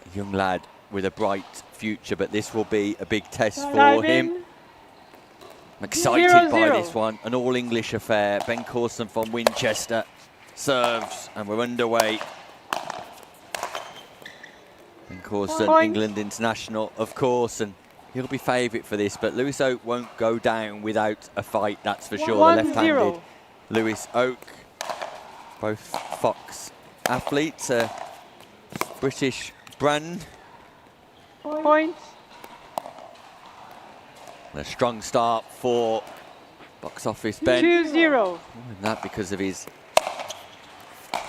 A young lad with a bright future, but this will be a big test for him. I'm excited by this one, an all-English affair. Ben Corson from Winchester serves, and we're underway. Ben Corson, England international, of course, and he'll be favourite for this, but Lewis Oak won't go down without a fight, that's for sure. The left-handed Lewis Oak, both Fox athletes, British brand. Point. And a strong start for box office Ben. 2-0. And that because of his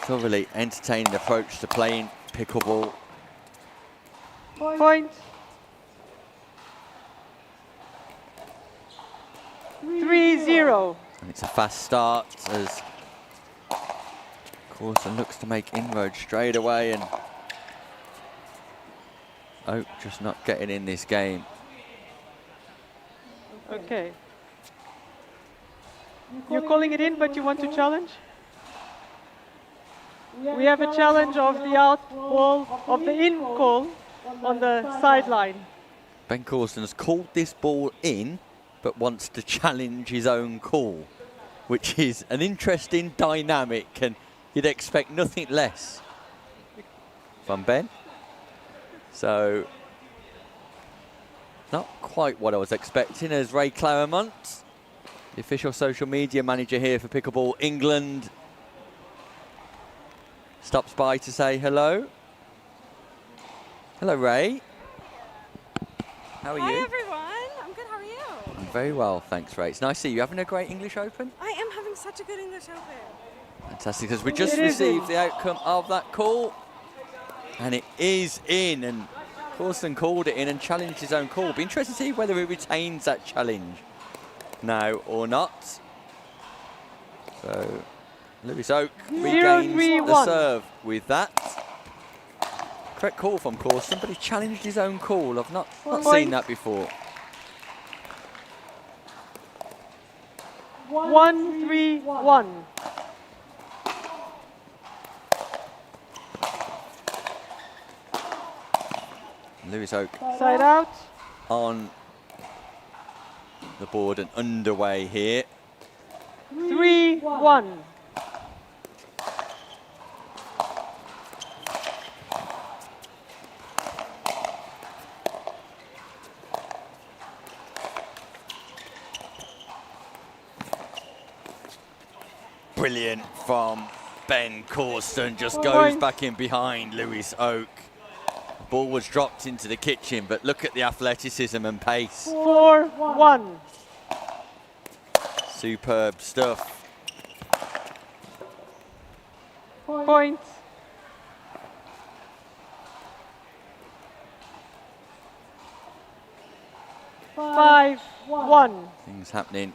thoroughly entertaining approach to playing pickleball. Point. 3-0. And it's a fast start as Corson looks to make inroads straight away, and Oak just not getting in this game. Okay. You're calling it in, but you want to challenge? We have a challenge of the out ball, of the in call on the sideline. Ben Corson has called this ball in, but wants to challenge his own call, which is an interesting dynamic, and you'd expect nothing less from Ben. So, not quite what I was expecting, as Ray Claremont, the official social media manager here for Pickleball England, stops by to say hello. Hello, Ray. How are you? Hi, everyone. I'm good. How are you? I'm very well, thanks, Ray. It's nice to see you. Having a great English Open? I am having such a good English Open. Fantastic, because we just received the outcome of that call, and it is in, and Corson called it in and challenged his own call. Be interested to see whether he retains that challenge now or not. So Lewis Oak regains the serve with that. Correct call from Corson, but he challenged his own call. I've not seen that before. 1-3-1. Lewis Oak Side out. on the board and underway here. 3-1. Brilliant from Ben Corson, just goes back in behind Lewis Oak. The ball was dropped into the kitchen, but look at the athleticism and pace. 4-1. Superb stuff. Point. Five, 1. Things happening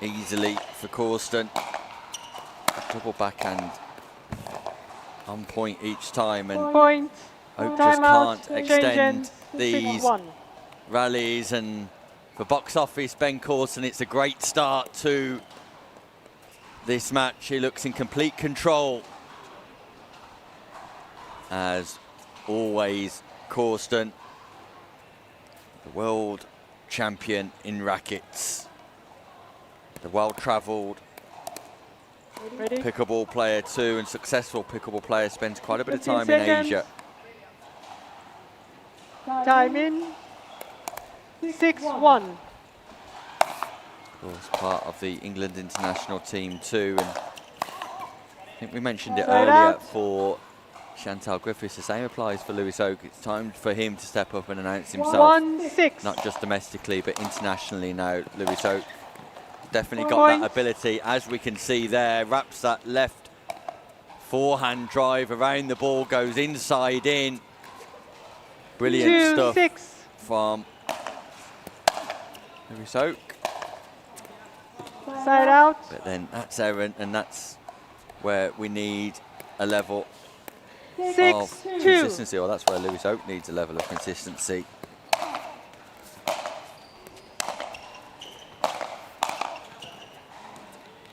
easily for Corson. Double backhand on point each time, and Point. Oak just Timeout. can't extend Change these 6-1. rallies. And for box office Ben Corson, it's a great start to this match. He looks in complete control. As always, Corson, the world champion in rackets, the well-travelled pickleball player too, and successful pickleball player, spends quite a bit of time in Asia. Time in. 6-1. Of course, part of the England international team too, and I think we mentioned it earlier for Chantal Griffiths. The same applies for Lewis Oak. It's time for him to step up and announce himself, 1-6. not just domestically but internationally now. Lewis Oak definitely got that ability, as we can see there. Wraps that left forehand drive around the ball, goes inside in. Brilliant stuff from Lewis Oak. Side out. But then that's errant, and that's where we need a level of 6-2. consistency, or that's where Lewis Oak needs a level of consistency.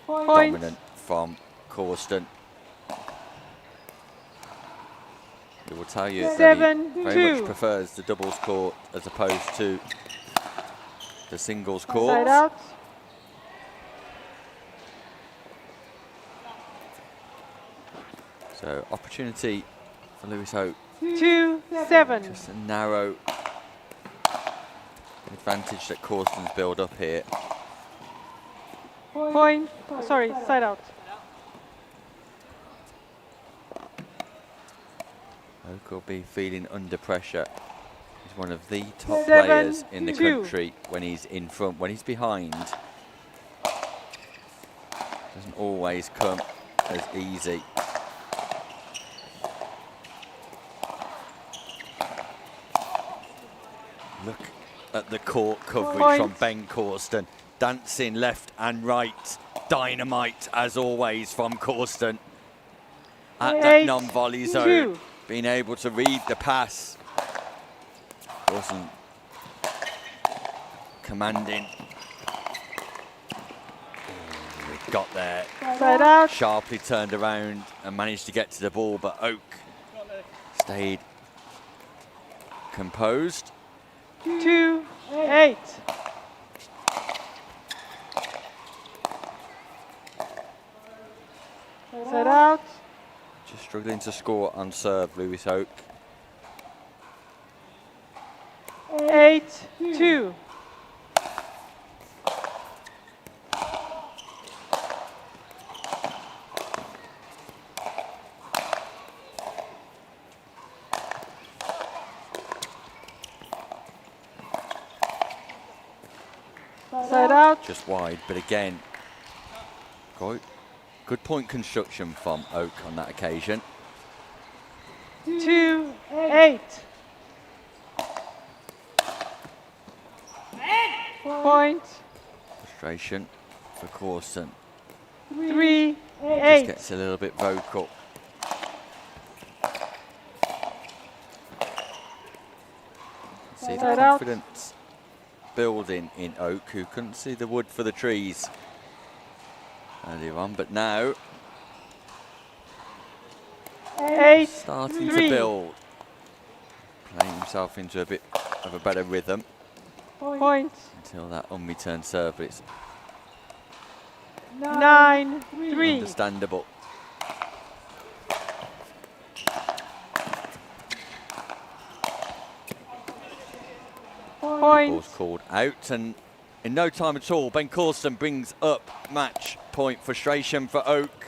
Point. Dominant from Corson. He will tell you that he very much prefers the doubles court as opposed to the singles court. Side out. So opportunity for Lewis Oak. 2-7. Just a narrow advantage that Corsten's build up here. Point. Sorry, side out. Oak will be feeling under pressure. He's one of the top 7-2. players in the country when he's in front. When he's behind, doesn't always come as easy. Look at the court coverage from Ben Corsten. Dancing left and right. Dynamite, as always, from Corsten. At that non-volley zone, being able to read the pass. Corsten commanding. We got there. Side out. Sharply turned around and managed to get to the ball, but Oak stayed composed. 2-8. Side out. Just struggling to score on serve, Lewis Oak. 8-2. Side out. Just wide, but again, good point construction from Oak on that occasion. 2-8. Point. Frustration for Corsten. 3-8. Just gets a little bit vocal. See the Side out. confidence building in Oak, who couldn't see the wood for the trees earlier on, but now 8-3. starting to build, playing himself into a bit of a better rhythm Point. until that unreturned serve, but it's 9-3. understandable. Point. Ball's called out, and in no time at all, Ben Corsten brings up match point. Frustration for Oak.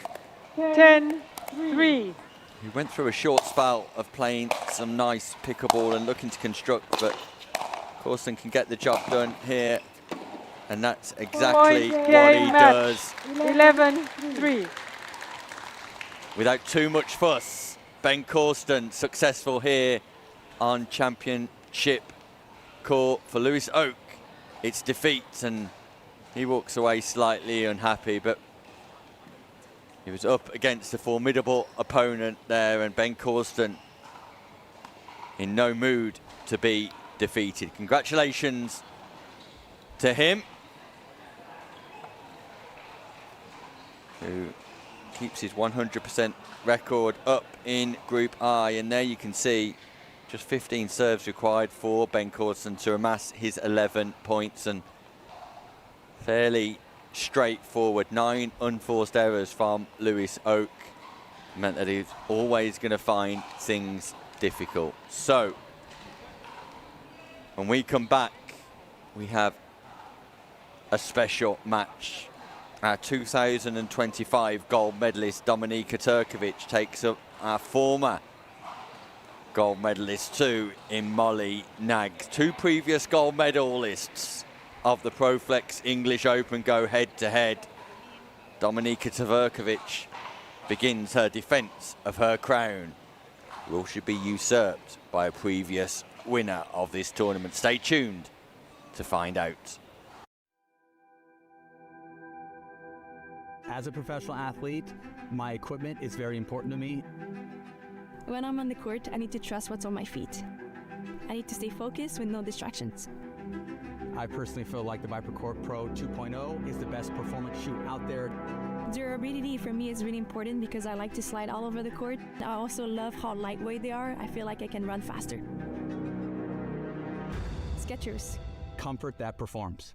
10-3. He went through a short spell of playing some nice pickleball and looking to construct, but Corsten can get the job done here, and that's exactly Point. what Game he match. does. 11-3. Without too much fuss, Ben Corsten successful here on championship court. For Lewis Oak, it's defeat, and he walks away slightly unhappy, but he was up against a formidable opponent there, and Ben Corsten in no mood to be defeated. Congratulations to him, who keeps his 100% record up in Group I, and there you can see just 15 serves required for Ben Corsten to amass his 11 points, and fairly straightforward. 9 unforced errors from Lewis Oak meant that he's always going to find things difficult. So when we come back, we have a special match. Our 2025 gold medalist Dominika Turkovic takes up our former gold medalist too in Molly Nags. 2 previous gold medalists of the Proflex English Open go head-to-head. Dominika Turkovic begins her defence of her crown. Will she be usurped by a previous winner of this tournament? Stay tuned to find out. As a professional athlete, my equipment is very important to me. When I'm on the court, I need to trust what's on my feet. I need to stay focused with no distractions. I personally feel like the ViperCore Pro 2.0 is the best performance shoe out there. Durability for me is really important because I like to slide all over the court. I also love how lightweight they are. I feel like I can run faster. Skechers. Comfort that performs.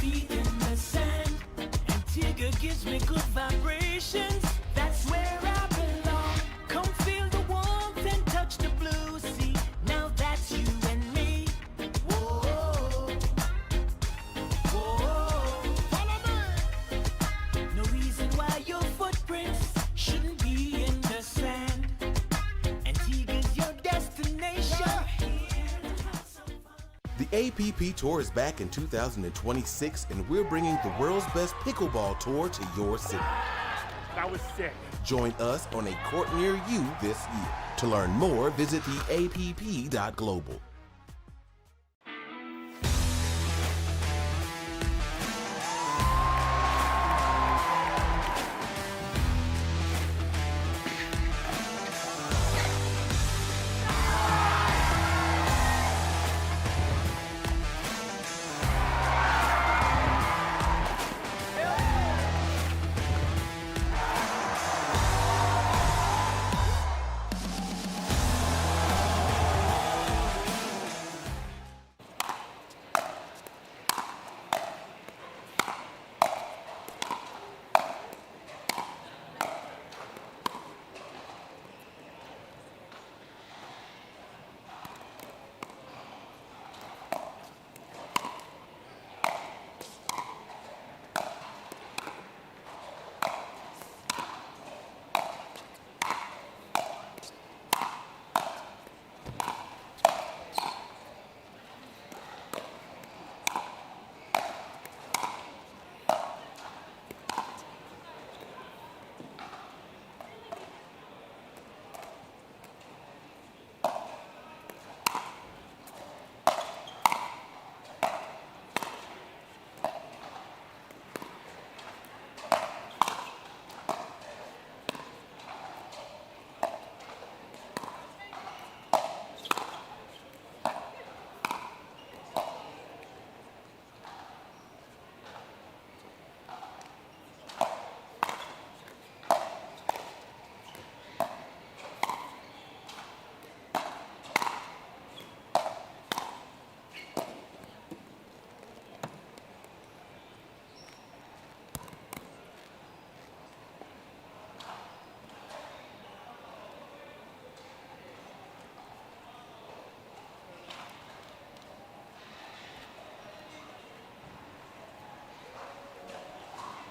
feet in the sand, and Tigger gives me good vibrations. That's where I belong. Come feel the warmth and touch the blue sea. Now that's you and me. Whoa, whoa. Follow me. No reason why your footprints shouldn't be in the sand. Antigua's your destination. The APP Tour is back in 2026, and we're bringing the world's best pickleball tour to your city. That was sick. Join us on a court near you this year. To learn more, visit theapp.global.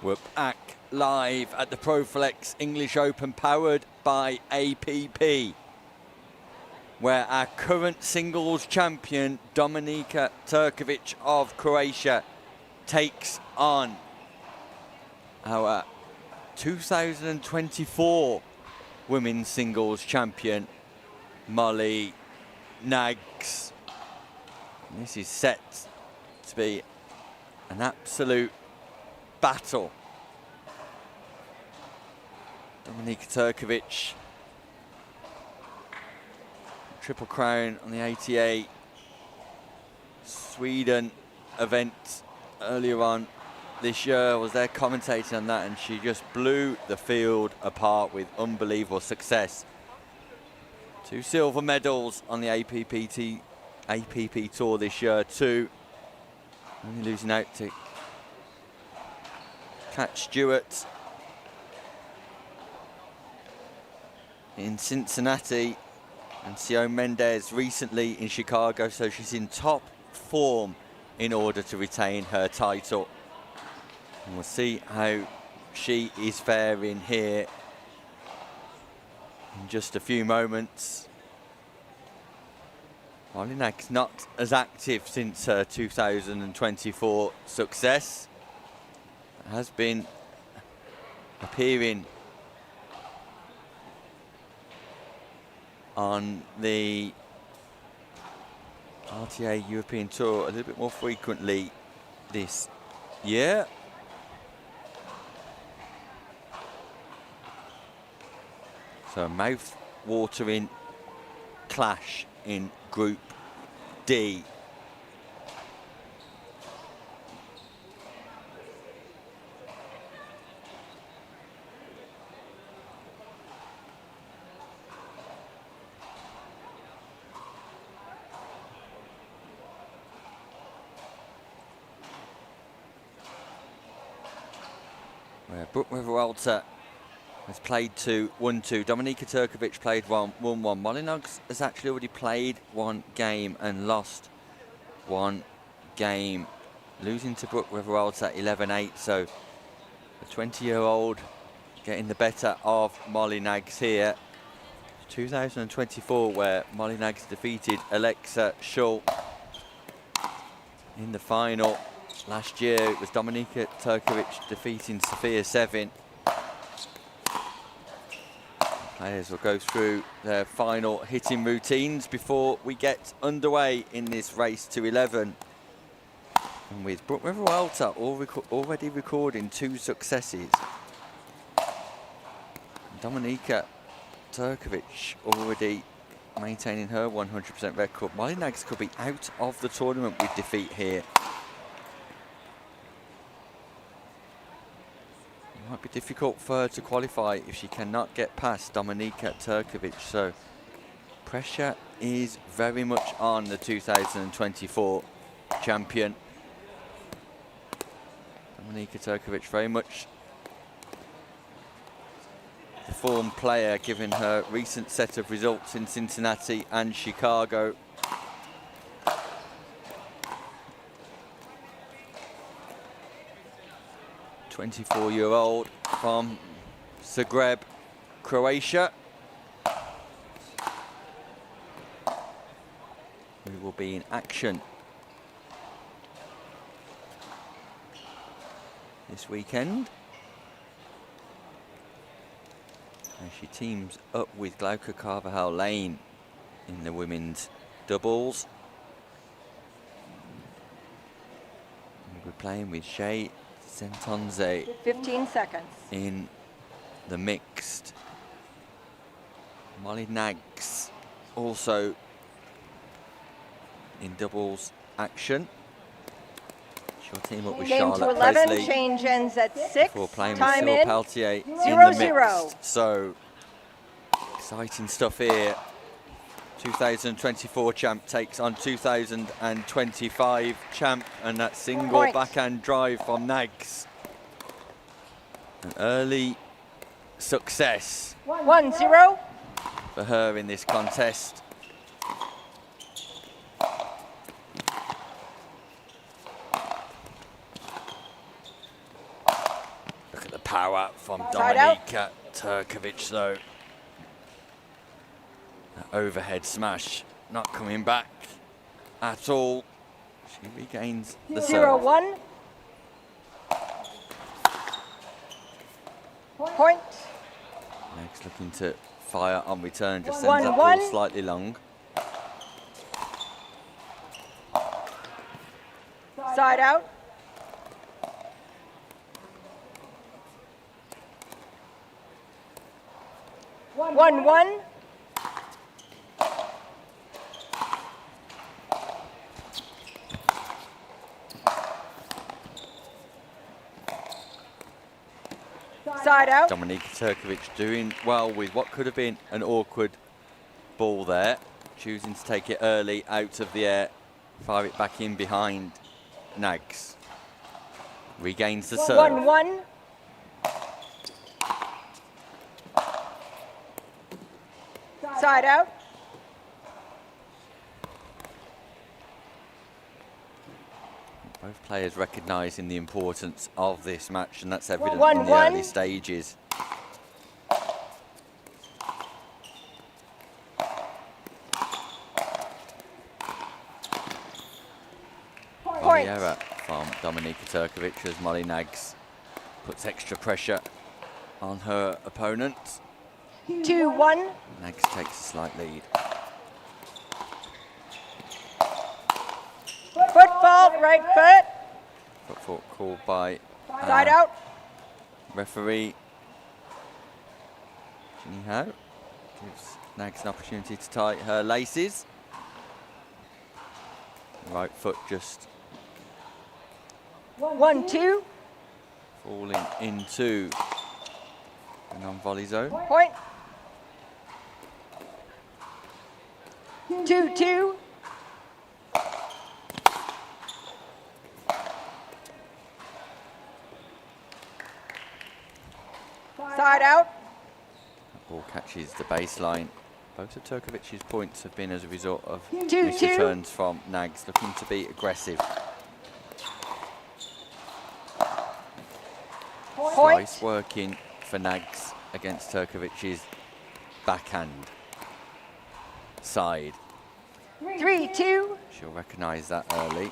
We're back live at the Proflex English Open powered by APP, where our current singles champion Dominika Turkovic of Croatia takes on our 2024 women's singles champion Molly Nags. This is set to be an absolute battle. Dominika Turkovic, Triple Crown on the ATA Sweden event earlier on this year, was there commentating on that, and she just blew the field apart with unbelievable success. 2 silver medals on the APP Tour this year too. Only losing out to Kat Stewart in Cincinnati and Sion Mendez recently in Chicago, so she's in top form in order to retain her title. And we'll see how she is faring here in just a few moments. Molinak's not as active since her 2024 success. Has been appearing on the RTA European Tour a little bit more frequently this year. So a mouth-watering clash in Group D. where Brooke Riveralta has played 2, 1-2. Dominika Turkovic played 1-1. Molly Nuggs has actually already played 1 game and lost 1 game, losing to Brooke Riveralta 11-8. So the 20-year-old getting the better of Molly Naggs here. 2024, where Molly Naggs defeated Alexa Schull in the final. Last year it was Dominika Turkovic defeating Sophia Sevin. Players will go through their final hitting routines before we get underway in this race to 11. And with Brooke Riveralta already recording 2 successes, Dominika Turkovic already maintaining her 100% record. Molly Naggs could be out of the tournament with defeat here. It might be difficult for her to qualify if she cannot get past Dominika Turkovic. So pressure is very much on the 2024 champion. Dominika Turkovic very much the form player, given her recent set of results in Cincinnati and Chicago. The 24-year-old from Zagreb, Croatia, who will be in action this weekend, and she teams up with Glauca Carvajal Lane in the women's doubles. And we're playing with Shea Sentonze 15 seconds. in the mixed. Molly Naggs also in doubles action. She'll team up with Game Charlotte to 11, Presley change ends at 6. before playing with Time Cyril in. Peltier in 0-0. the mixed. So exciting stuff here. 2024 champ takes on 2025 champ, and that single Point. backhand drive from Naggs. An early success 1-0. for her in this contest. Look at the power from Side out. Dominika Turkovic though. That overhead smash not coming back at all. She regains the serve. 0-1. Point. Naggs looking to fire on return, just sends that 1-1. ball slightly long. Side out. One. Side out. Dominika Turkovic doing well with what could have been an awkward ball there, choosing to take it early out of the air, fire it back in behind Naggs. Regains the serve. 1-1. Side out. Both players recognising the importance of this match, and that's evident 1-1. in the early stages. Point. Error from Dominika Turkovic as Molly Naggs puts extra pressure on her opponent. 2-1. Naggs takes a slight lead. Foot fault, right foot. Foot fault called by Side out. referee Ginny Ho. Gives Naggs an opportunity to tie her laces. Right foot just 1-2. falling into the non-volley zone. Point. 2-2. Side out. That ball catches the baseline. Both of Turkovic's points have been as a result of 2-2. missed returns from Nags, looking to be aggressive. Slice working for Nags against Turkovic's backhand side. 3-2. She'll recognise that early.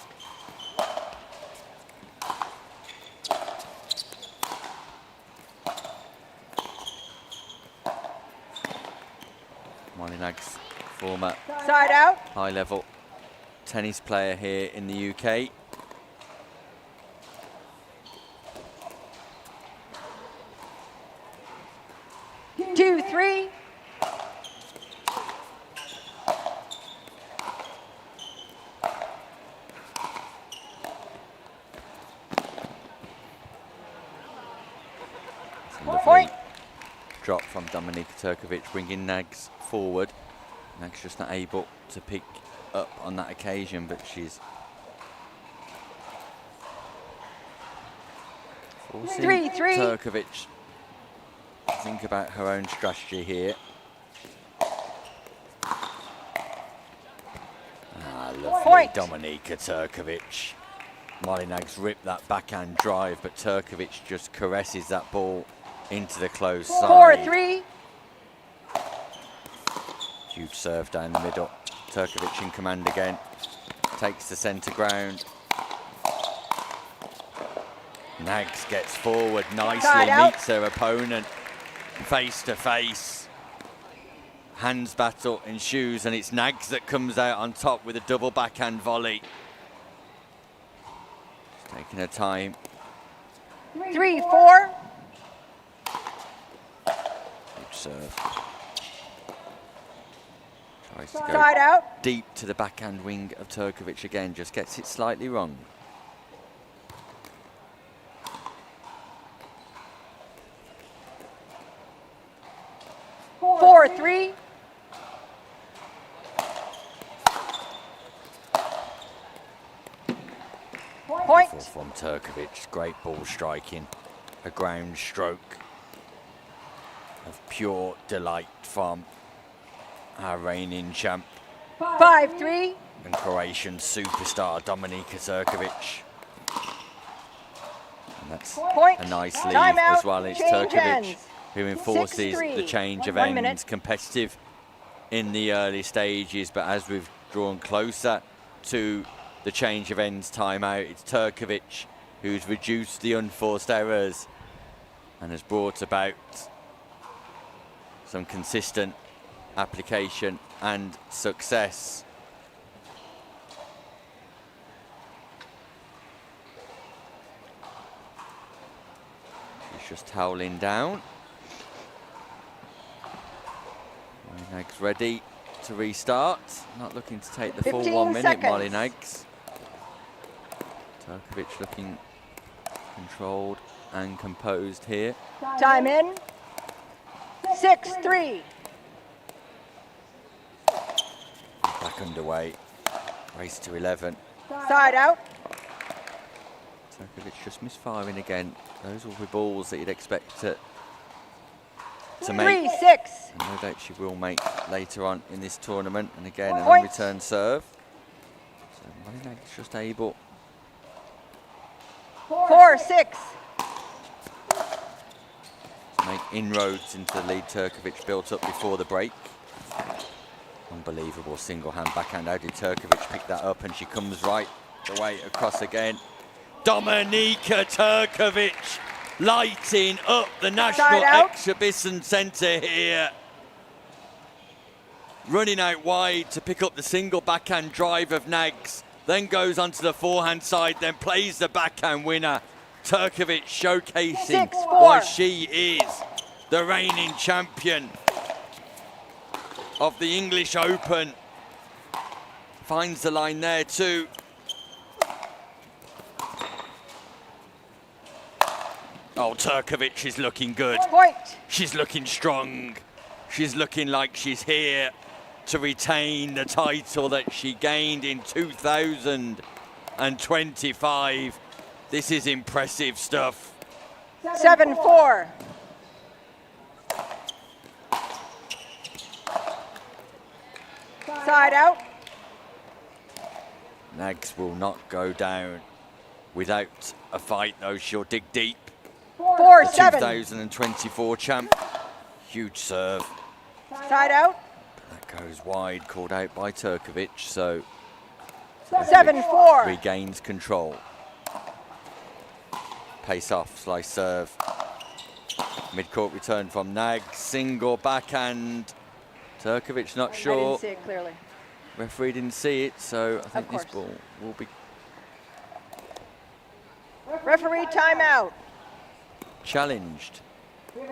Molly Nags, former Side out. high-level tennis player here in the UK. Two, three. Lovely drop from Dominika Turkovic, bringing Nags forward. Nags just not able to pick up on that occasion, but she's forcing 3-3. Turkovic to think about her own strategy here. Lovely Point. Dominika Turkovic. Molly Nags ripped that backhand drive, but Turkovic just caresses that ball into the close side. 4-3. Huge serve down the middle. Turkovic in command again. Takes the centre ground. Nags gets forward nicely, Side out. meets her opponent face to face. Hands battle ensues, and it's Nags that comes out on top with a double backhand volley. She's taking her time. 3-4. Huge serve. Tries to go Side out. deep to the backhand wing of Turkovic again, just gets it slightly wrong. Four, three. Point. From Turkovic, great ball striking, a ground stroke of pure delight from our reigning champ 5-3. and Croatian superstar Dominika Turkovic. And that's Point. a nice lead Timeout. as well. It's Change Turkovic ends. who enforces 6-3. the change of 1 ends, minute. competitive in the early stages, but as we've drawn closer to the change of ends timeout, it's Turkovic who's reduced the unforced errors and has brought about some consistent application and success. She's just toweling down. Nags ready to restart. Not looking to take the full 15 1 minute, seconds. Molly Nags. Turkovic looking controlled and composed here. Time in. 6-3. Back underway. Race to 11. Side out. Turkovic just misfiring again. Those will be balls that you'd expect to make. 3-6. And no doubt she will make later on in this tournament. And again, an Point. unreturned serve. So Molly Nags just able 4-6. to make inroads into the lead Turkovic built up before the break. Unbelievable single-hand backhand. How did Turkovic pick that up? And she comes right the way across again. Dominika Turkovic lighting up the National Exhibition Centre here. Running out wide to pick up the single backhand drive of Nags. Then goes onto the forehand side, then plays the backhand winner. Turkovic showcasing 6-4. why she is the reigning champion of the English Open. Finds the line there too. Oh, Turkovic is looking good. Point. She's looking strong. She's looking like she's here to retain the title that she gained in 2025. This is impressive stuff. 7-4. Side out. Nags will not go down without a fight, though. She'll dig deep. 4-7. The 2024 champ. Huge serve. Side out. That goes wide, called out by Turkovic, so 7-4. regains control. Pace off, slice serve. Mid-court return from Nag, single backhand. Turkovic not I sure. didn't see it clearly. Referee didn't see it, so I think this course. ball will be Referee timeout. challenged.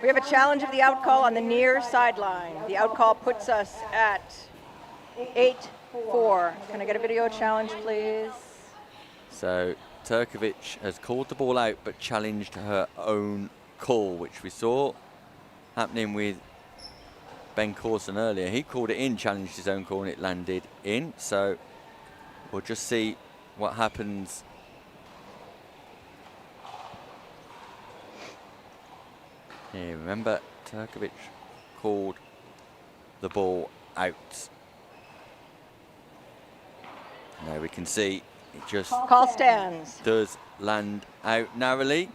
We have a challenge of the out call on the near sideline. The out call puts us at 8-4. Can I get a video challenge, please? So Turkovic has called the ball out, but challenged her own call, which we saw happening with Ben Corson earlier. He called it in, challenged his own call, and it landed in. So we'll just see what happens. Yeah, remember, Turkovic called the ball out. Now we can see it just Call stands. does land out narrowly.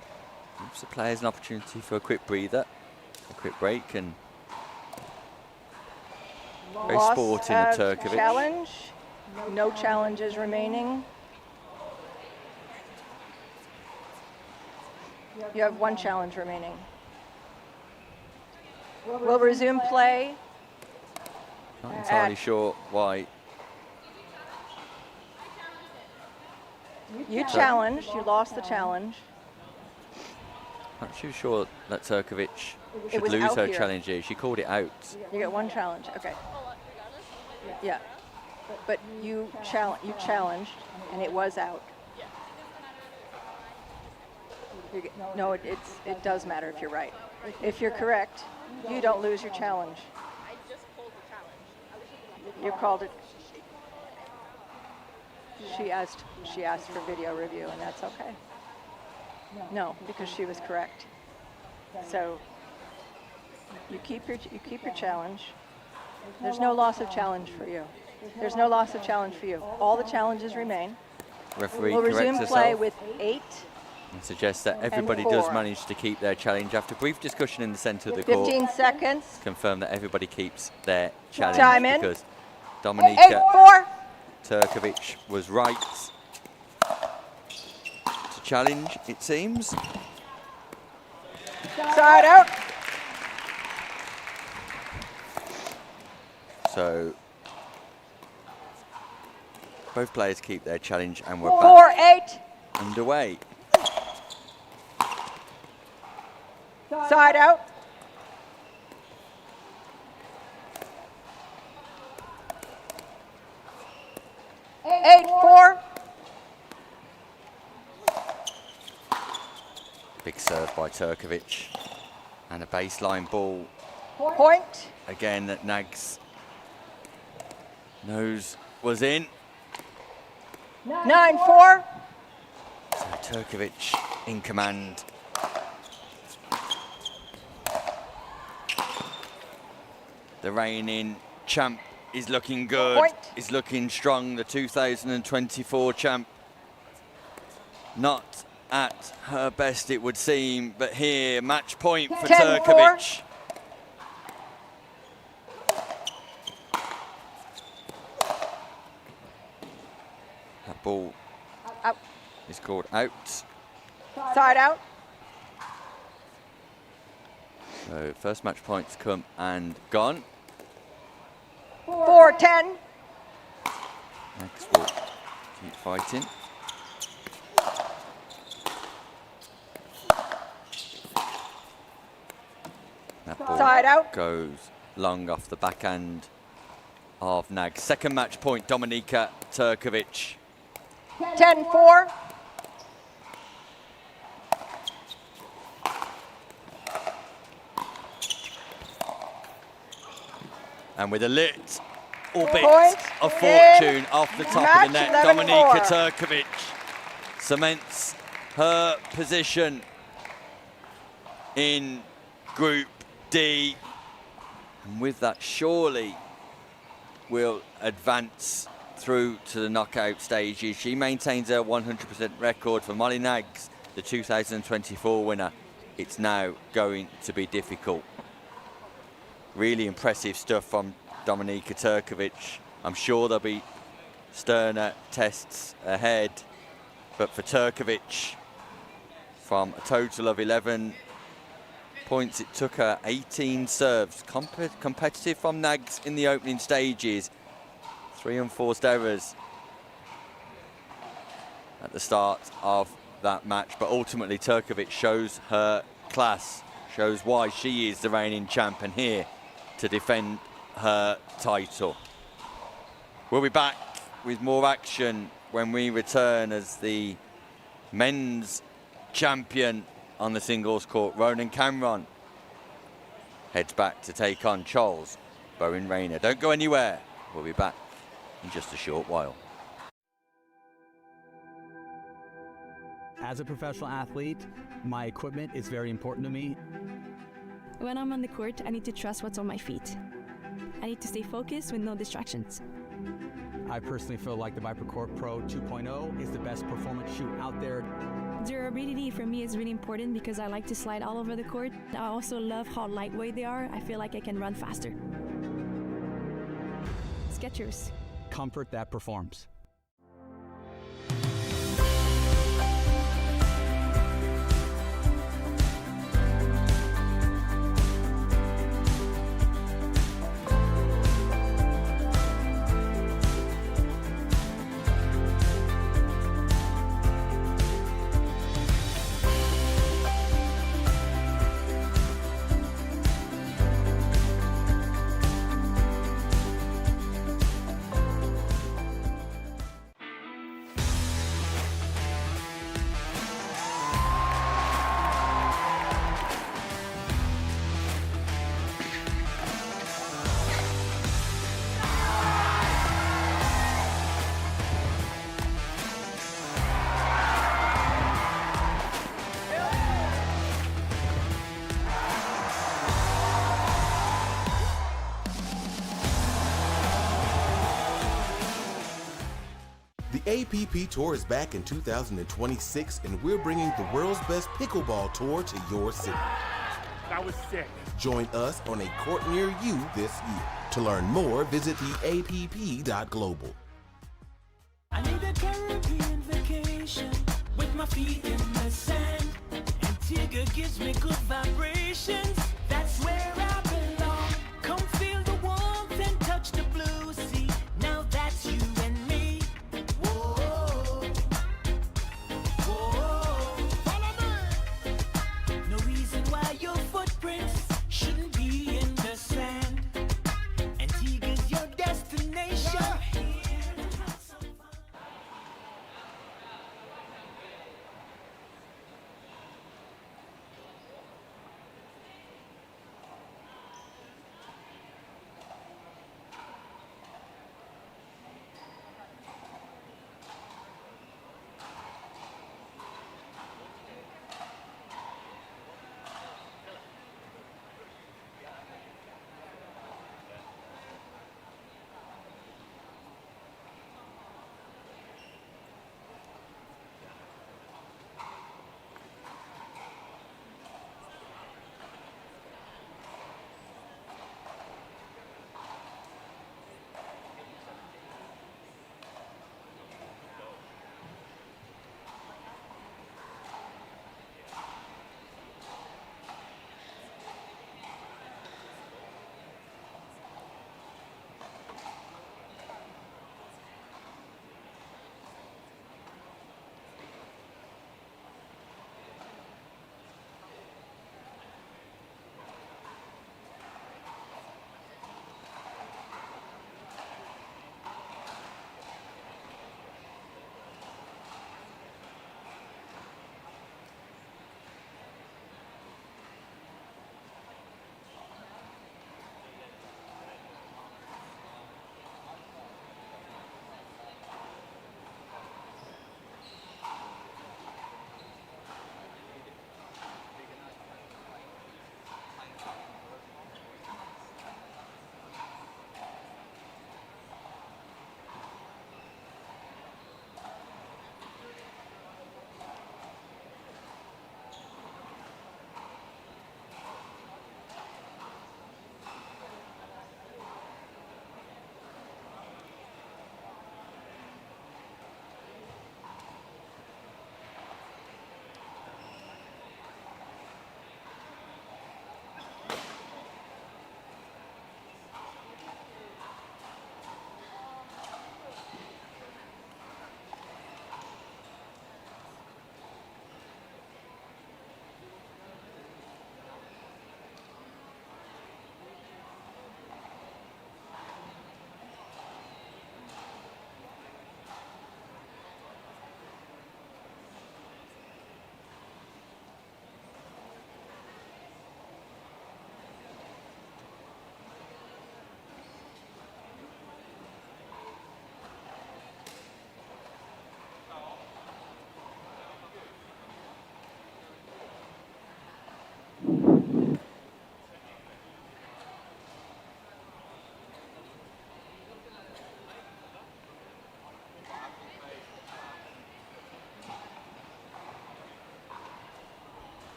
Gives the players an opportunity for a quick breather, a quick break, and very Loss sporting of of Turkovic. Challenge. No challenges remaining. You have one challenge remaining. We'll resume play. Not entirely at- sure why. You challenged. You lost the challenge. Not too sure that Turkovic It should was lose out her here. challenge here. She called it out. You get one challenge. Okay. Yeah. But you challenged, and it was out. No, it does matter if you're right. If you're correct, you don't lose your challenge. You called it. She asked for video review, and that's okay. No, because she was correct. So you keep your challenge. There's no loss of challenge for you. There's no loss of challenge for you. All the challenges remain. Referee We'll corrects resume herself play with 8. and suggests that everybody does 4. manage to keep their challenge. After brief discussion in the centre of the court, 15 seconds. confirm that everybody keeps their challenge Time in. because Dominika 8-4. Turkovic was right to challenge, it seems. Side out. So both players keep their challenge, and we're back 4-8. underway. Side out. Eight, 4. Big serve by Turkovic, and a baseline ball Point. again that Nags knows was in. 9-4. So Turkovic in command. The reigning champ is looking good, Point. is looking strong. The 2024 champ, not at her best it would seem, but here, match point for 10-4. Turkovic. That ball Out. is called out. Side out. So first match points come and gone. 4-10. Next will keep fighting. That ball Side out. goes long off the backhand of Nag. Second match point, Dominika Turkovic. 10-4. And with a lit orbit Point of fortune off the top match of the net, 11-4. Dominika Turkovic cements her position in Group D. And with that, surely will advance through to the knockout stages. She maintains her 100% record for Molly Nags, the 2024 winner. It's now going to be difficult. Really impressive stuff from Dominika Turkovic. I'm sure there'll be sterner tests ahead, but for Turkovic, from a total of 11 points, it took her 18 serves. Competitive from Nags in the opening stages. 3 unforced errors at the start of that match, but ultimately Turkovic shows her class, shows why she is the reigning champion here to defend her title. We'll be back with more action when we return as the men's champion on the singles court, Ronan Cameron, heads back to take on Charles Bowen Rayner. Don't go anywhere. We'll be back in just a short while. As a professional athlete, my equipment is very important to me. When I'm on the court, I need to trust what's on my feet. I need to stay focused with no distractions. I personally feel like the Viper Court Pro 2.0 is the best performance shoe out there. Durability for me is really important because I like to slide all over the court. I also love how lightweight they are. I feel like I can run faster. Skechers. Comfort that performs. The APP Tour is back in 2026, and we're bringing the world's best pickleball tour to your city. That was sick. Join us on a court near you this year. To learn more, visit theapp.global. I need a Caribbean vacation with my feet in the sand. Antigua gives me good vibrations. That's where I belong. Come feel the warmth and touch the blue sea. Now that's you and me. Whoa, whoa. Follow me. No reason why your footprints shouldn't be in the sand. Antigua's your destination.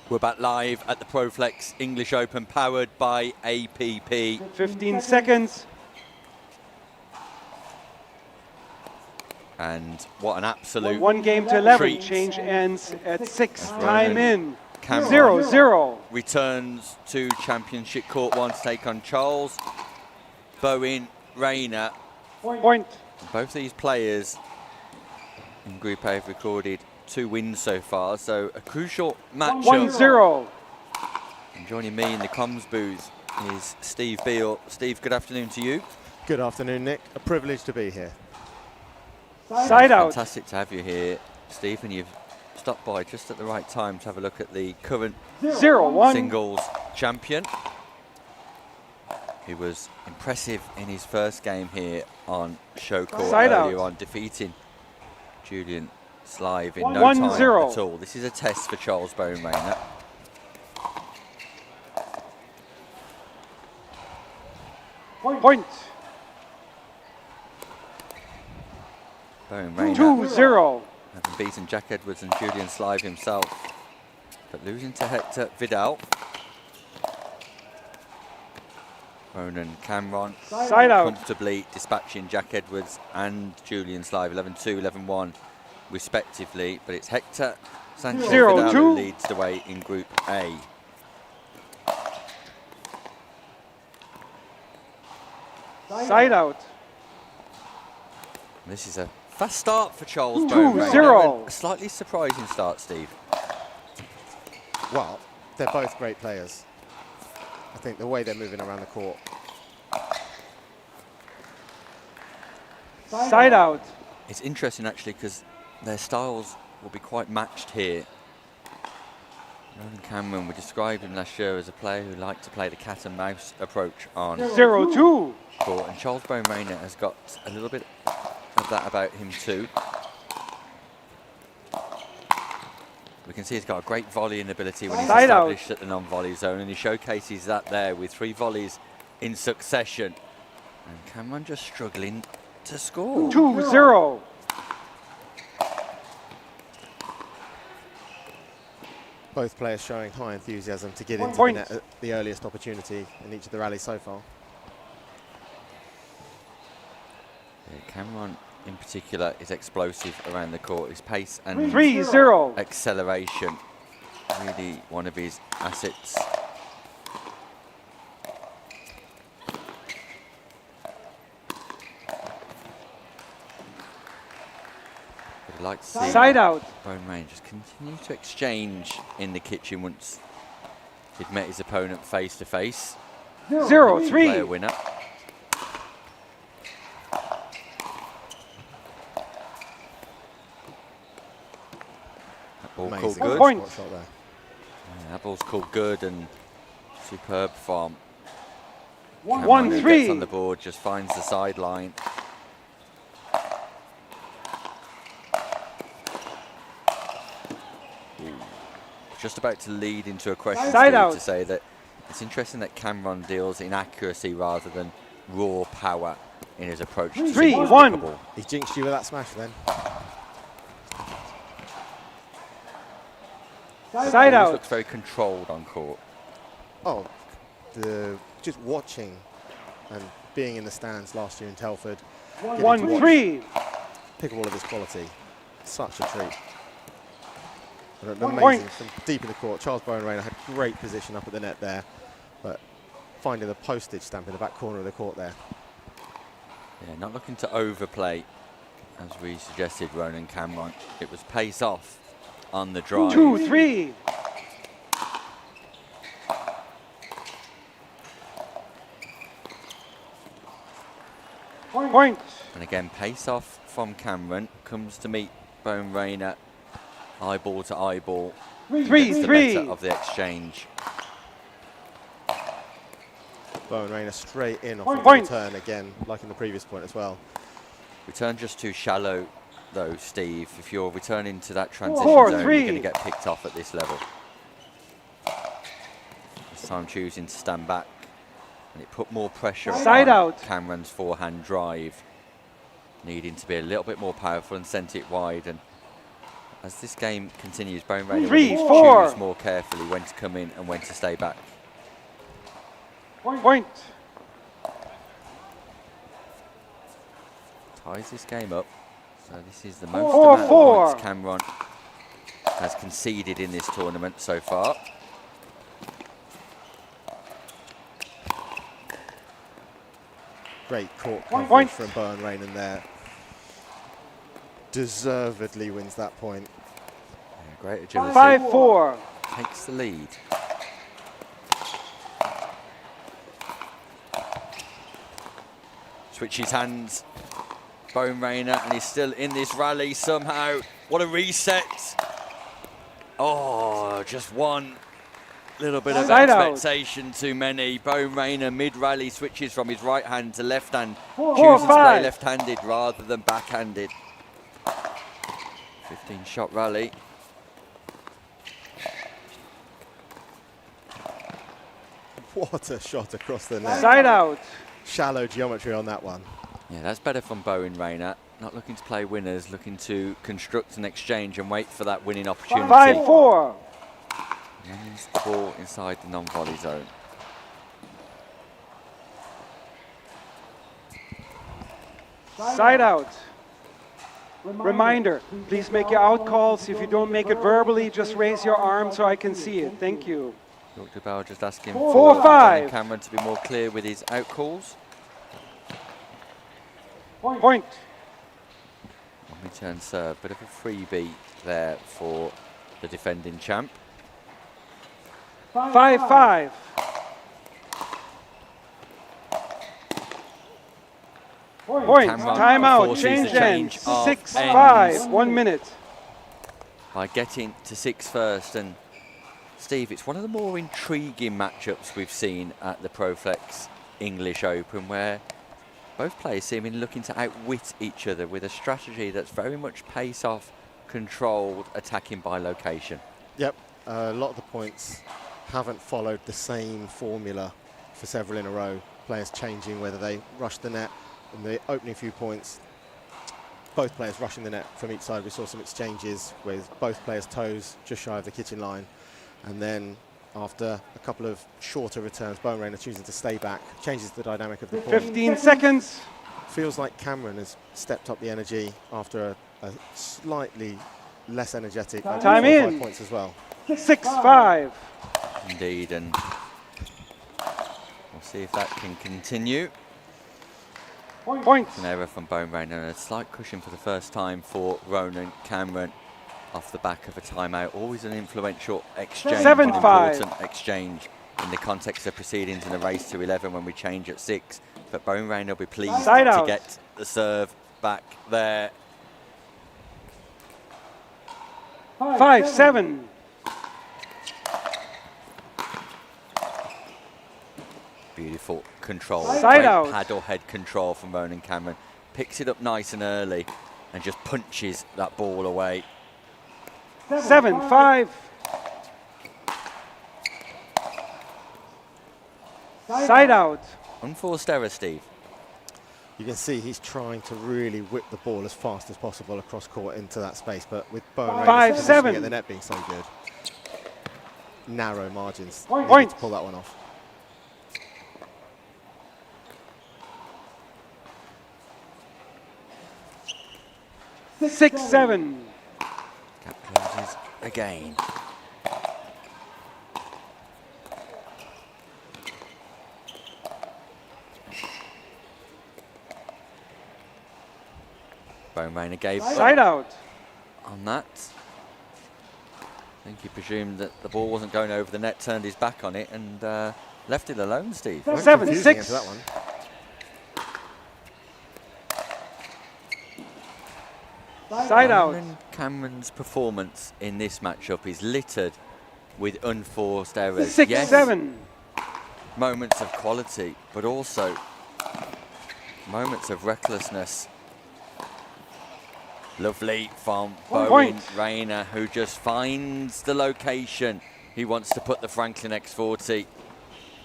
We're back live at the Proflex English Open, powered by APP. 15 seconds. And what an absolute 1 game to 11. treat. Change ends at 6. As Time Ronan in. Cameron 0-0. returns to Championship Court 1 to take on Charles Bowen Rayner. Point. Both these players in Group A have recorded 2 wins so far, so a crucial matchup. 1-0. And joining me in the comms booth is Steve Beale. Steve, good afternoon to you. Good afternoon, Nick. A privilege to be here. Side out. Fantastic to have you here, Steve, and you've stopped by just at the right time to have a look at the current 0-1 singles champion, who was impressive in his first game here on show court earlier on, defeating Julian Slive in no time at all. This is a test for Charles Bowen Rayner. Point. Bowen Rayner 2-0. having beaten Jack Edwards and Julian Slive himself, but losing to Hector Vidal. Ronan Cameron Side out. comfortably dispatching Jack Edwards and Julian Slive 11-2, 11-1 respectively, but it's Hector Sanchez Vidal who leads the way in Group A. Side out. This is a fast start for Charles Bowen Rayner. 2-0. A slightly surprising start, Steve. Well, they're both great players. I think the way they're moving around the court. Side out. It's interesting actually because their styles will be quite matched here. Ronan Cameron, we described him last year as a player who liked to play the cat and mouse approach on 0-2. court, and Charles Bowen Rayner has got a little bit of that about him too. We can see he's got a great volleying ability when he's established at the non-volley zone, and he showcases that there with 3 volleys in succession. And Cameron just struggling to score. 2-0. Both players showing high enthusiasm to get into the net at the earliest opportunity in each of the rallies so far. Yeah, Cameron in particular is explosive around the court. His pace and 3-0 acceleration, really one of his assets. I'd like to see Side out. Bowen Rayner just continue to exchange in the kitchen once he'd met his opponent face to face. 0-3. Player winner. That ball called good. Point. Yeah, that ball's called good and superb from 1-3. Gets on the board, just finds the sideline. Just about to lead into a question to say that it's interesting that Cameron deals in accuracy rather than raw power in his approach to 3-1. He jinxed you with that smash then. Side out. Looks very controlled on court. Oh, just watching and being in the stands last year in Telford. 1-3. Pickleball of this quality, such a treat. Amazing from deep in the court. Charles Bowen Rayner had great position up at the net there, but finding the postage stamp in the back corner of the court there. Yeah, not looking to overplay, as we suggested, Ronan Cameron. It was pace off on the drive. 2-3. Point. And again, pace off from Cameron, comes to meet Bowen Rayner eyeball to eyeball. 3-3. The better of the exchange. Bowen Rayner straight in off the return again, like in the previous point as well. Return just too shallow though, Steve. If you're returning to that transition zone, you're going to get picked off at this level. This time choosing to stand back, and it put more pressure on Cameron's forehand drive, needing to be a little bit more powerful and sent it wide, and As this game continues, Bone Rainer will 3, need to 4. choose more carefully when to come in and when to stay back. Point. Ties this game up. So this is the most 4, amount 4. of points Cameron has conceded in this tournament so far. Great court coverage Point. from Bone Rainer there. Deservedly wins that point. Yeah, great agility. 5, 4. Takes the lead. Switches hands. Bone Rainer, and he's still in this rally somehow. What a reset. Oh, just one little bit of Side out. expectation too many. Bone Rainer mid-rally switches from his right hand to left hand, 4, choosing to play 5. left-handed rather than backhanded. 15-shot rally. What a shot across the net. Side out. Shallow geometry on that one. Yeah, that's better from Bone Rainer. Not looking to play winners, looking to construct an exchange and wait for that winning opportunity. 5, 4. Runs the ball inside the non-volley zone. Side out. Reminder, please make your out calls. If you don't make it verbally, just raise your arm so I can see it. Thank you. Dr. Bell just asking 4, for 5. Cameron to be more clear with his out calls. Point. Return serve, bit of a freebie there for the defending champ. 5, 5. Point. Cameron Timeout. forces Change the change ends. of 6, ends 5. 1 minute. by getting to 6 first. And Steve, it's one of the more intriguing matchups we've seen at the Proflex English Open, where both players seeming looking to outwit each other with a strategy that's very much pace-off, controlled, attacking by location. Yep, a lot of the points haven't followed the same formula for several in a row. Players changing whether they rush the net. In the opening few points, both players rushing the net from each side. We saw some exchanges with both players' toes just shy of the kitchen line. And then after a couple of shorter returns, Bone Rainer choosing to stay back, changes the dynamic of the point. 15 seconds. Feels like Cameron has stepped up the energy after a slightly less energetic. Time 4 or 5 in. points as well. 6, 5. Indeed, and we'll see if that can continue. Point. An error from Bone Rainer and a slight cushion for the first time for Ronan Cameron off the back of a timeout. Always an influential exchange, 7, an 5. important exchange in the context of proceedings in a race to 11 when we change at 6. But Bone Rainer will be pleased Side to out. get the serve back there. 5, 7. Beautiful control. Side Great out. paddle head control from Ronan Cameron. Picks it up nice and early and just punches that ball away. 7, 5. Side out. Unforced error, Steve. You can see he's trying to really whip the ball as fast as possible across court into that space, but with Bone Rainer's 5, positioning 7. at the net being so good, narrow margins. Point. He needs to pull that one off. Six, 7. Gap closes again. Bone Rainer gave Side out. on that. I think he presumed that the ball wasn't going over the net, turned his back on it and left it alone, Steve. 7, Confusing 6. into that one. Side out. Ronan Cameron's performance in this matchup is littered with unforced errors. 6, Yes, 7. moments of quality, but also moments of recklessness. Lovely from Bone Point. Rainer, who just finds the location. He wants to put the Franklin X40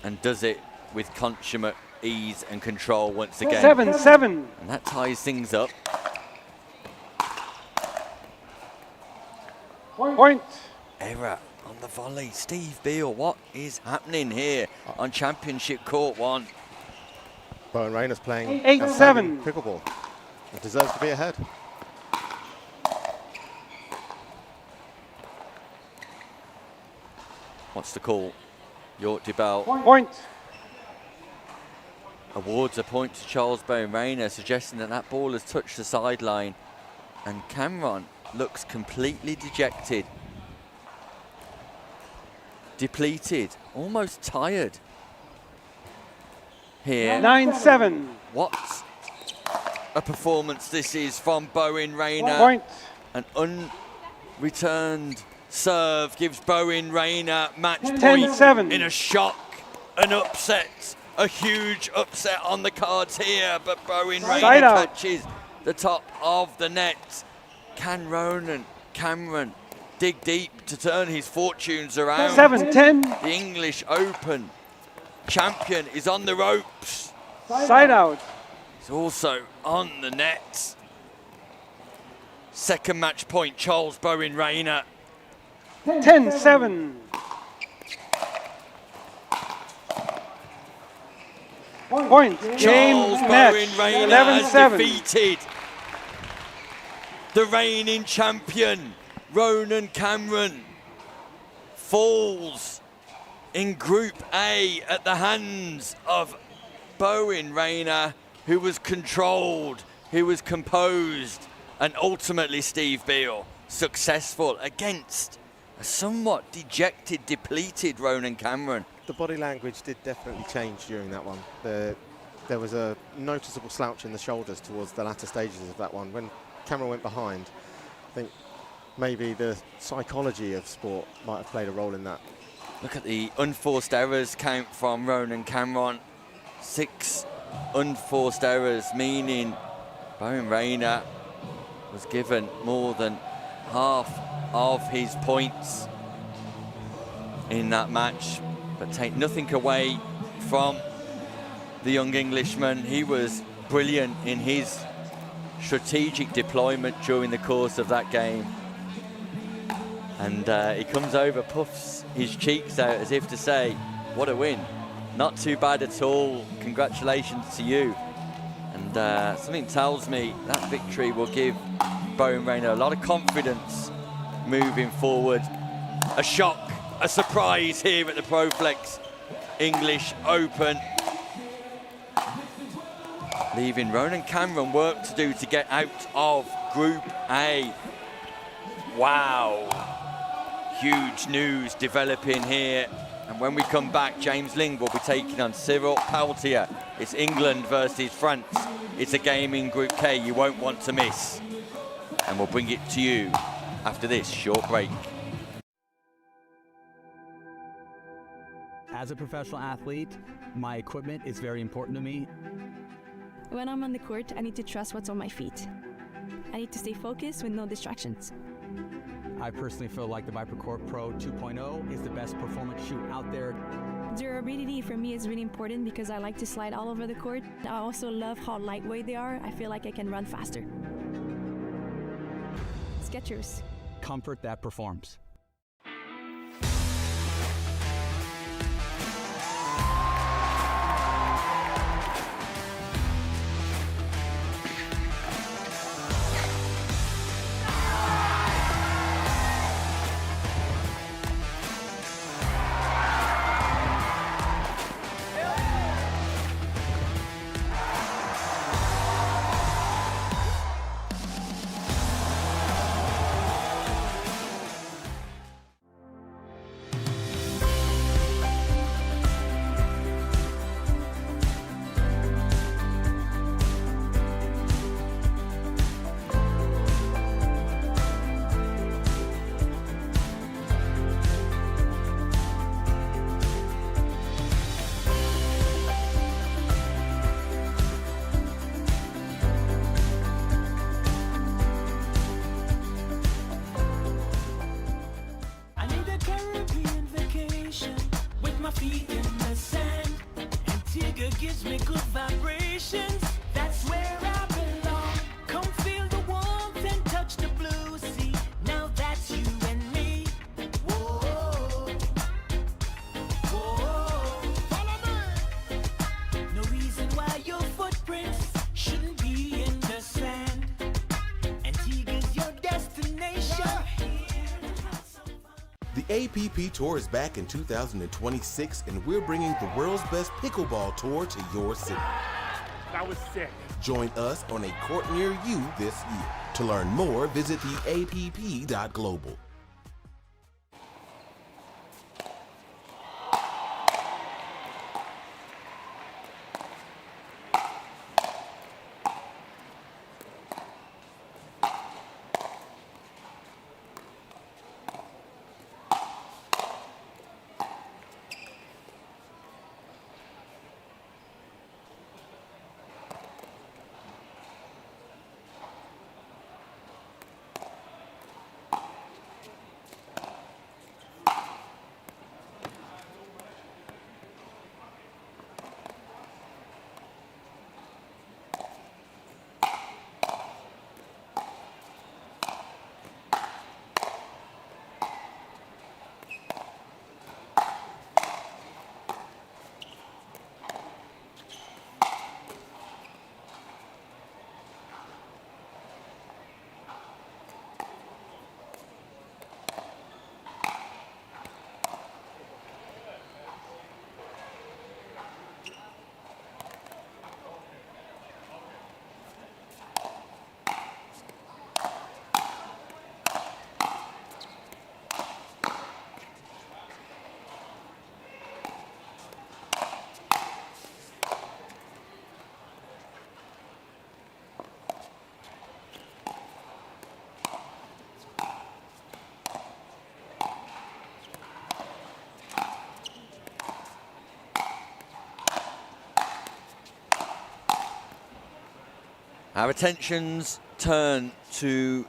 and does it with consummate ease and control once again. 7, 7. And that ties things up. Point. Error on the volley. Steve Beale, what is happening here on Championship Court 1? Bowen Rayner's playing 8-7. pickleball. It deserves to be ahead. What's the call? York DeBell Point. awards a point to Charles Bowen Rayner, suggesting that that ball has touched the sideline. And Cameron looks completely dejected, depleted, almost tired here. 9-7. What a performance this is from Bowen Rayner. Point. An unreturned serve gives Bowen Rayner match point 10-7. in a shock, an upset, a huge upset on the cards here, but Bowen Rayner catches the top of the net. Can Ronan Cameron dig deep to turn his fortunes around? 7-10. The English Open champion is on the ropes. Side out. He's also on the net. Second match point, Charles Bowen Rayner. 10-7. Point. Charles Bowen Rayner has 11-7. defeated the reigning champion, Ronan Cameron. Falls in Group A at the hands of Bowen Rayner, who was controlled, who was composed, and ultimately Steve Beale successful against a somewhat dejected, depleted Ronan Cameron. The body language did definitely change during that one. There was a noticeable slouch in the shoulders towards the latter stages of that one. When Cameron went behind, I think maybe the psychology of sport might have played a role in that. Look at the unforced errors count from Ronan Cameron. 6 unforced errors, meaning Bowen Rayner was given more than half of his points in that match, but take nothing away from the young Englishman. He was brilliant in his strategic deployment during the course of that game. And he comes over, puffs his cheeks out as if to say, what a win. Not too bad at all. Congratulations to you. And something tells me that victory will give Bowen Rayner a lot of confidence moving forward. A shock, a surprise here at the Proflex English Open. Leaving Ronan Cameron work to do to get out of Group A. Wow. Huge news developing here. And when we come back, James Ling will be taking on Cyril Peltier. It's England versus France. It's a game in Group K you won't want to miss. And we'll bring it to you after this short break. As a professional athlete, my equipment is very important to me. When I'm on the court, I need to trust what's on my feet. I need to stay focused with no distractions. I personally feel like the ViperCore Pro 2.0 is the best performance shoe out there. Durability for me is really important because I like to slide all over the court. I also love how lightweight they are. I feel like I can run faster. Skechers. Comfort that performs. Gives me good vibrations. That's where I belong. Come feel the warmth and touch the blue sea. Now that's you and me. APP Tour is back in 2026, and we're bringing the world's best pickleball tour to your city. That was sick. Join us on a court near you this year. To learn more, visit theapp.global. Our attentions turn to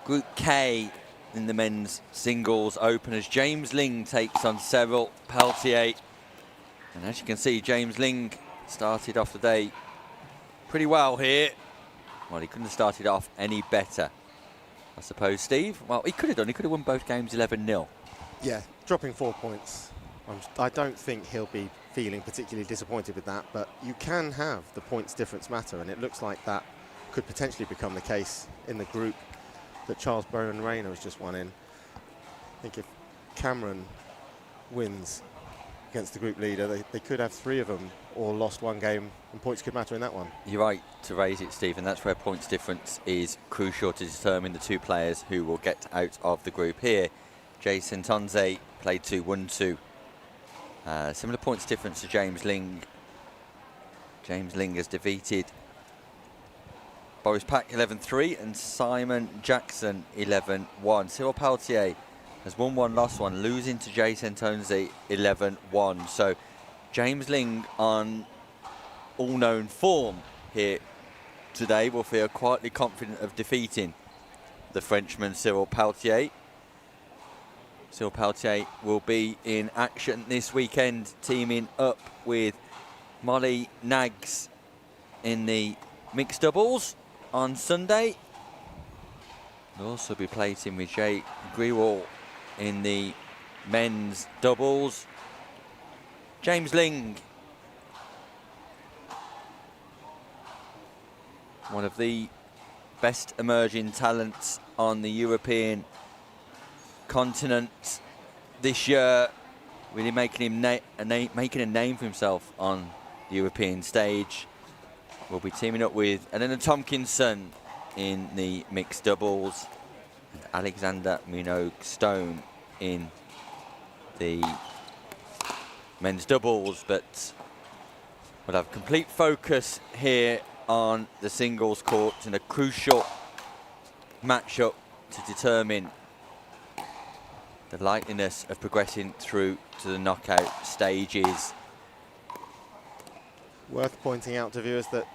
Group K in the men's singles open as James Ling takes on Cyril Peltier. And as you can see, James Ling started off the day pretty well here. Well, he couldn't have started off any better, I suppose, Steve. Well, he could have done. He could have won both games 11-0. Yeah, dropping 4 points. I don't think he'll be feeling particularly disappointed with that, but you can have the points difference matter, and it looks like that could potentially become the case in the group that Charles Bowen Rayner has just won in. I think if Cameron wins against the group leader, they could have 3 of them or lost one game, and points could matter in that one. You're right to raise it, Steve, and that's where points difference is crucial to determine the 2 players who will get out of the group here. Jason Tonze played 2, won 2. Similar points difference to James Ling. James Ling has defeated Boris Pack 11-3 and Simon Jackson 11-1. Cyril Peltier has won 1, lost 1, losing to Jason Tonze 11-1. So James Ling on all-known form here today will feel quietly confident of defeating the Frenchman Cyril Peltier. Cyril Peltier will be in action this weekend, teaming up with Molly Nags in the mixed doubles on Sunday. He'll also be placing with Jay Grewal in the men's doubles. James Ling, one of the best emerging talents on the European continent this year, really making him making a name for himself on the European stage. We'll be teaming up with Elena Tompkinson in the mixed doubles and Alexander Minogue-Stone in the men's doubles, but we'll have complete focus here on the singles court in a crucial matchup to determine the likeliness of progressing through to the knockout stages. Worth pointing out to viewers that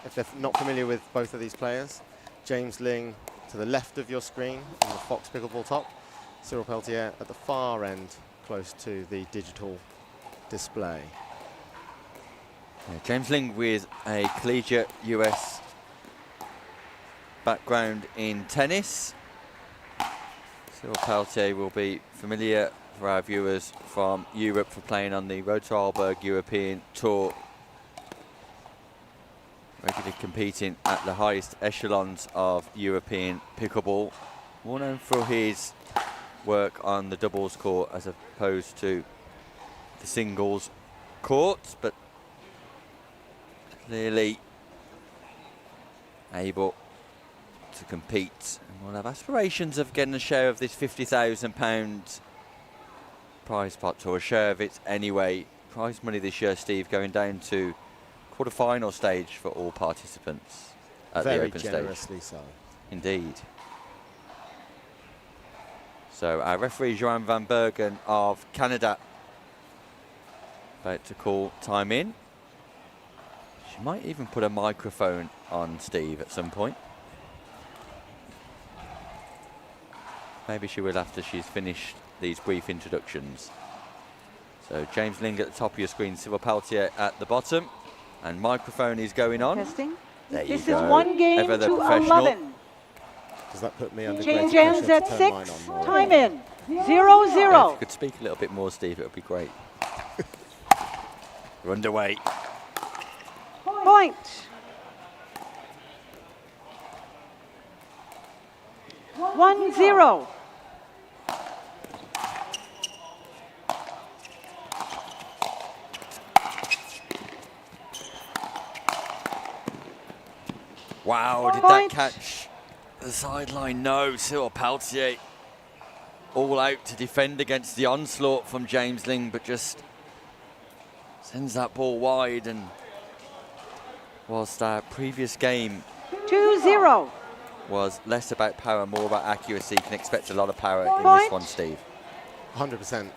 if they're not familiar with both of these players, James Ling to the left of your screen on the Fox Pickleball top, Cyril Peltier at the far end close to the digital display. Yeah, James Ling with a collegiate US background in tennis. Cyril Peltier will be familiar for our viewers from Europe for playing on the Road to Arlberg European Tour, regularly competing at the highest echelons of European pickleball. More known for his work on the doubles court as opposed to the singles courts, but clearly able to compete and will have aspirations of getting a share of this £50,000 prize pot, or a share of it anyway. Prize money this year, Steve, going down to quarter-final stage for all participants at the open stage. Very generously so. Indeed. So our referee, Johan van Bergen of Canada, about to call time in. She might even put a microphone on Steve at some point. Maybe she will after she's finished these brief introductions. So James Ling at the top of your screen, Cyril Peltier at the bottom, and microphone is going on. Testing. There you This go. is 1 game Ever the to professional. 11. Does that put me under Change greater ends pressure at to turn mine 6. on more? Time in. 0-0. Yeah, if you could speak a little bit more, Steve, it would be great. We're underway. Point. One zero. Wow, did that Point. catch the sideline? No, Cyril Peltier all out to defend against the onslaught from James Ling, but just sends that ball wide. And whilst our previous game 2-0. was less about power, more about accuracy, you can expect a lot of power in Point. this one, Steve. 100%.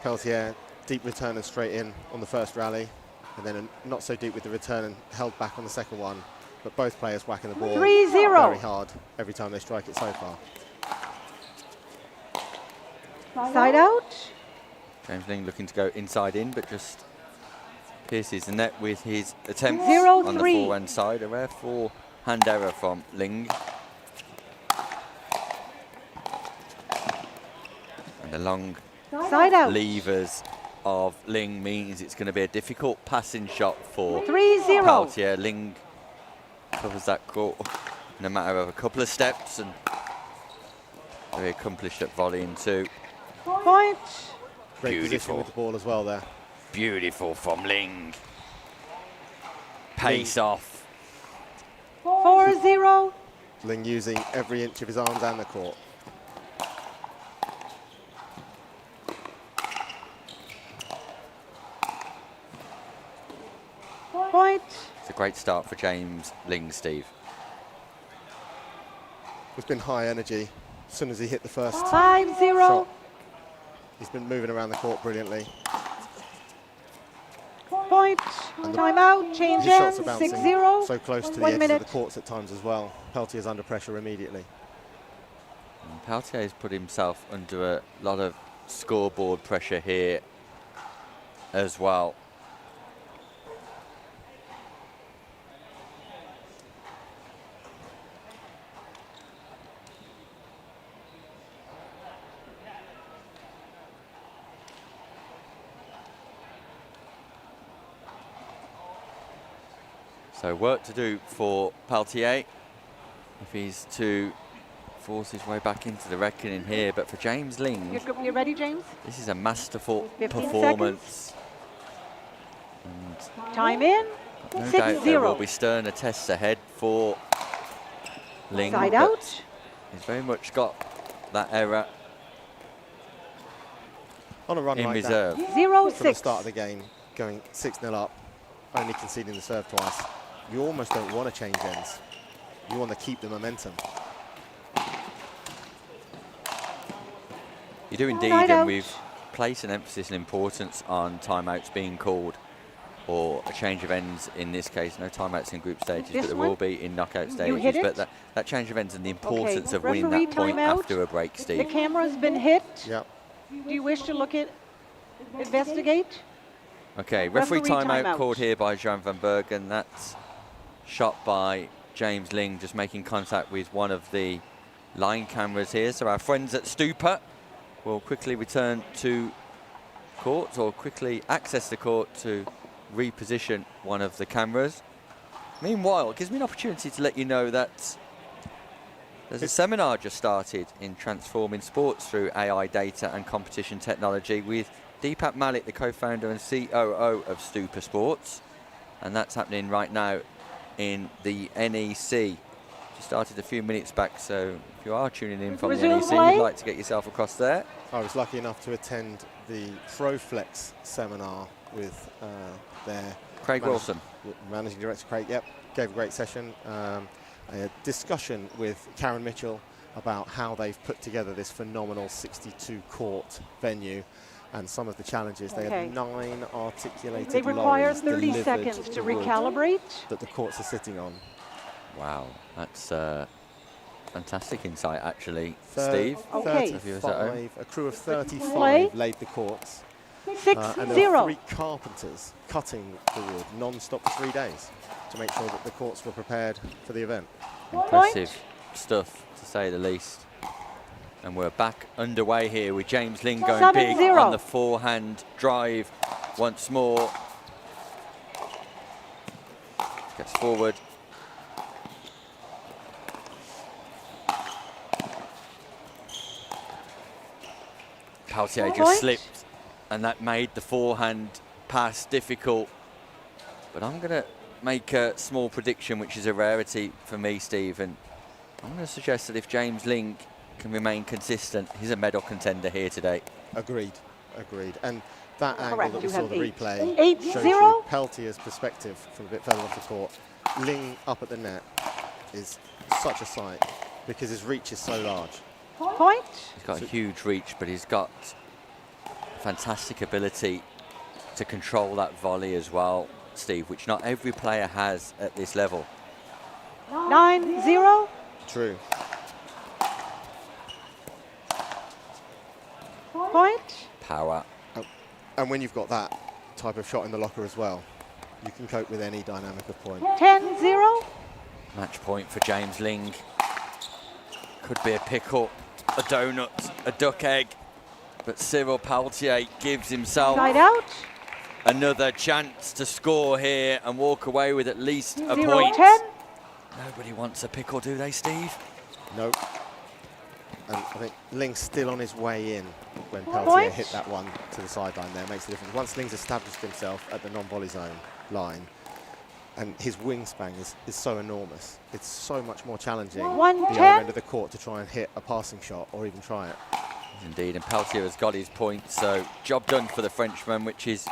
Peltier, deep return and straight in on the first rally, and then a not so deep with the return and held back on the second one. But both players whacking the ball 3-0. very hard every time they strike it so far. Side out. James Ling looking to go inside in, but just pierces the net with his attempts 0-3. on the forehand side. A rare forehand error from Ling. And the long Side out. levers of Ling means it's going to be a difficult passing shot for 3-0. Peltier. Ling covers that court in a matter of a couple of steps, and very accomplished at volleying too. Point. Great position Beautiful. with the ball as well there. Beautiful from Ling. Pace off. 4-0. Ling using every inch of his arms and the court. Point. It's a great start for James Ling, Steve. It's been high energy as soon as he hit the first 5-0. shot. He's been moving around the court brilliantly. Point. Time out. Change His shots ends. are bouncing 6-0. so close to the 1 edges minute. of the courts at times as well. Peltier's under pressure immediately. And Peltier has put himself under a lot of scoreboard pressure here as well. So work to do for Peltier if he's to force his way back into the reckoning here. But for James Ling, You ready, James? this is a masterful 15 performance. And Time in. no doubt there will 6-0. be sterner tests ahead for Ling. Side but out. He's very much got that error On a run in like reserve. that, 0-6. from the start of the game, going 6-0 up, only conceding the serve twice, you almost don't want to change ends. You want to keep the momentum. You do indeed, Side and out. we've placed an emphasis and importance on timeouts being called, or a change of ends in this case. No timeouts in group stages, This but there one? will be in knockout You stages. hit But it? that change of ends and the importance of Referee, winning that point timeout. after a break, The Steve. camera's been hit. Yep. Do you wish to look at, investigate? Okay, referee Referee timeout timeout. called here by Johan van Bergen. That's shot by James Ling, just making contact with one of the line cameras here. So our friends at Stupa will quickly return to court, or quickly access the court to reposition one of the cameras. Meanwhile, it gives me an opportunity to let you know that There's a seminar just started in transforming sports through AI data and competition technology with Deepak Malik, the co-founder and COO of Stupa Sports. And that's happening right now in the NEC. Just started a few minutes back, so if you are tuning in from the NEC, you'd like to get yourself across there. I was lucky enough to attend the ProFlex seminar with their Craig Wilson. Managing Director Craig, yep, gave a great session. A discussion with Karen Mitchell about how they've put together this phenomenal 62-court venue and some of the challenges. They had 9 articulated They require lorries 30 delivered seconds to wood recalibrate. that the courts are sitting on. Wow, that's fantastic insight, actually, Steve. Okay. 35, a crew of 35 laid the courts. 6-0. And there were 3 carpenters cutting the wood non-stop for 3 days to make sure that the courts were prepared for the event. Impressive stuff, to say the least. And we're back underway here with James Ling going big on the forehand drive once more. Gets forward. Peltier just slipped, and that made the forehand pass difficult. But I'm going to make a small prediction, which is a rarity for me, Steve, and I'm going to suggest that if James Ling can remain consistent, he's a medal contender here today. Agreed, agreed. And that angle that we saw the replay 8-0. shows you Peltier's perspective from a bit further off the court. Ling up at the net is such a sight because his reach is so large. Point. He's got a huge reach, but he's got fantastic ability to control that volley as well, Steve, which not every player has at this level. 9-0. True. Point. Power. And when you've got that type of shot in the locker as well, you can cope with any dynamic of point. 10-0. Match point for James Ling. Could be a pickle, a donut, a duck egg, but Cyril Peltier gives himself Side out. another chance to score here and walk away with at least a 0-10. point. Nobody wants a pickle, do they, Steve? Nope. And I think Ling's still on his way in when Peltier hit that one to the sideline there. Makes a difference. Once Ling's established himself at the non-volley zone line, and his wingspan is so enormous, it's so much more challenging the other end of the court to try and hit a passing shot or even try it. Indeed, and Peltier has got his point, so job done for the Frenchman, which is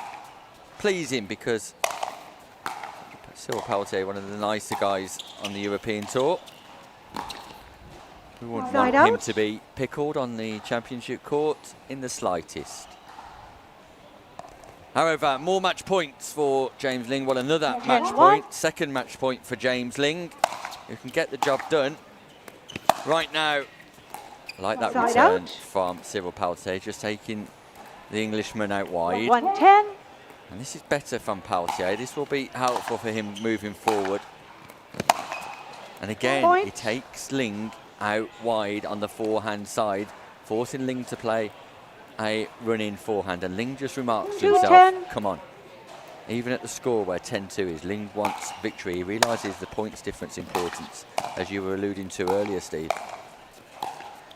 pleasing because Cyril Peltier, one of the nicer guys on the European Tour. We wouldn't want him to be pickled on the championship court in the slightest. However, more match points for James Ling. Well, another match point, second match point for James Ling, who can get the job done. Right now, I like that return from Cyril Peltier, just taking the Englishman out wide. 110. And this is better from Peltier. This will be helpful for him moving forward. And again, he takes Ling out wide on the forehand side, forcing Ling to play a run-in forehand. And Ling just remarks to himself, come on. Even at the score where 10-2 is, Ling wants victory. He realises the points difference importance, as you were alluding to earlier, Steve.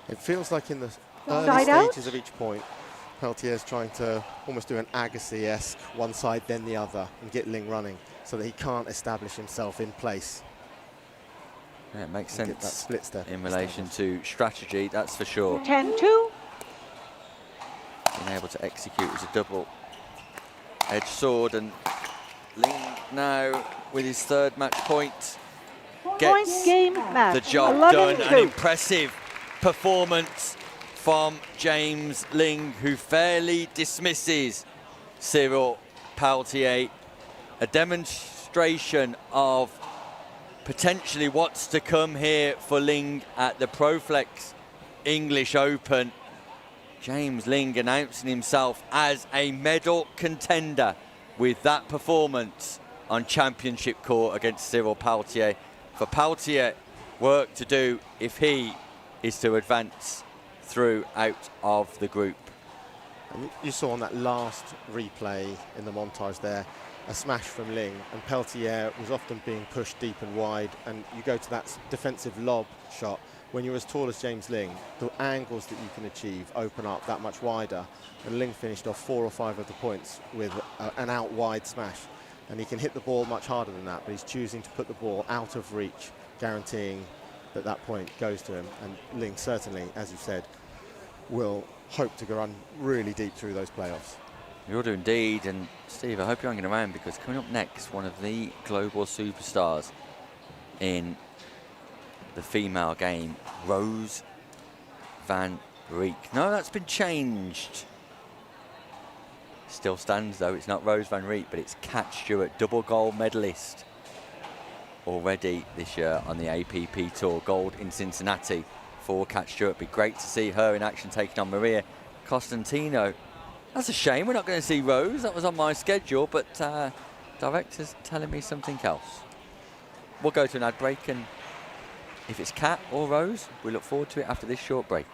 It feels like in the early stages of each point, Peltier's trying to almost do an Agassi-esque one side then the other and get Ling running so that he can't establish himself in place. Yeah, it makes sense that split step in relation to strategy, that's for sure. 10-2. Being able to execute as a double-edged sword, and Ling now with his third match point gets the job done. An impressive performance from James Ling, who fairly dismisses Cyril Peltier. A demonstration of potentially what's to come here for Ling at the ProFlex English Open. James Ling announcing himself as a medal contender with that performance on championship court against Cyril Peltier. For Peltier, work to do if he is to advance through out of the group. And you saw on that last replay in the montage there, a smash from Ling, and Peltier was often being pushed deep and wide, and you go to that defensive lob shot, when you're as tall as James Ling, the angles that you can achieve open up that much wider. And Ling finished off 4 or 5 of the points with an out wide smash. And he can hit the ball much harder than that, but he's choosing to put the ball out of reach, guaranteeing that that point goes to him. And Ling certainly, as you said, will hope to go run really deep through those playoffs. You do indeed, and Steve, I hope you're hanging around, because coming up next, one of the global superstars in the female game, Rose van Reek. No, that's been changed. Still stands though, it's not Rose van Reek, but it's Kat Stewart, double gold medalist already this year on the APP Tour. Gold in Cincinnati for Kat Stewart. Be great to see her in action taking on Maria Costantino. That's a shame we're not going to see Rose. That was on my schedule, but director's telling me something else. We'll go to an ad break, and if it's Kat or Rose, we look forward to it after this short break.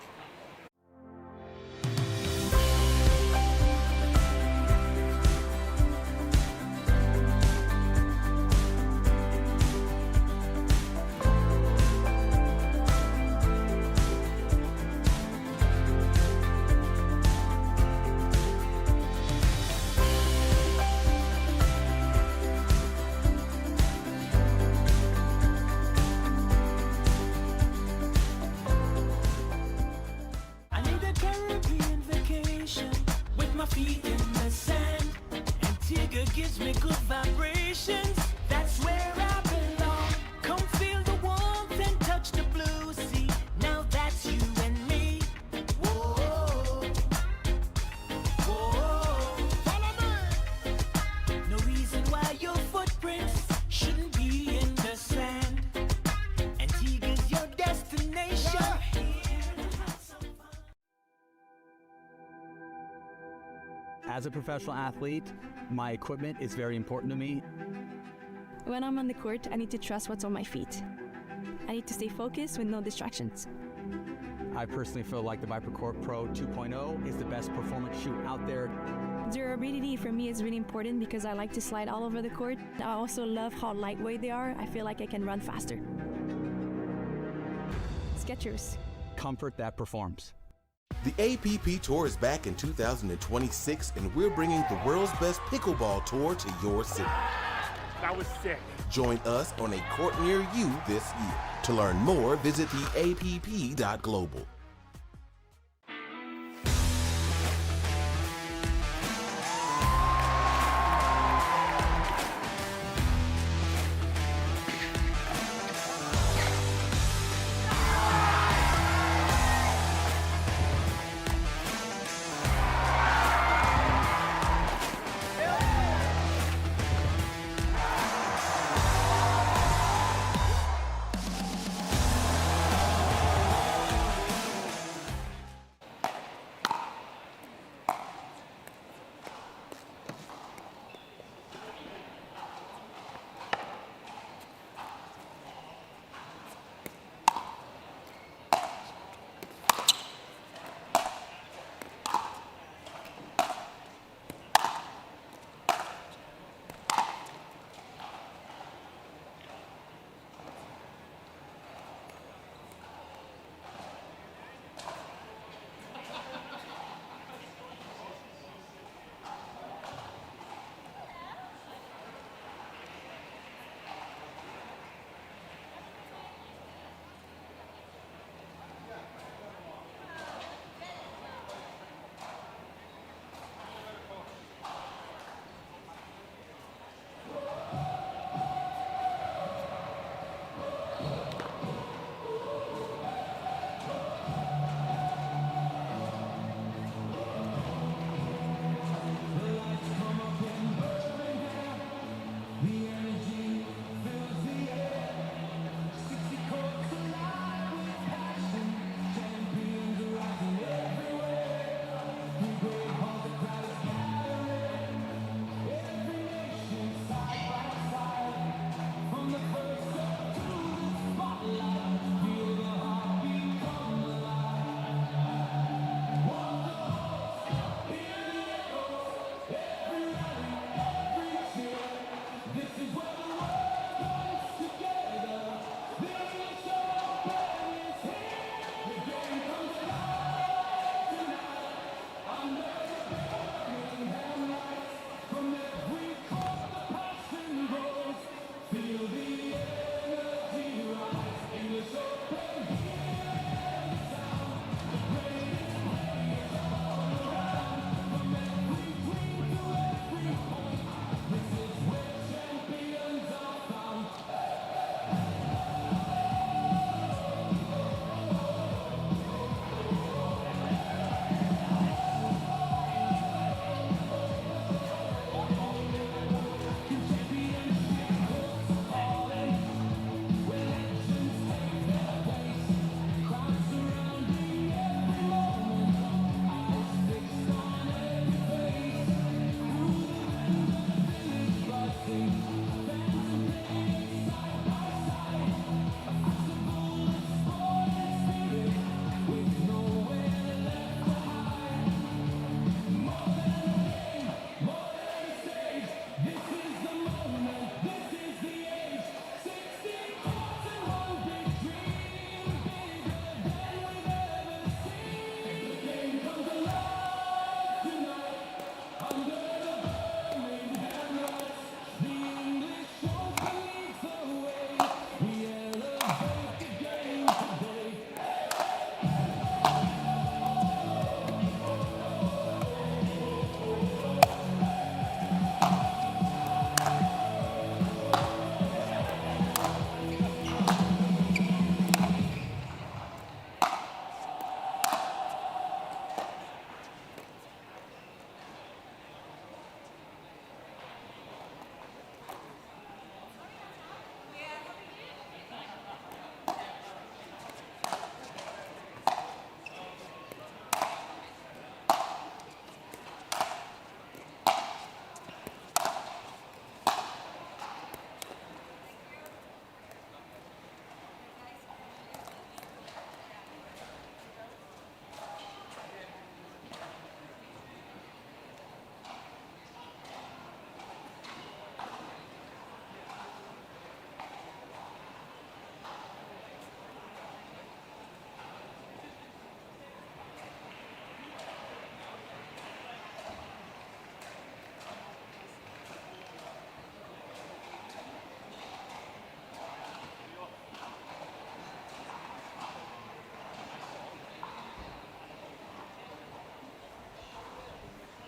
As a professional athlete, my equipment is very important to me. When I'm on the court, I need to trust what's on my feet. I need to stay focused with no distractions. I personally feel like the ViperCore Pro 2.0 is the best performance shoe out there. Durability for me is really important because I like to slide all over the court. I also love how lightweight they are. I feel like I can run faster. Skechers. Comfort that performs. The APP Tour is back in 2026, and we're bringing the world's best pickleball tour to your city. That was sick. Join us on a court near you this year. To learn more, visit theapp.global.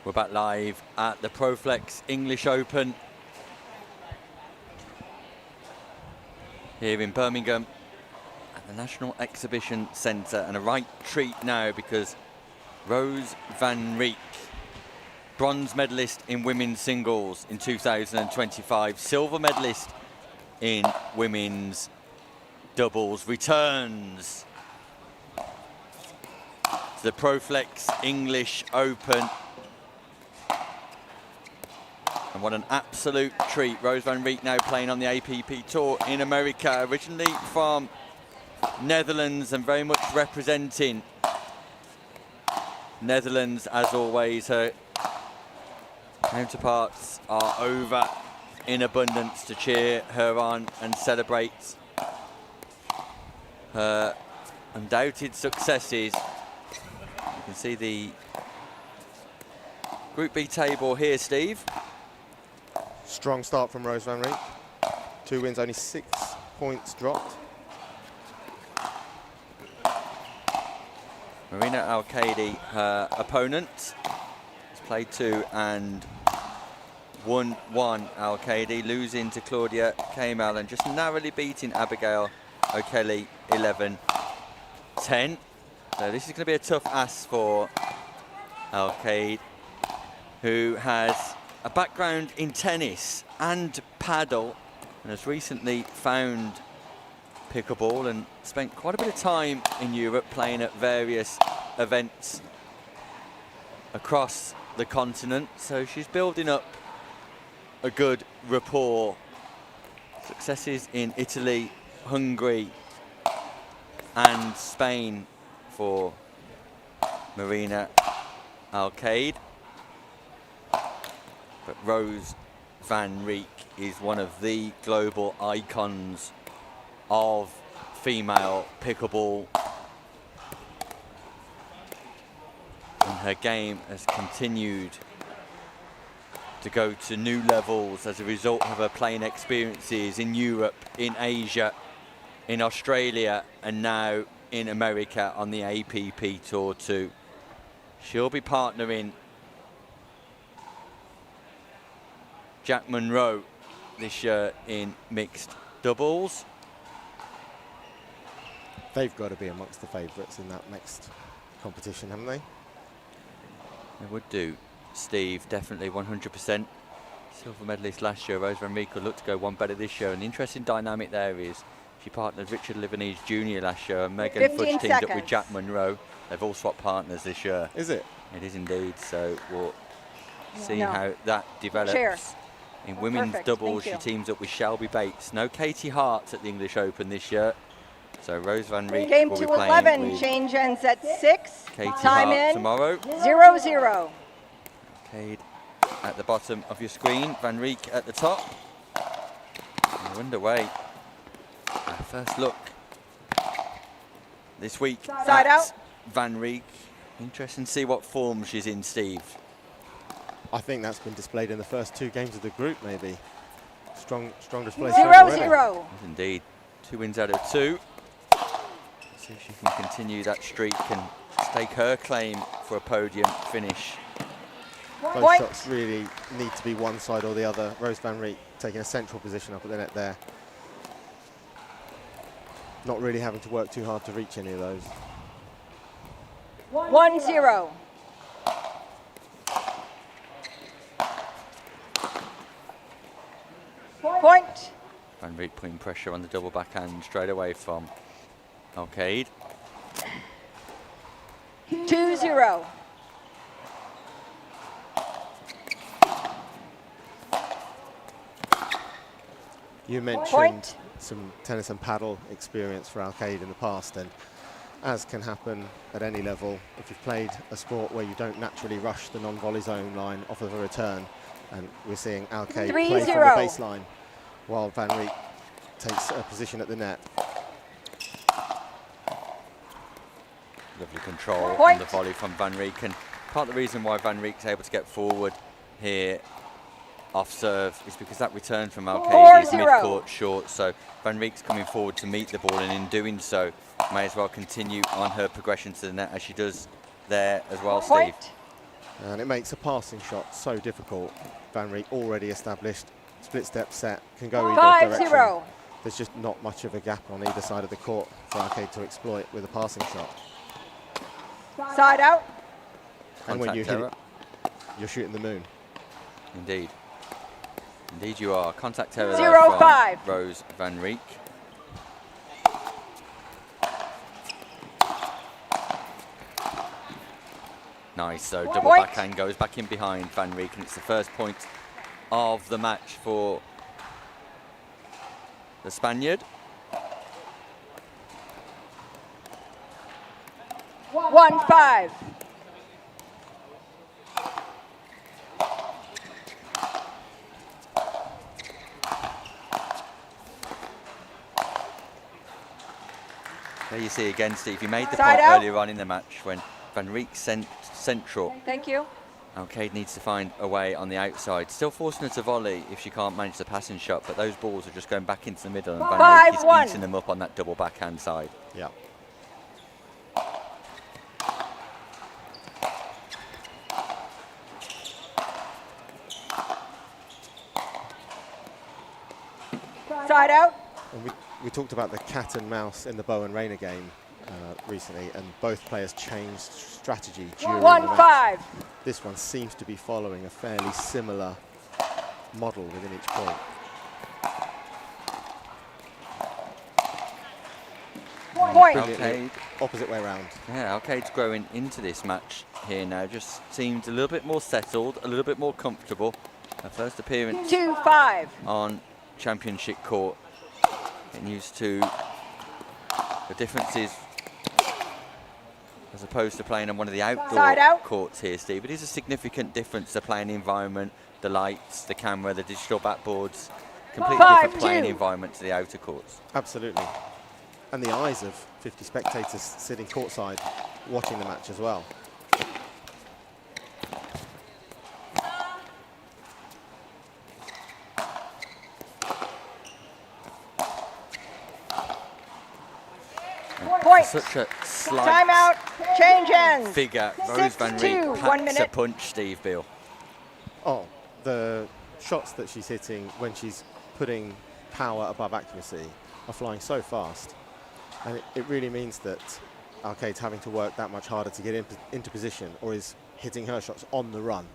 We're back live at the Proflex English Open here in Birmingham at the National Exhibition Centre, and a right treat now because Rose van Rijk, bronze medalist in women's singles in 2025, silver medalist in women's doubles, returns to the Proflex English Open. And what an absolute treat. Rose van Rijk now playing on the APP Tour in America, originally from Netherlands and very much representing Netherlands as always. Her counterparts are over in abundance to cheer her on and celebrate her undoubted successes. You can see the Group B table here, Steve. Strong start from Rose van Rijk. 2 wins, only 6 points dropped. Marina Al-Qaedi, her opponent, has played 2 and won 1. Al-Qaedi losing to Claudia Kamal and just narrowly beating Abigail O'Kelly 11-10. So this is going to be a tough ask for Al-Qaedi, who has a background in tennis and paddle and has recently found pickleball and spent quite a bit of time in Europe playing at various events across the continent. So she's building up a good rapport. Successes in Italy, Hungary and Spain for Marina Al-Qaedi. But Rose van Rijk is one of the global icons of female pickleball. And her game has continued to go to new levels as a result of her playing experiences in Europe, in Asia, in Australia, and now in America on the APP Tour too. She'll be partnering Jack Monroe this year in mixed doubles. They've got to be amongst the favourites in that mixed competition, haven't they? They would do. Steve, definitely 100%. Silver medalist last year. Rose van Rieck will look to go one better this year. And the interesting dynamic there is she partnered Richard Livanese Jr. last year, and Megan Fudge teamed up with Jack Monroe. They've all swapped partners this year. Is it? It is indeed. So we'll see how that develops. Chair. In women's doubles, she teams up with Shelby Bates. No Katie Hart at the English Open this year. So Rose van Rieck Game will to be playing 11. with Change ends at 6. Katie Time Hart in. tomorrow. 0-0. Cade at the bottom of your screen, Van Rieck at the top. We're underway. Our first look this week Side at out. Van Rieck. Interesting to see what form she's in, Steve. I think that's been displayed in the first 2 games of the group, maybe. Strong display. 0-0. Yes, indeed. 2 wins out of 2. See if she can continue that streak and stake her claim for a podium finish. Both shots really need to be one side or the other. Rose van Rieck taking a central position up at the net there. Not really having to work too hard to reach any of those. 1-0. Point. Van Rieck putting pressure on the double backhand straight away from Alcaide. 2-0. You mentioned some tennis and paddle experience for Alcaide in the past, and as can happen at any level, if you've played a sport where you don't naturally rush the non-volley zone line off of a return, and we're seeing Alcaide play from the baseline while Van Rieck takes a position at the net. Lovely control on the volley from Van Rieck, and part of the reason why Van Rieck's able to get forward here off serve is because that return from Alcaide is mid-court short, so Van Rieck's coming forward to meet the ball, and in doing so may as well continue on her progression to the net as she does there as well, Steve. And it makes a passing shot so difficult. Van Rieck already established, split step set, can go either direction. There's just not much of a gap on either side of the court for Alcaide to exploit with a passing shot. Side out. And when you hit it, you're shooting the moon. Indeed. Indeed you are. Contact error 0-5. from Rose van Rieck. Nice, so double backhand goes back in behind Van Rieck, and it's the first point of the match for the Spaniard. 1-5. There you see again, Steve, you made the point earlier on in the match when Van Rieck sent central. Thank you. Alcaide needs to find a way on the outside. Still forcing her to volley if she can't manage the passing shot, but those balls are just going back into the middle, and Van Rieck is eating them up on that double backhand side. Yeah. Side out. And we talked about the cat and mouse in the Bowen Rayner game recently, and both players changed strategy during the match. 1-5. This one seems to be following a fairly similar model within each point. Point. Alcaide. Opposite way around. Yeah, Alcaide's growing into this match here now. Just seems a little bit more settled, a little bit more comfortable. Her first appearance 2-5. on championship court. Getting used to the differences as opposed to playing on one of the outdoor courts here, Steve. It is a significant difference, the playing environment, the lights, the camera, the digital backboards. Completely different playing environment to the outer courts. Absolutely. And the eyes of 50 spectators sitting courtside watching the match as well. Point. Such a slight Timeout. Change ends. figure. Rose Van 6-2, Riek 1 packs a minute. punch, Steve Beale. Oh, the shots that she's hitting when she's putting power above accuracy are flying so fast. And it really means that Arcade's having to work that much harder to get into position, or is hitting her shots on the run,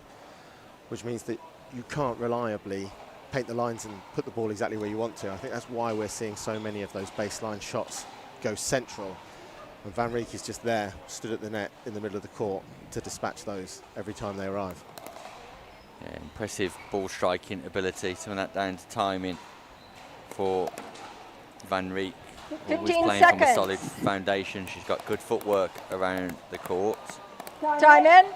which means that you can't reliably paint the lines and put the ball exactly where you want to. I think that's why we're seeing so many of those baseline shots go central. And Van Riek is just there, stood at the net in the middle of the court to dispatch those every time they arrive. Yeah, impressive ball striking ability. Some of that down to timing for Van Riek. Always 15 playing from a seconds. solid foundation. She's got good footwork around the court. Time in.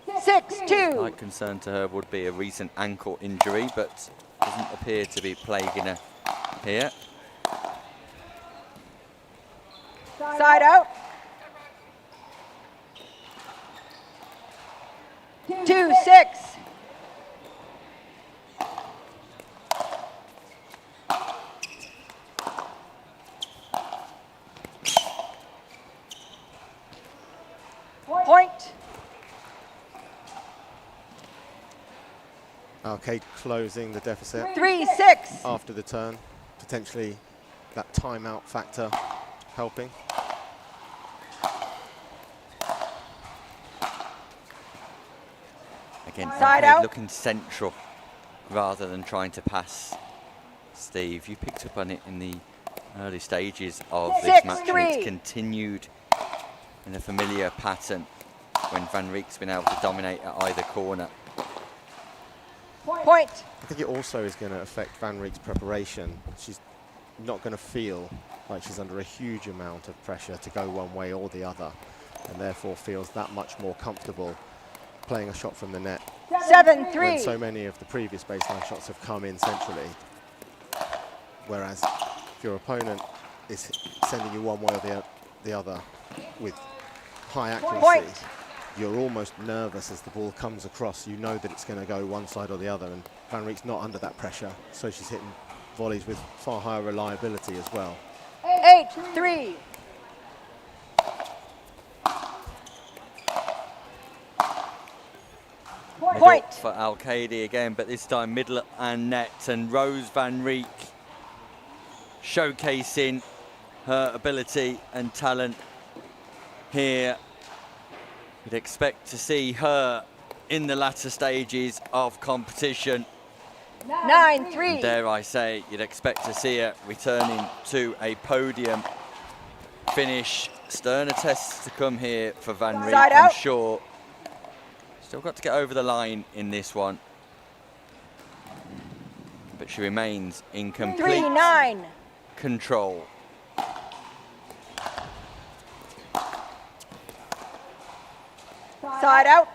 6-2. Slight concern to her would be a recent ankle injury, but doesn't appear to be plaguing her here. Side out. 2-6. Point. Arcade closing the deficit 3-6. after the turn, potentially that timeout factor helping. Again, Side Arcade out. looking central rather than trying to pass. Steve, you picked up on it in the early stages of this match, and 6-3. it's continued in a familiar pattern when Van Riek's been able to dominate at either corner. Point. I think it also is going to affect Van Riek's preparation. She's not going to feel like she's under a huge amount of pressure to go one way or the other, and therefore feels that much more comfortable playing a shot from the net. 7-3. When so many of the previous baseline shots have come in centrally. Whereas if your opponent is sending you one way or the other with high accuracy, Point. you're almost nervous as the ball comes across. You know that it's going to go one side or the other, and Van Riek's not under that pressure, so she's hitting volleys with far higher reliability as well. 8-3. Point. For Al-Qaedi again, but this time middle and net, and Rose Van Riek showcasing her ability and talent here. You'd expect to see her in the latter stages of competition. 9-3. Dare I say, you'd expect to see her returning to a podium finish. Sterner tests to come here for Van Riek, Side I'm out. sure. Still got to get over the line in this one. But she remains in complete 3-9. control. Side out.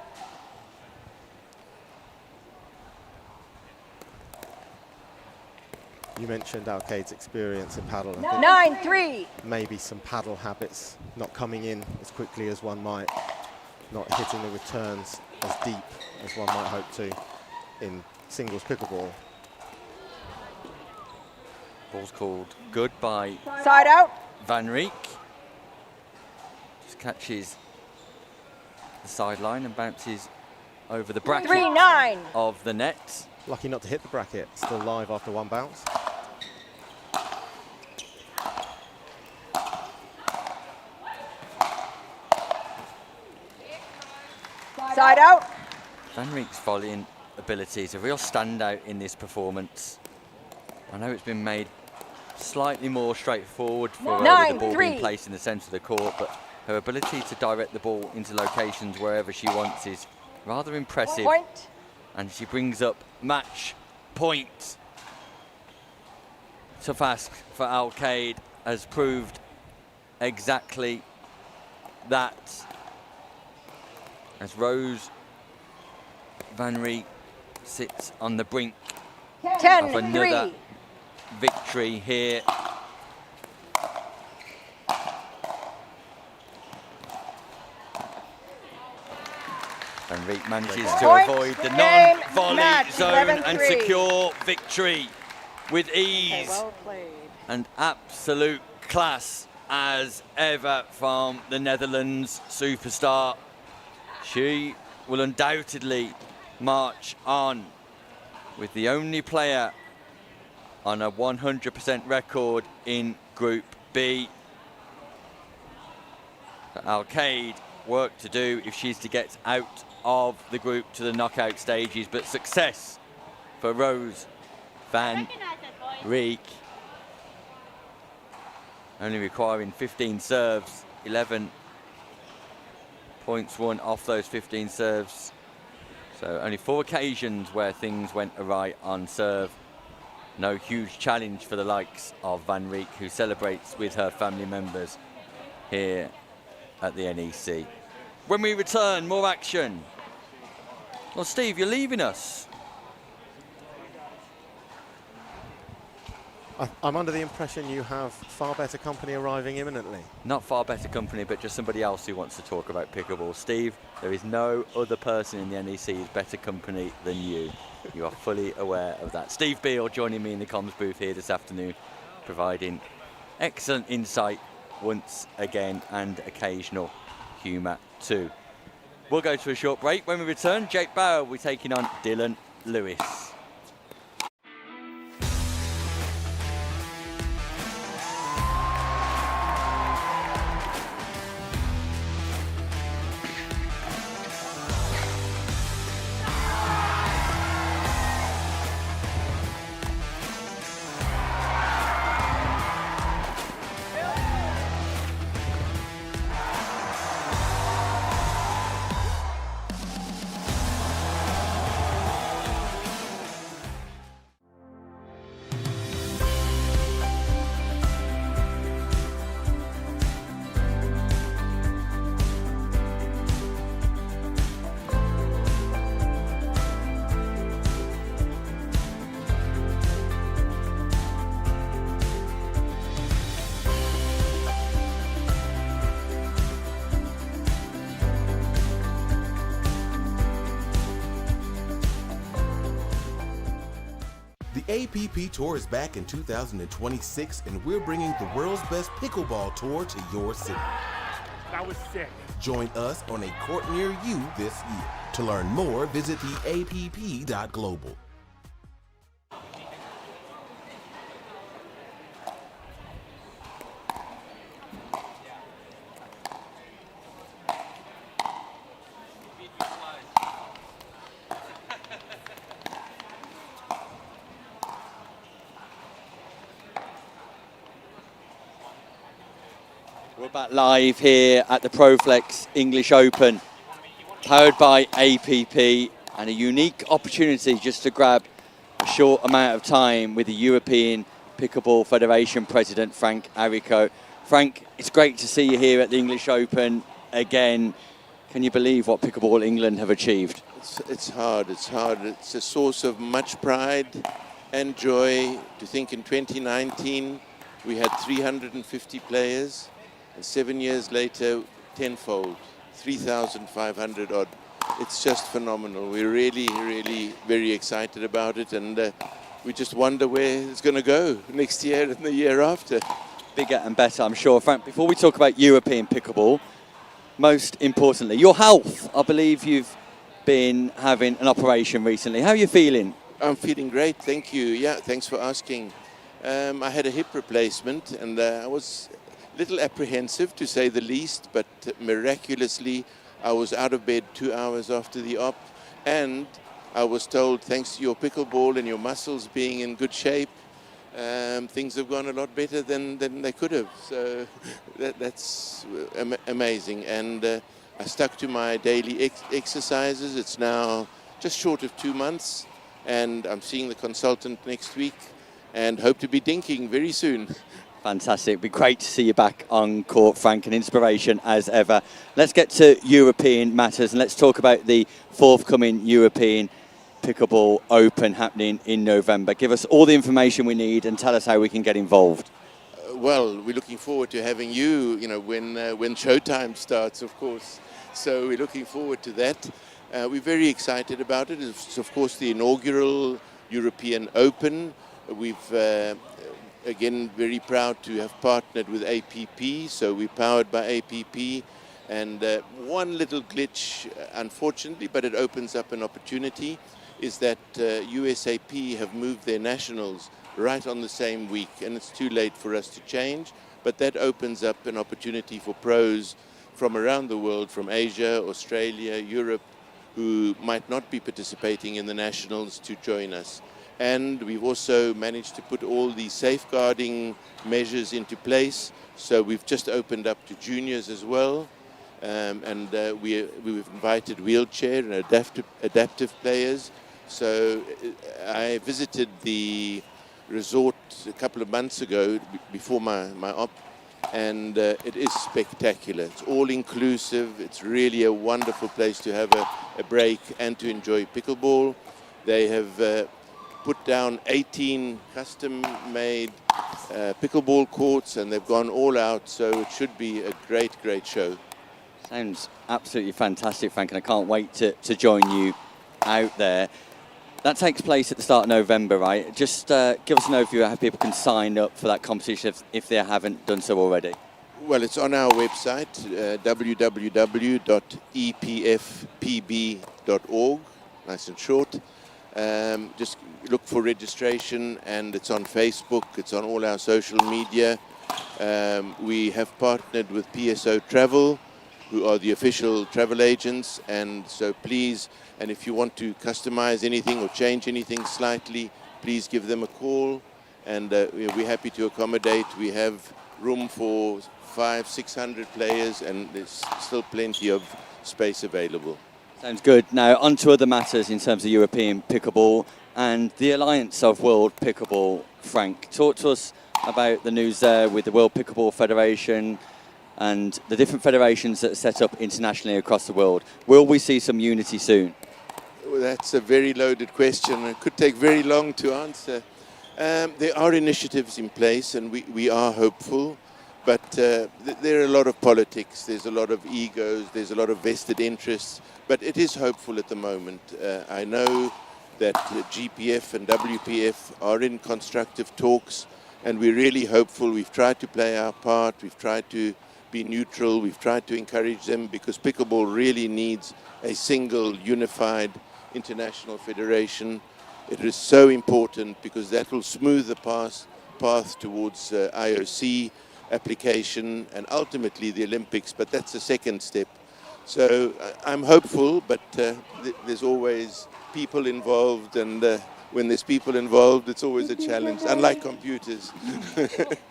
You mentioned Arcade's experience in paddle. I think 9-3. maybe some paddle habits not coming in as quickly as one might, not hitting the returns as deep as one might hope to in singles pickleball. Ball's called good by Side out. Van Riek. Just catches the sideline and bounces over the bracket 3-9. of the net. Lucky not to hit the bracket, still live after one bounce. Side out. Van Riek's volleying ability is a real standout in this performance. I know it's been made slightly more straightforward for her with the ball being 9-3. placed in the centre of the court, but her ability to direct the ball into locations wherever she wants is rather impressive. Point. And she brings up match point. Tough ask for Al-Qaed has proved exactly that. As Rose Van Riek sits on the brink of 10-3. another victory here. Van Riek manages to Point. avoid the Game, non-volley match, zone and 11-3. secure victory with ease Okay, well played. and absolute class as ever from the Netherlands superstar. She will undoubtedly march on with the only player on a 100% record in Group B. Alcaide, work to do if she's to get out of the group to the knockout stages, but success for Rose van Rijk. Only requiring 15 serves, 11 points won off those 15 serves. So only 4 occasions where things went awry on serve. No huge challenge for the likes of Van Rijk, who celebrates with her family members here at the NEC. When we return, more action. Well, Steve, you're leaving us. I'm under the impression you have far better company arriving imminently. Not far better company, but just somebody else who wants to talk about pickleball. Steve, there is no other person in the NEC who's better company than you. You are fully aware of that. Steve Beale joining me in the comms booth here this afternoon, providing excellent insight once again and occasional humour too. We'll go to a short break. When we return, Jake Bauer will be taking on Dylan Lewis. The APP Tour is back in 2026, and we're bringing the world's best pickleball tour to your city. That was sick. Join us on a court near you this year. To learn more, visit theapp.global. We're back live here at the ProFlex English Open, powered by APP, and a unique opportunity just to grab a short amount of time with the European Pickleball Federation President, Frank Arico. Frank, it's great to see you here at the English Open again. Can you believe what Pickleball England have achieved? It's hard. It's a source of much pride and joy to think in 2019 we had 350 players. And 7 years later, tenfold, 3,500 odd. It's just phenomenal. We're really, really very excited about it, and we just wonder where it's going to go next year and the year after. Bigger and better, I'm sure. Frank, before we talk about European pickleball, most importantly, your health. I believe you've been having an operation recently. How are you feeling? I'm feeling great, thank you. Yeah, thanks for asking. I had a hip replacement, and I was little apprehensive, to say the least, but miraculously I was out of bed 2 hours after the op, and I was told, thanks to your pickleball and your muscles being in good shape, things have gone a lot better than they could have. So that's amazing. And I stuck to my daily exercises. It's now just short of 2 months, and I'm seeing the consultant next week and hope to be dinking very soon. Fantastic. It'd be great to see you back on court, Frank, an inspiration as ever. Let's get to European matters, and let's talk about the forthcoming European Pickleball Open happening in November. Give us all the information we need and tell us how we can get involved. Well, we're looking forward to having you, when showtime starts, of course. So we're looking forward to that. We're very excited about it. It's, of course, the inaugural European We've again, very proud to have partnered with APP, so we're powered by APP. And one little glitch, unfortunately, but it opens up an opportunity, is that USAP have moved their nationals right on the same week, and it's too late for us to change. But that opens up an opportunity for pros from around the world, from Asia, Australia, Europe, who might not be participating in the nationals to join us. And we've also managed to put all the safeguarding measures into place. So we've just opened up to juniors as well. We've invited wheelchair and adaptive players. So I visited the resort a couple of months ago before my op, and it is spectacular. It's all inclusive. It's really a wonderful place to have a break and to enjoy pickleball. They have put down 18 custom-made pickleball courts, and they've gone all out, so it should be a great show. Sounds absolutely fantastic, Frank, and I can't wait to join you out there. That takes place at the start of November, right? Just give us an overview of how people can sign up for that competition if they haven't done so already. Well, it's on our website, www.epfpb.org, nice and short. Just look for registration, and it's on Facebook, it's on all our social media. We have partnered with PSO Travel, who are the official travel agents, and so please, and if you want to customize anything or change anything slightly, please give them a call, and we're happy to accommodate. We have room for 500-600 players, and there's still plenty of space available. Sounds good. Now, on to other matters in terms of European pickleball and the Alliance of World Pickleball. Frank, talk to us about the news there with the World Pickleball Federation and the different federations that are set up internationally across the world. Will we see some unity soon? Well, that's a very loaded question. It could take very long to answer. There are initiatives in place, and we are hopeful. But there are a lot of politics, there's a lot of egos, there's a lot of vested interests, but it is hopeful at the moment. I know that GPF and WPF are in constructive talks, and we're really hopeful. We've tried to play our part, we've tried to be neutral, we've tried to encourage them, because pickleball really needs a single, unified international federation. It is so important because that will smooth the path towards IOC application and ultimately the Olympics, but that's the second step. So I'm hopeful, but there's always people involved, and when there's people involved, it's always a challenge, unlike computers.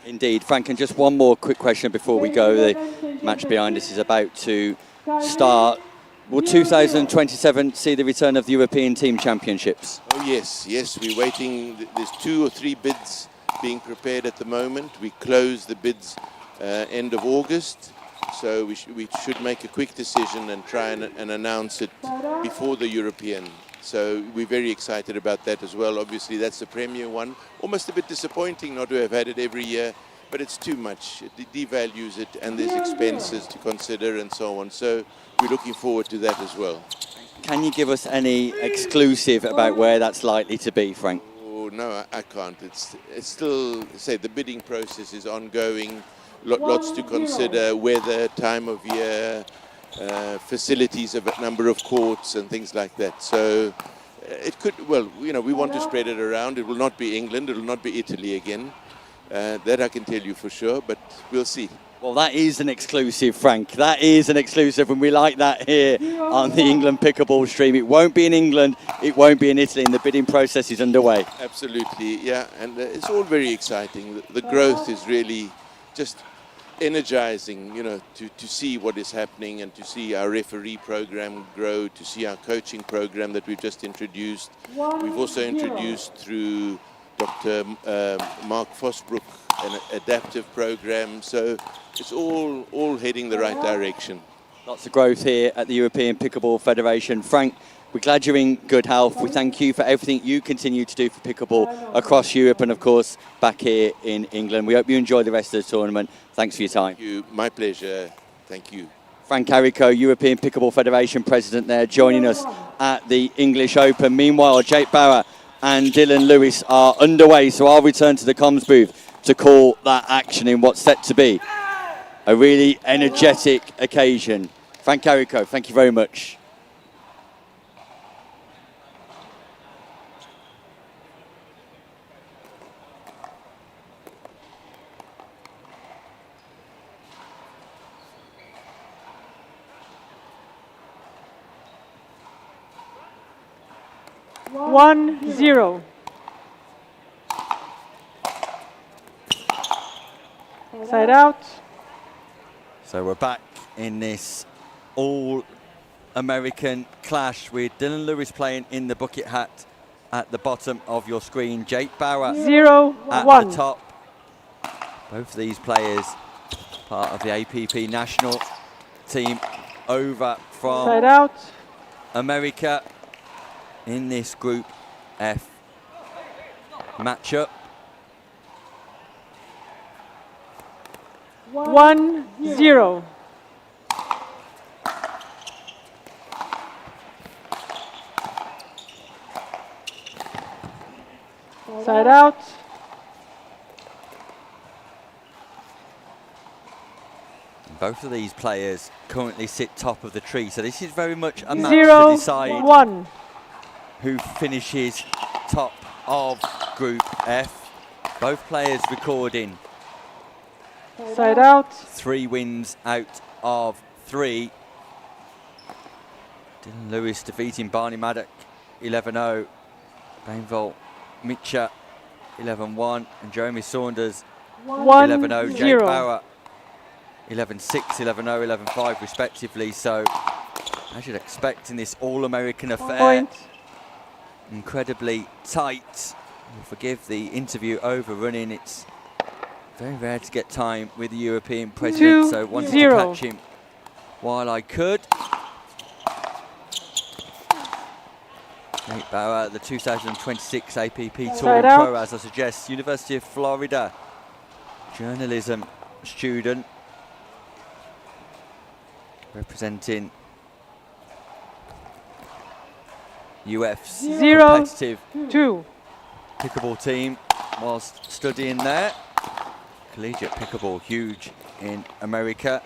Indeed. Frank, and just one more quick question before we go. The match behind us is about to start. Will 2027 see the return of the European Team Championships? Oh yes, we're waiting. There's 2 or 3 bids being prepared at the moment. We close the bids end of August, so we should make a quick decision and try and announce it before the European. So we're very excited about that as well. Obviously that's the premier one. Almost a bit disappointing not to have had it every year, but it's too much. It devalues it, and there's expenses to consider and so on. So we're looking forward to that as well. Can you give us any exclusive about where that's likely to be, Frank? No, I can't. It's still, say, the bidding process is ongoing. Lots to consider: weather, time of year, facilities, a number of courts, and things like that. So it could. Well, we want to spread it around. It will not be England. It will not be Italy again. That I can tell you for sure. But we'll see. Well, that is an exclusive, Frank. That is an exclusive, and we like that here on the England Pickleball stream. It won't be in England, it won't be in Italy, and the bidding process is underway. Absolutely, yeah, and it's all very exciting. The growth is really just energizing, to see what is happening and to see our referee program grow, to see our coaching program that we've just introduced. We've also introduced through Dr. Mark Fosbrook an adaptive program, so it's all heading the right direction. Lots of growth here at the European Pickleball Federation. Frank, we're glad you're in good health. We thank you for everything you continue to do for pickleball across Europe and, of course, back here in England. We hope you enjoy the rest of the tournament. Thanks for your time. Thank you. My pleasure. Thank you. Frank Arico, European Pickleball Federation President there, joining us at the English Open. Meanwhile, Jake Barra and Dylan Lewis are underway, so I'll return to the comms booth to call that action in what's set to be a really energetic occasion. Frank Arico, thank you very much. One, zero. Side out. So we're back in this all-American clash with Dylan Lewis playing in the bucket hat at the bottom of your screen. Jake Bauer 0-1 at the top. Both of these players part of the APP national team over from Side out. America in this Group F matchup. 1-0. Side out. Both of these players currently sit top of the tree, so this is very much a match to decide 0-1. who finishes top of Group F. Both players recording Side out. 3 wins out of 3. Dylan Lewis defeating Barney Maddock 11-0. Bainville Mitchell 11-1. And Jeremy Saunders 11-0. Jake Bauer 11-6, 11-0, 11-5 respectively. So as you'd expect in this all-American affair, incredibly tight. You'll forgive the interview overrunning. It's very rare to get time with the European president, so wanted to catch him while I could. Jake Bauer, the 2026 APP Tour Pro, as I suggest, University of Florida journalism student, representing UF's competitive 2 pickleball team whilst studying there. Collegiate pickleball, huge in America.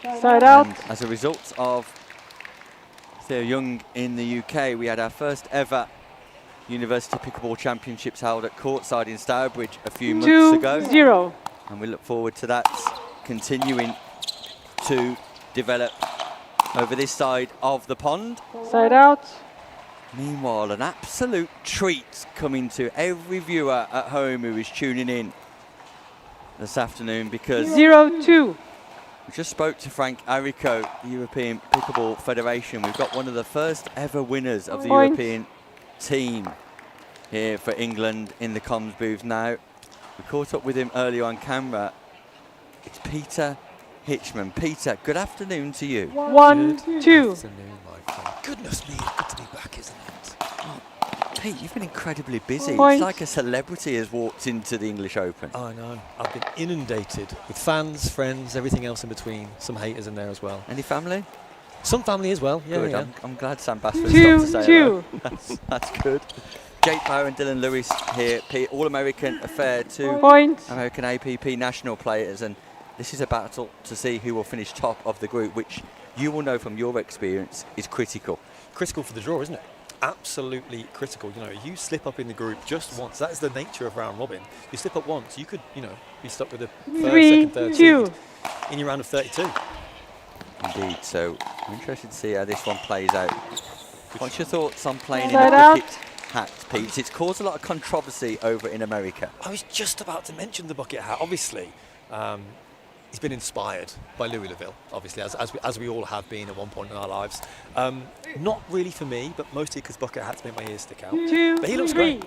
Side out. And as a result of Theo Young in the UK, we had our first ever University Pickleball Championships held at courtside in Stourbridge a few months ago. 2-0. And we look forward to that continuing to develop over this side of the pond. Side out. Meanwhile, an absolute treat coming to every viewer at home who is tuning in this afternoon, because 0-2. we just spoke to Frank Arico, the European Pickleball Federation. We've got one of the first ever winners of the European team here for England in the comms booth now. We caught up with him earlier on camera. It's Peter Hitchman. Peter, good afternoon to you. 1-2. Good afternoon, my friend. Goodness me, good to be back, isn't it? Pete, you've been incredibly busy. Point. It's like a celebrity has walked into the English Open. Oh, I know. I've been inundated with fans, friends, everything else in between. Some haters in there as well. Any family? Some family as well. Yeah, Good. yeah. I'm glad Sam Bassford stopped to say 2-2. hello. That's good. Jake Bauer and Dylan Lewis here. Pete, All-American affair, 2 Point. American APP national players, and this is a battle to see who will finish top of the group, which you will know from your experience is critical. Critical for the draw, isn't it? Absolutely critical. You know, you slip up in the group just once. That is the nature of round robin. You slip up once, you could, you know, be stuck with the first, second, third seed in your round of 32. Indeed. So I'm interested to see how this one plays out. What's your thoughts on playing in Side a out. bucket hat, Pete? It's caused a lot of controversy over in America. I was just about to mention the bucket hat. Obviously, he's been inspired by Louis Laville, obviously, as we all have been at one point in our lives. Not really for me, but mostly because bucket hats make my ears stick out. 2-3. But he looks great.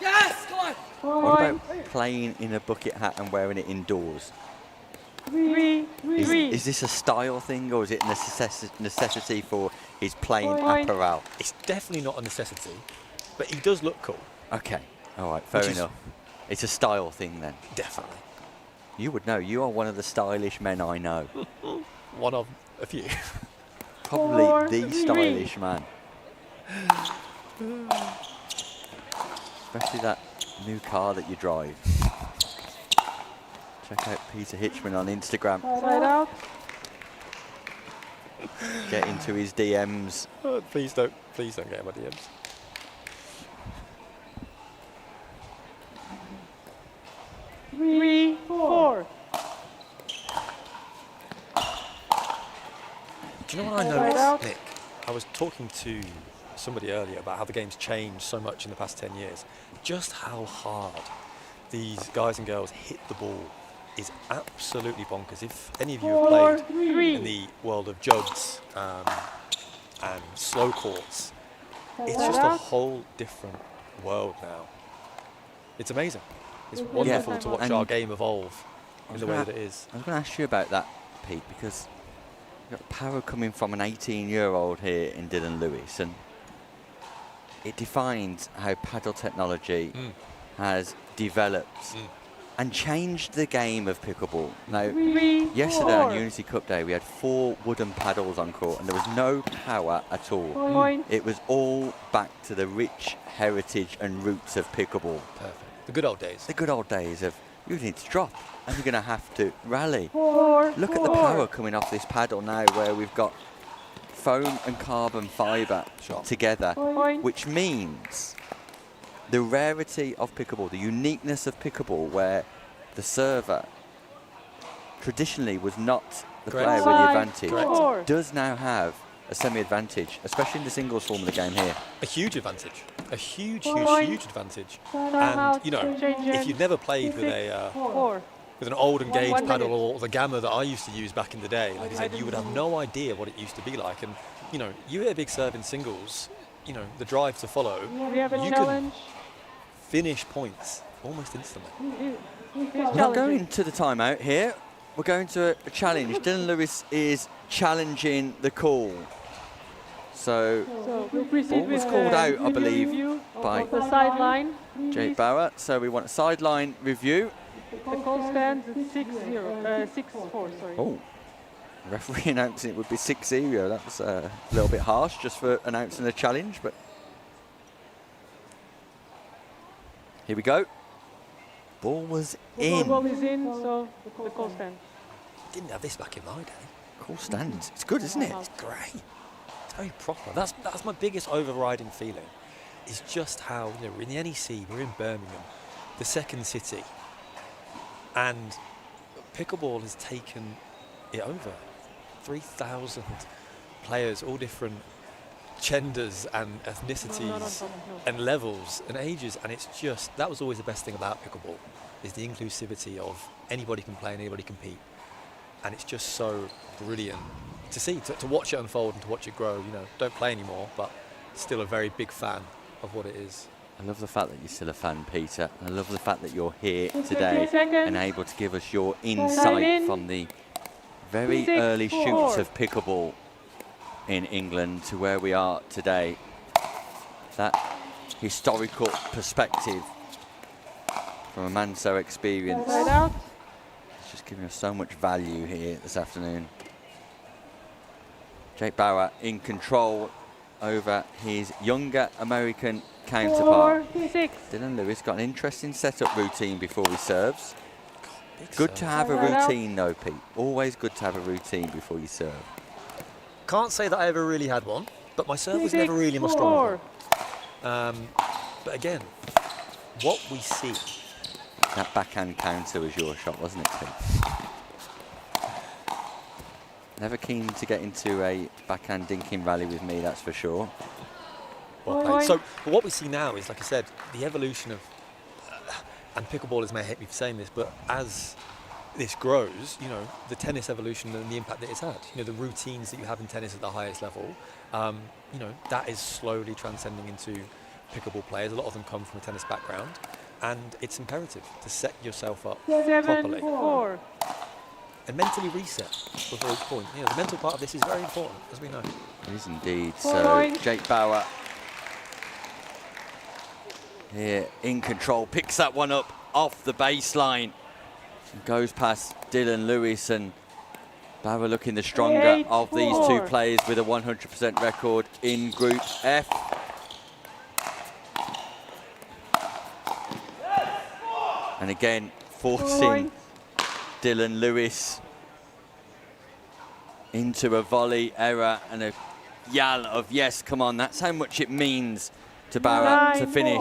Yes, come on. What about playing in a bucket hat and wearing it indoors? 3-3. Is this a style thing, or is it a necessity for his playing apparel? It's definitely not a necessity, but he does look cool. Okay, all right, fair enough. It's a style thing then. Definitely. You would know. You are one of the stylish men I know. One of a few. Probably the stylish man. Especially that new car that you drive. Check out Peter Hitchman on Instagram. Side out. Get into his DMs. Oh, please don't get in my DMs. Three, four. Do you know what I noticed, Nick? I was talking to somebody earlier about how the game's changed so much in the past 10 years. Just how hard these guys and girls hit the ball is absolutely bonkers. If any of you have played in the world of jugs and slow courts, it's just a whole different world now. It's amazing. It's wonderful to watch our game evolve in the way that it is. I was going to ask you about that, Pete, because you've got power coming from an 18-year-old here in Dylan Lewis, and it defines how paddle technology has developed and changed the game of pickleball. Now, yesterday on Unity Cup Day, we had 4 wooden paddles on court, and there was no power at all. It was all back to the rich heritage and roots of pickleball. Perfect. The good old days. The good old days of you need to drop, and you're going to have to rally. Look at the Four. power coming off this paddle now, where we've got foam and carbon fibre together, which means the rarity of pickleball, the uniqueness of pickleball, where the server traditionally was not the player with the advantage, does now have a semi-advantage, especially in the singles form of the game here. A huge advantage. A huge advantage. And, you know, if you've never played with an old engaged paddle or the Gamma that I used to use back in the day, like I said, you would have no idea what it used to be like. And, you know, you hit a big serve in singles, you know, the drive to follow, you can finish points almost instantly. We're not going to the timeout here. We're going to a challenge. Dylan Lewis is challenging the call. So ball was called out, I believe, by the sideline. Jake Bauer. So we want a sideline review. The call stands at 6-4, sorry. Oh, referee announcing it would be 6-0. That was a little bit harsh just for announcing a challenge, but here we go. Ball was in. The ball is in, so the call stands. Didn't have this back in my day. Call stands. It's good, isn't it? It's great. It's very proper. That's my biggest overriding feeling. Is just how, you know, we're in the NEC, we're in Birmingham, the second city, and pickleball has taken it over. 3,000 players, all different genders and ethnicities and levels and ages, and it's just, that was always the best thing about pickleball, is the inclusivity of anybody can play and anybody compete, and it's just so brilliant to see, to watch it unfold and to watch it grow. You know, don't play anymore, but still a very big fan of what it is. I love the fact that you're still a fan, Peter. And I love the fact that you're here today and able to give us your insight from the very early shoots of pickleball in England to where we are today. That historical perspective from a man so experienced. It's just giving us so much value here this afternoon. Jake Bauer in control over his younger American counterpart. Dylan Lewis got an interesting setup routine before he serves. Good to have a routine though, Pete. Always good to have a routine before you serve. Can't say that I ever really had one, but my serve was never really my strong point. But again, what we see. That backhand counter was your shot, wasn't it, Pete? Never keen to get into a backhand dinking rally with me, that's for sure. Well played. So what we see now is, like I said, the evolution of, and pickleballers may hate me for saying this, but as this grows, you know, the tennis evolution and the impact that it's had, you know, the routines that you have in tennis at the highest level, you know, that is slowly transcending into pickleball players. A lot of them come from a tennis background, and it's imperative to set yourself up properly. 7-4. And mentally reset before each point. You know, the mental part of this is very important, as we know. It is indeed. So Jake Bauer here in control, picks that one up off the baseline. Goes past Dylan Lewis, and Bauer looking the stronger of these two players with a 100% record in Group F. And again, forcing Dylan Lewis into a volley error and a yell of yes, come on. That's how much it means to Bauer to finish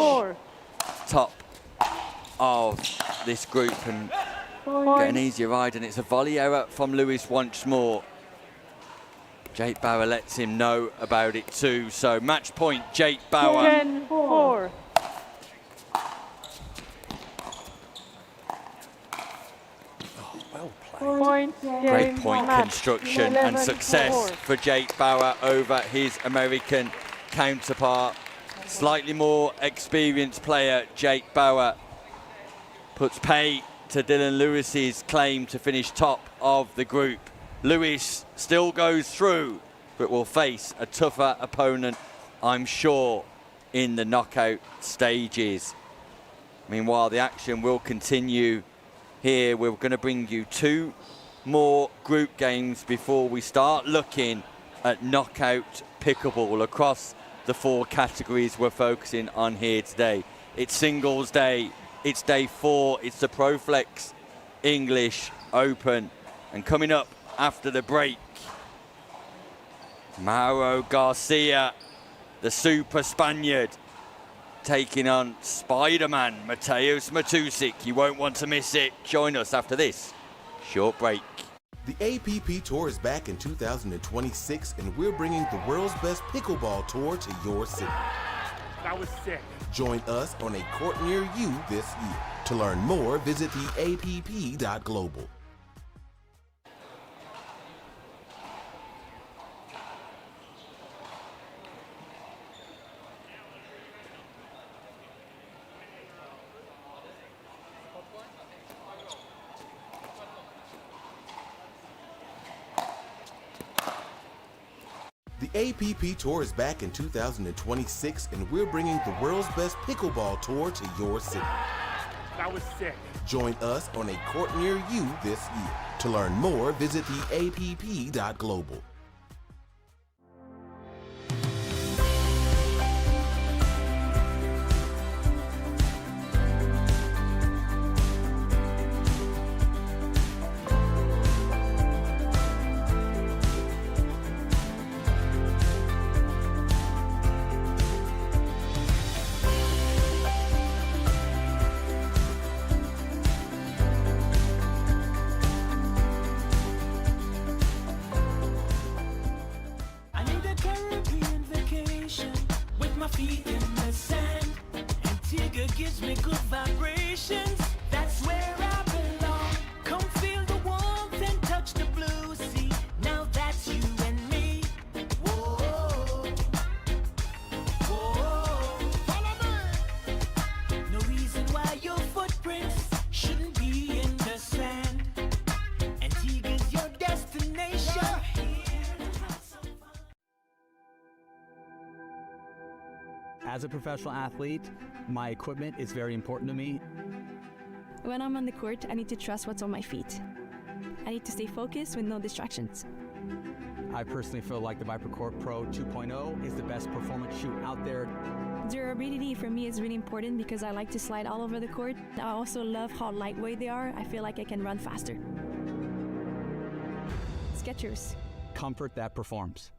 top of this group and get an easier ride. And it's a volley error from Lewis once more. Jake Bauer lets him know about it too. So match point, Jake Bauer. 10-4. Great point construction and success for Jake Bauer over his American counterpart. Slightly more experienced player, Jake Bauer, puts pay to Dylan Lewis's claim to finish top of the group. Lewis still goes through, but will face a tougher opponent, I'm sure, in the knockout stages. Meanwhile, the action will continue here. We're going to bring you 2 more group games before we start looking at knockout pickleball across the 4 categories we're focusing on here today. It's singles day, it's day 4, it's the ProFlex English Open. And coming up after the break, Mauro Garcia, the super Spaniard, taking on Spider-Man Mateusz Matusic. You won't want to miss it. Join us after this short break. The APP Tour is back in 2026, and we're bringing the world's best pickleball tour to your city. That was sick. Join us on a court near you this year. To learn more, visit theapp.global. The APP Tour is back in 2026, and we're bringing the world's best pickleball tour to your city. That was sick. Join us on a court near you this year. To learn more, visit theapp.global. As a professional athlete, my equipment is very important to me. When I'm on the court, I need to trust what's on my feet. I need to stay focused with no distractions. I personally feel like the ViperCore Pro 2.0 is the best performance shoe out there. Durability for me is really important because I like to slide all over the court. I also love how lightweight they are. I feel like I can run faster. Skechers. Comfort that performs.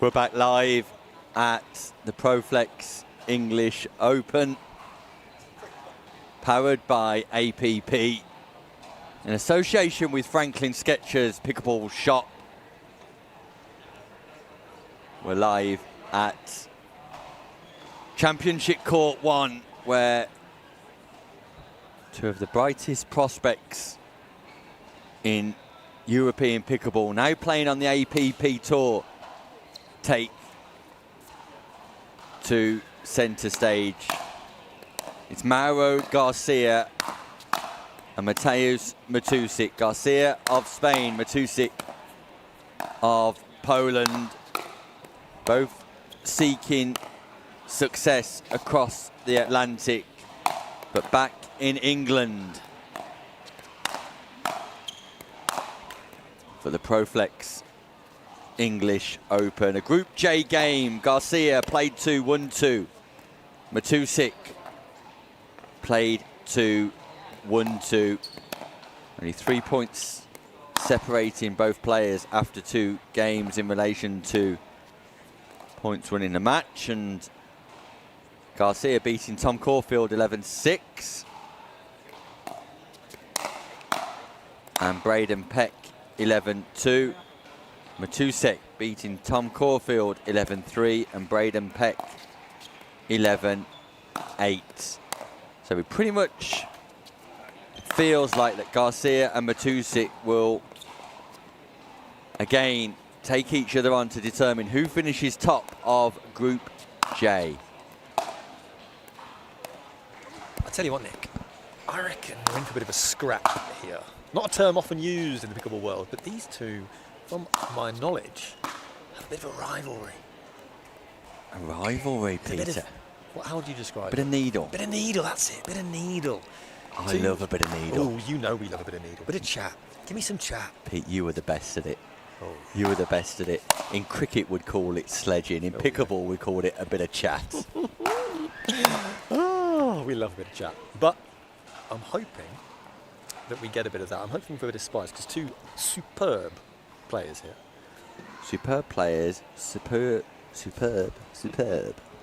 We're back live at the Proflex English Open, powered by APP, in association with Franklin Sketchers Pickleball Shop. We're live at Championship Court 1, where two of the brightest prospects in European pickleball, now playing on the APP Tour, take to centre stage. It's Mauro Garcia and Mateusz Matusic. Garcia of Spain, Matusic of Poland, both seeking success across the Atlantic, but back in England for the Proflex English Open. A Group J game. Garcia played 2, won 2. Matusic played 2, won 2. Only 3 points separating both players after 2 games in relation to points winning the match. And Garcia beating Tom Caulfield 11-6. And Braden Peck 11-2. Matusic beating Tom Caulfield 11-3 and Braden Peck 11-8. So it pretty much feels like that Garcia and Matusic will again take each other on to determine who finishes top of Group J. I tell you what, Nick, I reckon we're in for a bit of a scrap here. Not a term often used in the pickleball world, but these two, from my knowledge, have a bit of a rivalry. A rivalry, Peter? How would you describe it? Bit of needle. Bit of needle, that's it, bit of needle. I love a bit of needle. Oh, you know we love a bit of needle. Bit of chat. Give me some chat. Pete, you were the best at it. Oh. You were the best at it. In cricket, we'd call it sledging. In pickleball, we called it a bit of chat. Oh, we love a bit of chat. But I'm hoping that we get a bit of that. I'm hoping for a bit of spice, because two superb players here. Superb players, superb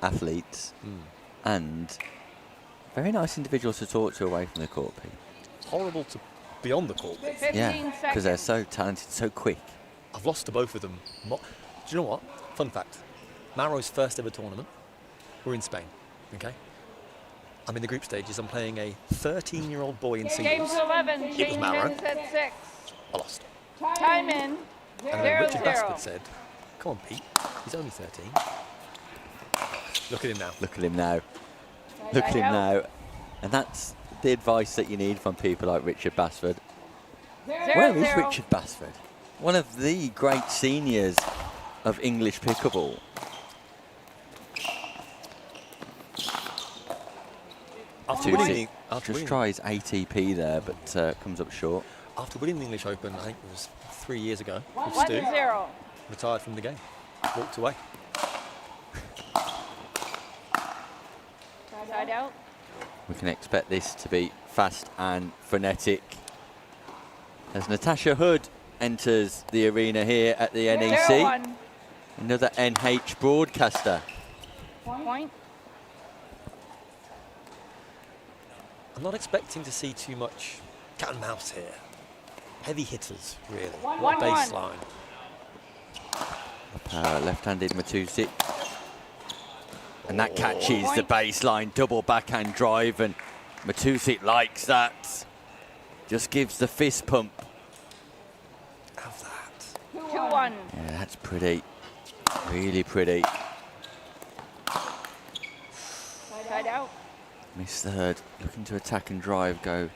athletes, and very nice individuals to talk to away from the court, Pete. Horrible to be on the court. Yeah, because they're so talented, so quick. I've lost to both of them. Do you know what? Fun fact. Mauro's first ever tournament, we're in Spain, okay? I'm in the group stages. I'm playing a 13-year-old boy in singles. Game to 11, It was change Mauro. ends at 6. I lost. Time in, And then Richard 0-0. Bastard said, come on, Pete, he's only 13. Look at him now. Look at him now. Look at him now. And that's the advice that you need from people like Richard Basford. Where is Richard Basford? One of the great seniors of English pickleball. Just tries ATP there, but comes up short. After winning the English Open, I think it was 3 years ago, with 1-0. retired from the game, walked away. Side out. We can expect this to be fast and frenetic as Natasha Hood enters the arena here at the NEC. 0-1. Another NH broadcaster. Point. I'm not expecting to see too much cat and mouse here. Heavy hitters, really. 1-1. Baseline. Power left-handed Matusic. And that catches the baseline, double backhand drive, and Matusic likes that. Just gives the fist pump. How's that? 2-1. Yeah, that's pretty. Really pretty. Side out. Miss third, looking to attack and drive, go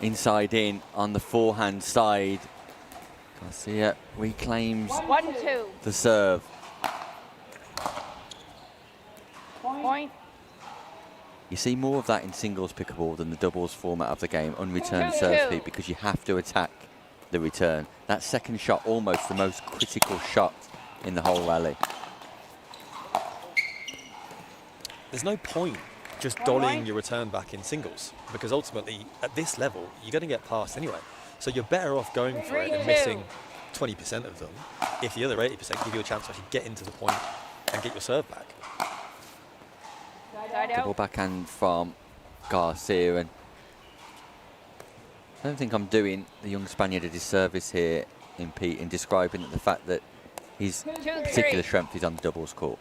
inside in on the forehand side. Garcia reclaims 1-2. the serve. Point. You see more of that in singles pickleball than the doubles format of the game, unreturned 2-2. serve speed, because you have to attack the return. That second shot, almost the most critical shot in the whole rally. There's no point just dollying your return back in singles, because ultimately, at this level, you're going to get past anyway. So you're better off going for it and 3-2. missing 20% of them if the other 80% give you a chance to actually get into the point and get your serve back. Double backhand from Garcia, and I don't think I'm doing the young Spaniard a disservice here in describing the fact that his particular strength is on the doubles court.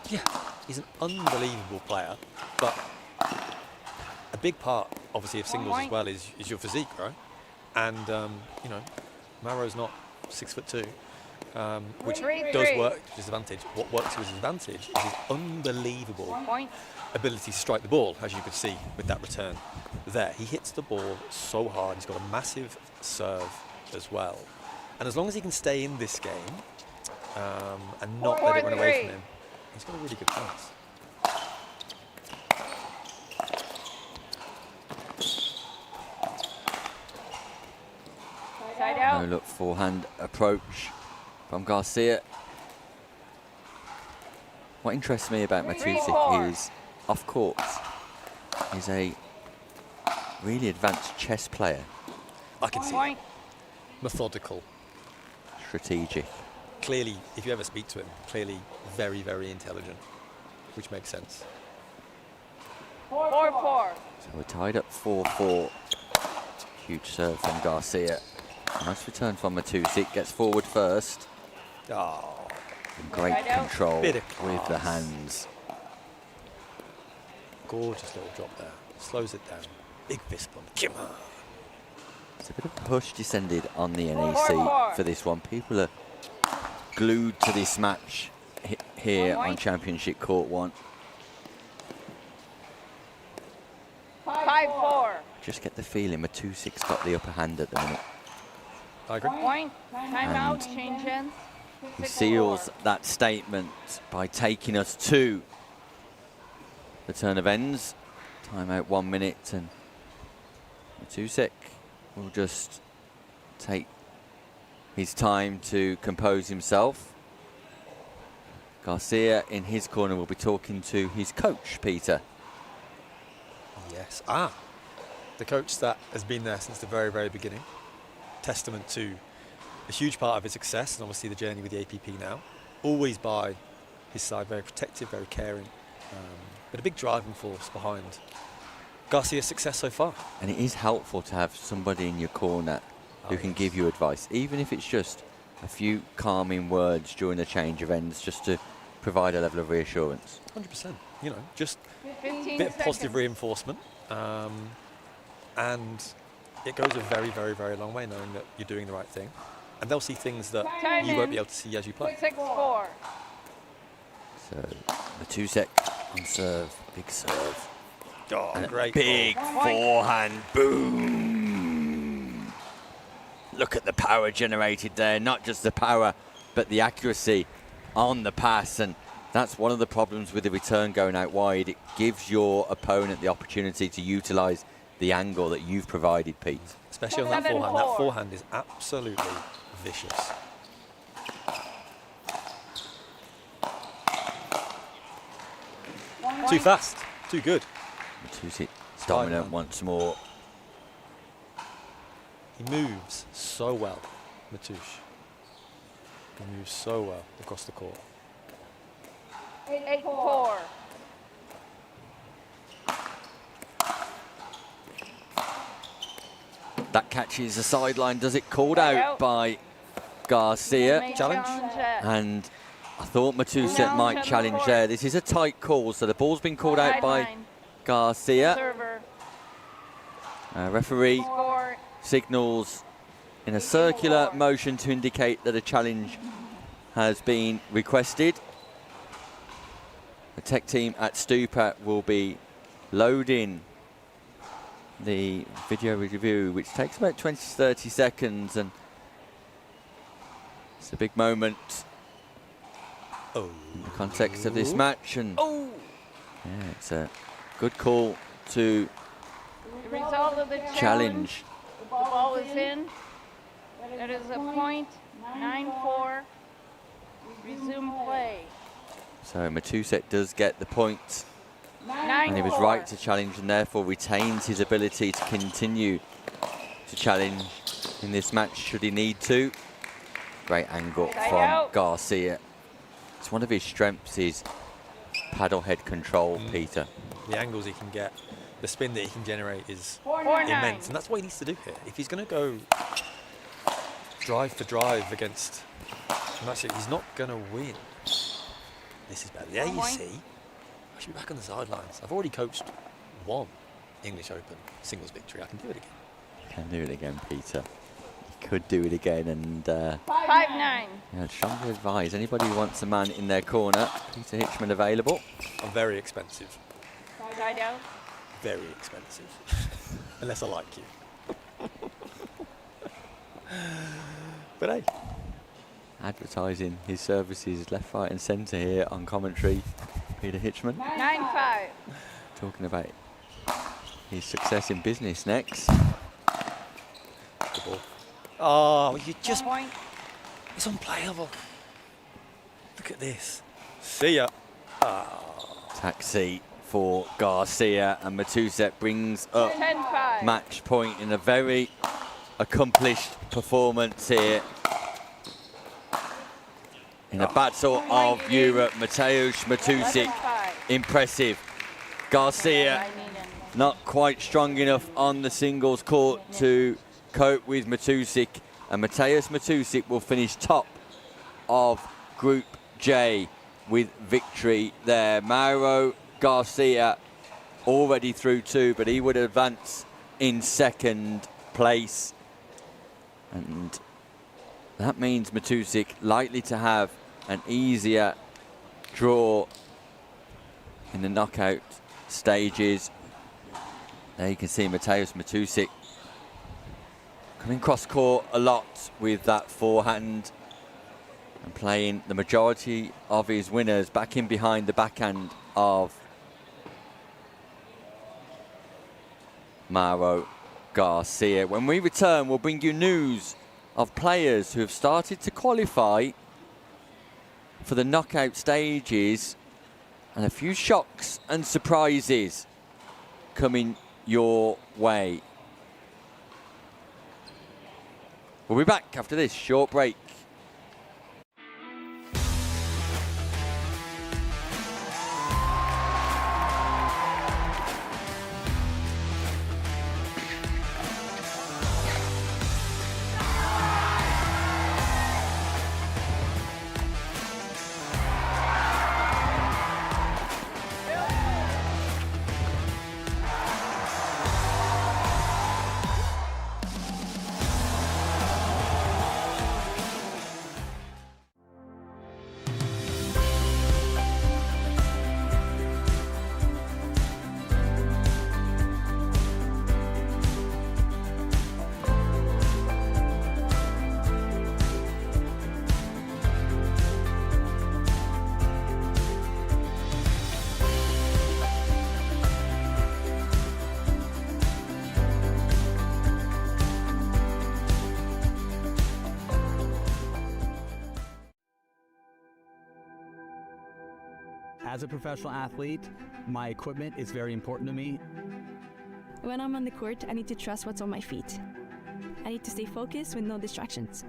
Yeah, he's an unbelievable player, but a big part, obviously, of singles as well is your physique, right? And you know, Maro's not 6'2", which does work to his advantage. What works to his advantage is his unbelievable ability to strike the ball, as you could see with that return there. He hits the ball so hard. He's got a massive serve as well. And as long as he can stay in this game and not let it run away from him, he's got a really good chance. No look, forehand approach from Garcia. What interests me about Matusik is, off court, he's a really advanced chess player. I can see it. Methodical. Strategic. Clearly, if you ever speak to him, clearly very, very intelligent, which makes sense. 4-4. So we're tied up 4-4. Huge serve from Garcia. Nice return from Matusik. Gets forward first. Oh. Great control Bit of with the class. hands. Gorgeous little drop there. Slows it down. Big fist bump. Come on. It's a bit of a push descended on the NEC for this one. People are glued to this match here on Championship Court 1. 5-4. Just get the feeling Matusik's got the upper hand at the minute. I agree. Point. Timeout. Change ends. He seals that statement by taking us to the turn of ends. Timeout 1 minute, and Matusik will just take his time to compose himself. Garcia in his corner will be talking to his coach, Peter. Yes. The coach that has been there since the very, very beginning. Testament to a huge part of his success and obviously the journey with the APP now. Always by his side, very protective, very caring, but a big driving force behind Garcia's success so far. And it is helpful to have somebody in your corner who can give you advice, even if it's just a few calming words during the change of ends, just to provide a level of reassurance. 100%. You know, just 15 a bit of positive seconds. reinforcement. And it goes a very, very, very long way knowing that you're doing the right thing. And they'll see things that Time you won't in. be able to see as you play. 6-4. So Matusik on serve, big serve. Oh, and great. a big forehand, boom. Look at the power generated there, not just the power, but the accuracy on the pass. And that's one of the problems with the return going out wide. It gives your opponent the opportunity to utilize the angle that you've provided, Pete. Especially on that forehand. That forehand is absolutely vicious. Too fast, too good. Matusik dominant once more. He moves so well, Matoush. He moves so well across the court. 8-4. That catches the sideline. Does it? Called out by Garcia. Challenge. And I thought Matusik might challenge there. This is a tight call, so the ball's been called out by Garcia. Server. Referee Score. signals in a circular motion to indicate that a challenge has been requested. The tech team at Stupa will be loading the video review, which takes about 20 to 30 seconds, and it's a big moment in the context of this match. And yeah, it's a good call to The result of the challenge. The ball is in. That is a point. 9-4. Resume play. So Matusik does get the point. And he was right to challenge, and therefore retains his ability to continue to challenge in this match should he need to. Great angle Side from out. Garcia. It's one of his strengths, is paddle head control, Peter. The angles he can get, the spin that he can generate is 4-9. immense, and that's what he needs to do here. If he's going to go drive for drive against Matthew, he's not going to win. This is bad. There you see. I should be back on the sidelines. I've already coached one English Open singles victory. I can do it again. Can do it again, Peter. You could do it again, and 5-9. yeah, strongly advise anybody who wants a man in their corner. Peter Hitchman available. I'm very expensive. Side out. Very expensive. Unless I like you. But hey. Advertising his services left, right and centre here on commentary. Peter Hitchman 9-5. talking about his success in business next. Good ball. Oh, you just... Point. It's unplayable. Look at this. See ya. Taxi for Garcia, and Matusek brings up 10-5. match point in a very accomplished performance here. In a battle of Europe, Mateusz Matusek, impressive. Garcia not quite strong enough on the singles court to cope with Matusek, and Mateusz Matusek will finish top of Group J with victory there. Mauro Garcia already through 2, but he would advance in second place, and that means Matusek likely to have an easier draw in the knockout stages. There you can see Mateusz Matusek coming cross court a lot with that forehand and playing the majority of his winners back in behind the backhand of Mauro Garcia. When we return, we'll bring you news of players who have started to qualify for the knockout stages, and a few shocks and surprises coming your way. We'll be back after this short break. As a professional athlete, my equipment is very important to me. When I'm on the court, I need to trust what's on my feet. I need to stay focused with no distractions.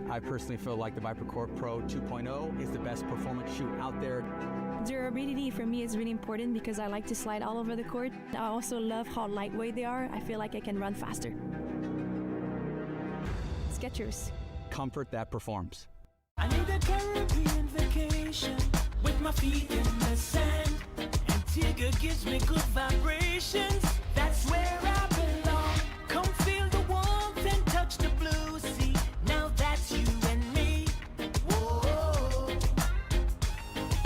I personally feel like the ViperCore Pro 2.0 is the best performance shoe out there. Durability for me is really important because I like to slide all over the court. I also love how lightweight they are. I feel like I can run faster. Skechers. Comfort that performs. I need a Caribbean vacation with my feet in the sand. Antigua gives me good vibrations. That's where I belong. Come feel the warmth and touch the blue sea. Now that's you and me. Whoa,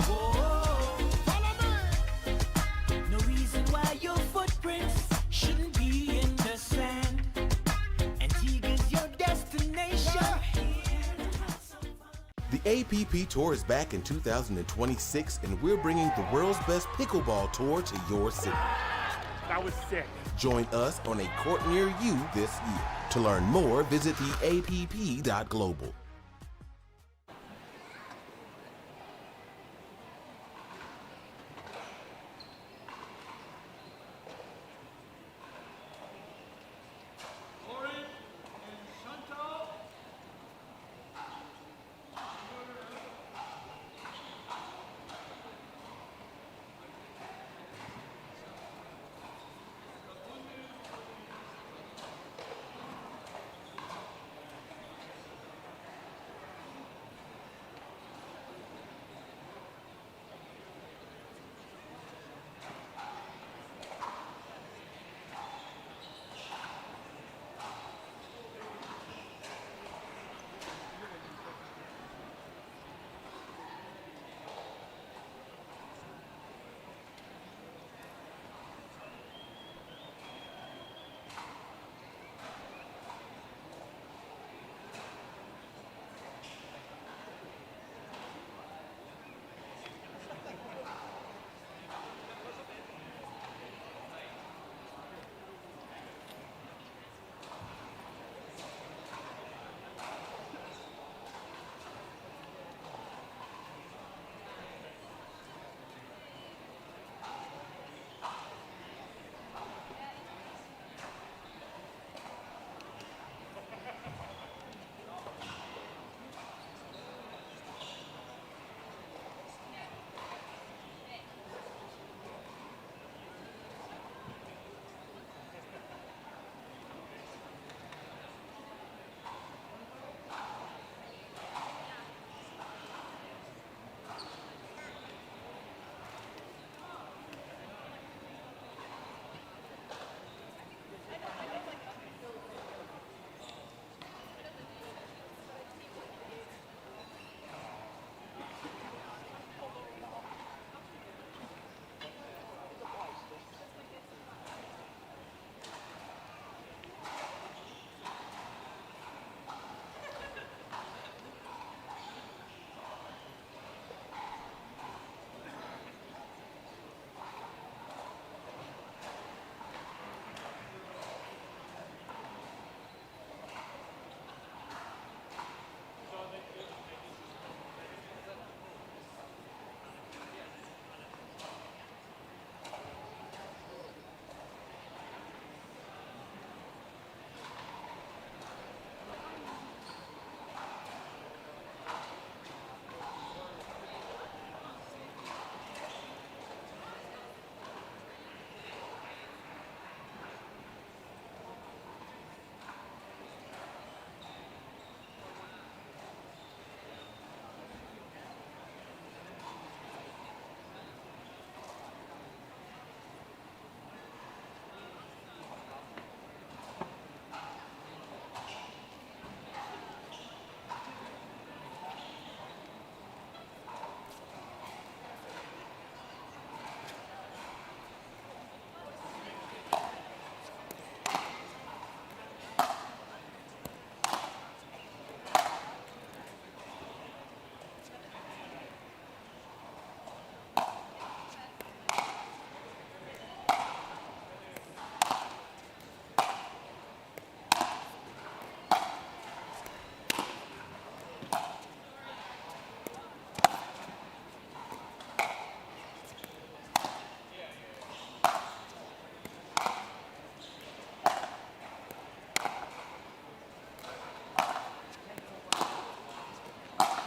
whoa. Follow me. No reason why your footprints shouldn't be in the sand. Antigua's your destination. The APP Tour is back in 2026, and we're bringing the world's best pickleball tour to your city. That was sick. Join us on a court near you this year. To learn more, visit theapp.global.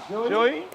Joey?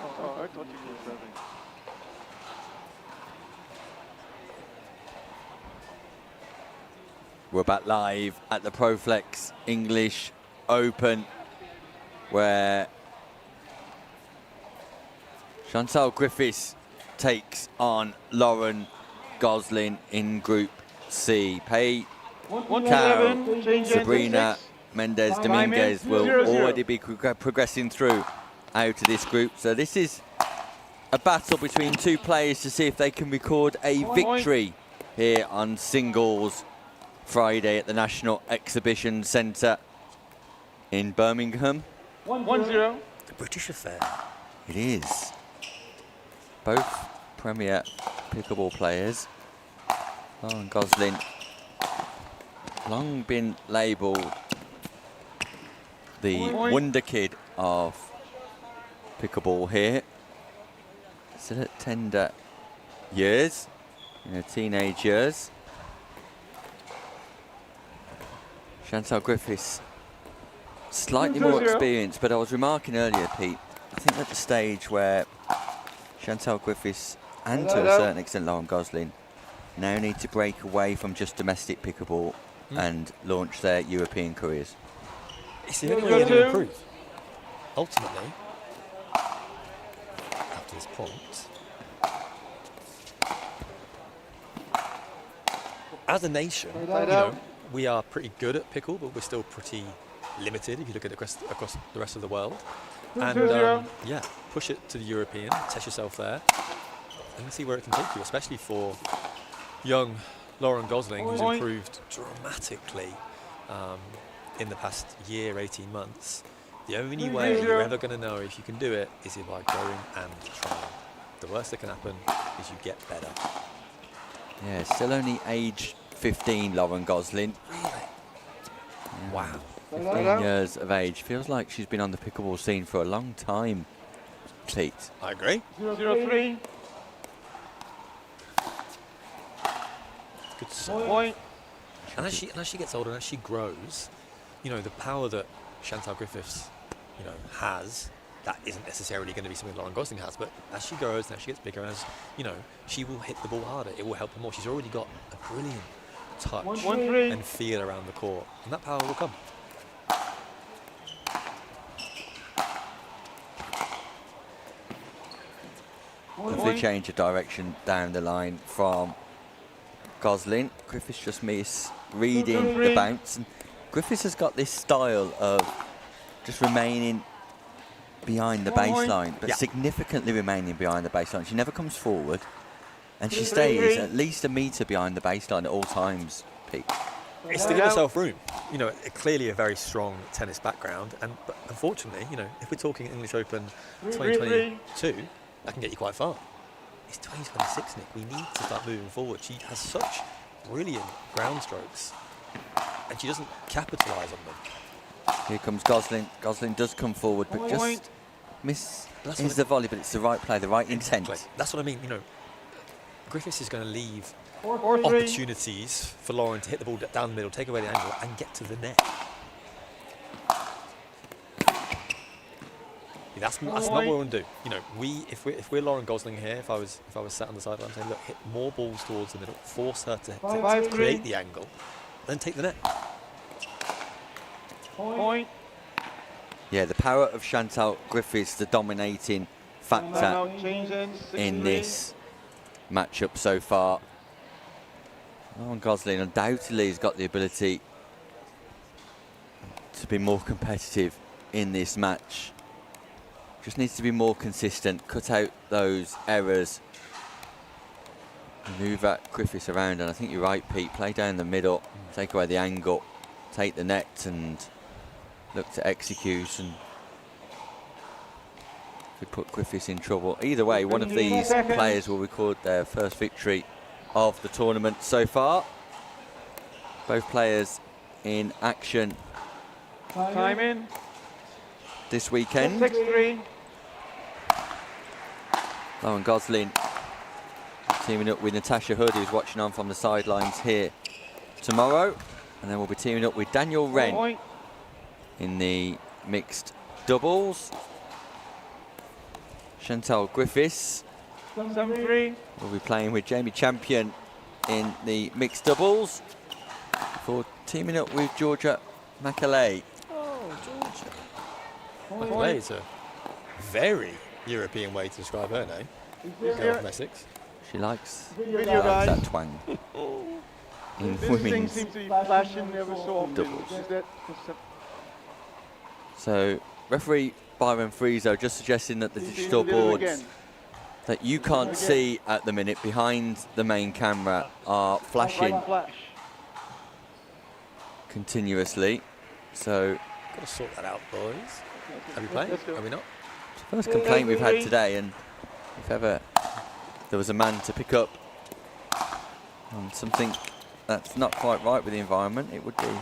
Oh, I thought you were serving. We're back live at the Proflex English Open, where Chantal Griffiths takes on Lauren Gosling in Group C. Pei Cao, Sabrina Mendez Dominguez will already be progressing through out of this group. So this is a battle between two players to see if they can record a victory here on singles Friday at the National Exhibition Centre in Birmingham. 1-0. The British affair. It is. Both premier pickleball players. Lauren Gosling, long been labelled the wonder kid of pickleball here. Still at tender years, teenage years. Chantal Griffiths, slightly more experienced, but I was remarking earlier, Pete, I think at the stage where Chantal Griffiths and to a certain extent Lauren Gosling now need to break away from just domestic pickleball and launch their European careers. It's the only way you're going to improve. Ultimately, up to this point, as a nation, we are pretty good at pickle, but we're still pretty limited if you look at it across the rest of the world. And yeah, push it to the European, test yourself there, and see where it can take you, especially for young Lauren Gosling, who's improved dramatically in the past year, 18 months. The only way you're ever going to know if you can do it is by going and trying. The worst that can happen is you get better. Yeah, still only age 15, Lauren Gosling. Really? Yeah. Wow. 15 years of age. Feels like she's been on the pickleball scene for a long time, Pete. I agree. 0-3. Good point. And as she gets older, and as she grows, the power that Chantal Griffiths, has that isn't necessarily going to be something Lauren Gosling has, but as she grows and as she gets bigger, as you know, she will hit the ball harder. It will help her more. She's already got a brilliant touch and feel around the court, and that power will come. Lovely change of direction down the line from Gosling. Griffiths just misreading the bounce, and Griffiths has got this style of just remaining behind the baseline, but significantly remaining behind the baseline. She never comes forward, and she stays at least a metre behind the baseline at all times, Pete. It's to give herself room. You know, clearly a very strong tennis background, but unfortunately, you know, if we're talking English Open 2022, that can get you quite far. It's 2026, Nick. We need to start moving forward. She has such brilliant ground strokes, and she doesn't capitalise on them. Here comes Gosling. Gosling does come forward, but just misses the volley, but it's the right play, the right intent. That's what I mean. You know, Griffiths is going to leave opportunities for Lauren to hit the ball down the middle, take away the angle, and get to the net. That's not what we want to do. You know, if we're Lauren Gosling here, if I was sat on the sideline saying, look, hit more balls towards the middle, force her to create the angle, then take the net. Point. Yeah, the power of Chantal Griffiths, the dominating factor in this matchup so far. Lauren Gosling undoubtedly has got the ability to be more competitive in this match. Just needs to be more consistent, cut out those errors, manoeuvre Griffiths around, and I think you're right, Pete, play down the middle, take away the angle, take the net and look to execute, and could put Griffiths in trouble. Either way, one of these players will record their first victory of the tournament so far. Both players in action Time in. this weekend. 6-3. Lauren Gosling teaming up with Natasha Hood, who's watching on from the sidelines here tomorrow. And then we'll be teaming up with Daniel Wren in the mixed doubles. Chantal Griffiths 7-3. will be playing with Jamie Champion in the mixed doubles for teaming up with Georgia Macaulay. Oh, Georgia. Macaulay is a very European way to describe her name. Girl from Essex. She likes Video that twang in This women's thing seems to be flashing ever so often. doubles. Is that So referee Byron Frieso just suggesting that the digital boards that you can't see at the minute behind the main camera are flashing continuously. So Got to sort that out, boys. Are we playing? Are we not? first complaint we've had today, and if ever there was a man to pick up on something that's not quite right with the environment, it would be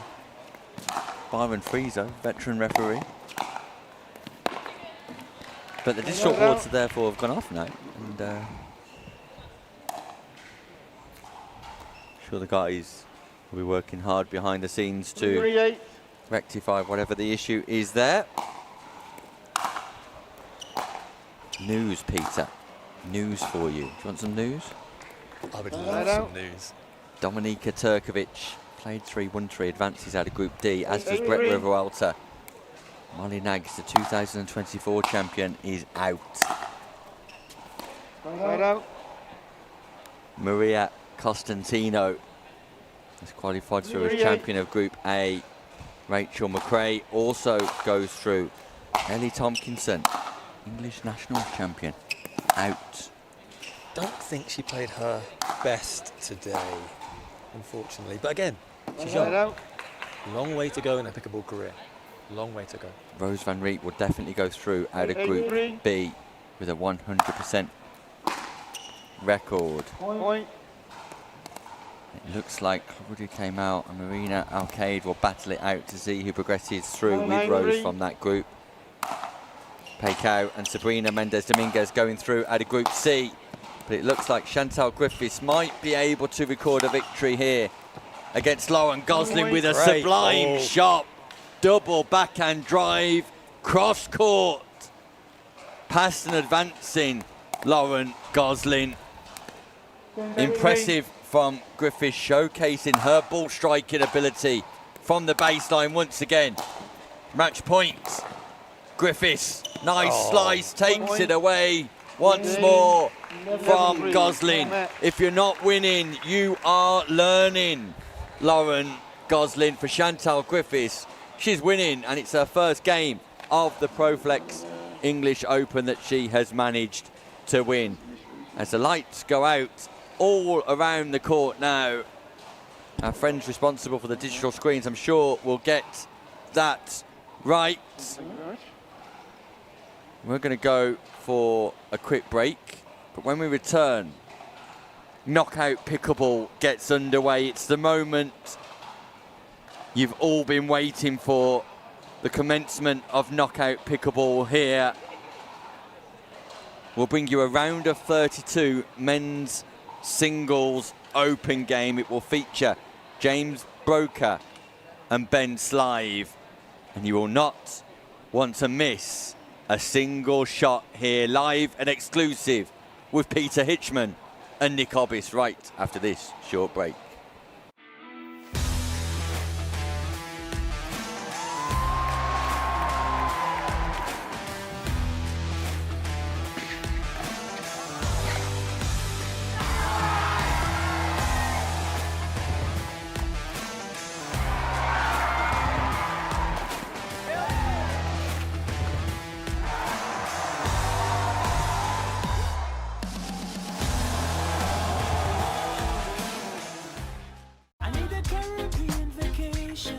Byron Frieso, veteran referee. But the digital boards therefore have gone off now, and sure the guys will be working hard behind the scenes to rectify whatever the issue is there. News, Peter. News for you. Do you want some news? I would love some news. Dominika Turkovic played 3-1-3, advances out of Group D, as does Brett Riverwalter. Molly Naggs, the 2024 champion, is out. Maria Costantino is qualified through as champion of Group A. Rachel McRae also goes through. Ellie Tompkinson, English national champion, out. Don't think she played her best today, unfortunately. But again, she's young. Long way to go in a pickleball career. Long way to go. Rose Van Riet will definitely go through out of Group B with a 100% record. It looks like Woody came out and Marina Alcaide will battle it out to see who progresses through with Rose from that group. Paycow and Sabrina Mendes Dominguez going through out of Group C. But it looks like Chantal Griffiths might be able to record a victory here against Lauren Gosling with a sublime shot. Double backhand drive, cross court. past and advancing Lauren Gosling. Impressive from Griffiths, showcasing her ball striking ability from the baseline once again. Match point. Griffiths, nice slice, takes it away once more from Gosling. If you're not winning, you are learning. Lauren Gosling for Chantal Griffiths. She's winning, and it's her first game of the Proflex English Open that she has managed to win. As the lights go out all around the court now, our friends responsible for the digital screens, I'm sure, will get that right. We're going to go for a quick break, but when we return, Knockout Pickleball gets underway. It's the moment you've all been waiting for, the commencement of Knockout Pickleball here. We'll bring you a round of 32 men's singles open game. It will feature James Broker and Ben Slive, and you will not want to miss a single shot here, live and exclusive with Peter Hitchman and Nick Obbis right after this short break.